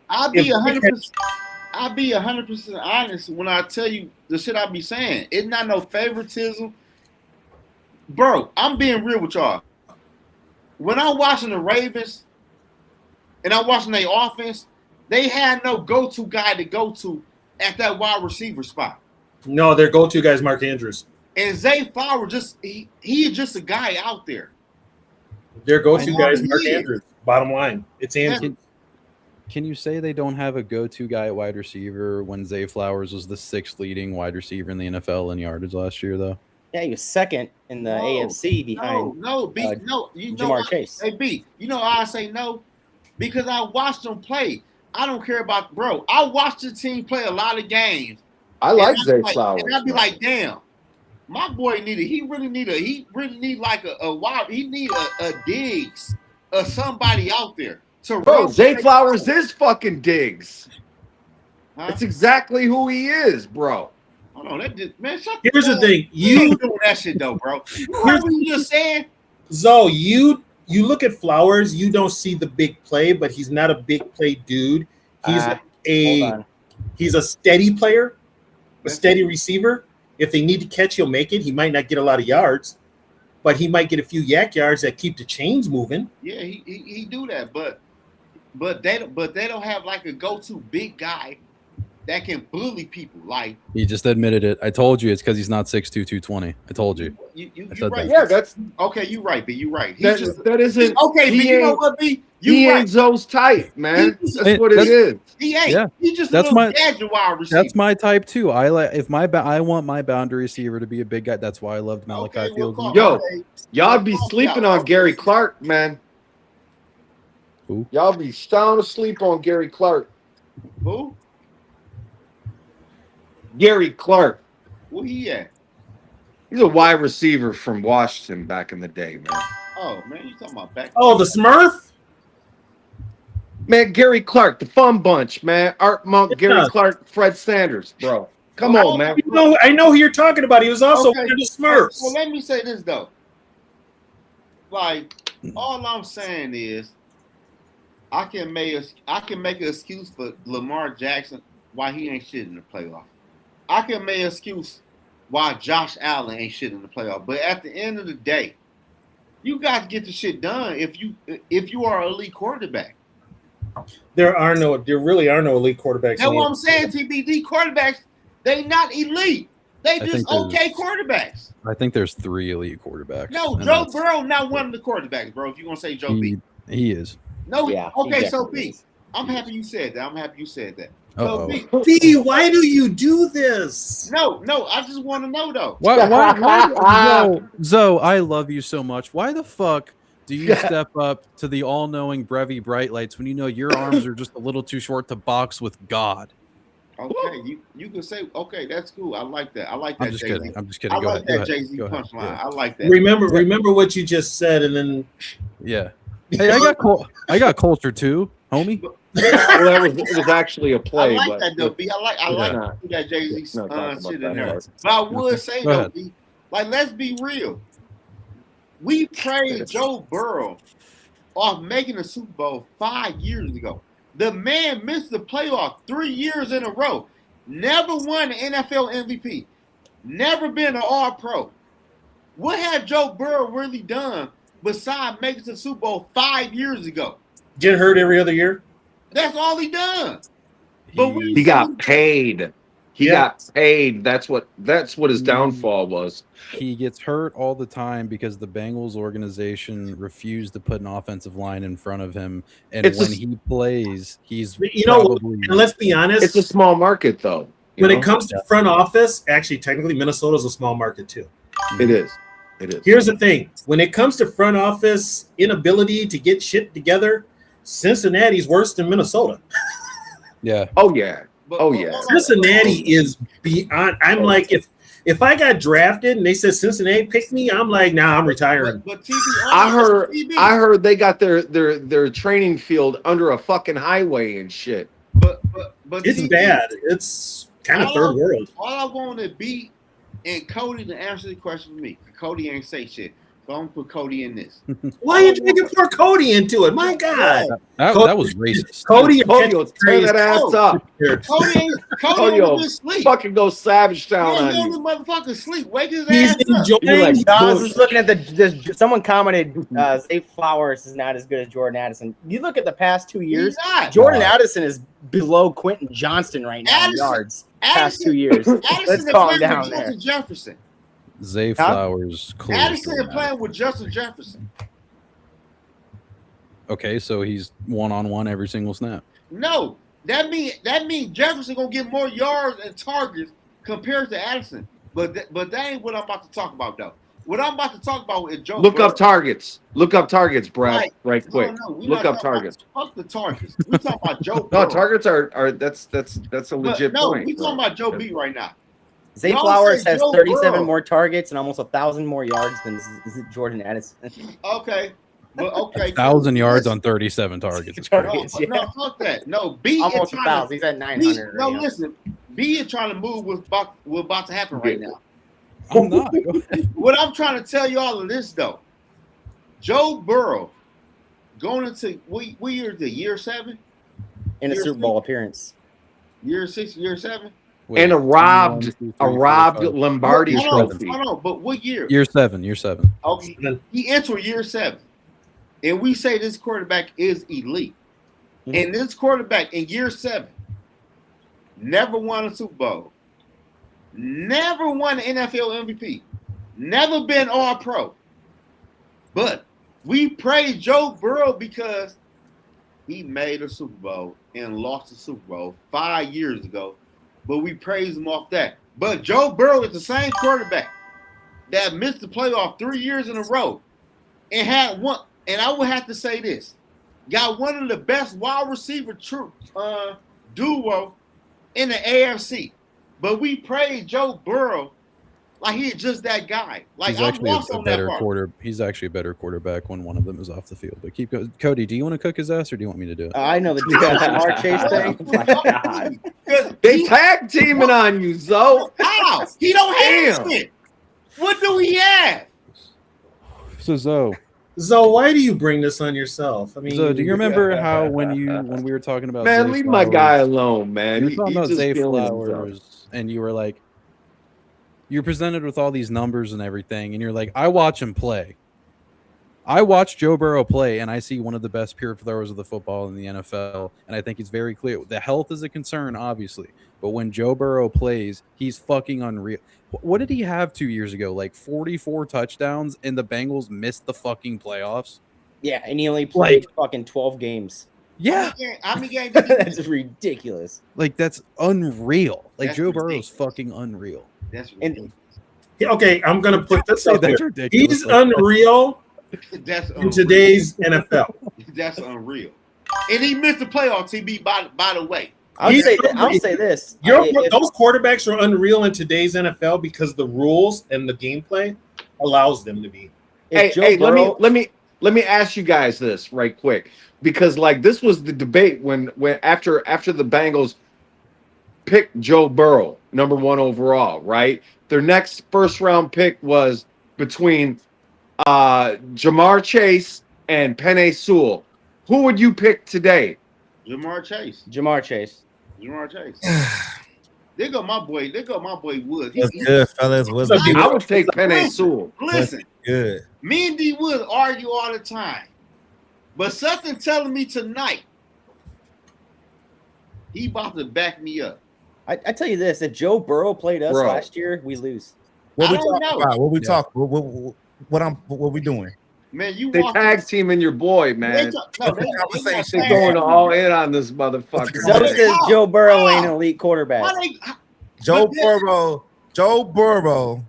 I'll be if- 100%. I'll be 100% honest when I tell you the shit I be saying. It's not no favoritism, bro. I'm being real with y'all. When I'm watching the Ravens and I'm watching their offense, they had no go-to guy to go to at that wide receiver spot. no, their go-to guy is Mark Andrews. And Zay Flowers he is just a guy out there. Their go-to I guy is know Mark he is. Andrews. Bottom line, it's Andrews. Can you say they don't have a go-to guy at wide receiver when Zay Flowers was the 6th leading wide receiver in the NFL in yardage last year, though? Yeah, he was second in the AFC behind No, you know Jamar Chase. Hey, B, you know why I say no? Because I watched them play. I don't care about bro. I watched the team play a lot of games. I like And Zay Flowers. And I'd be man. like, damn, my boy he really need like a wide. He need a Diggs or somebody out there to Bro, run. Zay Flowers is fucking Diggs. Huh? That's exactly who he is, bro. Hold on, that just, man. Here's the thing. You You ain't doing that shit though, bro. You heard what you just said? Zoe, you look at Flowers, you don't see the big play, but he's not a big play dude. He's he's a steady player, a steady receiver. If they need to catch, he'll make it. He might not get a lot of yards, but he might get a few yak yards that keep the chains moving. Yeah, he do that, but they don't have like a go-to big guy that can bully people. Like He just admitted it. I told you it's because he's not 6'2", 220. I told you. you said right. that. Yeah, that's Okay, you right, B. You right. He's that, just that isn't okay, B. he You know ain't- what, B? he You ain't right. Zoe's type, man. That's Hey, what it is. He ain't. Yeah. He's just That's a little my- gadget wide receiver. That's my type too. I like if I want my boundary receiver to be a big guy. That's why I loved Malachi Okay, Fields. well, Yo, okay. y'all be sleeping on Gary Clark, man. Who? Y'all be sound asleep on Gary Clark. Who? Gary Clark. Where he at? He's a wide receiver from Washington back in the day, man. Oh man, you talking about back? Oh, the Smurf? Man, Gary Clark, the fun bunch, man. Art Monk, Gary Yeah. Clark, Fred Sanders, bro. Come on, man. You know, I know who you're talking about. He was also Okay. one of the Smurfs. Well, let me say this though. Like, all I'm saying is, I can make an excuse for Lamar Jackson why he ain't shit in the playoff. I can make an excuse why Josh Allen ain't shit in the playoff. But at the end of the day, you got to get the shit done if you are an elite quarterback. There really are no elite quarterbacks. That's in the what I'm NFL. saying. TBD quarterbacks, they not elite. They I just think there's- okay quarterbacks. I think there's 3 elite quarterbacks. No, and Joe that's- Burrow not one of the quarterbacks, bro. If you're gonna say Joe B. He is. No, Yeah, he okay, so definitely B. is. I'm happy you said that. Uh-oh. So B. B, why do you do this? No, I just want to know though. Why Zoe, I love you so much. Why the fuck Do you step up to the all-knowing Brevi bright lights when you know your arms are just a little too short to box with God? Okay, you can say, okay, that's cool. I like that. I like that. I'm just kidding. I'm just kidding. I Go like ahead. that Jay-Z punchline. Yeah. I like that. Remember what you just said, and then yeah. Hey, I got culture too, homie. Well, it was actually a play. I like but that though, B. I like that Jay-Z shit in there. But I would say though, B, like, let's be real. We praised Joe Burrow off making the Super Bowl 5 years ago. The man missed the playoff 3 years in a row. Never won an NFL MVP. Never been an All-Pro. What had Joe Burrow really done besides making the Super Bowl 5 years ago? Get hurt every other year. That's all he done. But he got paid. He got paid. That's what his downfall was. He gets hurt all the time because the Bengals organization refused to put an offensive line in front of him, and when he plays, he's and let's be honest, it's a small market though. When it comes to front office, actually, technically, Minnesota's a small market too. It is. It is. Here's the thing: when it comes to front office inability to get shit together, Cincinnati's worse than Minnesota. Yeah. Oh yeah. Oh yeah. Cincinnati is beyond. I'm like, if I got drafted and they said Cincinnati picked me, I'm like, nah, I'm retiring. But I heard they got their training field under a fucking highway and shit. But it's bad. It's kind of third world. All I want to be, and Cody to answer the question for me. Cody ain't say shit. So I'm gonna put Cody in this. Why are you trying to pour Cody into it? My God, that was racist. Cody will tear that ass up. Cody will sleep. Fucking go savage down on Yeah, you. the motherfucker sleep. Wake his He's ass enjoying. up. Don's is looking at the. Someone commented, "Zay Flowers is not as good as Jordan Addison." You look at the past 2 years. not. Jordan Addison is below Quentin Johnston right now in yards. Past 2 years. Let's calm down there. Justin Jefferson. Zay Flowers. Addison is playing with Justin Jefferson. Okay, so he's one-on-one every single snap. No, that mean Jefferson gonna get more yards and targets compared to Addison. But that ain't what I'm about to talk about though. What I'm about to talk about is Joe. Look Burrow. up targets. Look up targets, Brad. Right quick. No, Look up targets. Fuck the targets. We talking about Joe. Burrow. No, targets are that's a legit point. We talking about Joe B right now. Zay Flowers has 37 more targets and almost 1,000 more yards than Jordan Addison. Okay. But okay. 1,000 yards on 37 targets. No, fuck that. No, B almost is 1,000. He's at 900. No, listen. B is trying to move what's about to happen right now. I'm not. What I'm trying to tell you all of this though, Joe Burrow going into what year is it? Year 7? In a Super Bowl appearance. Year 6, year 7? And a robbed Lombardi trophy. Hold on, but what year? Year 7. Okay, he entered year 7, and we say this quarterback is elite. And this quarterback in year 7 never won a Super Bowl, never won an NFL MVP, never been All-Pro. But we praise Joe Burrow because he made a Super Bowl and lost the Super Bowl 5 years ago. But we praise him off that. But Joe Burrow is the same quarterback that missed the playoff 3 years in a row and had one. And I would have to say this: got one of the best wide receiver duo in the AFC. But we praise Joe Burrow like he's just that guy. Like he's actually a better quarterback. He's actually a better quarterback when one of them is off the field. But keep going. Cody, do you want to cook his ass or do you want me to do it? I know the Jamar Chase thing. Oh my God. They tag teaming on you, Zoe. How? He don't have shit. What do we have? So Zoe, why do you bring this on yourself? I mean, Zoe, do you remember how when we were talking about man, Zay leave Flowers, my guy alone, man. You were talking about just Zay feeling Flowers, himself. and you were like, you're presented with all these numbers and everything, and you're like, I watch him play. I watch Joe Burrow play, and I see one of the best pure throwers of the football in the NFL, and I think it's very clear. The health is a concern, obviously, but when Joe Burrow plays, he's fucking unreal. What did he have 2 years ago? Like 44 touchdowns, and the Bengals missed the fucking playoffs? Yeah, and he only played fucking 12 games. Yeah. How many games did he That's ridiculous. Like, that's unreal. Like, That's Joe Burrow's fucking unreal. That's ridiculous. Okay, I'm gonna put this out there. That's ridiculous. He's unreal, That's in unreal. today's NFL. That's unreal. And he missed the playoff, TB, by the way. I'll say this. Those quarterbacks are unreal in today's NFL because the rules and the gameplay allows them to be. Hey, let me ask you guys this right quick, because like this was the debate when after the Bengals picked Joe Burrow #1 overall, right? Their next first round pick was between Jamar Chase and Penei Sewell. Who would you pick today? Jamar Chase. There go my boy Woods. What's good, fellas? What's good? I would take Penei Sewell. Listen, good. Me and D Woods argue all the time, but something telling me tonight he about to back me up. I tell you this: if Joe Burrow played us last year, we lose. What we talking about? What we talking? What we doing? Man, you they tag teaming your boy, man. They're going all in on this motherfucker. So says Joe Burrow ain't an elite quarterback. Joe Burrow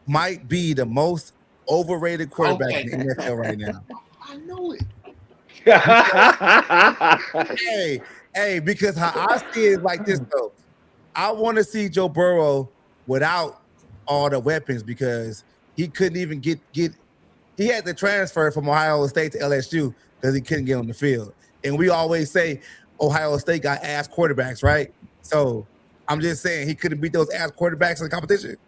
might be the most overrated quarterback in the NFL right now. I know it. Hey, because how I see it like this though, I want to see Joe Burrow without all the weapons because he couldn't even get. He had to transfer from Ohio State to LSU because he couldn't get on the field. And we always say Ohio State got ass quarterbacks, right? So I'm just saying he couldn't beat those ass quarterbacks in the competition.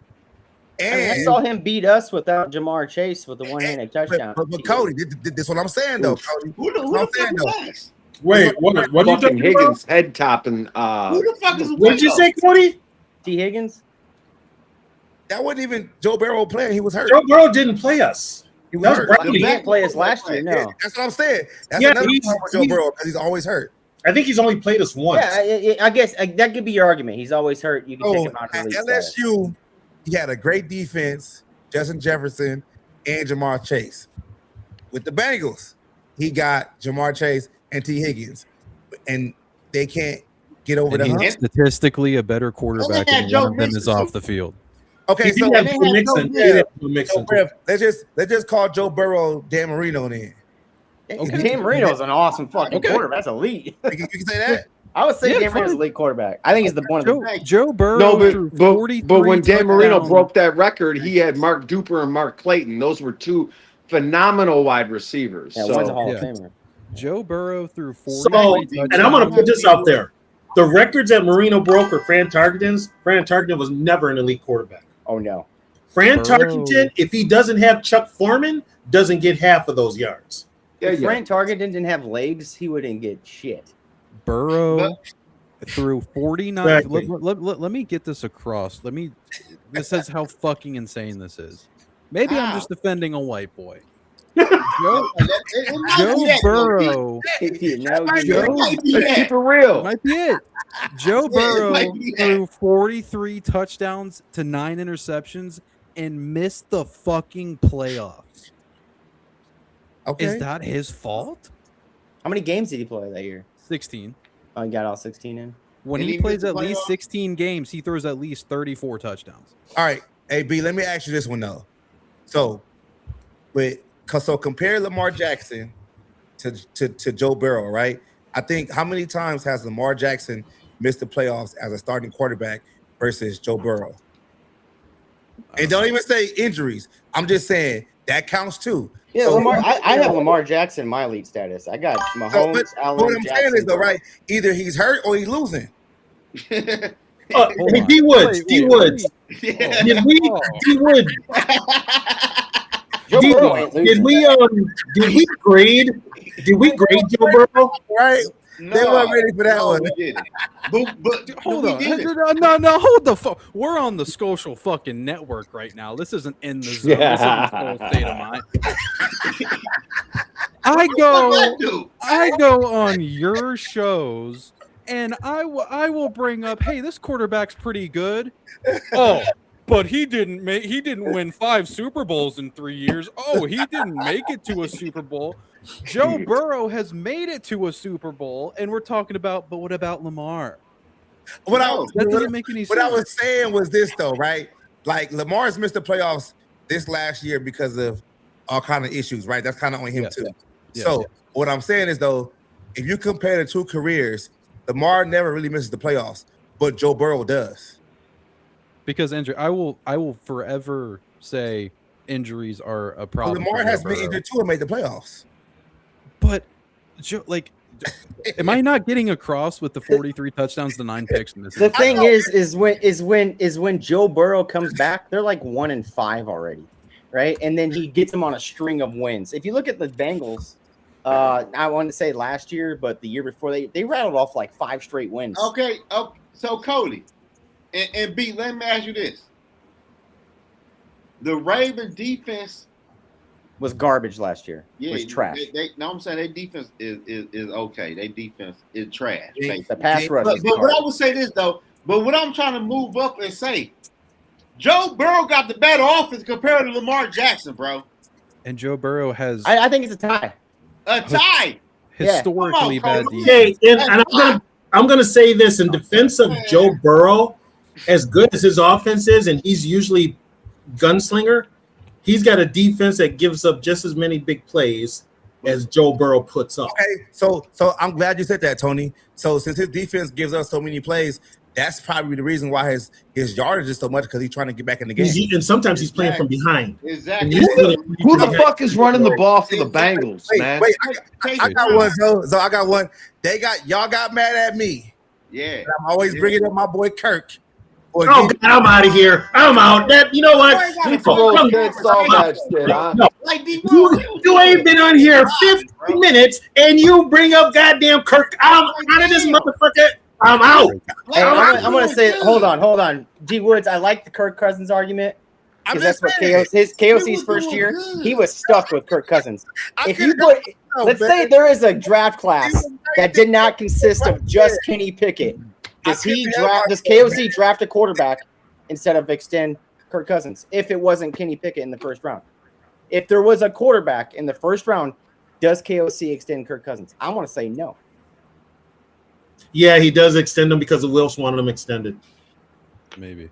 And I saw him beat us without Jamar Chase with the one-handed touchdown. But Cody, this is what I'm saying though, Cody. Who the fuck is that? Wait, what are you talking Higgins head topping? Who the fuck is? What did you say, Cody? T. Higgins. That wasn't even Joe Burrow playing. He was hurt. Joe Burrow didn't play us. He was hurt. He didn't play us last year. No, that's what I'm saying. That's another problem with Joe Burrow because he's always hurt. I think he's only played us once. Yeah, I guess that could be your argument. He's always hurt. You can take him out of the league. At LSU, he had a great defense, Justin Jefferson and Jamar Chase. With the Bengals, he got Jamar Chase and T. Higgins, and they can't get over the hump. Statistically, a better quarterback than one of them is off the field. Okay, so Mixon. let's just call Joe Burrow Dan Marino then. Okay. Dan Marino's an awesome fucking quarterback. That's elite. You can say that. I would say Dan Marino's an elite quarterback. I think he's the one of the Joe Burrow. No, but when Dan Marino broke that record, he had Mark Duper and Mark Clayton. Those were two phenomenal wide receivers. Yeah, so, one's a Hall of Famer. Joe Burrow threw 40. So, and I'm going to put this out there: the records that Marino broke are Fran Tarkenton's. Fran Tarkenton was never an elite quarterback. Oh no, Fran Tarkenton, if he doesn't have Chuck Foreman, doesn't get half of those yards. If Fran Tarkenton didn't have legs, he wouldn't get shit. Burrow threw 49. Exactly. Let me get this across. This is how fucking insane this is. Maybe I'm just defending a white boy. Joe Burrow. keep it real. Might be it. Joe Burrow threw 43 touchdowns to 9 interceptions and missed the fucking playoffs. Okay. Is that his fault? How many games did he play that year? 16. Oh, he got all 16 in. When he plays at least 16 games, he throws at least 34 touchdowns. All right, hey B, let me ask you this one though. So compare Lamar Jackson to Joe Burrow, right? I think how many times has Lamar Jackson missed the playoffs as a starting quarterback versus Joe Burrow? And don't even say injuries. I'm just saying that counts too. Yeah, so, Lamar. I have Lamar Jackson in my elite status. I got Mahomes, Allen, what I'm Jackson, saying is though, right? Either he's hurt or he's losing. Hey, D Woods, D Woods. Did we grade Joe Burrow? Right? No, they weren't ready for that one. We didn't. But Hold we on. did it. No, hold the fuck. We're on the Scotial fucking network right now. This isn't in the zone. This isn't full state of mind. I go on your shows and I will bring up, hey, this quarterback's pretty good. Oh, but he didn't win 5 Super Bowls in 3 years. Oh, he didn't make it to a Super Bowl. Joe Burrow has made it to a Super Bowl, and we're talking about, but what about Lamar? What I was saying was this though, right? Like Lamar's missed the playoffs this last year because of all kind of issues, right? That's kind of on him Yes. too. Yes. So what I'm saying is though, if you compare the two careers, Lamar never really misses the playoffs, but Joe Burrow does. Because injury, I will forever say injuries are a problem. Lamar for has Joe been Burrow. injured too and made the playoffs. But Joe, like, am I not getting across with the 43 touchdowns to 9 picks in this? The thing is when Joe Burrow comes back, they're like 1-5 already, right? And then he gets them on a string of wins. If you look at the Bengals, I want to say last year, but the year before they rattled off like 5 straight wins. Okay, so Cody and B, let me ask you this: the Ravens defense Was garbage last year. Was trash. No, I'm saying their defense is okay. Their defense is trash. The pass rush. But what I would say this though, but what I'm trying to move up and say, Joe Burrow got the better offense compared to Lamar Jackson, bro. And Joe Burrow has I think it's a tie. A tie. historically bad defense. Okay, and I'm gonna say this in defense of Joe Burrow, as good as his offense is, and he's usually gunslinger, he's got a defense that gives up just as many big plays as Joe Burrow puts up. Okay, so I'm glad you said that, Tony. So since his defense gives us so many plays, that's probably the reason why his yardage is so much, because he's trying to get back in the game. And sometimes he's playing from behind. Exactly. Who the fuck is running the ball for the Bengals, man? Wait, I got one. So I got one. Y'all got mad at me. Yeah. I'm always bringing up my boy Kirk. Oh, God, I'm out of here. I'm out. That you know what? You ain't been on here 50 minutes, and you bring up goddamn Kirk. I'm out of this motherfucker. I'm out. Hey, I'm gonna say, hold on. D Woods, I like the Kirk Cousins argument because that's what KOC's first year. He was stuck with Kirk Cousins. If you put, let's say there is a draft class that did not consist of just Kenny Pickett. Does KOC draft a quarterback instead of extend Kirk Cousins if it wasn't Kenny Pickett in the first round? If there was a quarterback in the first round, does KOC extend Kirk Cousins? I want to say no. Yeah, he does extend them because Wilson wanted them extended. Maybe.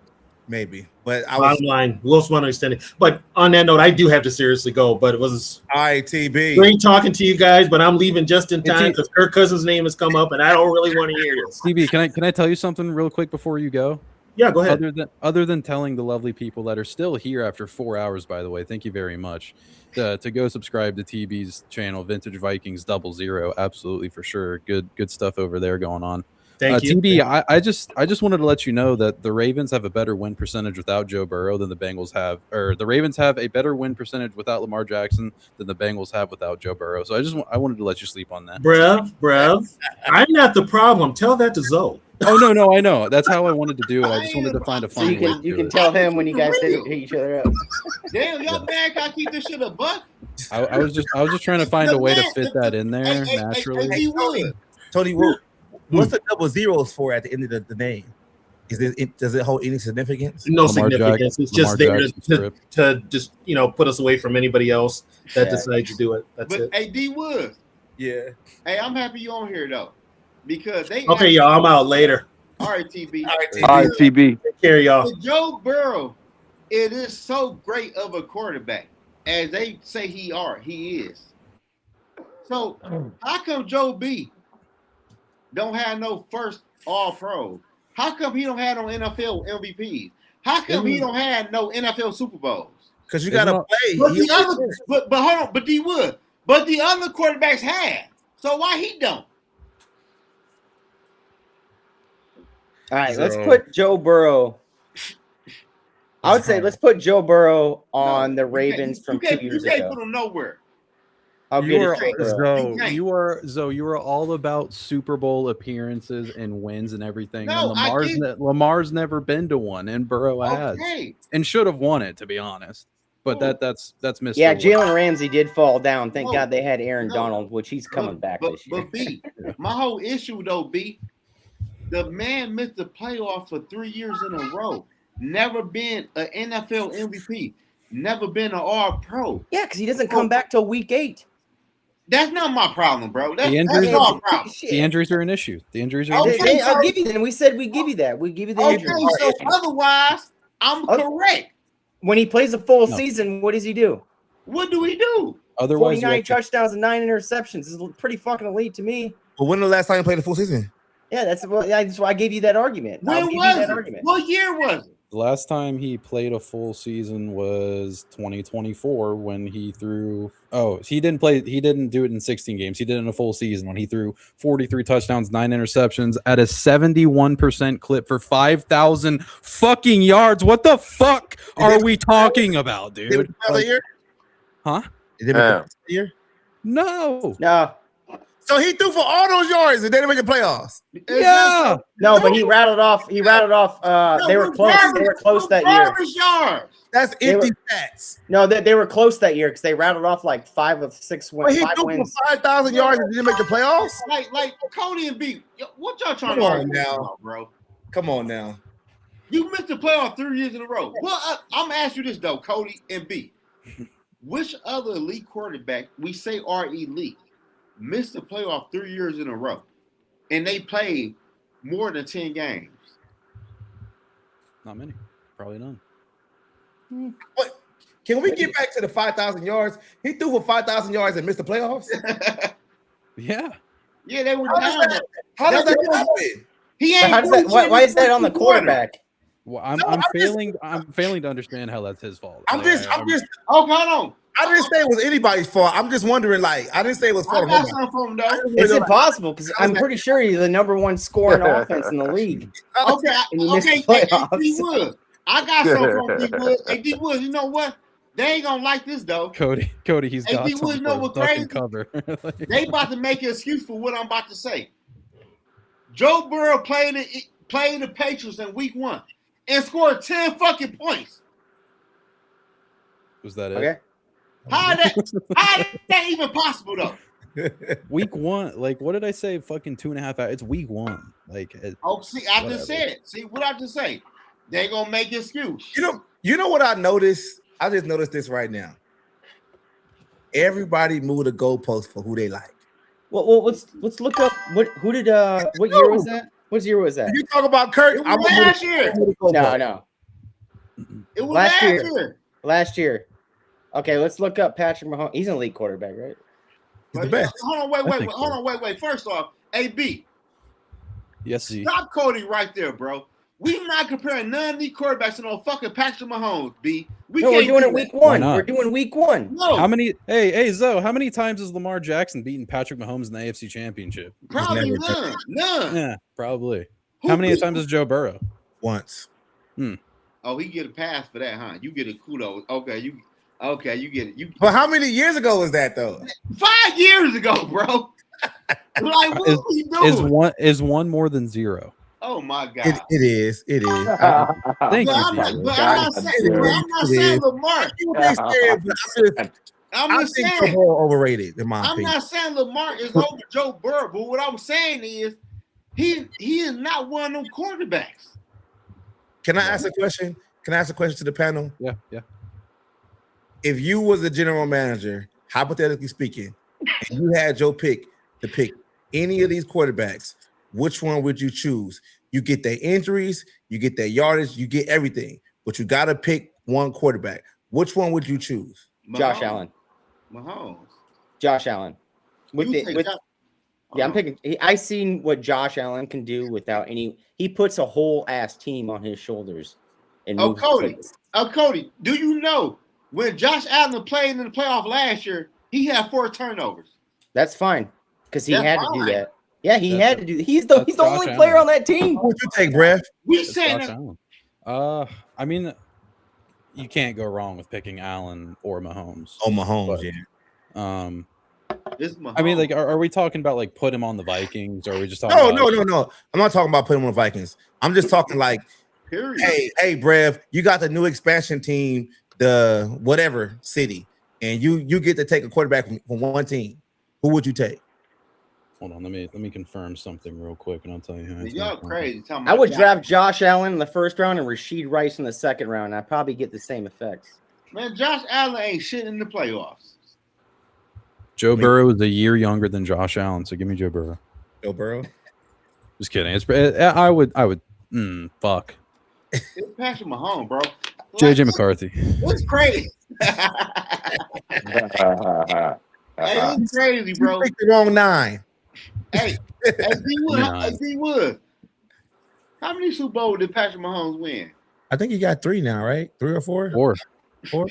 But bottom line, Wilson wanted to extend it. But on that note, I do have to seriously go. But it was ITB. Great talking to you guys, but I'm leaving just in time because Kirk Cousins' name has come up, and I don't really want to hear this. CB, can I tell you something real quick before you go? Yeah, go ahead. Other than telling the lovely people that are still here after 4 hours, by the way, thank you very much, to go subscribe to TB's channel, Vintage Vikings 00. Absolutely, for sure. Good stuff over there going on. Thank you. TB, I just wanted to let you know that the Ravens have a better win percentage without Joe Burrow than the Bengals have, or the Ravens have a better win percentage without Lamar Jackson than the Bengals have without Joe Burrow. So I wanted to let you sleep on that. Bruv, I'm not the problem. Tell that to Zoe. Oh no, I know. That's how I wanted to do it. I just wanted to find a funny way. You can tell him when you guys hit each other up. Damn, y'all bad gotta keep this shit a buck. I was just trying to find a way to fit that in there naturally. Tony, what's the double zeros for at the end of the name? Does it hold any significance? No significance. It's just there to just put us away from anybody else that decides to do it. That's it. Hey, D Wood. Yeah. Hey, I'm happy you on here though, because they. Okay, y'all. I'm out later. All right, TB. All right, TB. Take care, y'all. With Joe Burrow, it is so great of a quarterback, as they say he is. So how come Joe B don't have no first All-Pro? How come he don't have no NFL MVPs? How come he don't have no NFL Super Bowls? Because you gotta play. But hold on, but D Wood. But the other quarterbacks have. So why he don't? All right, let's put Joe Burrow. I would say let's put Joe Burrow on the Ravens from 2 years ago. You can't put him nowhere. You are all about Super Bowl appearances and wins and everything. No, and Lamar's never been to one, and Burrow has, and should have won it, to be honest. But that's Mr. Yeah, Jalen Ramsey did fall down. Thank God they had Aaron Donald, which he's coming back this year. But B, my whole issue though, B, the man missed the playoffs for 3 years in a row. Never been an NFL MVP. Never been an All-Pro. Yeah, because he doesn't come back till week 8. That's not my problem, bro. That's the our problem. The injuries are an issue. The injuries are an issue. Okay, I'll give you that. We said we'd give you that. We give you the injuries. So otherwise, I'm correct. When he plays a full season, what does he do? What do we do? Otherwise, 49 touchdowns and 9 interceptions is pretty fucking elite to me. But when the last time you played the full season? Yeah, that's why I gave you that argument. When was it? What year was it? the last time he played a full season was 2024 when he threw. Oh, he didn't play. He didn't do it in 16 games. He did it in a full season when he threw 43 touchdowns, 9 interceptions at a 71% clip for 5,000 fucking yards. What the fuck are we talking about, dude? Huh? Year? No. No. So he threw for all those yards and they didn't make the playoffs. Yeah. No, but he rattled off. They were close. They were close that year. Yards. That's empty stats. No, they were close that year because they rattled off like 5 of 6 wins. But he threw for 5,000 yards and didn't make the playoffs. Like Cody and B. What y'all trying Come to on argue now, about, bro? Come on now. You missed the playoff 3 years in a row. Well, I'm gonna ask you this though, Cody and B. Which other elite quarterback we say are elite missed the playoff 3 years in a row, and they played more than 10 games? Not many. Probably none. What? Can we get back to the 5,000 yards? He threw for 5,000 yards and missed the playoffs. Yeah. Yeah, they were How down. does that happen? He ain't. How does that, why is that on the quarterback? Well, I'm failing to understand how that's his fault. I'm just. Oh, hold on. I didn't say it was anybody's fault. I'm just wondering. Like, I didn't say it was fault. I got something for him though. It's impossible because I'm pretty sure he's the #1 scoring offense in the league. Okay, And he missed okay. the Hey, playoffs. D Wood, I got something for D Wood. Hey, D Wood, you know what? They ain't gonna like this though. Cody, he's Hey, got D Wood, something you know for what duck crazy? and cover. They about to make an excuse for what I'm about to say. Joe Burrow played the Patriots in week 1 and scored 10 fucking points. Was that it? Okay. How is that even possible though? Week 1, like what did I say? Fucking 2.5 hours. It's week 1. Like, Oh, see, I just said. See what I just say? They gonna make an excuse. You know what I noticed? I just noticed this right now. Everybody moved the goalpost for who they like. Well, let's look up what year was that? What year was that? You talk about Kirk. It was last year. No. It was last year. Last year. Okay, let's look up Patrick Mahomes. He's an elite quarterback, right? He's the best. Hold on, wait. First off, AB. Yes, Z. Stop Cody right there, bro. We're not comparing none of these quarterbacks to no fucking Patrick Mahomes, B. We're doing it week 1. We're doing week 1. No. How many? Hey, Zoe. How many times has Lamar Jackson beaten Patrick Mahomes in the AFC Championship? Probably none. Yeah, probably. How many times has Joe Burrow? Once. Oh, he get a pass for that, huh? You get a kudos. Okay, you get it. But how many years ago was that though? 5 years ago, bro. Like, what are we doing? Is one more than 0? Oh my God! It is. Thank you. I'm not saying Lamar. I think saying more overrated in my opinion. I'm not saying Lamar is over Joe Burrow, but what I'm saying is he is not one of them quarterbacks. Can I ask a question? Can I ask a question to the panel? Yeah. If you was a general manager, hypothetically speaking, and you had Joe to pick any of these quarterbacks, which one would you choose? You get their injuries, you get their yardage, you get everything, but you got to pick one quarterback. Which one would you choose? Josh Allen. Mahomes. Josh Allen. I'm picking. I seen what Josh Allen can do without any. He puts a whole ass team on his shoulders. And Cody, do you know when Josh Allen played in the playoff last year, he had 4 turnovers? That's fine because he had to do that. Yeah, he had to do. He's the only player on that team. What would you take, Brad? We saying I mean, you can't go wrong with picking Allen or Mahomes. Oh, Mahomes, yeah. I mean, like, are we talking about like put him on the Vikings, or are we just talking? No. I'm not talking about putting him on the Vikings. I'm just talking like, hey, Brev, you got the new expansion team, the whatever city, and you get to take a quarterback from one team. Who would you take? Hold on, let me confirm something real quick, and I'll tell you. Y'all crazy. I would draft Josh Allen in the first round and Rashid Rice in the second round. I'd probably get the same effects. Man, Josh Allen ain't shit in the playoffs. Joe Burrow is a year younger than Josh Allen, so give me Joe Burrow. Joe Burrow? Just kidding. I would. Fuck. It's Patrick Mahomes, bro. JJ McCarthy. What's crazy? it's crazy, bro. You picked the wrong 9. Hey, D Wood. How many Super Bowls did Patrick Mahomes win? I think he got 3 now, right? 3 or 4? 4.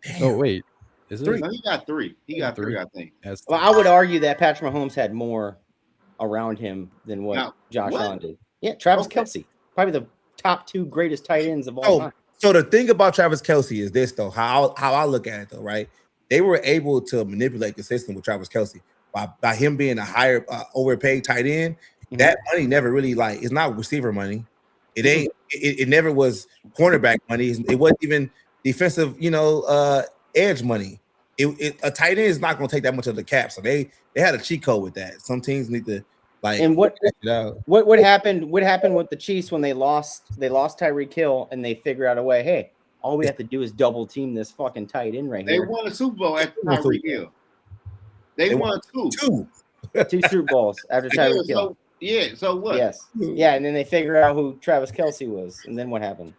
Damn. Oh wait, is it? 3. No, he got 3. He got 3, I think. Well, I would argue that Patrick Mahomes had more around him than what Josh Allen did. Yeah, Travis Kelce, probably the top 2 greatest tight ends of all time. So the thing about Travis Kelce is this, though. How I look at it, though, right? They were able to manipulate the system with Travis Kelce by him being a higher overpaid tight end. That money never really it's not receiver money. It ain't. It never was cornerback money. It wasn't even defensive, edge money. A tight end is not going to take that much of the cap. So they had a cheat code with that. Some teams need to And what happened? What happened with the Chiefs when they lost Tyreek Hill and they figure out a way? Hey, all we have to do is double team this fucking tight end right here. They won a Super Bowl after Tyreek Hill. They won 2 Super Bowls after Tyreek Hill. Yeah, so what? Yes. Yeah, and then they figure out who Travis Kelce was, and then what happened?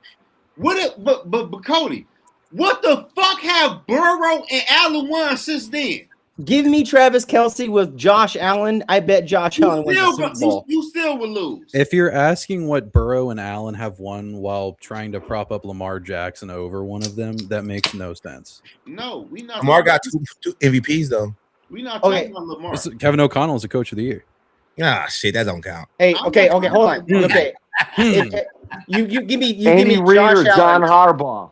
But Cody, what the fuck have Burrow and Allen won since then? Give me Travis Kelce with Josh Allen. I bet Josh Allen wins the Super Bowl. You still would lose. If you're asking what Burrow and Allen have won while trying to prop up Lamar Jackson over one of them, that makes no sense. No, we not. Lamar got 2 MVPs though. We not talking about Lamar. Kevin O'Connell is the coach of the year. Ah, shit, that don't count. Hey, okay, hold on. Okay, you give me Andy Reid Josh or John Harbaugh.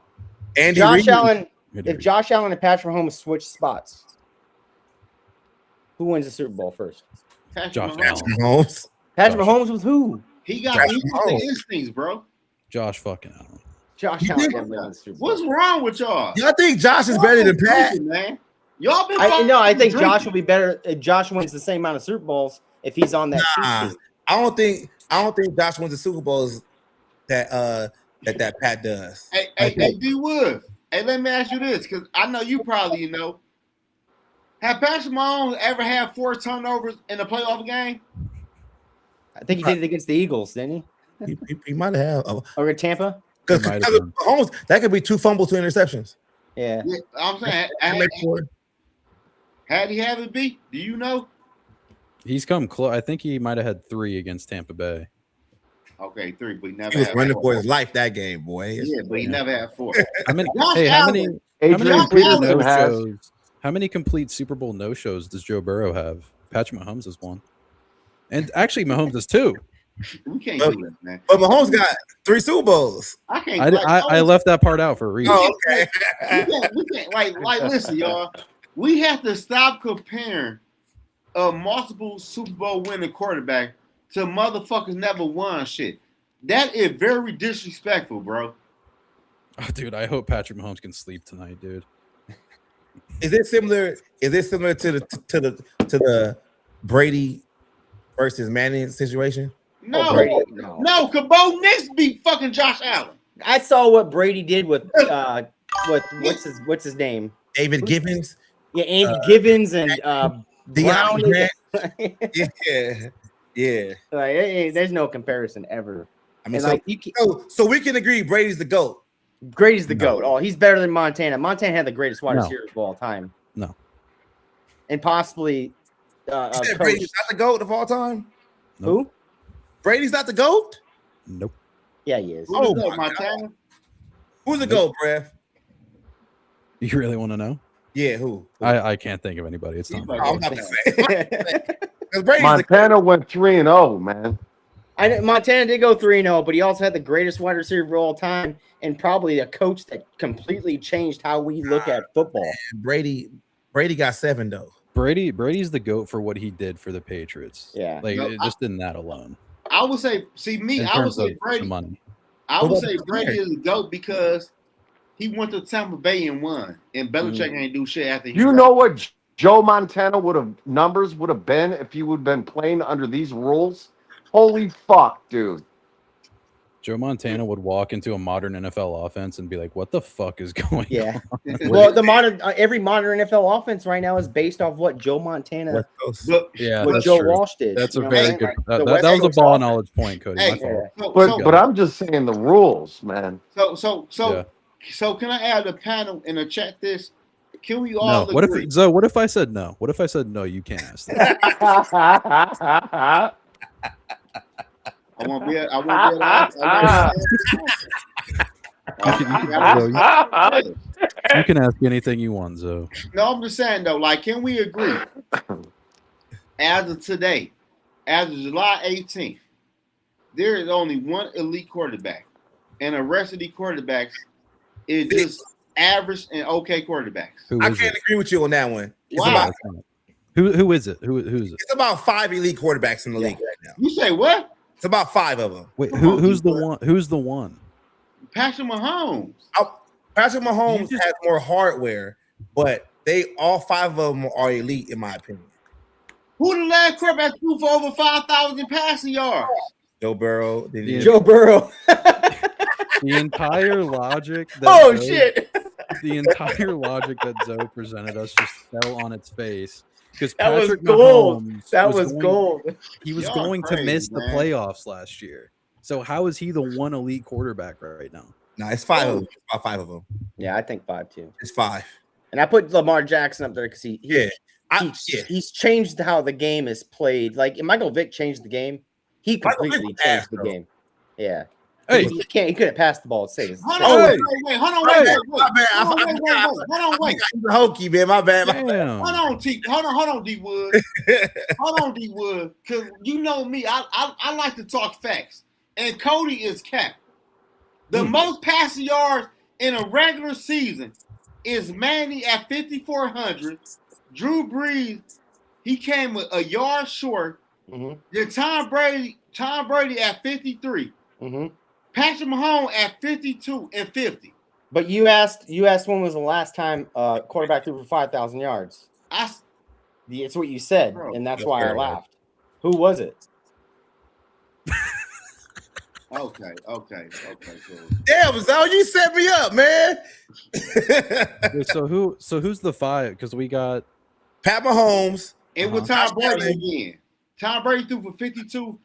Josh Allen. If Josh Allen and Patrick Mahomes switch spots, who wins the Super Bowl first? Josh Allen. Patrick Mahomes with who? He got the instincts, bro. Josh fucking Allen. Josh Allen definitely wins the Super Bowl. What's wrong with y'all? Y'all think Josh is better than Pat? Man. Y'all been I think Josh will be better if Josh wins the same amount of Super Bowls if he's on that team. I don't think Josh wins the Super Bowls that Pat does. Hey, D Wood. Hey, let me ask you this, because I know you probably know. Have Patrick Mahomes ever had 4 turnovers in a playoff game? I think he did it against the Eagles, didn't he? He might have. Or Tampa? Because Mahomes, that could be 2 fumbles, 2 interceptions. Yeah. I'm saying, had he have it beat? Do you know? He's come close. I think he might have had 3 against Tampa Bay. Okay, 3, but he never He was had running 4. for his life that game, boy. Yeah, but he never had 4. How many complete Super Bowl no-shows does Joe Burrow have? Patrick Mahomes has 1. And actually, Mahomes has 2. We can't do that, man. But Mahomes got 3 Super Bowls. I left that part out for a reason. Oh, okay. we can't like listen, y'all. We have to stop comparing a multiple Super Bowl winning quarterback to motherfuckers never won shit. That is very disrespectful, bro. Oh, dude, I hope Patrick Mahomes can sleep tonight, dude. Is it similar to the Brady versus Manning situation? No, no. Bo Nix beat fucking Josh Allen. I saw what Brady did with what's his name? David Givens. Yeah, Andy Givens and Brown. Yeah. Like, there's no comparison ever. I mean, so we can agree Brady's the GOAT. Brady's the GOAT. Oh, he's better than Montana. Montana had the greatest wide receivers of all time. No. And possibly Brady's not the GOAT of all time? Nope. Who? Brady's not the GOAT? Nope. Yeah, he is. Oh, Montana? Who's the GOAT, Brev? You really want to know? Yeah, who? I can't think of anybody. It's not. I'm not gonna say. Montana went 3-0, man. Montana did go 3-0, but he also had the greatest wide receiver of all time and probably a coach that completely changed how we look at football. Brady got 7 though. Brady's the GOAT for what he did for the Patriots. Yeah, just in that alone. I would say, I would say Brady. I would say Brady is the GOAT because he went to Tampa Bay and won, and Belichick ain't do shit after. You know what Joe Montana numbers would have been if he would have been playing under these rules? Holy fuck, dude. Joe Montana would walk into a modern NFL offense and be like, "What the fuck is going on?" Well, every modern NFL offense right now is based off what Joe Montana, what Joe true. Walsh did. That's a very good. That was a ball knowledge point, Cody. But I'm just saying the rules, man. So can I add the panel in the chat this? Can we all No. What agree? if Zoe? What if I said no? What if I said no? You can't ask that. I won't be able to ask. You can ask anything you want, Zoe. No, I'm just saying though, like, can we agree? As of today, as of July 18th, there is only one elite quarterback, and the rest of the quarterbacks is just average and okay quarterbacks. I can't agree with you on that one. It's Wow. about, Who is it? Who's it? it's about 5 elite quarterbacks in the league right now. You say what? It's about 5 of them. Wait, who's the one? Who's the one? Patrick Mahomes. Patrick Mahomes has more hardware, but all 5 of them are elite in my opinion. Who the last quarterback threw for over 5,000 passing yards? Joe Burrow. Joe Burrow. The entire logic. Oh, Zoe, shit. The entire logic that Zoe presented us just fell on its face. Because That was Patrick gold. Mahomes That was gold. He was Y'all going to crazy, miss the man. playoffs last year. So how is he the one elite quarterback right now? No, it's 5 of them. It's about 5 of them. Yeah, I think 5 too. It's 5. And I put Lamar Jackson up there because Yeah. he's changed how the game is played. Like Michael Vick changed the game. He Michael Vick completely was changed ass, the bro. game. Yeah. Hey. He couldn't pass the ball. Say this. Hold Oh, on, hey. wait, hold on, Hey, wait. my bad. Hold on, wait. He's a hokey, man. My bad. My bad. Damn. Hold on, D Wood. Hold on, D Wood. Cause you know me, I like to talk facts. And Cody is capped. The most passing yards in a regular season is Manny at 5,400. Drew Brees, he came a yard short. Mm-hmm. Then Tom Brady at 53. Mm-hmm. Patrick Mahomes at 52 and 50. But you asked when was the last time quarterback threw for 5,000 yards? It's what you said, and that's why I laughed. Who was it? Okay. Cool. Damn, Zoe, you set me up, man. Wait, so who's the 5? Because we got Pat Mahomes. It was Tom Brady again. Tom Brady threw for 52.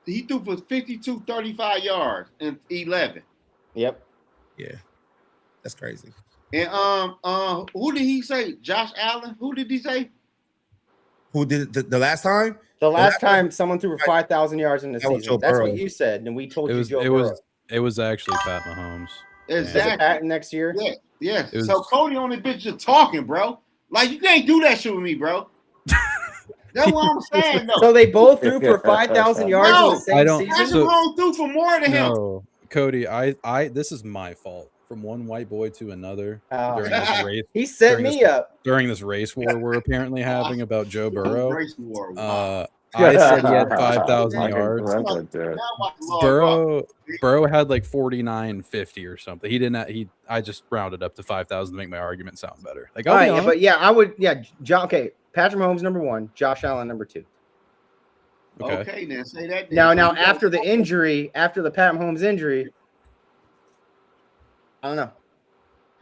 He threw for 52, 35 yards and 11. Yep. Yeah, that's crazy. And who did he say? Josh Allen. Who did he say? Who did it the last time? The last time someone threw for 5,000 yards in the That was season. Joe That's Burrow. what you said, and we told it you was Joe it Burrow. was it was actually Pat Mahomes. Exactly. Pat next year. Yeah. It was- So Cody on the bitch just talking, bro. Like you can't do that shit with me, bro. That's what I'm saying, though. So they both threw for 5,000 yards in the same I don't- season. Patrick Mahomes threw for more than him. No, Cody, I this is my fault. From one white boy to another during this race. He set during me this- up. during this race war we're apparently having about Joe Burrow. Race war. Wow. I said he had 5,000 yards. Now I'm about to log off. Burrow had like 4950 or something. He didn't. I just rounded up to 5,000 to make my argument sound better. Like, All I'll right, be yeah, honest. but yeah, I would. Yeah, John. Okay, Patrick Mahomes number 1, Josh Allen number 2. Okay, then say that. Then. Now, after the injury, after the Pat Mahomes injury, I don't know.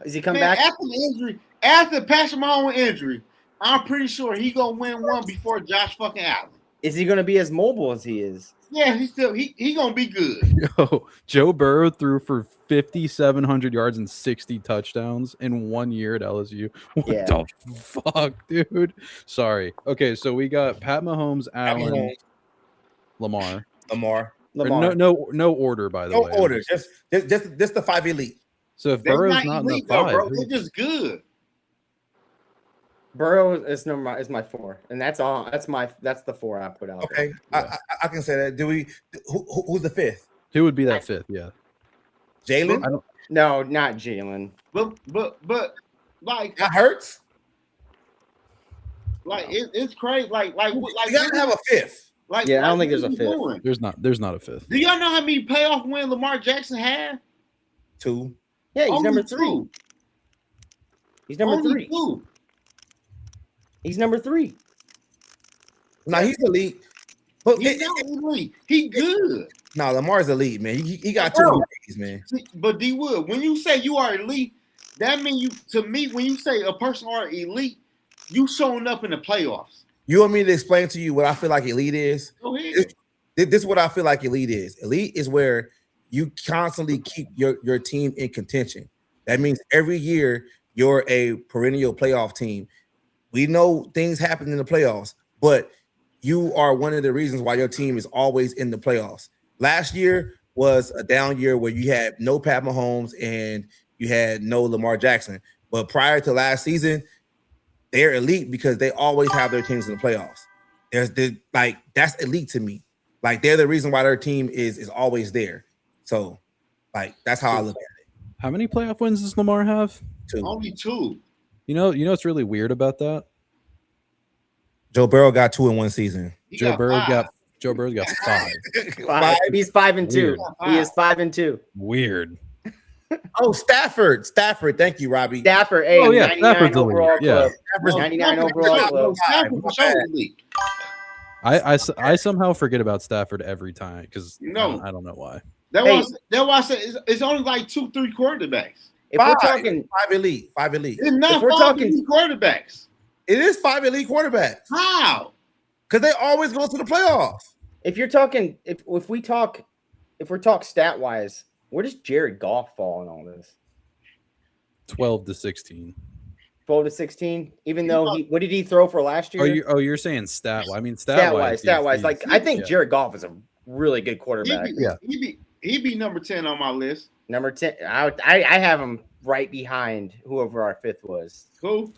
Is he come back? After the injury, after Patrick Mahomes injury, I'm pretty sure he gonna win one before Josh fucking Allen. Is he going to be as mobile as he is? Yeah, he gonna be good. Yo, Joe Burrow threw for 5,700 yards and 60 touchdowns in 1 year at LSU. What Yeah. the fuck, dude? Sorry. Okay, so we got Pat Mahomes, Allen, Mahomes. Lamar. Lamar. Or no order, by the No way. order. Just the 5 elite. So if They're Burrow's not not in the elite, though, 5, bro. who- They're just good. Burrow is my 4, and that's all. That's the 4 I put out. Okay, I can say that. Do we? Who's the 5th? who would be that 5th? Yeah. Jalen. I don't. No, not Jalen. But like That hurts. it's crazy. Like You gotta have a 5th. Like Yeah, I don't like, think there's what a you 5th. doing? There's not a 5th. Do y'all know how many playoff wins Lamar Jackson had? 2. Yeah, he's Only number 3. 2. He's number Only 3. 2. He's number 3. Now he's elite, but He's not elite. He good. no, Lamar's elite, man. He got Bro. 2 days, man. But D Wood, when you say you are elite, that means you to me when you say a person are elite, you showing up in the playoffs. You want me to explain to you what I feel like elite is? Go ahead. This is what I feel like elite is. Elite is where you constantly keep your team in contention. That means every year you're a perennial playoff team. We know things happen in the playoffs, but you are one of the reasons why your team is always in the playoffs. Last year was a down year where you had no Pat Mahomes and you had no Lamar Jackson. But prior to last season, they're elite because they always have their teams in the playoffs. That's elite to me. Like they're the reason why their team is always there. So like that's how I look at it. How many playoff wins does Lamar have? 2. Only 2. You know what's really weird about that? Joe Burrow got 2 in one season. Joe Burrow's got 5. 5. He's 5-2. He is 5-2. Weird. Oh, Stafford. Thank you, Robbie. Stafford. Hey, 99 Stafford's overall club. Stafford's 99 overall club. I somehow forget about Stafford every time because No. I don't know why. That's why I said it's only like 2-3 quarterbacks. If we're talking 5 elite. It's not if we're 5 talking elite quarterbacks. It is 5 elite quarterbacks. How? Because they always go to the playoffs. if you're talking if we talk stat wise, where does Jared Goff fall in all this? 12 to 16. 12 to 16, even though what did he throw for last year? You're saying stat. I mean stat wise. Like I think Jared Goff is a really good quarterback. He'd be number 10 on my list. Number 10. I have him right behind whoever our 5th was. Who?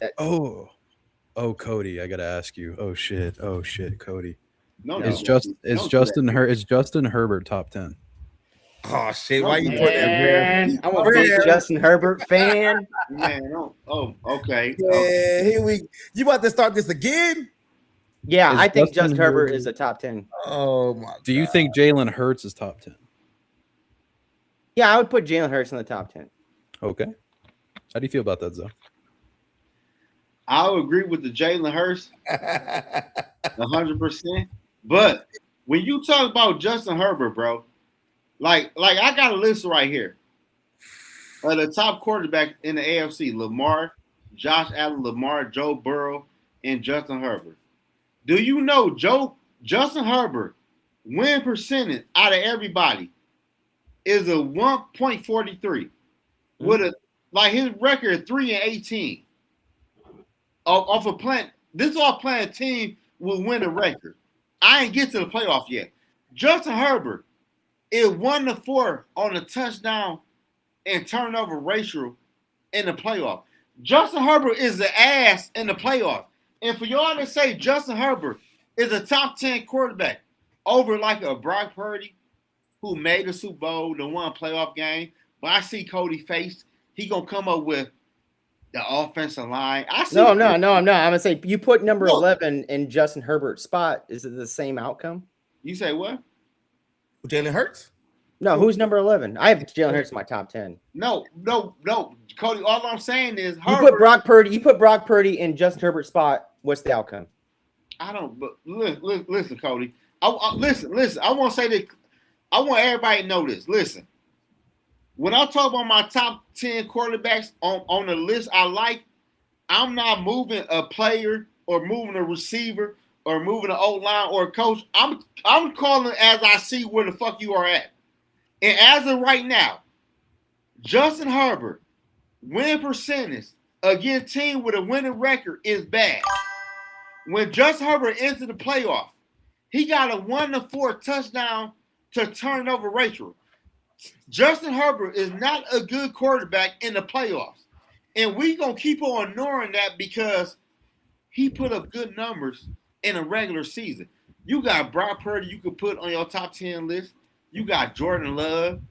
Oh, Cody, I gotta ask you. Oh shit, Cody. It's Justin Herbert top 10. Oh shit! Why you put that there? I'm a big Justin Herbert fan. Man, okay. Yeah, you about to start this again? Yeah, I think Justin Herbert is a top 10. Oh my! Do you think Jalen Hurts is top 10? Yeah, I would put Jalen Hurts in the top 10. Okay. How do you feel about that, Zoe? I'll agree with the Jalen Hurts 100%. But when you talk about Justin Herbert, bro, like I got a list right here of the top quarterback in the AFC: Lamar, Josh Allen, Joe Burrow, and Justin Herbert. Do you know Justin Herbert win percentage out of everybody is a 1.43 with his record 3-18 off a plan. This is all playing team will win a record. I ain't get to the playoff yet. Justin Herbert is 1-4 on the touchdown and turnover ratio in the playoff. Justin Herbert is the ass in the playoff. And for y'all to say Justin Herbert is a top 10 quarterback over like a Brock Purdy who made the Super Bowl, the one playoff game, but I see Cody face, he gonna come up with the offensive line. No, I'm not. I'm gonna say you put number 11 in Justin Herbert's spot. Is it the same outcome? You say what? Jalen Hurts? No, who's number 11? I have Jalen Hurts in my top 10. No, Cody. All I'm saying is you put Brock Purdy in Justin Herbert's spot. What's the outcome? I don't. But listen, Cody. Listen. I want to say that. I want everybody to know this. Listen. When I talk about my top 10 quarterbacks on the list I like, I'm not moving a player or moving a receiver or moving an O-line or a coach. I'm calling as I see where the fuck you are at. And as of right now, Justin Herbert win percentage against team with a winning record is bad. When Justin Herbert entered the playoff, he got a 1-4 touchdown to turnover ratio. Justin Herbert is not a good quarterback in the playoffs. And we're going to keep on ignoring that because he put up good numbers in a regular season. You got Brock Purdy you could put on your top 10 list. You got Jordan Love.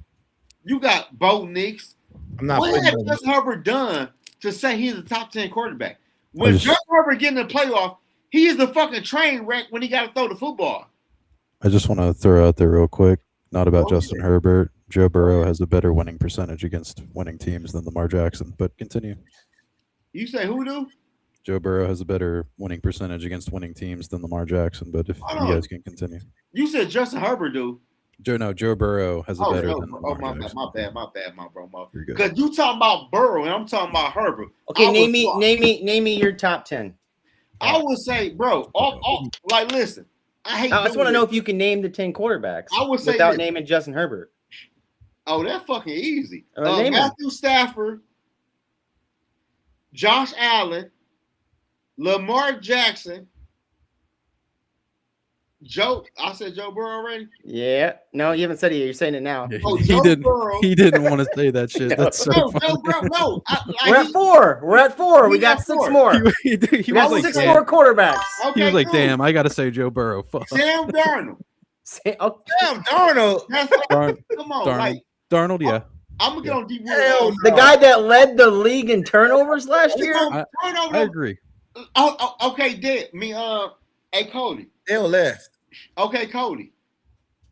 You got Bo Nix. What has Justin Herbert done to say he's a top 10 quarterback? When Justin Herbert get in the playoff, he is the fucking train wreck when he got to throw the football. I just want to throw out there real quick, not about Justin Herbert. Joe Burrow has a better winning percentage against winning teams than Lamar Jackson, but continue. You say who do? Joe Burrow has a better winning percentage against winning teams than Lamar Jackson, but if you guys can continue. You said Justin Herbert do. Joe Burrow has a better than Lamar Jackson. My bad, bro. Because you talking about Burrow and I'm talking about Herbert. Okay, name me your top 10. I would say, bro, like listen. I just want to know if you can name the 10 quarterbacks I would say without naming Justin Herbert. Oh, that's fucking easy. Matthew Stafford, Josh Allen, Lamar Jackson, I said Joe Burrow already? Yeah. No, you haven't said it yet. You're saying it now. Oh, he Joe didn't. Burrow. He didn't want to say that shit. No. That's so No, funny. Joe Burrow. No. We're at 4. We're at 4. We We got got 6 4. more. He We got was like, 6 damn. more quarterbacks. Okay, He was like, cool. damn, I got to say Joe Burrow. Fuck. Sam Darnold. Oh, Damn, Darnold. Come on, Darnold. like Darnold, yeah. I'm gonna get on D. Hell the guy that led the league in turnovers last year. I agree. Okay, did me hey Cody. Dale left. Okay, Cody.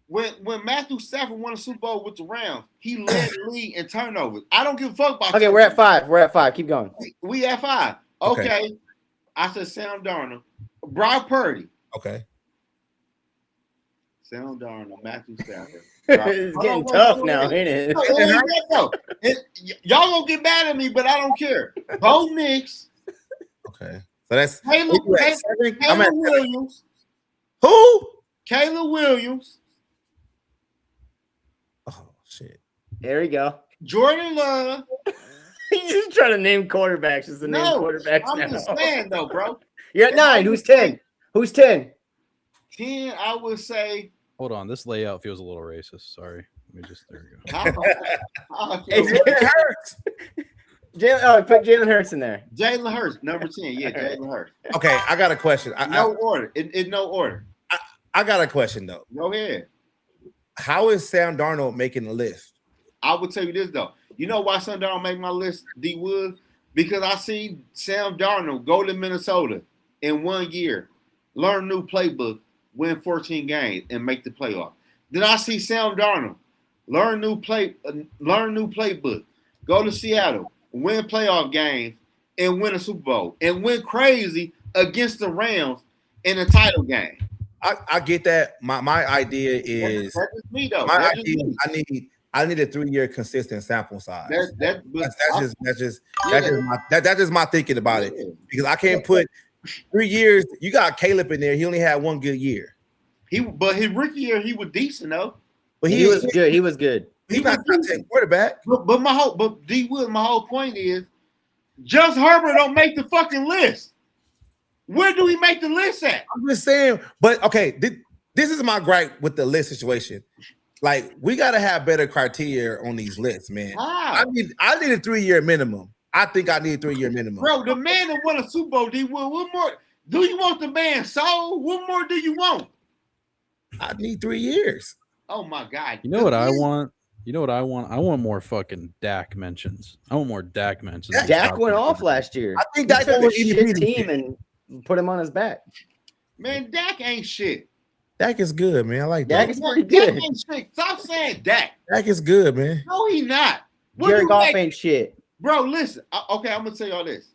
When Matthew Stafford won a Super Bowl with the Rams, he led the league in turnovers. I don't give a fuck about. Okay, we're at 5. We're at 5. Keep going. We at 5. Okay. I said Sam Darnold, Brock Purdy. Okay. Sam Darnold, Matthew Stafford. It's getting tough now, ain't it? Y'all gonna get mad at me, but I don't care. Bo Nix. Okay. So that's Caleb I'm at Williams. who? Caleb Williams. Oh shit. There we go. Jordan Love. He's just trying to name quarterbacks. Just to name No, quarterbacks I'm now. just saying though, bro. You're at 9. Who's 10? Who's 10? 10, I would say. Hold on. This layout feels a little racist. Sorry. Let me just, there we go. Jalen Hurts. Put Jalen Hurts in there. Jalen Hurts, number 10. Yeah, Jalen Hurts. Okay, I got a question. No order. In no order. I got a question though. Go ahead. How is Sam Darnold making the list? I will tell you this though. You know why Sam Darnold make my list, D Wood? Because I see Sam Darnold go to Minnesota in 1 year, learn new playbook, win 14 games, and make the playoff. Then I see Sam Darnold learn new playbook, go to Seattle, win playoff games, and win a Super Bowl, and win crazy against the Rams in a title game. I get that. My idea is that's just me though. My That's idea. just me. I need a 3-year consistent sample size. That's Yeah. just my thinking about it, because I can't put 3 years. You got Caleb in there. He only had 1 good year. But his rookie year he was decent though. But He was good. He was good. He's not top 10 quarterback. But D Wood, my whole point is, Just Herbert don't make the fucking list. Where do we make the list at? I'm just saying. But okay, this is my gripe with the list situation. Like, we gotta have better criteria on these lists, man. How? I need a 3-year minimum. I think I need a 3-year minimum. Bro, the man that won a Super Bowl, D Wood, what more do you want the man soul? What more do you want? I need 3 years. Oh my God. You know what I want? You know what I want? I want more fucking Dak mentions. I want more Dak mentions. Dak went off last year. I think He Dak took was a shit team and put him on his back. Man, Dak ain't shit. Dak is good, man. I like Dak Dak. is pretty Dak good. ain't shit. Stop saying Dak. Dak is good, man. No, he not. What Jared do Goff Dak- ain't shit. Bro, listen. Okay, I'm gonna tell y'all this.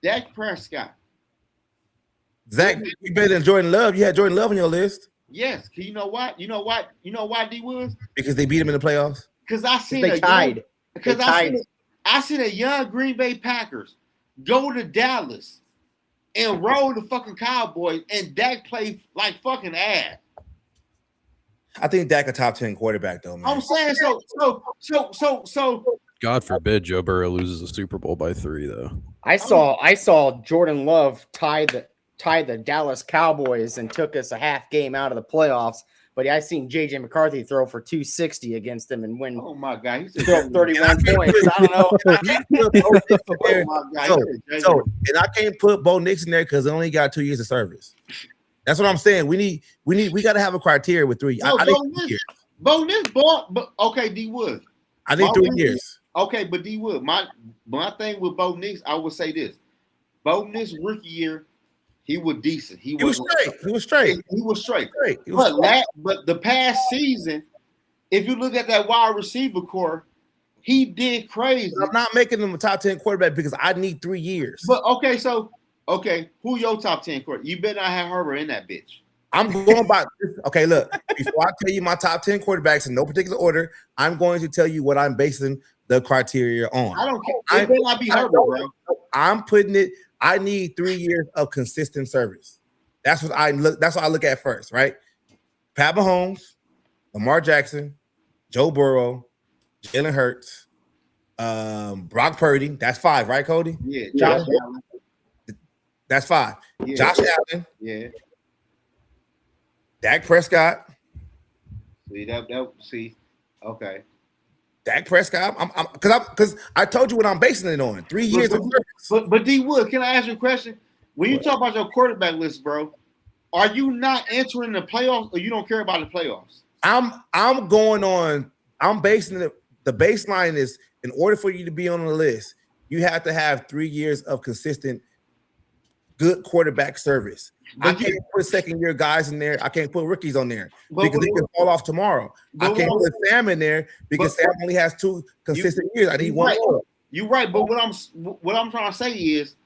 Dak Prescott. Zach, you better than Jordan Love. You had Jordan Love on your list Yes. You know what? You know what? You know why, D Woods? because they beat him in the playoffs. Because I seen They tied. Because They I seen a young Green Bay Packers go to Dallas and roll the fucking Cowboys, and Dak played like fucking ass. I think Dak a top 10 quarterback though, man. I'm saying so. God forbid Joe Burrow loses a Super Bowl by 3, though. I saw Jordan Love tie the Dallas Cowboys and took us a half game out of the playoffs. But I seen JJ McCarthy throw for 260 against them and win. Oh my God, he's 31 points. I don't know. Oh my God. And I can't put Bo Nix in there because they only got 2 years of service. That's what I'm saying. We got to have a criteria with 3. No, I Bo need 3 Nix, years. Bo Nix bought, but okay, D Wood. I need 3 years. Okay, but D Wood, my thing with Bo Nix, I would say this: Bo Nix rookie year, he was decent. He was straight. He was straight. He was straight. He was straight. But the past season, if you look at that wide receiver core, he did crazy. I'm not making him a top 10 quarterback because I need 3 years. But who your top 10 quarterback? You better not have Herbert in that bitch. I'm going by. Okay, look. Before I tell you my top 10 quarterbacks in no particular order, I'm going to tell you what I'm basing the criteria on. I don't care. It better not be Herbert, bro. I'm putting it. I need 3 years of consistent service. That's what I look. That's what I look at first, right? Pat Mahomes, Lamar Jackson, Joe Burrow, Jalen Hurts, Brock Purdy. That's 5, right, Cody? Yeah. Josh Allen. That's 5. Yeah. Josh Allen. Yeah. Dak Prescott. See. Okay. Dak Prescott. Because I told you what I'm basing it on. 3 years of service. But D Wood, can I ask you a question? When you talk about your quarterback list, bro, are you not entering the playoffs, or you don't care about the playoffs? I'm going on. I'm basing it. The baseline is, in order for you to be on the list, you have to have 3 years of consistent, good quarterback service. I can't put second-year guys in there. I can't put rookies on there because they can fall off tomorrow. I can't put Sam in there because Sam only has 2 consistent years. I need one more. You're right, but what I'm trying to say is,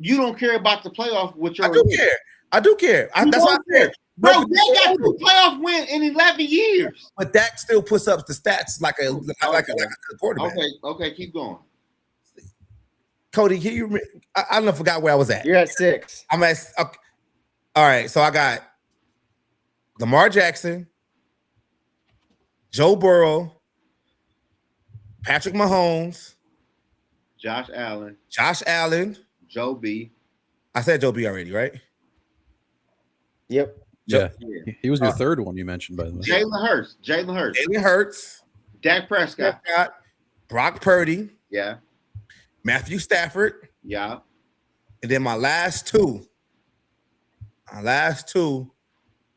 you don't care about the playoff with your. I do care. I do care. That's what I said. Bro, they got 2 playoff win in 11 years. But that still puts up the stats like a quarterback. Okay, keep going. Cody, can you? I don't forgot where I was at. You're at 6. I'm at. Okay. All right, so I got Lamar Jackson, Joe Burrow, Patrick Mahomes, Josh Allen, Joe B. I said Joe B already, right? Yep. Yeah, he was your third one you mentioned, by the way. Jalen Hurts, Dak Prescott, Brock Purdy, yeah, Matthew Stafford, yeah, and then my last two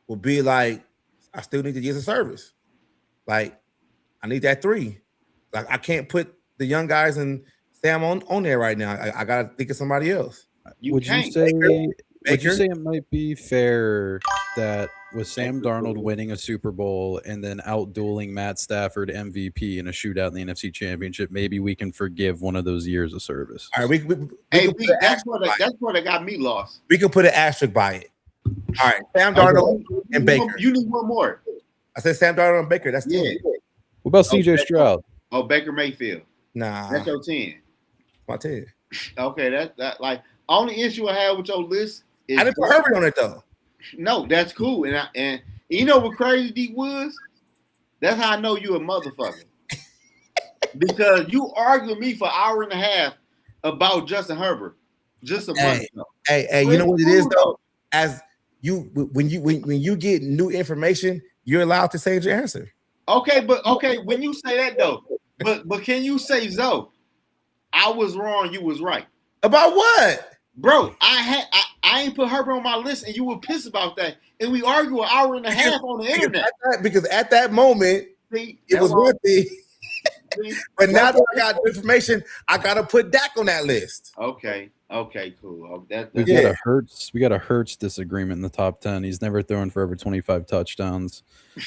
will be like, I still need the years of service. Like, I need that 3. Like, I can't put the young guys and Sam on there right now. I gotta think of somebody else. Would you say it might be fair that with Sam Darnold winning a Super Bowl and then outdueling Matt Stafford MVP in a shootout in the NFC Championship, maybe we can forgive one of those years of service? All right, that's where they got me lost. We can put an asterisk by it. All right, Sam Darnold and Baker. You need one more. I said Sam Darnold and Baker. That's 10. What about CJ Stroud? Oh, Baker Mayfield. Nah, that's your 10. My 10. Okay, that like only issue I have with your list is I didn't put Herbert on it though. No, that's cool. And you know what crazy D was? That's how I know you a motherfucker. Because you argued with me for an hour and a half about Justin Herbert just a month ago. Hey, you know what it is though? As you when you get new information, you're allowed to say your answer. Okay, when you say that though, but can you say Zoe? I was wrong, you was right. About what? Bro, I ain't put Herbert on my list, and you were pissed about that. And we argue an hour and a half on the internet. Because at that moment, it was one thing. But now that I got information, I gotta put Dak on that list. Okay, cool. We got a Hurts disagreement in the top 10. He's never thrown for over 25 touchdowns,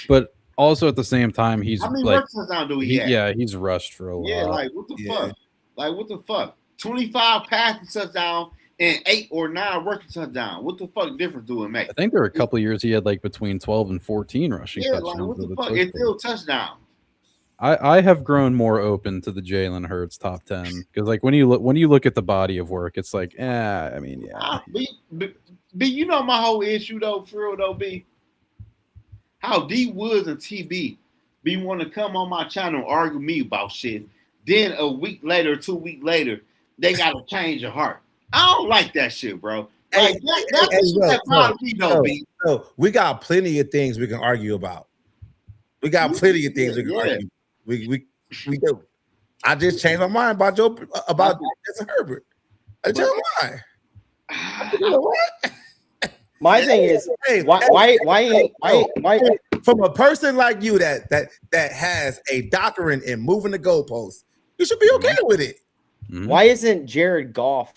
but also at the same time, he's how many like, touchdowns do he have? Yeah, he's rushed for a lot. Yeah, like what the fuck? Like what the fuck? 25 passing touchdowns and 8 or 9 rushing touchdowns. What the fuck difference do it make? I think there were a couple of years he had like between 12 and 14 rushing touchdowns. Like what the fuck? It's still touchdown. I have grown more open to the Jalen Hurts top 10 because like when you look at the body of work, it's like, I mean, yeah. B, you know my whole issue though, for real though, B. How D Woods and TB be want to come on my channel and argue me about shit. Then a week later, 2 weeks later, they gotta change your heart. I don't like that shit, bro. Like we got plenty of things we can argue about. We got plenty of things we can argue. We do. I just changed my mind about Justin Herbert. I changed my mind. You know what? My thing is, why? From a person like you that has a doctrine in moving the goalposts, you should be okay with it. Why isn't Jared Goff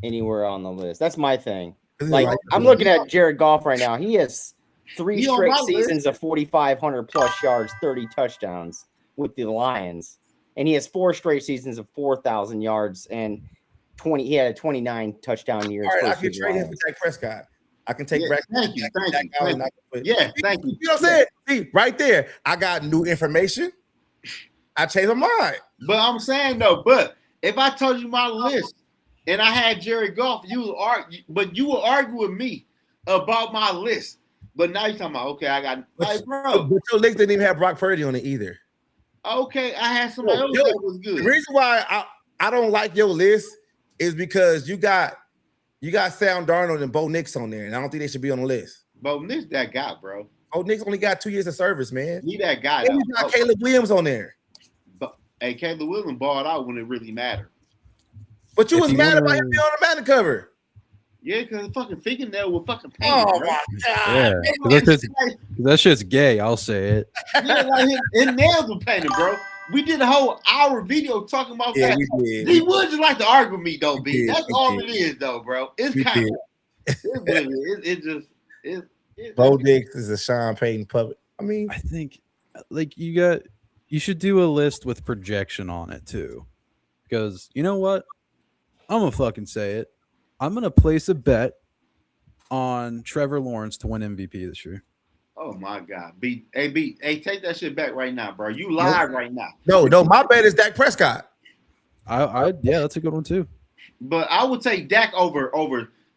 anywhere on the list? That's my thing. Like I'm looking at Jared Goff right now. He has 3 straight seasons of 4,500 plus yards, 30 touchdowns with the Lions, and he has 4 straight seasons of 4,000 yards and 20. He had a 29 touchdown years. All right, I can trade him for Dak Prescott. I can take back. Thank you. Thank you. Thank you. You know what I'm saying? See, right there, I got new information. I changed my mind. But I'm saying though, but if I told you my list and I had Jared Goff, you will argue with me about my list. But now you're talking about, okay, I got like, bro. But your list didn't even have Brock Purdy on it either. Okay, I had somebody else Yo, that was good. The reason why I don't like your list is because you got Sam Darnold and Bo Nix on there, and I don't think they should be on the list. Bo Nix that guy, bro. Bo Nix only got 2 years of service, man. He that guy. And you got Caleb Williams on there. But hey, Caleb Williams balled out when it really mattered. But you was mad about him being on the Madden cover. Yeah, because the fucking fingernail was fucking painted. Oh bro. my god! Yeah, 'cause that shit's gay. I'll say it. Yeah, like his nails were painted, bro. We did a whole hour video talking about that. We did. He would just like to argue with me, though, B. did, That's we all did. it is, though, bro. It's We kind did. of it. Bo Nix is a Sean Payton puppet. I mean, I think like you should do a list with projection on it too, because you know what? I'm gonna fucking say it. I'm gonna place a bet on Trevor Lawrence to win MVP this year. Oh my God, B. Hey, take that shit back right now, bro. You live right now. no, my bet is Dak Prescott. Yeah, that's a good one too. But I would take Dak over.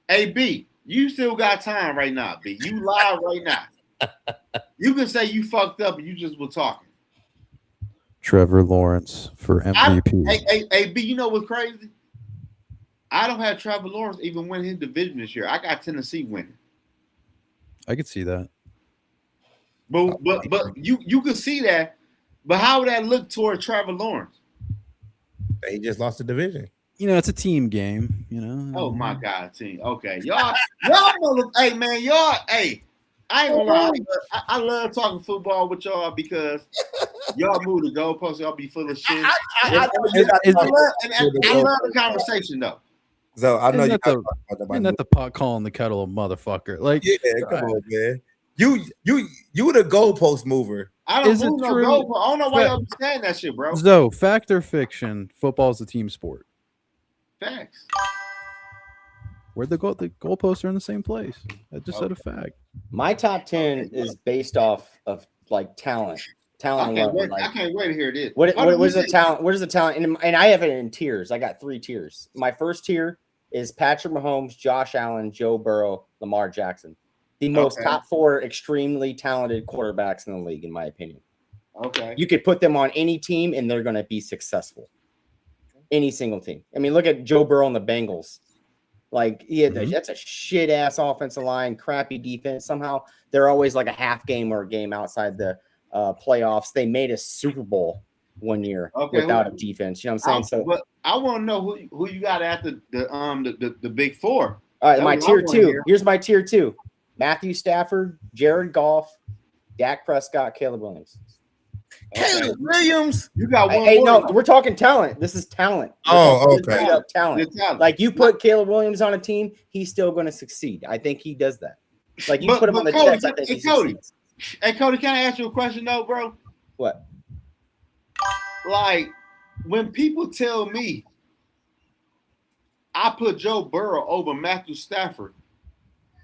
Hey, B. You still got time right now, B. You live right now. You can say you fucked up and you just were talking. Trevor Lawrence for MVP. Hey, B. You know what's crazy? I don't have Trevor Lawrence even win his division this year. I got Tennessee winning. I could see that. But you could see that. But how would that look toward Trevor Lawrence? He just lost the division. You know, it's a team game. You know. Oh my God, team. Okay, y'all, hey man, hey. I ain't gonna lie. I love talking football with y'all because y'all move the goalposts. Y'all be full of shit. I love the conversation though. So I know Isn't you that the pot calling the kettle a motherfucker? Like, yeah, come on, man. You the goalpost mover. I don't move no goalpost. I don't know why y'all be saying that shit, bro. So, fact or fiction? Football is a team sport. Facts. Where'd the goalposts are in the same place? I just said a fact. My top 10 is based off of like talent. I can't wait to hear this. What is the talent? What is the talent? And I have it in tiers. I got 3 tiers. My first tier is Patrick Mahomes, Josh Allen, Joe Burrow, Lamar Jackson. The most top 4 extremely talented quarterbacks in the league, in my opinion. Okay. You could put them on any team and they're going to be successful. Any single team. I mean, look at Joe Burrow and the Bengals. Like, that's a shit ass offensive line, crappy defense. Somehow they're always like a half game or a game outside the playoffs. They made a Super Bowl one year without a defense. You know what I'm saying? But I want to know who you got after the big 4. All right, my tier 2. Here's my tier 2: Matthew Stafford, Jared Goff, Dak Prescott, Caleb Williams. Caleb Williams. You got one. Hey, no, we're talking talent. This is talent. Okay. Talent. Like you put Caleb Williams on a team, he's still going to succeed. I think he does that. Like you put him on the Jets, I think he succeeds. Hey, Cody, can I ask you a question though, bro? What? Like when people tell me I put Joe Burrow over Matthew Stafford,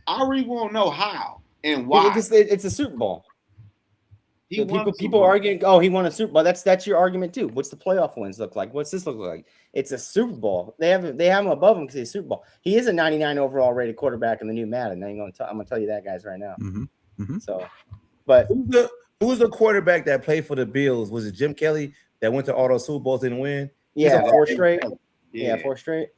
I really want to know how and why. It's a Super Bowl. People arguing, oh, he won a Super Bowl. That's your argument too. What's the playoff wins look like? What's this look like? It's a Super Bowl. They have him above him because he's a Super Bowl. He is a 99 overall rated quarterback in the new Madden. I'm gonna tell you that, guys, right now. So, but who's the quarterback that played for the Bills? Was it Jim Kelly that went to all those Super Bowls and win? Yeah, 4 straight. Yeah, 4 straight.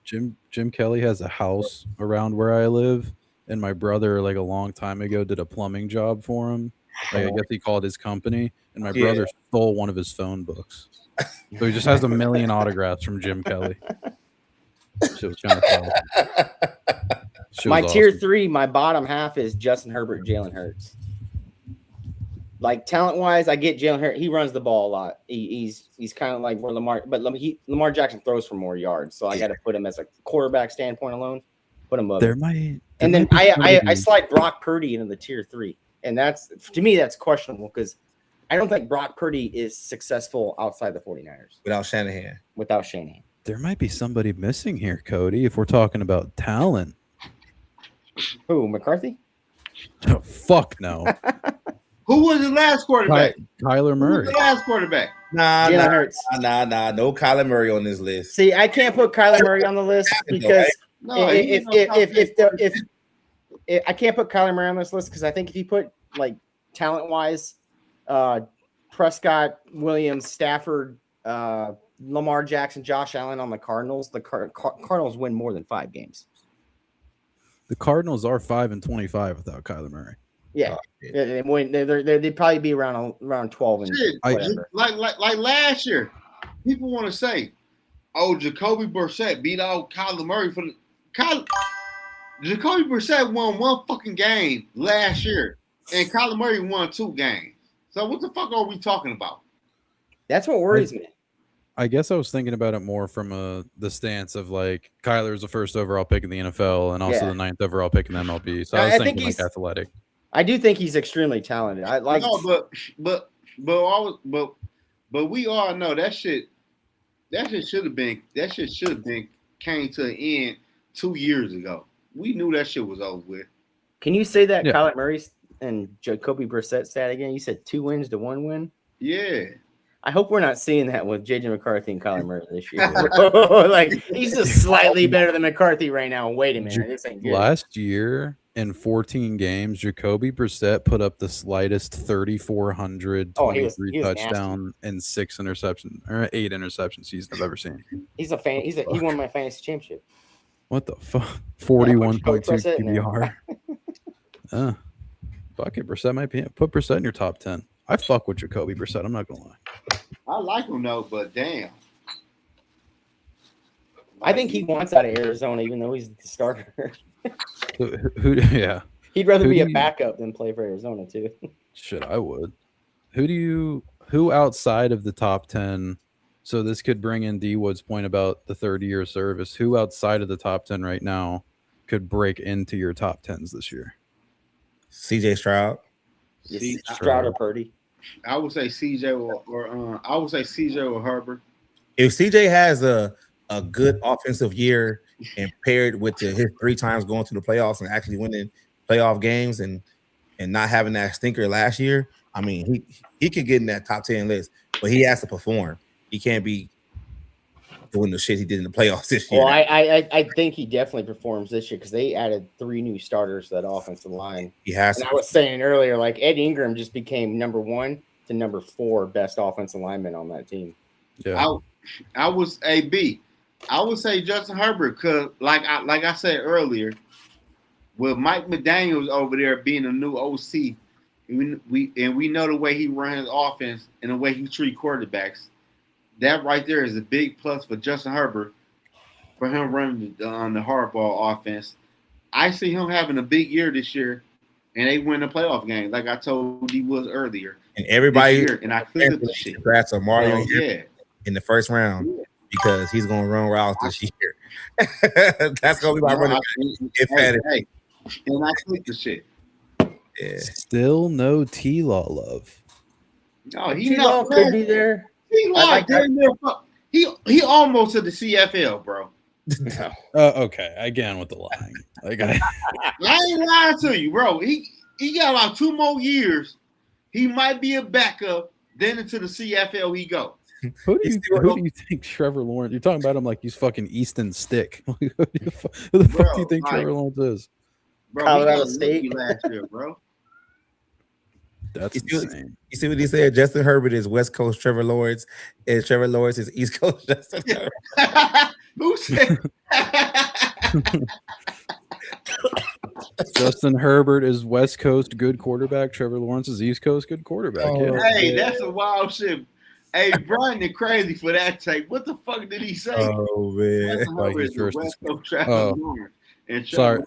Jim Kelly has a house around where I live. And my brother, like a long time ago, did a plumbing job for him. Like, I guess he called his company, and my brother stole one of his phone books. So he just has a million autographs from Jim Kelly. Shit was kind of fun. My tier 3, my bottom half is Justin Herbert, Jalen Hurts. Like talent wise, I get Jalen Hurts. He runs the ball a lot. He's kind of like where Lamar Jackson throws for more yards. So I got to put him as a quarterback standpoint alone. Put him up. And then I slide Brock Purdy into the tier 3. And that's, to me, that's questionable because I don't think Brock Purdy is successful outside the 49ers. Without Shanahan. There might be somebody missing here, Cody, if we're talking about talent. Who, McCarthy? Oh, fuck no. Who was the last quarterback? Kyler Murray. Who was the last quarterback? Nah. No Kyler Murray on this list. See, I can't put Kyler Murray on the list because if I can't put Kyler Murray on this list because I think if you put like talent wise, Prescott, Williams, Stafford, Lamar Jackson, Josh Allen on the Cardinals, the Cardinals win more than 5 games. The Cardinals are 5-25 without Kyler Murray. Yeah, they'd probably be around 12 and whatever. Like last year, people want to say, "Oh, Jacoby Brissett beat out Kyler Murray for the Jacoby Brissett won 1 fucking game last year, and Kyler Murray won 2 games. So what the fuck are we talking about?" That's what worries me. I guess I was thinking about it more from the stance of like Kyler is the first overall pick in the NFL and also the 9th overall pick in MLB. So I was thinking like athletic. I do think he's extremely talented. I like. No, but we all know that shit. That shit should have been came to an end 2 years ago. We knew that shit was over with. Can you say that Kyler Murray and Jacoby Brissett stat again? You said 2 wins to 1 win. Yeah. I hope we're not seeing that with JJ McCarthy and Kyler Murray this year. Like he's just slightly better than McCarthy right now. Wait a minute, this ain't good. Last year in 14 games, Jacoby Brissett put up the slightest 3,400, 23 touchdown and 6 interceptions or 8 interception season I've ever seen. He's a fan. He won my fantasy championship. What the fuck? 41.2 QBR. Fuck it, Brissett might be put Brissett in your top 10. I fuck with Jacoby Brissett. I'm not gonna lie. I like him though, but damn. I think he wants out of Arizona, even though he's the starter. Yeah. He'd rather be a backup than play for Arizona too. Shit, I would. Who outside of the top 10? So this could bring in D Wood's point about the 30-year service. Who outside of the top 10 right now could break into your top 10s this year? CJ Stroud. Stroud or Purdy. I would say CJ or I would say CJ or Herbert. If CJ has a good offensive year and paired with his 3 times going to the playoffs and actually winning playoff games and not having that stinker last year, I mean he could get in that top 10 list, but he has to perform. He can't be doing the shit he did in the playoffs this year. Well, I think he definitely performs this year because they added 3 new starters to that offensive line. He has. And I was saying earlier, like Ed Ingram just became number 1 to number 4 best offensive lineman on that team. Yeah, I was AB. I would say Justin Herbert because, like I said earlier, with Mike McDaniels over there being a new OC, we know the way he runs his offense and the way he treats quarterbacks. That right there is a big plus for Justin Herbert for him running on the hardball offense. I see him having a big year this year, and they win the playoff game, like I told he was earlier. And everybody, and I cleared the shit. Congrats on Mario in the first round because he's going to run routes this year. That's going to be my running back. Hey, and I clicked the shit. Yeah. Still no T-Law love. No, T-Law could be there. He almost to the CFL, bro. Okay, again with the lying. Like I ain't lying to you, bro. He got about 2 more years. He might be a backup. Then into the CFL he go. Who do you think Trevor Lawrence? You're talking about him like he's fucking Easton Stick. Who the fuck do you think Trevor Lawrence is? Bro, Colorado State last year, bro. That's insane. You see what he said? Justin Herbert is West Coast Trevor Lawrence, and Trevor Lawrence is East Coast Justin Herbert. Who said? Justin Herbert is West Coast good quarterback. Trevor Lawrence is East Coast good quarterback. Hey, that's a wild shit. Hey, Brian is crazy for that tape. What the fuck did he say? Oh man, Justin Herbert is the West Coast Trevor Lawrence. And Trevor,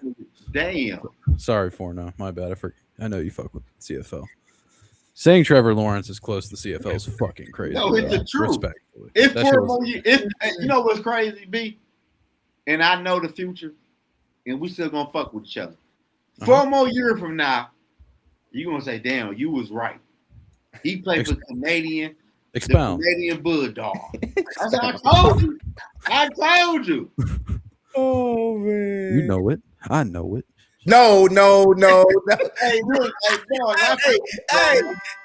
damn. Sorry, Forno. My bad. I know you fuck with CFL. Saying Trevor Lawrence is close to the CFL is fucking crazy. No, it's the truth. Respectfully. If 4 more years, you know what's crazy, B? And I know the future, and we still gonna fuck with each other. 4 more years from now, you're gonna say, damn, you was right. He played for Canadian. Expound. The Canadian Bulldog. I told you. I told you. Oh man. You know it. I know it. No. Hey, look, hey, dog,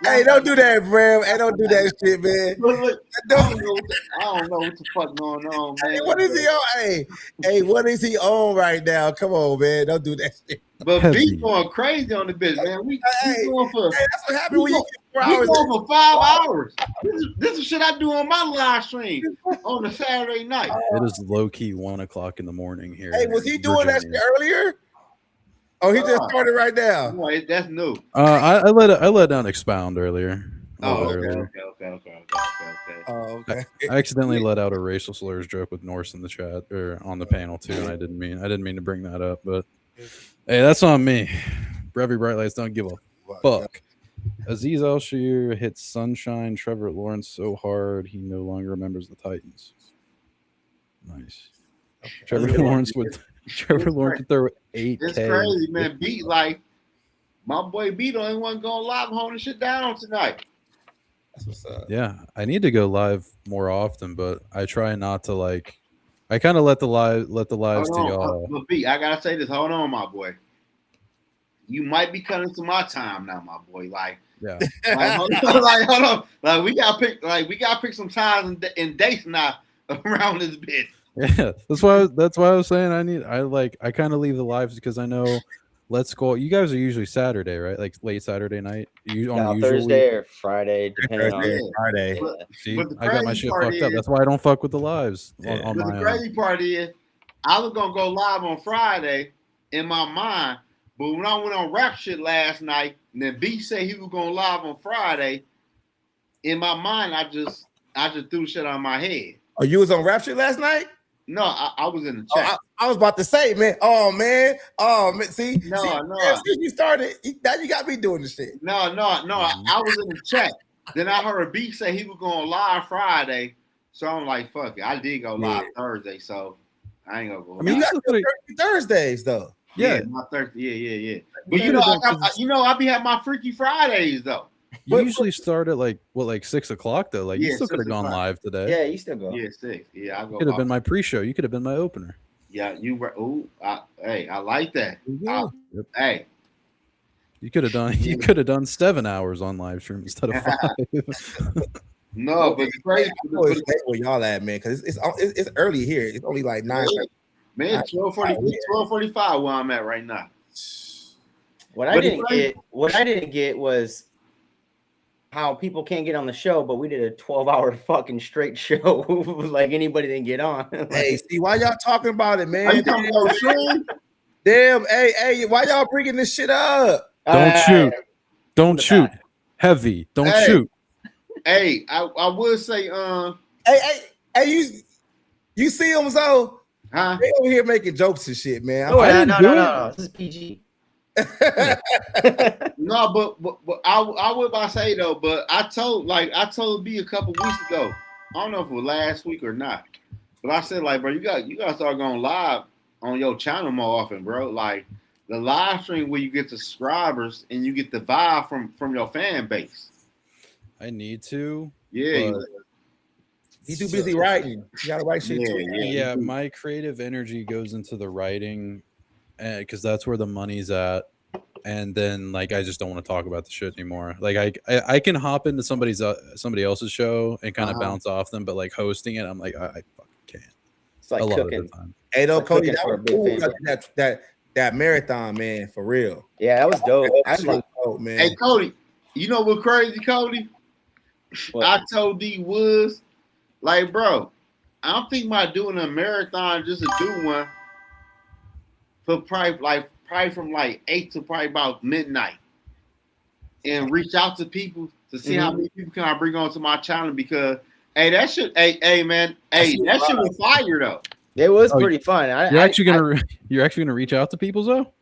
Hey, don't do that, bro. Hey, don't do that shit, man. look, I don't know what the fuck going on, man. Hey, what is he on? Hey, what is he on right now? Come on, man. Don't do that shit. But B going crazy on the bitch, man. We going for that's what happened when you get 4 we hours. going for 5 hours. This is shit I do on my live stream on a Saturday night. It is low key 1 o'clock in the morning here. Hey, was he doing that shit earlier? Oh, he just started right now. No, that's new. I let down expound earlier. Oh, Okay. Oh, okay. I accidentally let out a racial slurs joke with Norse in the chat or on the panel too, and I didn't mean to bring that up, but hey, that's on me. Brevy Bright Lights don't give a fuck. Aziz Al-Shir hits Sunshine Trevor Lawrence so hard he no longer remembers the Titans. Nice. Trevor Lawrence would throw 8K. It's crazy, man. Beat like my boy B the only one going live holding shit down tonight. That's what's up. Yeah, I need to go live more often, but I try not to like. I kind of let the lives to y'all. But B, I gotta say this. Hold on, my boy. You might be cutting to my time now, my boy. Like, yeah. Hold on. Like we gotta pick some times and dates now around this bitch. Yeah, that's why I was saying I kind of leave the lives because I know Let's Go. You guys are usually Saturday, right? Like late Saturday night. Thursday or Friday, depending on Friday. But See, the I got my crazy shit part fucked up. is- That's why I don't fuck with the lives on But my the own. crazy part is, I was gonna go live on Friday in my mind, but when I went on rap shit last night, and then B said he was going live on Friday, in my mind, I just threw shit on my head. Oh, you was on rap shit last night? No, I was in the chat. I was about to say, man. Oh man. See, No. See, you started. Now you got me doing the shit. No. I was in the chat. Then I heard B say he was going live Friday, so I'm like, fuck it. I did go live Thursday, so I ain't gonna go. I mean, you got Thursdays though. Yeah, my Thursday. Yeah. But I be having my Freaky Fridays though. You usually start at like 6 o'clock though. Like you Yeah, still could have 6 gone o'clock. live today. Yeah, you still go. Yeah, 6. Yeah, I go. Could have been my pre-show. You could have been my opener. Yeah, you were. Ooh, I like that. Yep. Hey, You could have done 7 hours on live stream instead of 5. no, but the crazy. Where y'all at, man? Because it's early here. It's only like 9. Man, 12:45 where I'm at right now. What I didn't get was how people can't get on the show, but we did a 12-hour fucking straight show. Like anybody didn't get on. Hey, see why y'all talking about it, man? Are you talking about stream? Damn, hey, why y'all bringing this shit up? Don't shoot. Don't shoot. Heavy. Don't shoot. Hey, I would say, hey, you see them, so huh? They over here making jokes and shit, man. No. This is PG. No, but I would about to say though, but I told B a couple weeks ago. I don't know if it was last week or not, but I said like, bro, you got to start going live on your channel more often, bro. Like the live stream where you get the subscribers and you get the vibe from your fan base. I need to. Yeah. He's too busy writing. You gotta write shit too. Yeah, my creative energy goes into the writing because that's where the money's at. And then like I just don't want to talk about the shit anymore. Like I can hop into somebody else's show and kind of bounce off them, but like hosting it, I'm like I fucking can't. It's like cooking. Hey, though, Cody, that was cool. That marathon, man, for real. Yeah, that was dope. Dope, man. Hey, Cody, you know what crazy, Cody? What? I told D Woods, like, bro, I don't think about doing a marathon just to do one for probably from like 8 to probably about midnight, and reach out to people to see how many people can I bring onto my channel because that shit was fire though. It was pretty fun. You're actually gonna reach out to people though.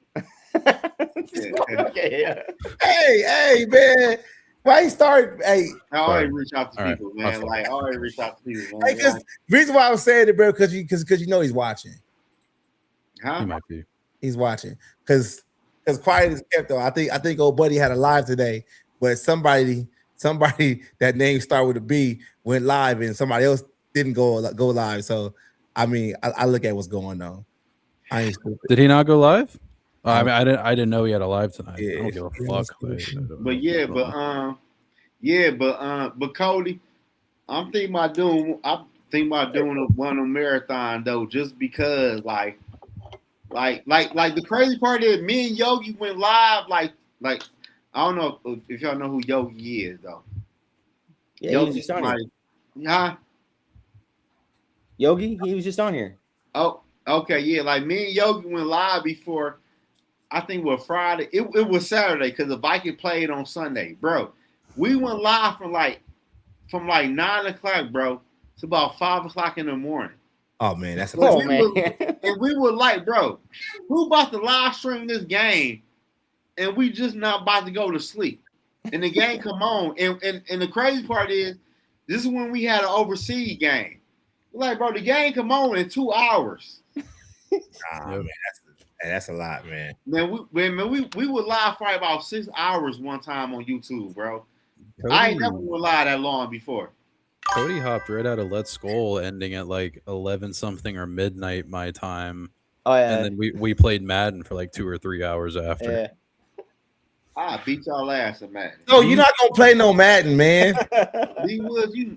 Okay, yeah. Hey, man. Why you start? Hey, I already reach out to people, right. man. Like I already reach out to people, man. Hey, because reason why I was saying it, bro, because you know he's watching. Huh? He might be. He's watching because quiet is kept though. I think old buddy had a live today, but somebody that name start with a B went live and somebody else didn't go live. So I mean, I look at what's going on. I ain't stupid. Did he not go live? I mean, I didn't know he had a live tonight. Yeah, I don't give a fuck. But Cody, I'm thinking about doing one of them marathon though, just because like the crazy part is me and Yogi went live like I don't know if y'all know who Yogi is though. Yeah, Yogi, he was just on here. Huh? Yogi, he was just on here. Oh, okay, yeah. Like me and Yogi went live before. I think it was Friday. It was Saturday because the Vikings played on Sunday, bro. We went live from 9:00, bro, to about 5:00 in the morning. Oh man, that's and we were like, bro, who about to live stream this game? And we just not about to go to sleep. And the game come on. And the crazy part is, this is when we had an overseas game. We're like, bro, the game come on in 2 hours. Man, that's a lot, man. Man, we were live for about 6 hours one time on YouTube, bro. Cody, I ain't never been live that long before. Cody hopped right out of Let's Skull, ending at like 11 something or midnight my time. Oh yeah. And then we played Madden for like 2 or 3 hours after. Yeah. I beat y'all ass at Madden. No, you're not gonna play no Madden, man. D Woods, you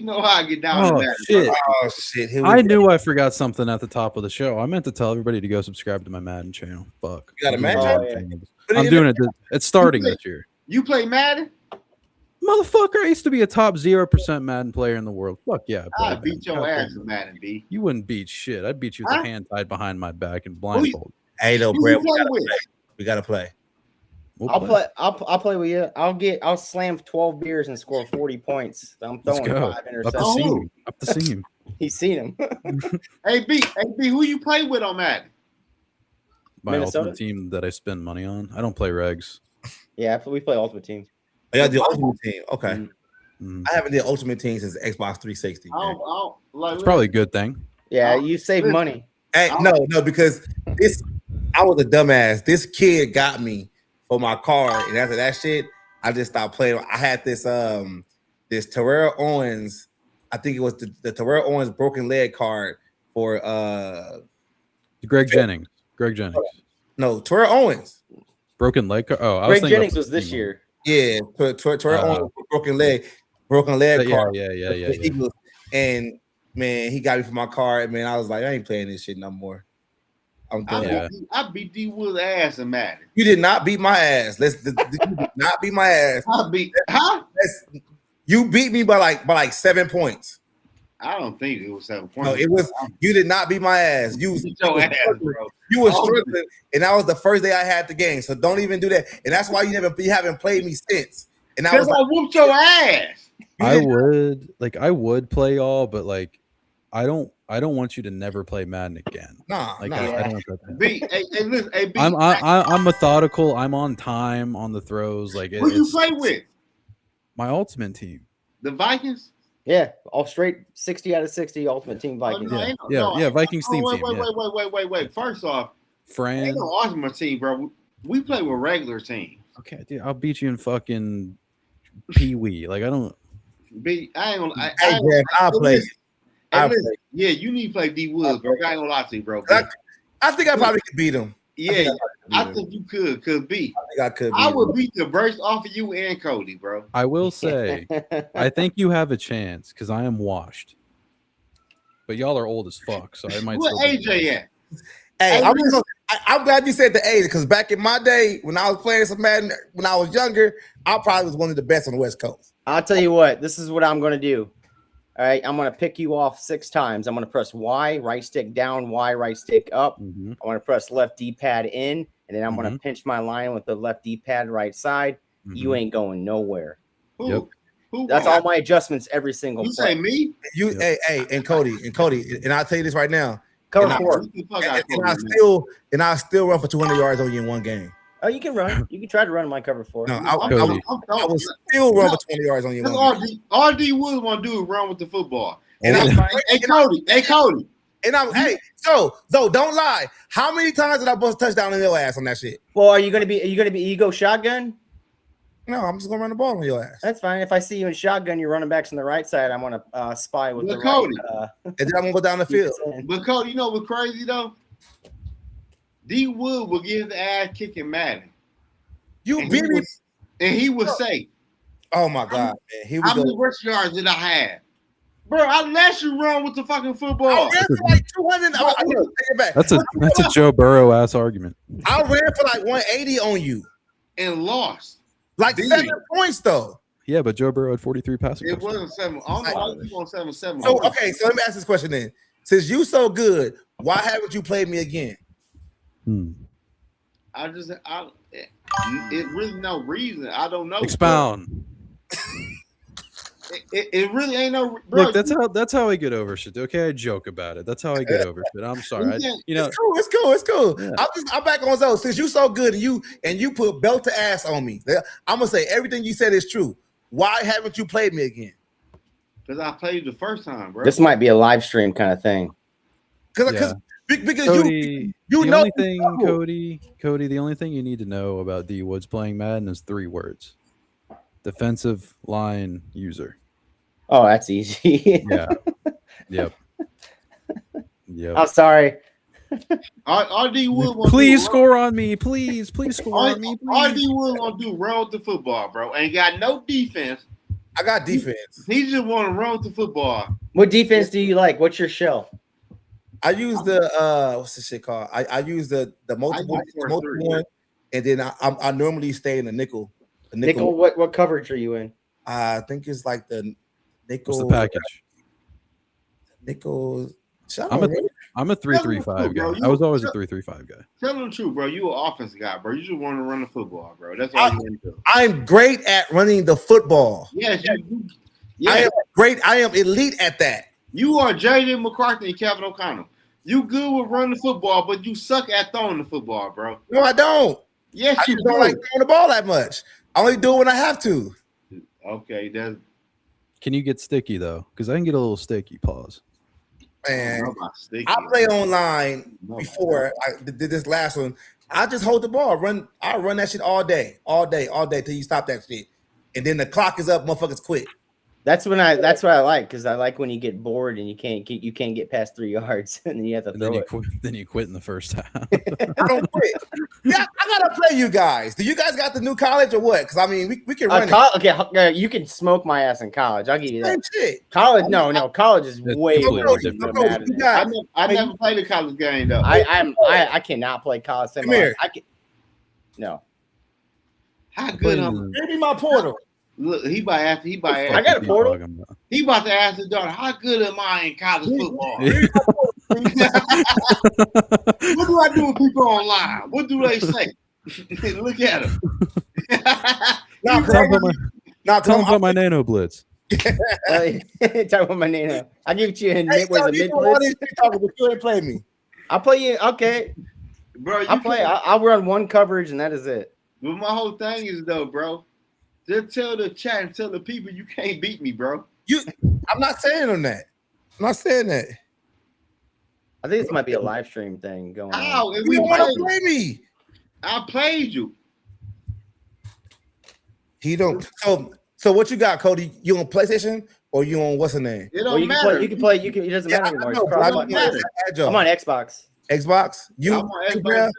know how I get down to Madden. Shit. Oh shit! I knew I forgot something at the top of the show. I meant to tell everybody to go subscribe to my Madden channel. Fuck. You got a Madden channel? I'm doing it. It's starting this year. You play Madden? Motherfucker, I used to be a top 0% Madden player in the world. Fuck yeah. I beat your ass in Madden, B. You wouldn't beat shit. I'd beat you with a hand tied behind my back and blindfold. Hey, though, Brett, we gotta play. I'll play with you. I'll slam 12 beers and score 40 points. I'm throwing 5 interceptions. Up the seam. He's seen him. Hey B, who you play with on Madden? My Minnesota? ultimate team that I spend money on. I don't play regs. Yeah, we play Ultimate Team. Oh, yeah, the Ultimate Team. Okay. I haven't did Ultimate Team since Xbox 360. It's probably a good thing. Yeah, you save money. Hey, no, because I was a dumbass. This kid got me for my card, and after that shit, I just stopped playing. I had this Terrell Owens. I think it was the Terrell Owens broken leg card for Greg Jennings. No, Terrell Owens. Broken leg card. Oh, Greg Jennings was this year. Yeah, Terrell Owens broken leg card. Yeah. And man, he got me for my card. Man, I was like, I ain't playing this shit no more. I beat D Wood's ass in Madden. You did not beat my ass. You did not beat my ass. You beat me by like 7 points. I don't think it was 7 points. No, it was. You did not beat my ass. You beat your ass, bro. You were struggling, and that was the first day I had the game. So don't even do that. And that's why you haven't played me since. And I was like, whooped your ass. I would play y'all, but like I don't want you to never play Madden again. I don't want that. B, listen, B, I'm methodical. I'm on time on the throws. Like who you play with? My ultimate team. The Vikings. Yeah, all straight 60 out of 60 Ultimate Team Vikings. Vikings team. Wait. First off, Fran, ain't no ultimate team, bro. We play with regular teams. Okay, dude, I'll beat you in fucking Pee Wee. Like I don't. I'll play. Yeah, you need to play D Woods, bro. I ain't gonna lie to you, bro. I think I probably could beat him. Yeah, I think you could. Could be. I think I could. I would beat the burst off of you and Cody, bro. I will say, I think you have a chance because I am washed. But y'all are old as fuck, so I might. What AJ at? Hey, I'm glad you said the age because back in my day when I was playing some Madden when I was younger, I probably was one of the best on the West Coast. I'll tell you what. This is what I'm going to do. All right, I'm going to pick you off 6 times. I'm going to press Y, right stick down, Y, right stick up. Mm-hmm. I want to press left D-pad in, and then I'm going to pinch my line with the left D-pad right side. Mm-hmm. You ain't going nowhere. Who? That's all my adjustments every single You play. say me? You, hey, and Cody, and I'll tell you this right now. Cover and 4. And I still run for 200 yards on you in one game. Oh, you can run. You can try to run my cover 4. No, I will still run for 20 yards on you. All D Woods want to do is run with the football. And hey Cody. And I'm so don't lie. How many times did I bust a touchdown in your ass on that shit? Well, are you gonna be go shotgun? No, I'm just gonna run the ball on your ass. That's fine. If I see you in shotgun, you're running backs on the right side. I'm gonna spy with the Cody. right. And then I'm gonna go down the field. But Cody, you know what's crazy though? D Wood will get his ass kicking Madden. You beat me, and he would say, "Oh my god, man! Here we how go." many rush yards did I have, bro? I let you run with the fucking football. I ran for like 200. I need to take it back. That's a Joe Burrow ass argument. I ran for like 180 on you and lost. Like 7 points though. Yeah, but Joe Burrow had 43 passing. It wasn't 7. I don't know why you on 7-7. So okay, so let me ask this question then. Since you so good, why haven't you played me again? It really no reason. I don't know. Expound. It really ain't no. Bro, Look, that's how I get over shit. Okay, I joke about it. That's how I get over shit. I'm sorry. It's cool. Yeah. I'm back on Zoe. Since you so good and you put belt to ass on me, I'm gonna say everything you said is true. Why haven't you played me again? Because I played the first time, bro. This might be a live stream kind of thing. Because Cody, you the know only thing, Cody, the only thing you need to know about D Woods playing Madden is 3 words: defensive line user. Oh, that's easy. Yeah. Yep. I'm sorry. RD Wood. Please score on me. Please score on me. RD Wood gonna do run with the football, bro. Ain't got no defense. I got defense. He just want to run with the football. What defense do you like? What's your shell? I use the what's this shit called? I use the multiple one, and then I normally stay in the nickel. The nickel. What coverage are you in? I think it's like the nickel. What's the package? Nickel. I'm a 3-3-5 guy. I was always a 3-3-5 guy. Tell them the truth, bro. You an offensive guy, bro. You just want to run the football, bro. That's all you want to do. I'm great at running the football. Yes, I am elite at that. You are J.J. McCarthy and Kevin O'Connell. You good with running the football, but you suck at throwing the football, bro. No, I don't. Yes, I don't like throwing the ball that much. I only do it when I have to. Okay, that's. Can you get sticky though? Because I can get a little sticky. Pause. Man, I play online before I did this last one. I just hold the ball, I run that shit all day till you stop that shit, and then the clock is up, motherfuckers quit. That's what I like, because I like when you get bored and you can't get past 3 yards and then you have to throw it. Then you quit in the first half. I don't quit. Yeah, I gotta play you guys. Do you guys got the new college or what? Because I mean, we can run. Okay, you can smoke my ass in college. I'll give you that. Same shit. College, no, college is way more different. I never played a college game though. I cannot play college. Come here. No. How good? Give me my portal. Look, he about to ask. I got a portal. He about to ask his daughter, "How good am I in college football?" What do I do with people online? What do they say? Look at him. Tell him about my nano blitz. Talk about my nano. I give you a mid blitz. You ain't play me. I'll play you. Okay, bro. I'll run one coverage and that is it. But my whole thing is though, bro. Just tell the chat and tell the people you can't beat me, bro. I'm not saying on that. I'm not saying that. I think this might be a live stream thing going on. How? If you want to play me? I played you. He don't. So what you got, Cody? You on PlayStation or you on what's the name? It don't matter. You can play. It doesn't matter anymore. I'm on Xbox. Xbox. I'm on Xbox.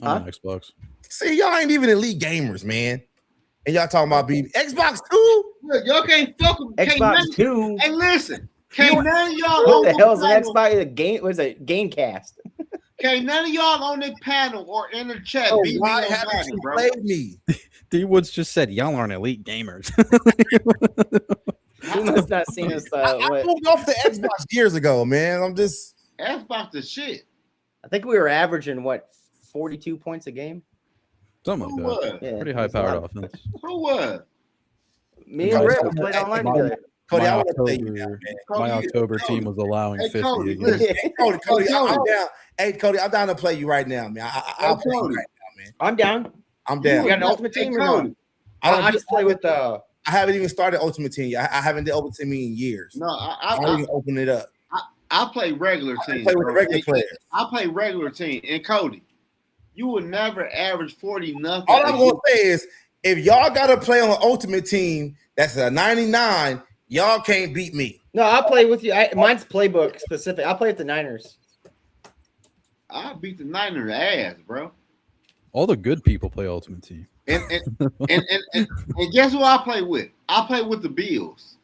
I'm on Xbox. See, y'all ain't even elite gamers, man. And y'all talking about being Xbox 2? Look, y'all can't fuck with Xbox 2. Hey, listen. Can't none of y'all what the hell is an Xbox? A game? What is it? Gamecast. Can't none of y'all on the panel or in the chat beat why me haven't Madden, you bro. played me? D Woods just said y'all aren't elite gamers. He must not seen us. I moved off the Xbox years ago, man. I'm just Xbox the shit. I think we were averaging 42 points a game. Something like that. Yeah, pretty high powered offense. Who was? Me and Rick played online together. Cody, I want to October, play you now, man. my October team was allowing 50 Cody, again. listen. Cody, I'm down. Hey, Cody, I'm down to play you right now, man. I'll play you right now, man. I'm down. I'm down. You got an ultimate team or not? I just play with I haven't even started Ultimate Team. I haven't did Ultimate Team in years. No, I even open it up. I play regular team. Play with the regular players. I play regular team. And Cody, you will never average 40 nothing. All I'm gonna say is if y'all gotta play on an Ultimate Team that's a 99, y'all can't beat me. No, I'll play with you. Mine's playbook specific. I'll play with the Niners. I beat the Niners ass, bro. All the good people play Ultimate Team. And guess who I play with? I play with the Bills.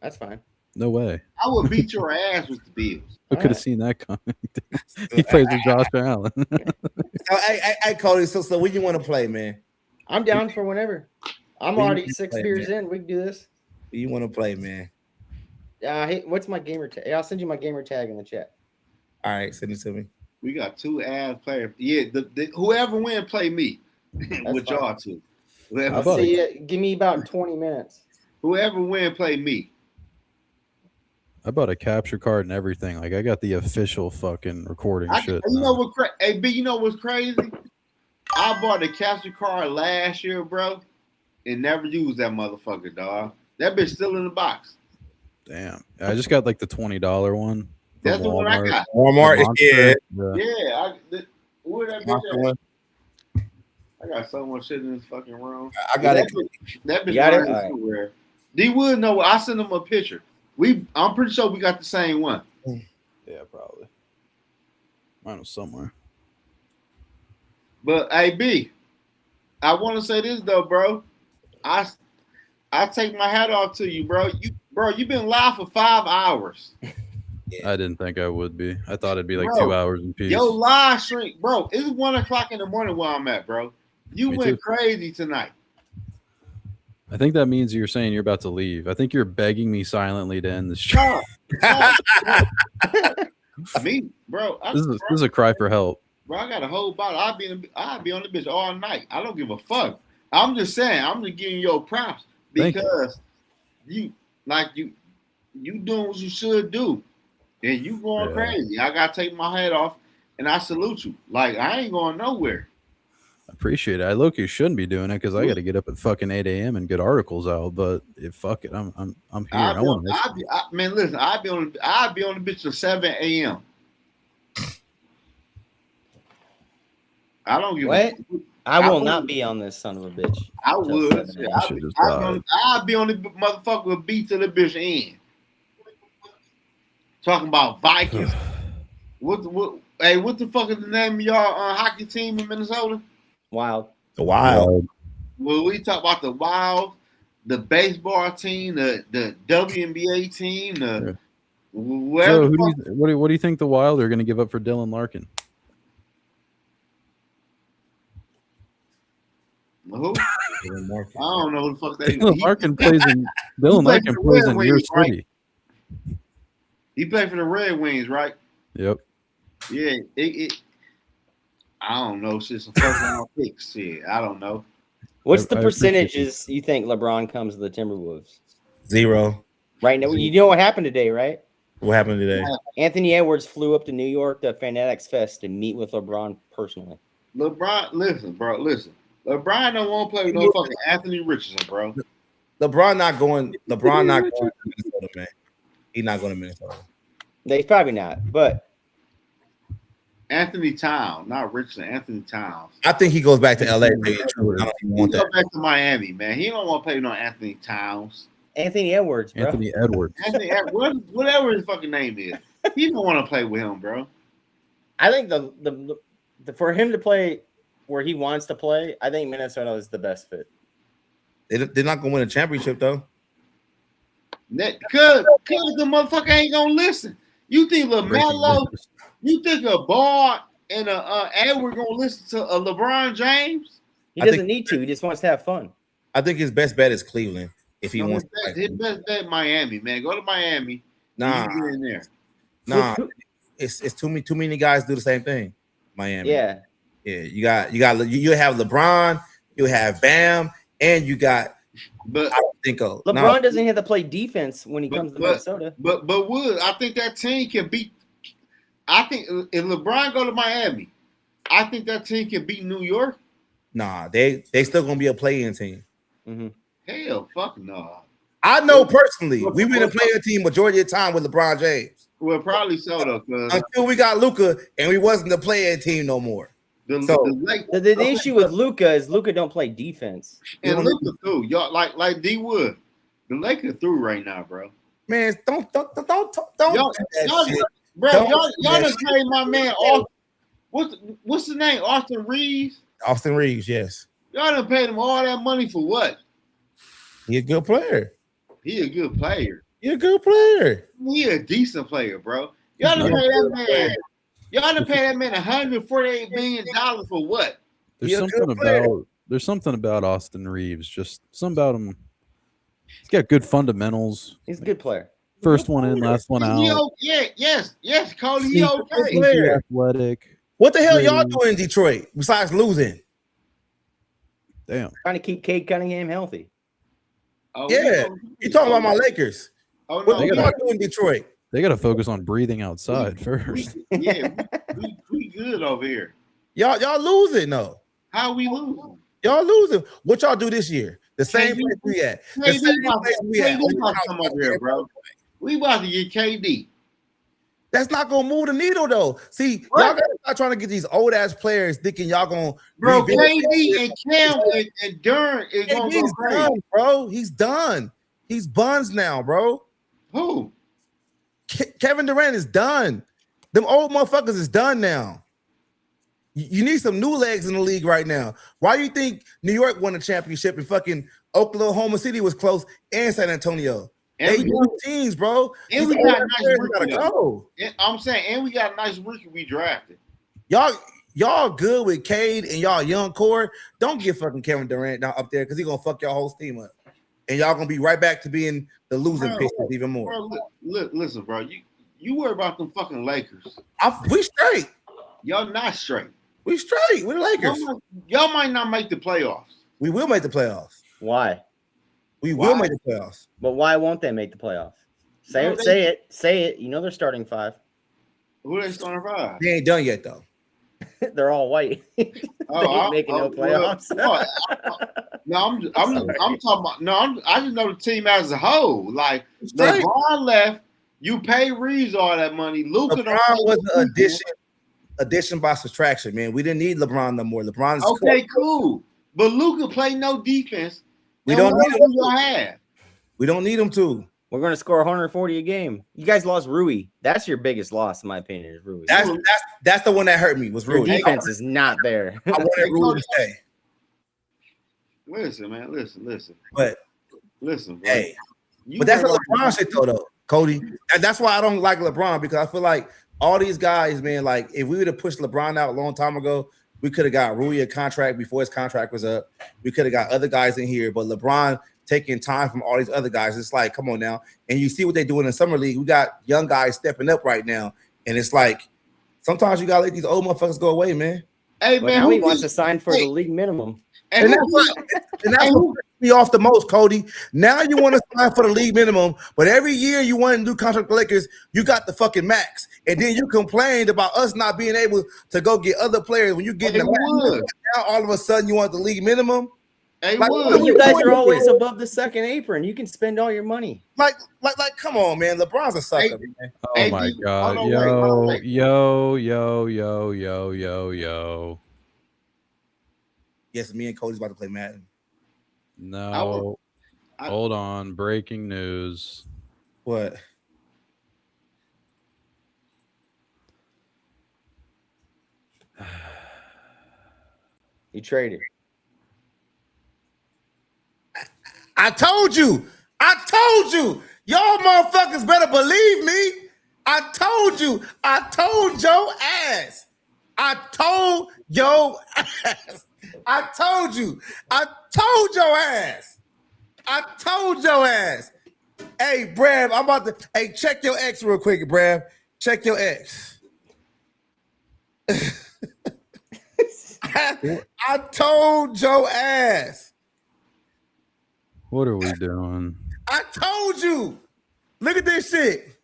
That's fine. No way. I would beat your ass with the Bills. Who could have seen that coming? He plays with Josh Allen. So, hey, Cody. So when you want to play, man? I'm down for whenever. I'm already 6 beers in. We can do this. You want to play, man? Hey, what's my gamer tag? I'll send you my gamer tag in the chat. All right, send it to me. We got 2 ass players. Yeah, whoever win, play me. With fine. y'all two. I'll see you. Give me about 20 minutes. Whoever win, play me. I bought a capture card and everything. Like, I got the official fucking recording shit. You know what? Hey, B, you know what's crazy? I bought a capture card last year, bro, and never used that motherfucker, dog. That bitch still in the box. Damn. I just got like the $20 one. That's the one I got. Walmart, yeah. Yeah. Where that bitch at? I got so much shit in this fucking room. I got it. That bitch got it? right somewhere. D Wood know. I sent him a picture. I'm pretty sure we got the same one. Yeah, probably. Mine was somewhere. But hey, B, I want to say this though, bro. I take my hat off to you, bro. You've been live for 5 hours. I didn't think I would be. I thought it'd be like Bro, 2 hours in peace. Yo, live stream, bro. It's 1 o'clock in the morning where I'm at, bro. You Me went too. crazy tonight. I think that means you're saying you're about to leave. I think you're begging me silently to end the show. Me, bro. This is a cry for help. Bro, I got a whole bottle. I'll be on the bitch all night. I don't give a fuck. I'm just saying. I'm just giving you props because you doing what you should do, and you going crazy. I gotta take my head off, and I salute you. Like I ain't going nowhere. I appreciate it. I low-key shouldn't be doing it because I got to get up at fucking 8 a.m. and get articles out. But fuck it, I'm here. Man, listen, I'll be on the bitch till 7 a.m. I don't give What? I will would. not be on this son of a bitch. I would. I'll be on the motherfucker with beat to the bitch end. Talking about Vikings. What the fuck is the name of y'all hockey team in Minnesota? Wild. The Wild. Well, we talk about the Wild, the baseball team, the WNBA team, the So what do you think the Wild are going to give up for Dylan Larkin? Who? I don't know who the fuck that is. Dylan Larkin plays in New York City. He played for the Red Wings, right? Yep. Yeah. I don't know. Shit, some first round picks. Shit, I don't know. What's the percentages you think LeBron comes to the Timberwolves? 0. Right now, you know what happened today, right? What happened today? Anthony Edwards flew up to New York to Fanatics Fest to meet with LeBron personally. LeBron, listen. LeBron don't want to play with no fucking Anthony Richardson, bro. LeBron not going to Minnesota, man. He's not going to Minnesota. He's probably not, but Anthony Towns, not Richardson. Anthony Towns. I think he goes back to LA. I don't even want that. Go back to Miami, man. He don't want to play with no Anthony Towns. Anthony Edwards, bro. Anthony Edwards. Whatever his fucking name is. He don't want to play with him, bro. I think the for him to play where he wants to play, I think Minnesota is the best fit. They're not going to win a championship, though. Cause the motherfucker ain't gonna listen. You think LaMelo, you think a Ball and a Edward gonna listen to a LeBron James? He doesn't need to. He just wants to have fun. I think his best bet is Cleveland. If he wants his best bet, Miami, man. Go to Miami. Nah, you get in there. Nah, it's too many guys do the same thing. Miami. Yeah. You have LeBron, you have Bam, and you got. But I think LeBron doesn't have to play defense when he comes to Minnesota. But Wood, I think that team can beat. I think if LeBron go to Miami, I think that team can beat New York. Nah, they still gonna be a play-in team. Mm-hmm. Hell, fuck no. I know personally, we've been a play-in team majority of the time with LeBron James. Well, probably so though, until we got Luka and we wasn't a play-in team no more. The issue with Luka is Luka don't play defense. And Luka through, y'all like D Wood. The Lakers through right now, bro. Man, don't y'all done played my man off. What's the name? Austin Reeves? Austin Reeves, yes. Y'all done paid him all that money for what? He a good player. He a good player. He a good player. He a decent player, bro. Y'all done pay that man. Y'all done pay that man $148 million for what? There's something about Austin Reeves. Just something about him. He's got good fundamentals. He's a good player. First one in, last one out. Yes, Cody. He okay. Sneaky, athletic. What the hell y'all doing in Detroit besides losing? Damn. Trying to keep Cade Cunningham healthy. Oh, yeah, you talking about my Lakers? Oh what no, y'all doing in Detroit? They got to focus on breathing outside first. we good over here. Y'all losing though. How we losing? Y'all losing. What y'all do this year? The same place we at. The same place we at. KD about to come up here, bro. We about to get KD. That's not gonna move the needle though. See, y'all gotta start trying to get these old ass players thinking y'all gonna bro. KD and Cam and Durant is gonna go crazy. Done, bro. He's done. He's buns now, bro. Who? Kevin Durant is done. Them old motherfuckers is done now. You need some new legs in the league right now. Why do you think New York won a championship and fucking Oklahoma City was close and San Antonio? They young teams, bro. And we got a nice rookie. Go. I'm saying, and we got a nice rookie we drafted. Y'all good with Cade and y'all young core. Don't get fucking Kevin Durant down up there because he's gonna fuck your whole team up. And y'all gonna be right back to being the losing Pistons even more. Bro, listen, bro. You worry about them fucking Lakers. We straight. Y'all not straight. We straight. We're the Lakers. Y'all might not make the playoffs. We will make the playoffs. Why? We will make the playoffs. But why won't they make the playoffs? Say it. You know they're starting five. Who are they starting five? They ain't done yet though. They're all white. They ain't making no playoffs. I'm talking about. No, I just know the team as a whole. Like LeBron left, you pay Reeves all that money. Luka was an addition by subtraction, man. We didn't need LeBron no more. LeBron's okay, cool. But Luka played no defense. We don't need him to have. We don't need him to. We're going to score 140 a game. You guys lost Rui. That's your biggest loss, in my opinion, is Rui. That's the one that hurt me. Was Rui. Your defense is not there. I wanted Rui to stay. Listen, man. Listen. But listen, bro. Hey, but that's a LeBron shit though, Cody. And that's why I don't like LeBron, because I feel like all these guys, man, like if we would have pushed LeBron out a long time ago, we could have got Rui a contract before his contract was up. We could have got other guys in here, but LeBron taking time from all these other guys. It's like, come on now. And you see what they're doing in summer league. We got young guys stepping up right now. And it's like, sometimes you gotta let these old motherfuckers go away, man. Hey, man, now he wants to sign for the league minimum. And that's what pisses me off the most, Cody. Now you want to sign for the league minimum, but every year you want to do contract with Lakers, you got the fucking max. And then you complained about us not being able to go get other players when you get the max. Now all of a sudden you want the league minimum. Hey, you guys are always above the second apron. You can spend all your money. Like, come on, man. LeBron's a sucker, man. Oh my God. Yo. Yes, me and Cody's about to play Madden. No. Hold on. Breaking news. What? You traded. I told you. Y'all motherfuckers better believe me. I told you. I told your ass. I told your ass. I told you. I told your ass. I told your ass. Hey, Brav, I'm about to. Hey, check your ex real quick, Brav. Check your ex. I told your ass. What are we doing? I told you. Look at this shit.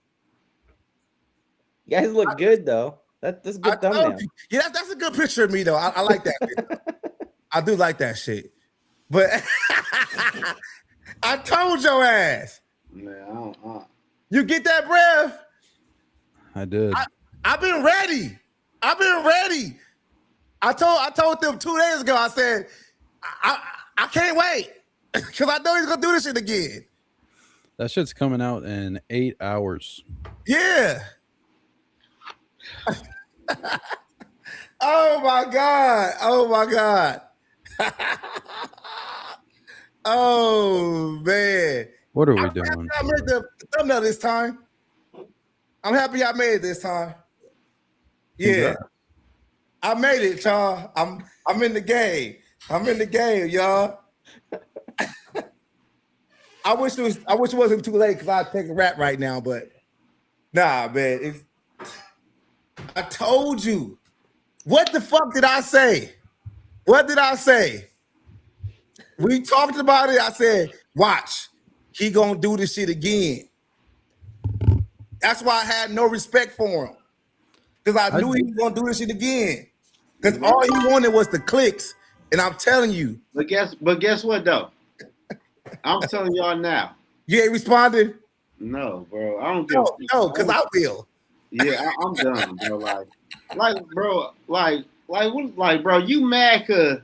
You guys look good though. That's a good thumbnail. Yeah, that's a good picture of me though. I like that. I do like that shit. But I told your ass. Man, You get that, Brev? I did. I've been ready. I told them 2 days ago. I said I can't wait because I know he's gonna do this shit again. That shit's coming out in 8 hours. Yeah. Oh my god! Oh my god! Oh man! What are we I'm doing? happy I made the thumbnail this time. I'm happy I made it this time. Yeah, Congrats. I made it, y'all. I'm in the game. I'm in the game, y'all. I wish it wasn't too late because I'd take a rap right now, but nah, man. I told you. What the fuck did I say? What did I say? We talked about it. I said, watch, he gonna do this shit again. That's why I had no respect for him. Because I knew he was gonna do this shit again. Because all he wanted was the clicks. And I'm telling you. But guess what though? I'm telling y'all now. You ain't responding? No, bro. I don't No, because I will. Yeah, I'm done, bro. Bro, you mad cause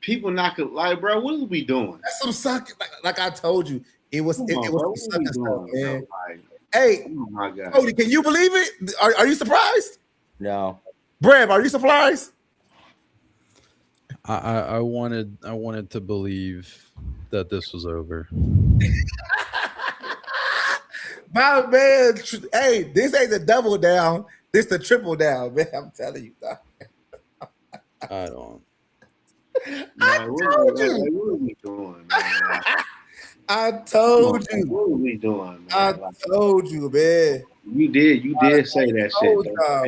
people not could like, bro, what are we doing? That's some suck. Like I told you, it was some sucker stuff, man. Hey, oh my god. Cody, can you believe it? Are you surprised? No. Brev, are you surprised? I wanted to believe that this was over. My man, hey, this ain't the double down. This the triple down, man. I'm telling you. I don't. I told you. What are we doing, man? I told you. What are we doing, man? I told you, man. You did say that shit.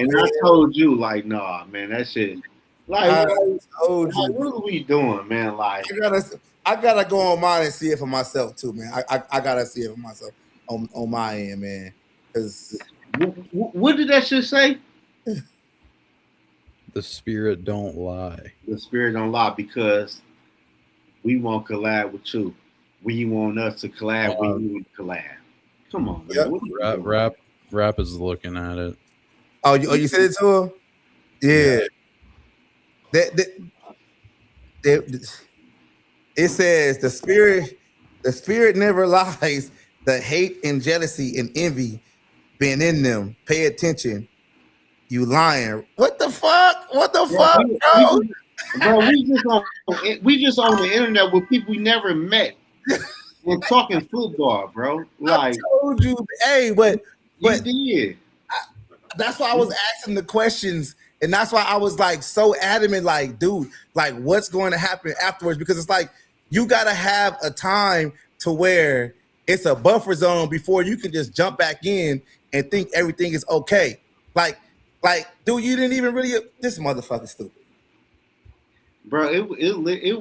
And I told you, like, nah, man, that shit. Like, I told you. What are we doing, man? Like, I gotta go on mine and see it for myself too, man. I gotta see it for myself on my end, man. Because what did that shit say? The spirit don't lie. The spirit don't lie because we won't collab with you. We want us to collab. We need to collab. Come on, man. Rap is looking at it. Oh, you said it to him? Yeah. It says the spirit never lies. The hate and jealousy and envy been in them. Pay attention. You lying. What the fuck? What the fuck, bro? Bro, we just on the internet with people we never met. We're talking football, bro. Like, I told you, hey, but you did. That's why I was asking the questions, and that's why I was like so adamant, like, dude, like, what's going to happen afterwards? Because it's like you gotta have a time to where it's a buffer zone before you can just jump back in and think everything is okay. Like, dude, you didn't even really. This motherfucker's stupid. Bro, it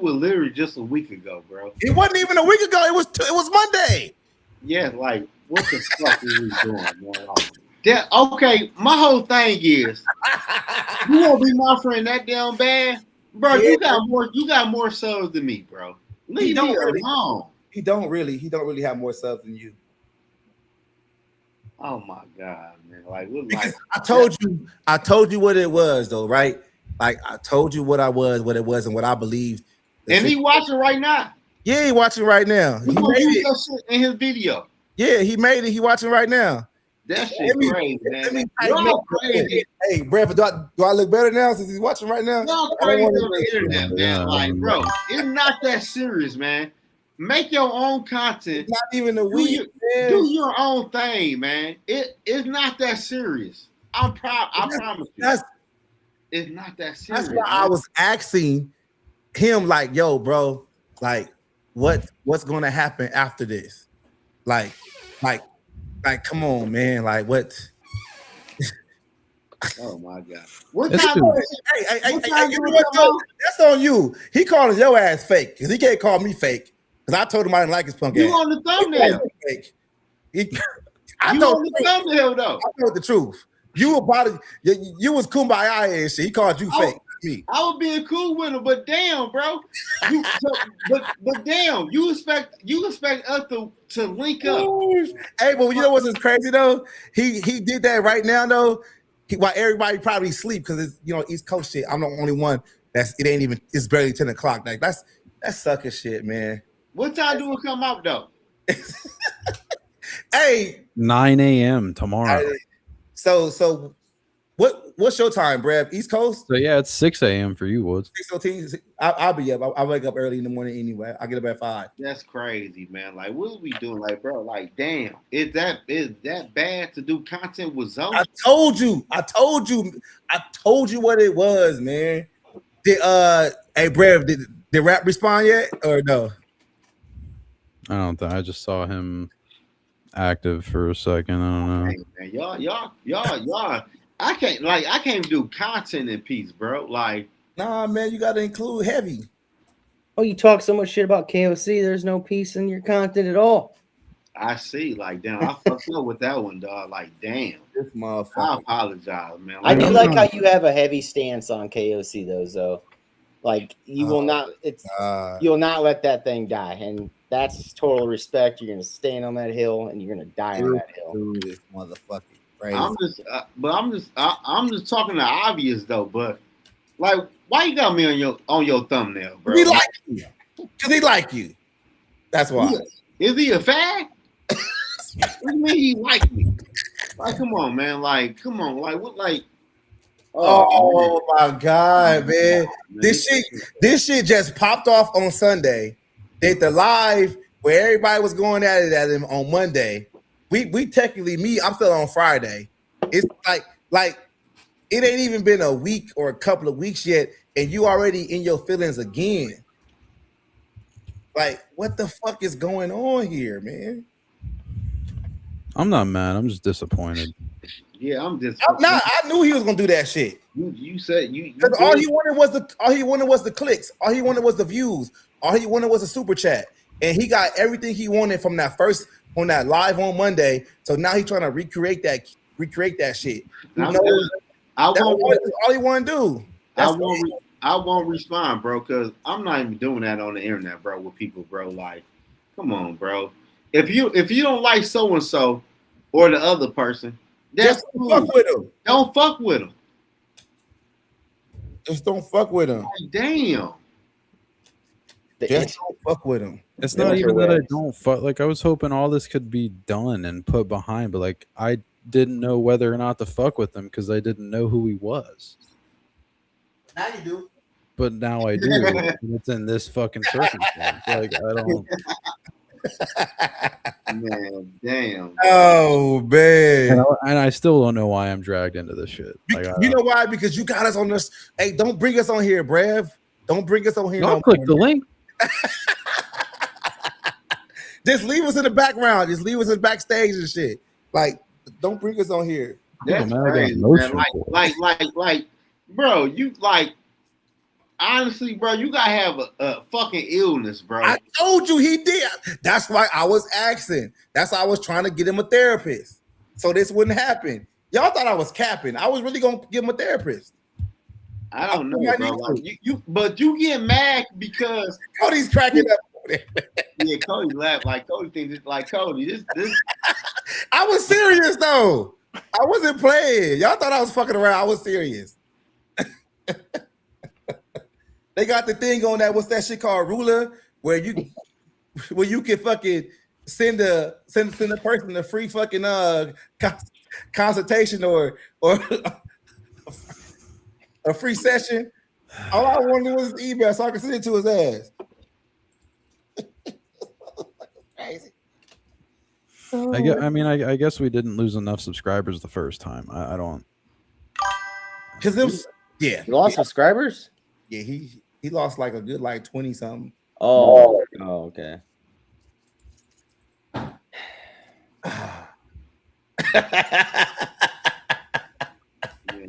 was literally just a week ago, bro. It wasn't even a week ago. It was Monday. Yeah, like what the fuck are we doing, man? Okay, my whole thing is you won't be my friend that damn bad, bro. Yeah, you got more subs than me, bro. Leave me alone. He don't really have more subs than you. Oh my god, man! Like, I told you what it was, though, right? Like I told you what it was, and what I believed. And he watching right now. Yeah, he watching right now. He made that shit in his video. Yeah, he made it. He watching right now. That shit crazy, man. Crazy. Hey, Brad, do I look better now since he's watching right now? Y'all crazy on the internet, man. Like, bro, it's not that serious, man. Make your own content. It's not even a week. Do your own thing, man. It's not that serious. I'm proud. I promise you. It's not that serious. That's why I was asking him, like, yo, bro, like, what's gonna happen after this? Like, come on, man. Like, what? Oh my god. Hey, that's on you. He calling your ass fake because he can't call me fake. Because I told him I didn't like his punk ass. You on the thumbnail. I told the thumbnail though. I told the truth. You was kumbaya and shit. He called you fake. Me. I was being cool with him, but damn, bro. But damn, you expect us to link up. Hey, but you know what's crazy though? He did that right now though. While everybody probably sleep because it's East Coast shit. I'm the only one it's barely 10 o'clock. Like that's sucker shit, man. What time do it come out though? Hey, 9 a.m. tomorrow. So What's your time, Brad? East Coast? So yeah, it's 6 a.m. for you, Woods. 6:15. I'll be up. I wake up early in the morning anyway. I get up at 5. That's crazy, man. Like, what are we doing? Like, bro, like, damn, is that bad to do content with Zoe? I told you what it was, man. Did hey Brad, did Rap respond yet or no? I don't think I just saw him active for a second. I don't know. Hey, man, y'all. I can't do content in peace, bro. Like, nah, man, you gotta include heavy. Oh, you talk so much shit about KOC. There's no peace in your content at all. I see. Like, damn, I fucked up with that one, dog. Like, damn. This motherfucker. I apologize, man. I do like how you have a heavy stance on KOC, though, Zoe. Like, you will not. You'll not let that thing die, and that's total respect. You're gonna stand on that hill, and you're gonna die on that hill. This motherfucker. Crazy. I'm just talking the obvious though. But like, why you got me on your thumbnail, bro? He like you, cause he like you. That's why. Is he a fag? What do you mean he like me? Like, come on, man. Like, come on. Like, what? Like, oh my god, man. This shit just popped off on Sunday. Did the live where everybody was going at him on Monday. We technically I'm still on Friday. It's like it ain't even been a week or a couple of weeks yet, and you already in your feelings again. Like, what the fuck is going on here, man? I'm not mad. I'm just disappointed. Yeah, I'm not. I knew he was gonna do that shit. You said you. All he wanted was the clicks. All he wanted was the views. All he wanted was a super chat, and he got everything he wanted from that live on Monday. So now he's trying to recreate that shit. That's all he want to do. I won't respond, bro, because I'm not even doing that on the internet, bro, with people, bro. Like, come on, bro. If you don't like so and so or the other person, that's cool. Fuck with him. Don't fuck with him. Just don't fuck with him. Like, damn. Just don't fuck with him. It's not even that I don't fuck. Like, I was hoping all this could be done and put behind, but like, I didn't know whether or not to fuck with him because I didn't know who he was. Now you do. But now I do. And it's in this fucking circumstance. Like, I don't. Man, damn. Oh man. And I still don't know why I'm dragged into this shit. Like, you know why? Because you got us on this. Hey, don't bring us on here, Brav. Don't bring us on here. Don't click the link. Just leave us in the background. Just leave us in backstage and shit. Like, don't bring us on here. That's crazy, man. Like, bro, you like. Honestly, bro, you gotta have a fucking illness, bro. I told you he did. That's why I was asking. That's why I was trying to get him a therapist, so this wouldn't happen. Y'all thought I was capping. I was really gonna give him a therapist. I don't know, bro. Like, but you get mad because Cody's cracking up. Yeah, Cody laughed. Like, Cody thinks it's like Cody. This. I was serious though. I wasn't playing. Y'all thought I was fucking around. I was serious. They got the thing on that. What's that shit called? Ruler, where you can fucking send a person a free fucking consultation or a free session. All I wanted was his email so I could send it to his ass. Crazy. I guess we didn't lose enough subscribers the first time. I don't. Because it was You lost subscribers? Yeah, he lost like a good 20 something. Oh, okay. Yeah,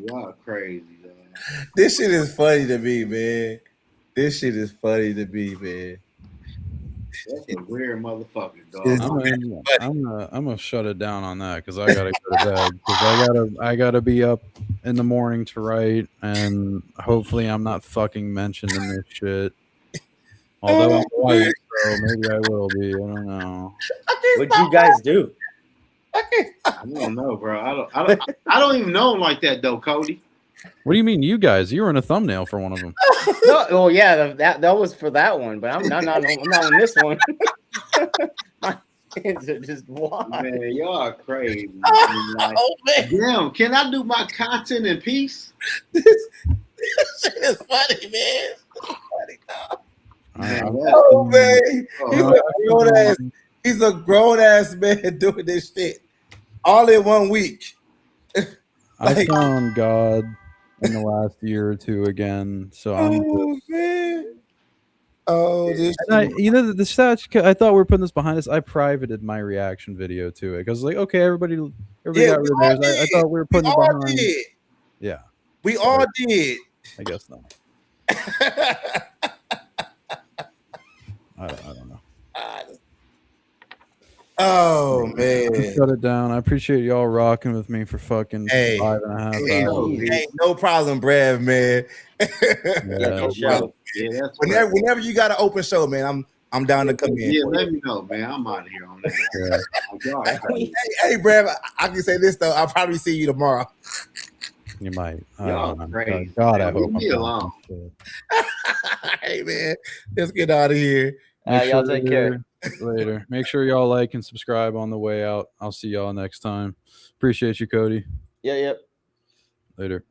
y'all crazy, though. This shit is funny to me, man. This shit is funny to me, man. That's a weird motherfucker, dog. I'm gonna shut it down on that because I gotta go to bed. Because I gotta be up in the morning to write, and hopefully I'm not fucking mentioned in this shit. Although I'm white, so maybe I will be. I don't know. What'd you guys do? I don't know, bro. I don't even know him like that, though, Cody. What do you mean, you guys? You were in a thumbnail for one of them. No, well, yeah, that was for that one, but I'm not on this one. Just what? Man, y'all are crazy. Oh man, Damn, can I do my content in peace? this shit is funny, man. Man, Oh man, oh, he's a grown ass man doing this shit all in 1 week. I found God in the last year or two again, so I'm just. Man. Oh, this. And the stats. I thought we were putting this behind us. I privated my reaction video to it because, like, okay, everybody got rid of theirs. I thought we were putting it behind. Did. Yeah, we all did. I guess not. I don't know. Oh man, Shut it down. I appreciate y'all rocking with me for fucking 5.5 hours. Hey, no problem, Brev, man. Whenever you got an open show, man, I'm down to come in. Yeah, let me know, man. I'm out of here on that. Hey, Brev, I can say this though. I'll probably see you tomorrow. You might. Y'all crazy. God, I hope. Leave me alone. Hey, man, let's get out of here. Y'all take care. Later. Make sure y'all like and subscribe on the way out. I'll see y'all next time. Appreciate you, Cody. Yep. Later.